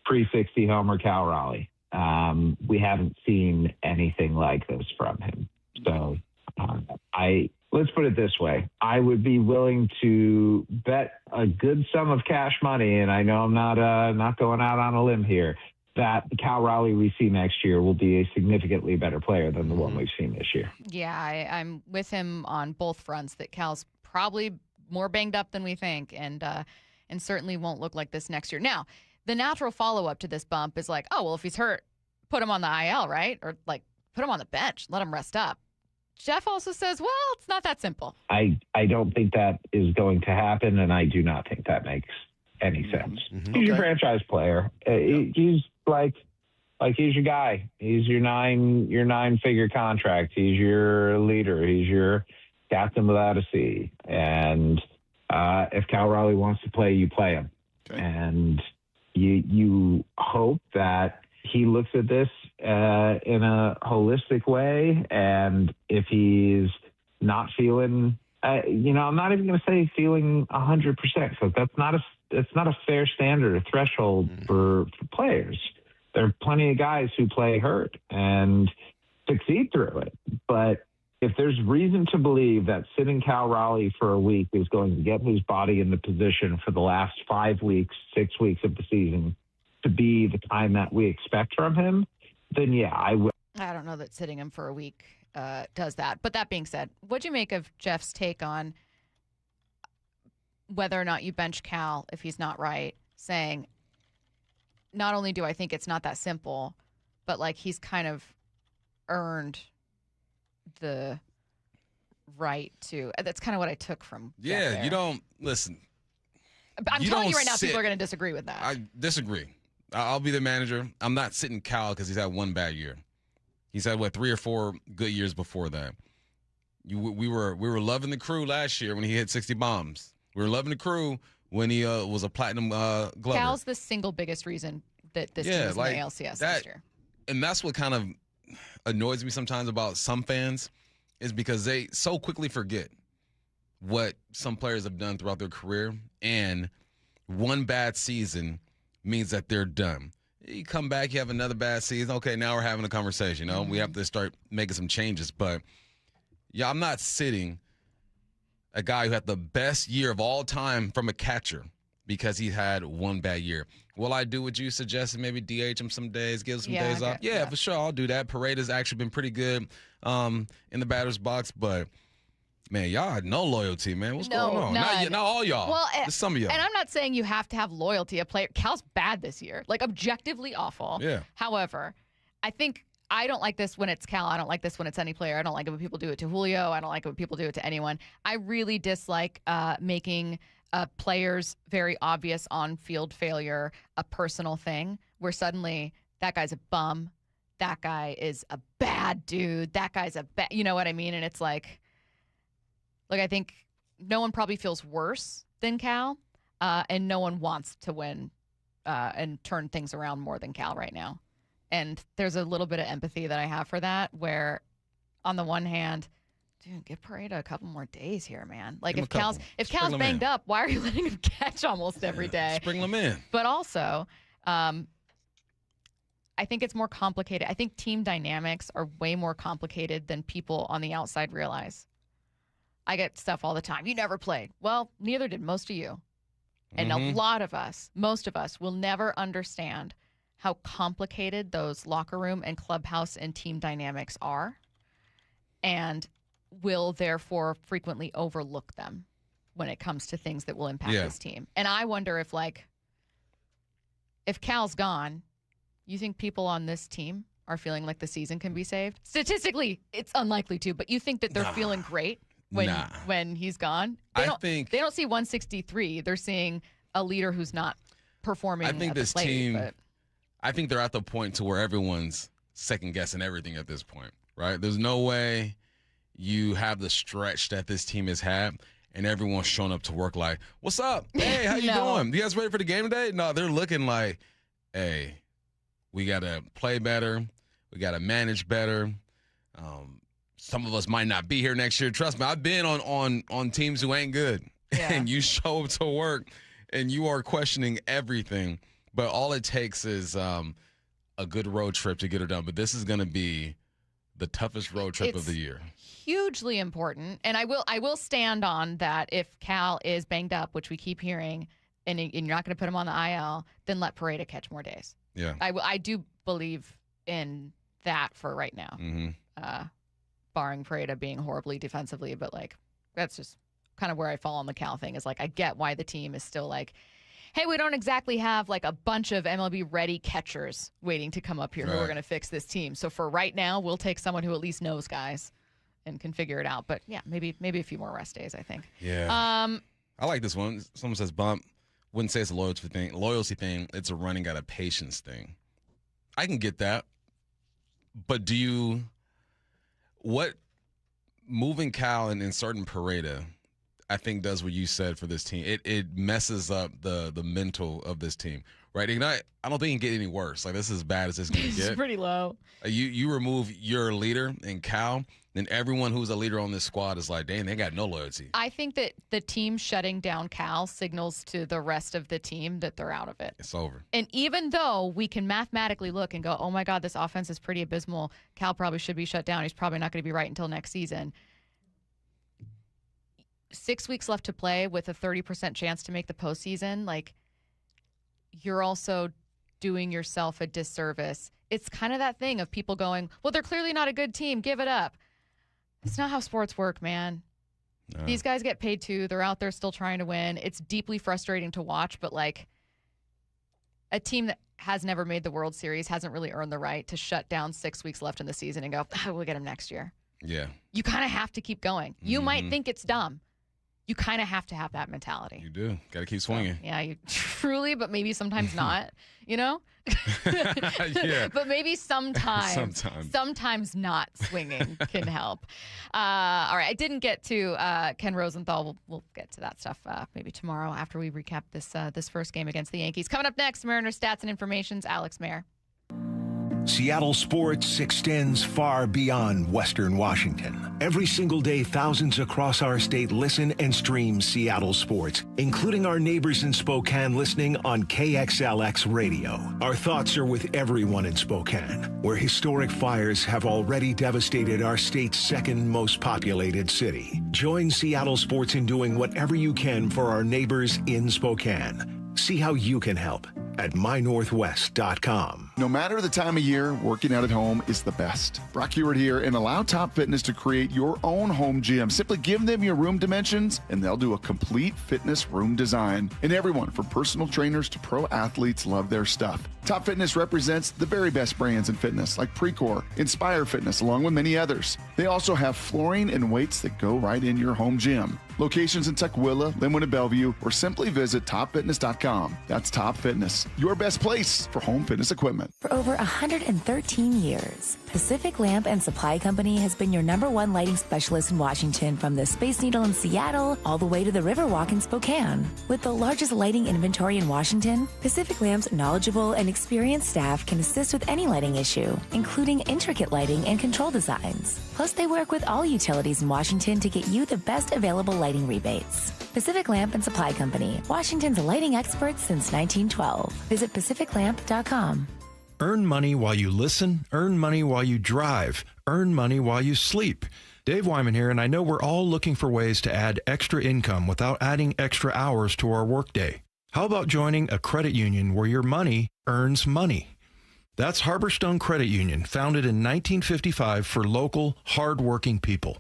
pre-60 homer Cal Raleigh, we haven't seen anything like this from him. So let's put it this way. I would be willing to bet a good sum of cash money, and I know I'm not going out on a limb here, that the Cal Raleigh we see next year will be a significantly better player than the one we've seen this year. Yeah, I'm with him on both fronts, that Cal's probably more banged up than we think, and certainly won't look like this next year. Now, the natural follow-up to this bump is like, oh, well, if he's hurt, put him on the IL, right? Or, like, put him on the bench, let him rest up. Jeff also says, well, it's not that simple. I don't think that is going to happen, and I do not think that makes any sense. He's your franchise player. He's like he's your guy. He's your nine-figure contract. He's your leader. He's your captain without a C. And if Cal Raleigh wants to play, you play him. Okay. And you hope that he looks at this in a holistic way. And if he's not feeling, I'm not even going to say feeling 100%, because that's not a fair standard or threshold for players. There are plenty of guys who play hurt and succeed through it. But if there's reason to believe that sitting Cal Raleigh for a week is going to get his body in the position for the last 5 weeks, 6 weeks of the season to be the time that we expect from him, then yeah, I will. I don't know that sitting him for a week does that. But that being said, what'd you make of Jeff's take on whether or not you bench Cal if he's not right, saying, not only do I think it's not that simple, but like he's kind of earned the right to. That's kind of what I took from. Yeah, you don't listen. I'm telling you right now, people are going to disagree with that. I disagree. I'll be the manager. I'm not sitting Cal because he's had one bad year. He's had 3 or 4 good years before that. We were loving the crew last year when he hit 60 bombs. We were loving the crew when he was a platinum Glover. Cal's the single biggest reason that this team is in the ALCS last year. And that's what kind of annoys me sometimes about some fans, is because they so quickly forget what some players have done throughout their career, and one bad season means that they're done. You come back, you have another bad season. Okay, now we're having a conversation. We have to start making some changes. But yeah, I'm not sitting a guy who had the best year of all time from a catcher because he had one bad year. Will I do what you suggested? Maybe DH him some days, give him some days off? Yeah, for sure. I'll do that. Paredes actually been pretty good in the batter's box, but man, y'all had no loyalty, man. What's going on? Not all y'all. Well, just some of y'all. And I'm not saying you have to have loyalty. A player, Cal's bad this year, like objectively awful. Yeah. However, I don't like this when it's Cal. I don't like this when it's any player. I don't like it when people do it to Julio. I don't like it when people do it to anyone. I really dislike making players' very obvious on-field failure a personal thing, where suddenly that guy's a bum, that guy is a bad dude, that guy's a bad, you know what I mean? And it's like I think no one probably feels worse than Cal, and no one wants to win and turn things around more than Cal right now. And there's a little bit of empathy that I have for that, where on the one hand, dude, give Pareda a couple more days here, man. Like if Cal's banged up, why are you letting him catch almost every day? Spring them in. But also, I think it's more complicated. I think team dynamics are way more complicated than people on the outside realize. I get stuff all the time. You never played. Well, neither did most of you. And a lot of us, most of us, will never understand how complicated those locker room and clubhouse and team dynamics are, and will therefore frequently overlook them when it comes to things that will impact this team. And I wonder if Cal's gone, you think people on this team are feeling like the season can be saved? Statistically, it's unlikely to, but you think that they're feeling great when he's gone? They don't see 163. They're seeing a leader who's not performing. I think at this the plate, team. but I think they're at the point to where everyone's second guessing everything at this point, right? There's no way you have the stretch that this team has had, and everyone's showing up to work like, "What's up? Hey, how you doing? You guys ready for the game today?" No, they're looking like, "Hey, we gotta play better. We gotta manage better. Some of us might not be here next year. Trust me, I've been on teams who ain't good, and you show up to work, and you are questioning everything. But all it takes is a good road trip to get it done. But this is going to be the toughest road trip of the year. Hugely important, and I will stand on that. If Cal is banged up, which we keep hearing, and you're not going to put him on the IL, then let Pareda catch more days. Yeah, I do believe in that for right now. Barring Pareda being horribly defensively, but like that's just kind of where I fall on the Cal thing. Is like I get why the team is still like, hey, we don't exactly have like a bunch of MLB ready catchers waiting to come up here who are going to fix this team. So for right now, we'll take someone who at least knows guys and can figure it out. But yeah, maybe a few more rest days, I think. Yeah. I like this one. Someone says Bump. Wouldn't say it's a loyalty thing. It's a running out of patience thing. I can get that. But what moving Cal and inserting Pareda, I think does what you said for this team. It messes up the mental of this team, right? I don't think it can get any worse. Like, this is as bad as it's going to get. It's pretty low. You remove your leader in Cal, then everyone who's a leader on this squad is like, dang, they got no loyalty. I think that the team shutting down Cal signals to the rest of the team that they're out of it. It's over. And even though we can mathematically look and go, oh, my God, this offense is pretty abysmal. Cal probably should be shut down. He's probably not going to be right until next season. 6 weeks left to play with a 30% chance to make the postseason. Like, you're also doing yourself a disservice. It's kind of that thing of people going, well, they're clearly not a good team. Give it up. It's not how sports work, man. No. These guys get paid too. They're out there still trying to win. It's deeply frustrating to watch, but like a team that has never made the World Series hasn't really earned the right to shut down 6 weeks left in the season and go, we'll get him next year. Yeah. You kind of have to keep going. You might think it's dumb. You kind of have to have that mentality. You do. Got to keep swinging. So, yeah, you truly, but maybe sometimes not, you know? Yeah. But maybe sometimes not swinging can help. All right, I didn't get to Ken Rosenthal. We'll get to that stuff maybe tomorrow after we recap this first game against the Yankees. Coming up next, Mariners stats and information's Alex Mayer. Seattle sports extends far beyond Western Washington. Every single day, thousands across our state listen and stream Seattle sports, including our neighbors in Spokane listening on KXLX radio. Our thoughts are with everyone in Spokane, where historic fires have already devastated our state's second most populated city. Join Seattle sports in doing whatever you can for our neighbors in Spokane. See how you can help at mynorthwest.com. No matter the time of year, working out at home is the best. Brock Ewart here, and allow Top Fitness to create your own home gym. Simply give them your room dimensions, and they'll do a complete fitness room design. And everyone, from personal trainers to pro athletes, love their stuff. Top Fitness represents the very best brands in fitness, like Precor, Inspire Fitness, along with many others. They also have flooring and weights that go right in your home gym. Locations in Tukwila, Linwood, and Bellevue, or simply visit topfitness.com. That's Top Fitness, your best place for home fitness equipment. For over 113 years, Pacific Lamp and Supply Company has been your #1 lighting specialist in Washington, from the Space Needle in Seattle all the way to the Riverwalk in Spokane. With the largest lighting inventory in Washington, Pacific Lamp's knowledgeable and experienced staff can assist with any lighting issue, including intricate lighting and control designs. Plus, they work with all utilities in Washington to get you the best available lighting rebates. Pacific Lamp and Supply Company, Washington's lighting experts since 1912. Visit pacificlamp.com. Earn money while you listen, earn money while you drive, earn money while you sleep. Dave Wyman here, and I know we're all looking for ways to add extra income without adding extra hours to our workday. How about joining a credit union where your money earns money? That's Harborstone Credit Union, founded in 1955 for local, hard-working people.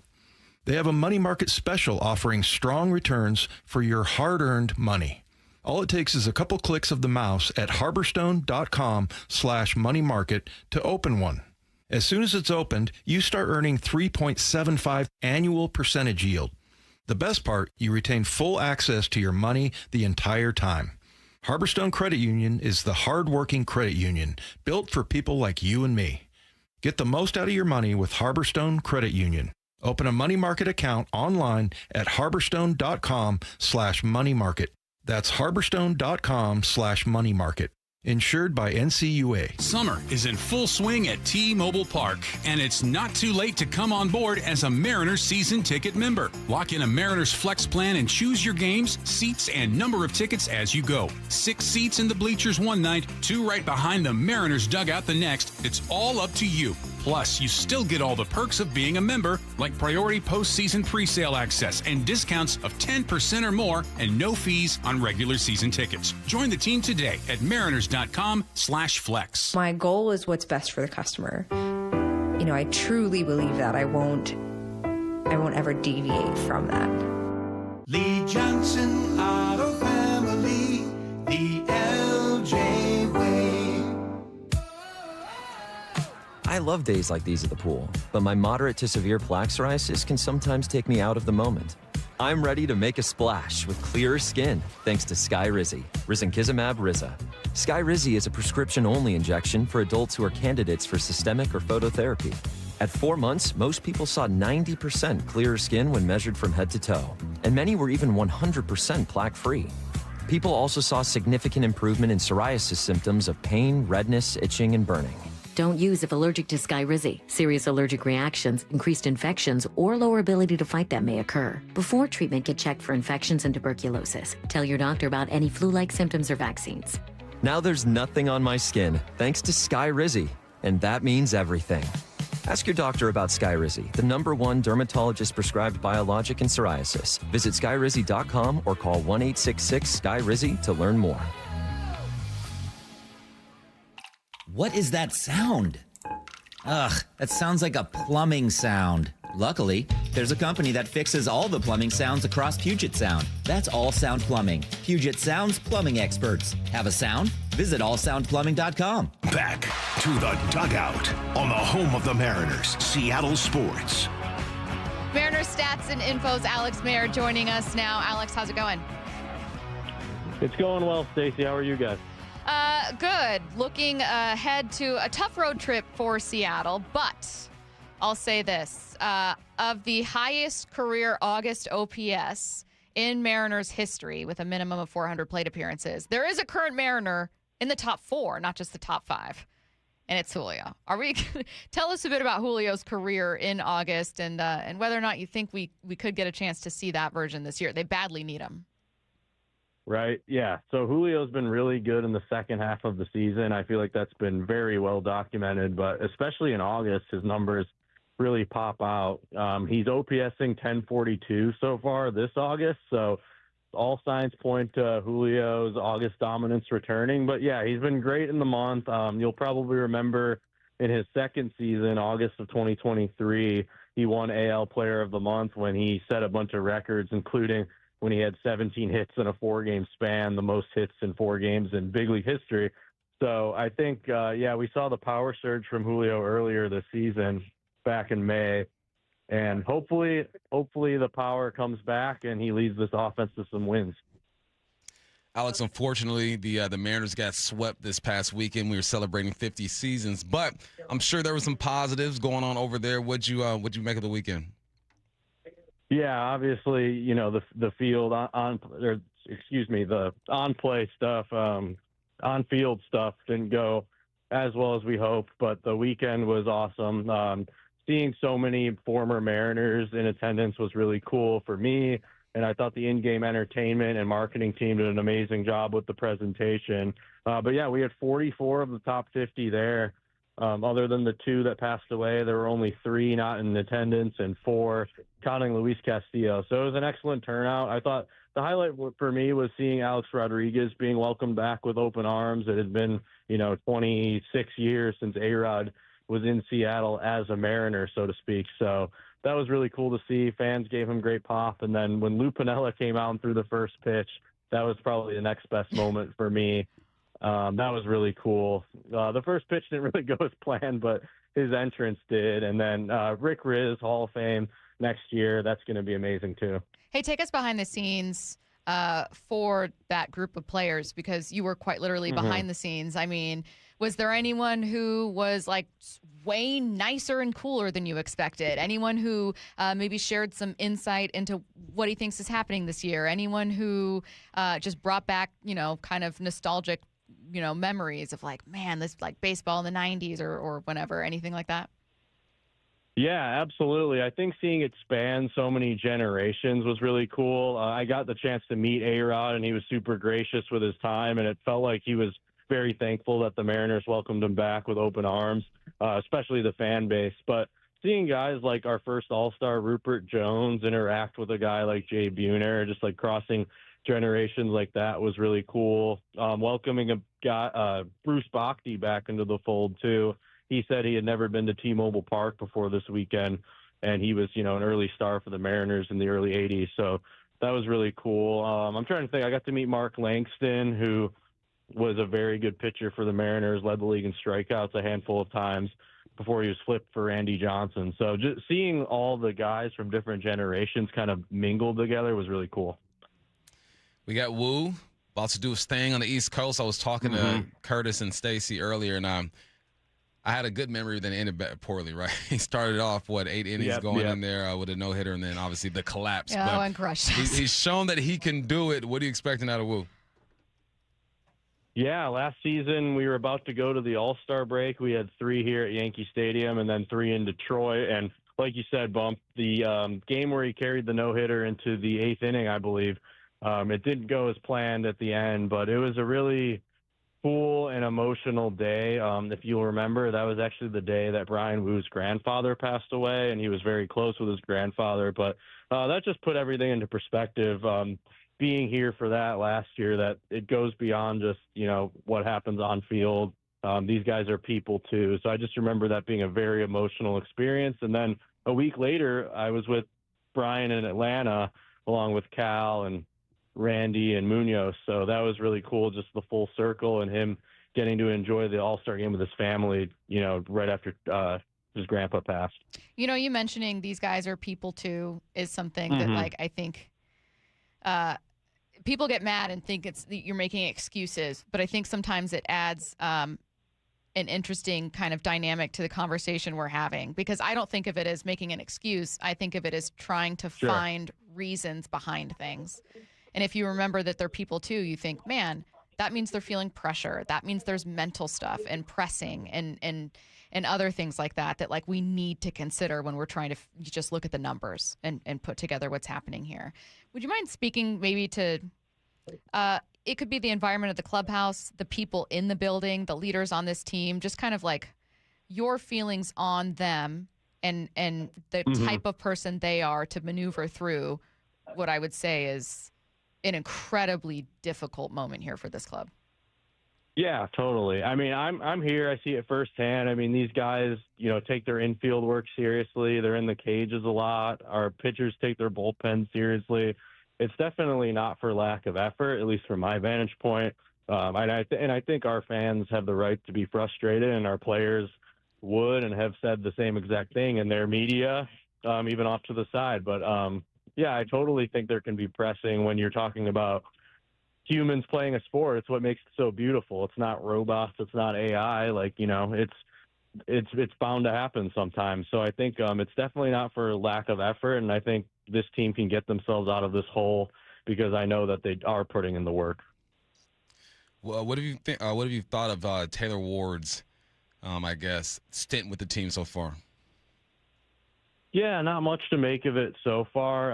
They have a money market special offering strong returns for your hard-earned money. All it takes is a couple clicks of the mouse at harborstone.com/money market to open one. As soon as it's opened, you start earning 3.75 annual percentage yield. The best part, you retain full access to your money the entire time. Harborstone Credit Union is the hard-working credit union built for people like you and me. Get the most out of your money with Harborstone Credit Union. Open a money market account online at harborstone.com/money market. That's harborstone.com/money market. Insured by NCUA. Summer is in full swing at T-Mobile Park, and it's not too late to come on board as a Mariners season ticket member. Lock in a Mariners Flex plan and choose your games, seats, and number of tickets as you go. 6 seats in the bleachers one night, 2 right behind the Mariners dugout the next. It's all up to you. Plus, you still get all the perks of being a member, like priority postseason presale access and discounts of 10% or more, and no fees on regular season tickets. Join the team today at mariners.com/flex. My goal is what's best for the customer. You know, I truly believe that I won't ever deviate from that. Lee Johnson Auto Family, the LJ way. I love days like these at the pool, but my moderate to severe plaque psoriasis can sometimes take me out of the moment. I'm ready to make a splash with clearer skin thanks to Skyrizi, risankizumab Riza. Skyrizi is a prescription-only injection for adults who are candidates for systemic or phototherapy. At 4 months, most people saw 90% clearer skin when measured from head to toe, and many were even 100% plaque-free. People also saw significant improvement in psoriasis symptoms of pain, redness, itching, and burning. Don't use if allergic to Skyrizi. Serious allergic reactions, increased infections, or lower ability to fight them may occur. Before treatment, get checked for infections and tuberculosis. Tell your doctor about any flu-like symptoms or vaccines. Now there's nothing on my skin thanks to Skyrizi, and that means everything. Ask your doctor about Skyrizi, the #1 dermatologist-prescribed biologic in psoriasis. Visit skyrizi.com or call 1-866-SKYRIZI to learn more. What is that sound? Ugh, that sounds like a plumbing sound. Luckily, there's a company that fixes all the plumbing sounds across Puget Sound. That's All Sound Plumbing. Puget Sound's plumbing experts. Have a sound? Visit allsoundplumbing.com. Back to the dugout on the home of the Mariners, Seattle Sports. Mariners stats and info's Alex Mayer joining us now. Alex, how's it going? It's going well, Stacy. How are you guys? Good. Looking ahead to a tough road trip for Seattle, but I'll say this. Of the highest career August OPS in Mariners history with a minimum of 400 plate appearances, there is a current Mariner in the top 4, not just the top 5, and it's Julio. Tell us a bit about Julio's career in August and whether or not you think we could get a chance to see that version this year. They badly need him. Right. Yeah. So Julio's been really good in the second half of the season. I feel like that's been very well documented, but especially in August, his numbers really pop out. He's OPSing 1042 so far this August. So all signs point to Julio's August dominance returning. But yeah, he's been great in the month. You'll probably remember in his second season, August of 2023, he won AL Player of the Month when he set a bunch of records, including when he had 17 hits in a 4-game span, the most hits in 4 games in big league history. So I think, we saw the power surge from Julio earlier this season, back in May. And hopefully the power comes back and he leads this offense to some wins. Alex, unfortunately, the Mariners got swept this past weekend. We were celebrating 50 seasons, but I'm sure there were some positives going on over there. What'd you make of the weekend? Yeah, obviously, you know, the field the on-play stuff, on-field stuff didn't go as well as we hoped, but the weekend was awesome. Seeing so many former Mariners in attendance was really cool for me. And I thought the in-game entertainment and marketing team did an amazing job with the presentation. But yeah, we had 44 of the top 50 there. Other than the 2 that passed away, there were only 3 not in attendance and 4 counting Luis Castillo. So it was an excellent turnout. I thought the highlight for me was seeing Alex Rodriguez being welcomed back with open arms. It had been, 26 years since A-Rod was in Seattle as a Mariner, so to speak. So that was really cool to see. Fans gave him great pop. And then when Lou Piniella came out and threw the first pitch, that was probably the next best moment for me. That was really cool. The first pitch didn't really go as planned, but his entrance did. And then Rick Riz, Hall of Fame next year. That's going to be amazing too. Hey, take us behind the scenes for that group of players, because you were quite literally behind the scenes. I mean, was there anyone who was like way nicer and cooler than you expected? Anyone who maybe shared some insight into what he thinks is happening this year? Anyone who just brought back, kind of nostalgic, memories of like, man, this like baseball in the 90s or whenever, anything like that? Yeah, absolutely. I think seeing it span so many generations was really cool. I got the chance to meet A-Rod, and he was super gracious with his time, and it felt like he was very thankful that the Mariners welcomed him back with open arms, especially the fan base. But seeing guys like our first All-Star Rupert Jones interact with a guy like Jay Buhner, just like crossing generations like that, was really cool. Welcoming a guy, Bruce Bochy, back into the fold too. He said he had never been to T-Mobile Park before this weekend, and he was, an early star for the Mariners in the early 80s. So that was really cool. I'm trying to think. I got to meet Mark Langston, who was a very good pitcher for the Mariners, led the league in strikeouts a handful of times before he was flipped for Randy Johnson. So just seeing all the guys from different generations kind of mingled together was really cool. We got Woo about to do his thing on the East Coast. I was talking to Curtis and Stacy earlier, and I had a good memory, then ended poorly, right? He started off, 8 innings going in there with a no-hitter, and then obviously the collapse. Oh, and crushed. He's shown that he can do it. What are you expecting out of Woo? Yeah, last season we were about to go to the All-Star break. We had 3 here at Yankee Stadium and then 3 in Detroit. And like you said, Bump, the game where he carried the no-hitter into the 8th inning, I believe, it didn't go as planned at the end, but it was a really cool and emotional day. If you'll remember, that was actually the day that Brian Woo's grandfather passed away, and he was very close with his grandfather. But that just put everything into perspective. Being here for that last year, that it goes beyond just, what happens on field. These guys are people too. So I just remember that being a very emotional experience. And then a week later, I was with Brian in Atlanta, along with Cal and Randy and Munoz. So that was really cool, just the full circle and him getting to enjoy the All-Star game with his family, right after his grandpa passed. You mentioning these guys are people too is something that, like, I think people get mad and think you're making excuses, but I think sometimes it adds an interesting kind of dynamic to the conversation we're having, because I don't think of it as making an excuse. I think of it as trying to find reasons behind things. And if you remember that they're people too, you think, man, that means they're feeling pressure. That means there's mental stuff and pressing and other things like that like we need to consider when we're trying to just look at the numbers and put together what's happening here. Would you mind speaking maybe to it could be the environment of the clubhouse, the people in the building, the leaders on this team, just kind of like your feelings on them and the type of person they are to maneuver through what I would say is an incredibly difficult moment here for this club. Yeah, totally. I mean, I'm here. I see it firsthand. I mean, these guys, take their infield work seriously. They're in the cages a lot. Our pitchers take their bullpen seriously. It's definitely not for lack of effort, at least from my vantage point. And I think our fans have the right to be frustrated, and our players would and have said the same exact thing in their media. even off to the side. But, yeah, I totally think there can be pressing when you're talking about humans playing a sport. It's what makes it so beautiful. It's not robots. It's not AI. Like, it's bound to happen sometimes. So I think it's definitely not for lack of effort, and I think this team can get themselves out of this hole because I know that they are putting in the work. Well, what have you thought of Taylor Ward's, stint with the team so far? Yeah, not much to make of it so far.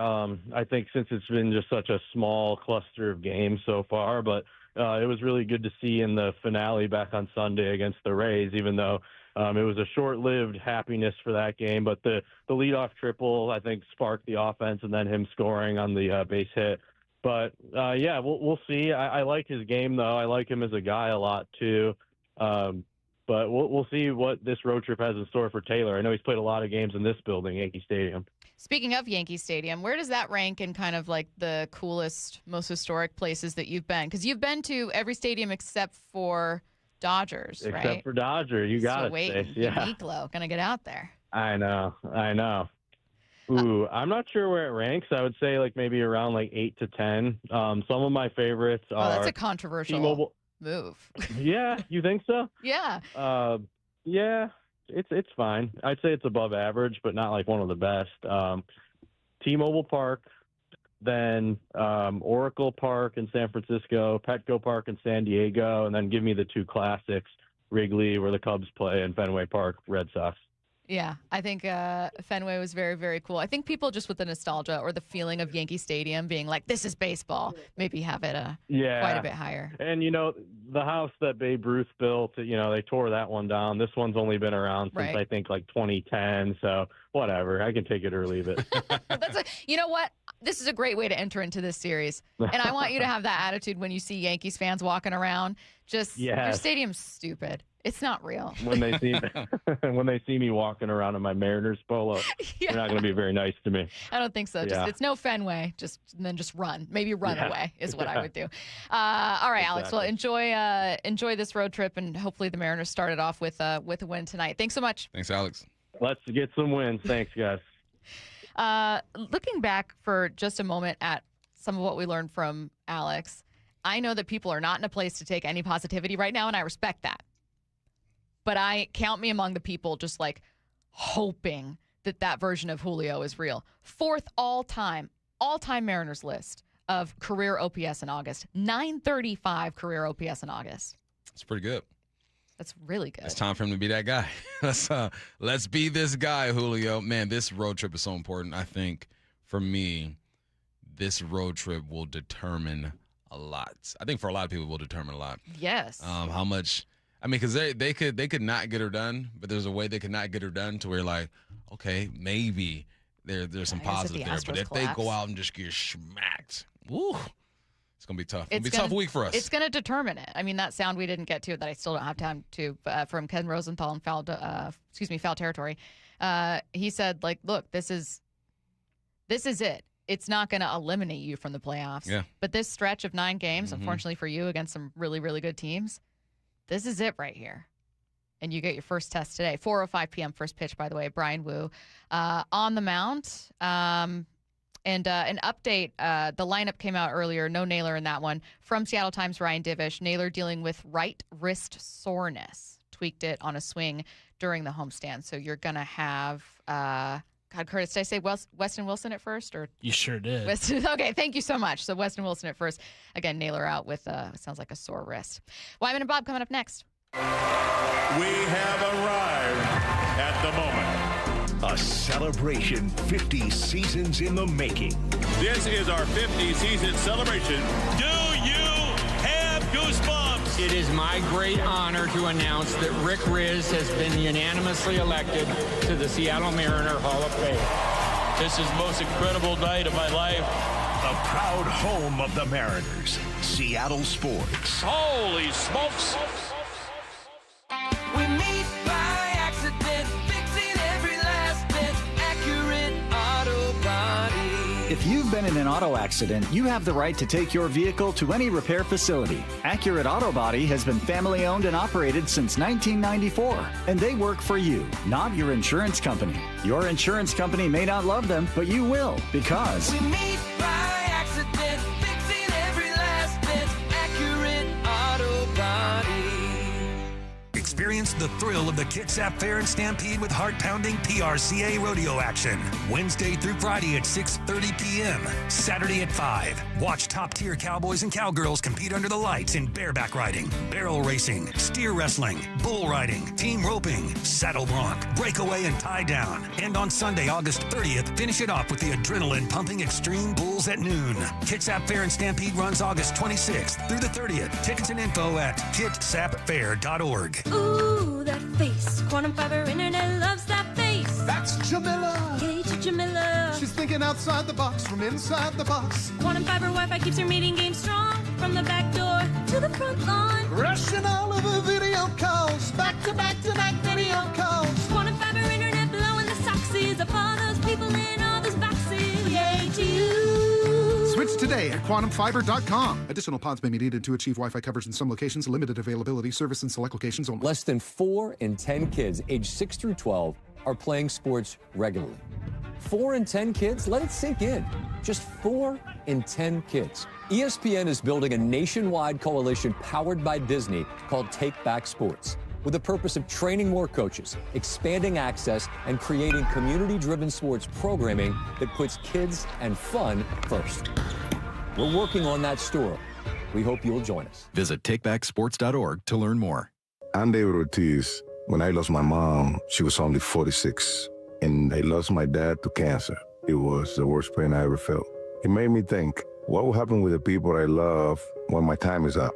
I think since it's been just such a small cluster of games so far, but it was really good to see in the finale back on Sunday against the Rays, even though it was a short-lived happiness for that game. But the leadoff triple, I think, sparked the offense, and then him scoring on the base hit. But, yeah, we'll see. I like his game, though. I like him as a guy a lot, too. But we'll see what this road trip has in store for Taylor. I know he's played a lot of games in this building, Yankee Stadium. Speaking of Yankee Stadium, where does that rank in kind of like the coolest, most historic places that you've been? Because you've been to every stadium except for Dodgers, right? Except for Dodger. You got it, Stace. Yeah. Uniqlo, gonna get out there. I know. Ooh, I'm not sure where it ranks. I would say like maybe around like 8 to 10. Some of my favorites are. Oh, that's a controversial T-Mobile move. Yeah, you think so? Yeah. Yeah, it's fine. I'd say it's above average, but not like one of the best. T-Mobile Park, then Oracle Park in San Francisco, Petco Park in San Diego, and then give me the two classics, Wrigley, where the Cubs play, and Fenway Park, Red Sox. Yeah, I think Fenway was very, very cool. I think people just with the nostalgia or the feeling of Yankee Stadium being like, this is baseball, maybe have it quite a bit higher. And, the house that Babe Ruth built, they tore that one down. This one's only been around since, I think, like 2010. So whatever. I can take it or leave it. You know what? This is a great way to enter into this series. And I want you to have that attitude when you see Yankees fans walking around. Just, your stadium's stupid. It's not real. When they see me walking around in my Mariners polo, they're not going to be very nice to me. I don't think so. It's no Fenway. Just run. Maybe run away is what I would do. All right, Alex. Well, enjoy this road trip, and hopefully the Mariners started off with a win tonight. Thanks so much. Thanks, Alex. Let's get some wins. Thanks, guys. Looking back for just a moment at some of what we learned from Alex, I know that people are not in a place to take any positivity right now, and I respect that. But I count me among the people just like hoping that version of Julio is real. 4th all-time Mariners list of career OPS in August. 935 career OPS in August. That's pretty good. That's really good. It's time for him to be that guy. Let's be this guy, Julio. Man, this road trip is so important. I think for me, this road trip will determine a lot. I think for a lot of people, it will determine a lot. Yes. How much. I mean, because they could not get her done, but there's a way they could not get her done to where, like, okay, maybe there's some positive there. But if they go out and just get smacked, woo, it's going to be tough. It's going to be a tough week for us. It's going to determine it. I mean, that sound we didn't get to that I still don't have time to from Ken Rosenthal in foul territory. He said, like, look, this is it. It's not going to eliminate you from the playoffs. Yeah. But this stretch of 9 games, unfortunately for you, against some really, really good teams, this is it right here. And you get your first test today. 4:05 p.m. first pitch, by the way. Brian Wu on the mound. And an update, the lineup came out earlier. No Naylor in that one. From Seattle Times, Ryan Divish. Naylor dealing with right wrist soreness. Tweaked it on a swing during the homestand. So you're going to have... God, Curtis, did I say Weston Wilson at first? Or you sure did. Okay, thank you so much. So Weston Wilson at first. Again, Naylor out with, sounds like a sore wrist. Wyman and Bob coming up next. We have arrived at the moment. A celebration 50 seasons in the making. This is our 50-season celebration. Do you have goosebumps? It is my great honor to announce that Rick Riz has been unanimously elected to the Seattle Mariner Hall of Fame. This is the most incredible night of my life. A proud home of the Mariners, Seattle Sports. Holy smokes! We meet by accident, fixing every last bit. Accurate Auto Body. If you've been in an auto accident, you have the right to take your vehicle to any repair facility. Accurate Auto Body has been family owned and operated since 1994, and they work for you, not your insurance company. Your insurance company may not love them, but you will, because We meet by accident, fixing every last bit. Accurate Auto Body. Experience the thrill of the Kitsap Fair and Stampede with heart-pounding PRCA rodeo action. Wednesday through Friday at 6:30 p.m. Saturday at 5. Watch top-tier cowboys and cowgirls compete under the lights in bareback riding, barrel racing, steer wrestling, bull riding, team roping, saddle bronc, breakaway, and tie down. And on Sunday, August 30th, finish it off with the adrenaline-pumping Extreme Bulls at noon. Kitsap Fair and Stampede runs August 26th through the 30th. Tickets and info at kitsapfair.org. Ooh, that face. Quantum Fiber Internet loves that face. That's Jamila. Hey, Jamila. She's thinking outside the box from inside the box. Quantum Fiber Wi-Fi keeps her meeting game strong. From the back door to the front lawn. Rushing all of her video calls. Back to back to back video calls. Quantum Fiber Internet blowing the soxies up all those people in all those boxes. Yay to you. Switch today at quantumfiber.com. Additional pods may be needed to achieve Wi-Fi coverage in some locations. Limited availability. Service in select locations only. Less than 4 in 10 kids aged 6 through 12 are playing sports regularly. 4 in 10 kids? Let it sink in. Just 4 in 10 kids. ESPN is building a nationwide coalition powered by Disney called Take Back Sports, with the purpose of training more coaches, expanding access, and creating community-driven sports programming that puts kids and fun first. We're working on that story. We hope you'll join us. Visit takebacksports.org to learn more. I'm David Ortiz. When I lost my mom, she was only 46, and I lost my dad to cancer. It was the worst pain I ever felt. It made me think, what will happen with the people I love when my time is up?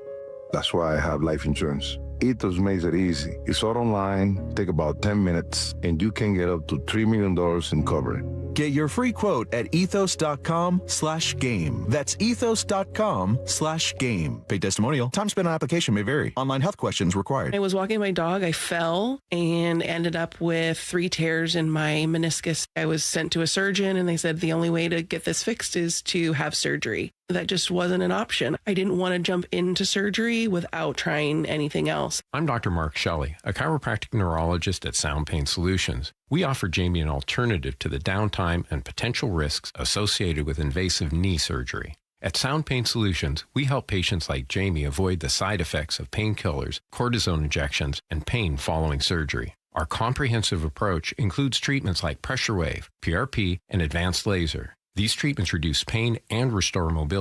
That's why I have life insurance. Ethos makes it easy. It's all online, take about 10 minutes, and you can get up to $3 million in coverage. Get your free quote at ethos.com/game. That's ethos.com/game. Paid testimonial. Time spent on application may vary. Online health questions required. I was walking my dog. I fell and ended up with 3 tears in my meniscus. I was sent to a surgeon and they said the only way to get this fixed is to have surgery. That just wasn't an option. I didn't want to jump into surgery without trying anything else. I'm Dr. Mark Shelley, a chiropractic neurologist at Sound Pain Solutions. We offer Jamie an alternative to the downtime and potential risks associated with invasive knee surgery. At Sound Pain Solutions, we help patients like Jamie avoid the side effects of painkillers, cortisone injections, and pain following surgery. Our comprehensive approach includes treatments like pressure wave, PRP, and advanced laser. These treatments reduce pain and restore mobility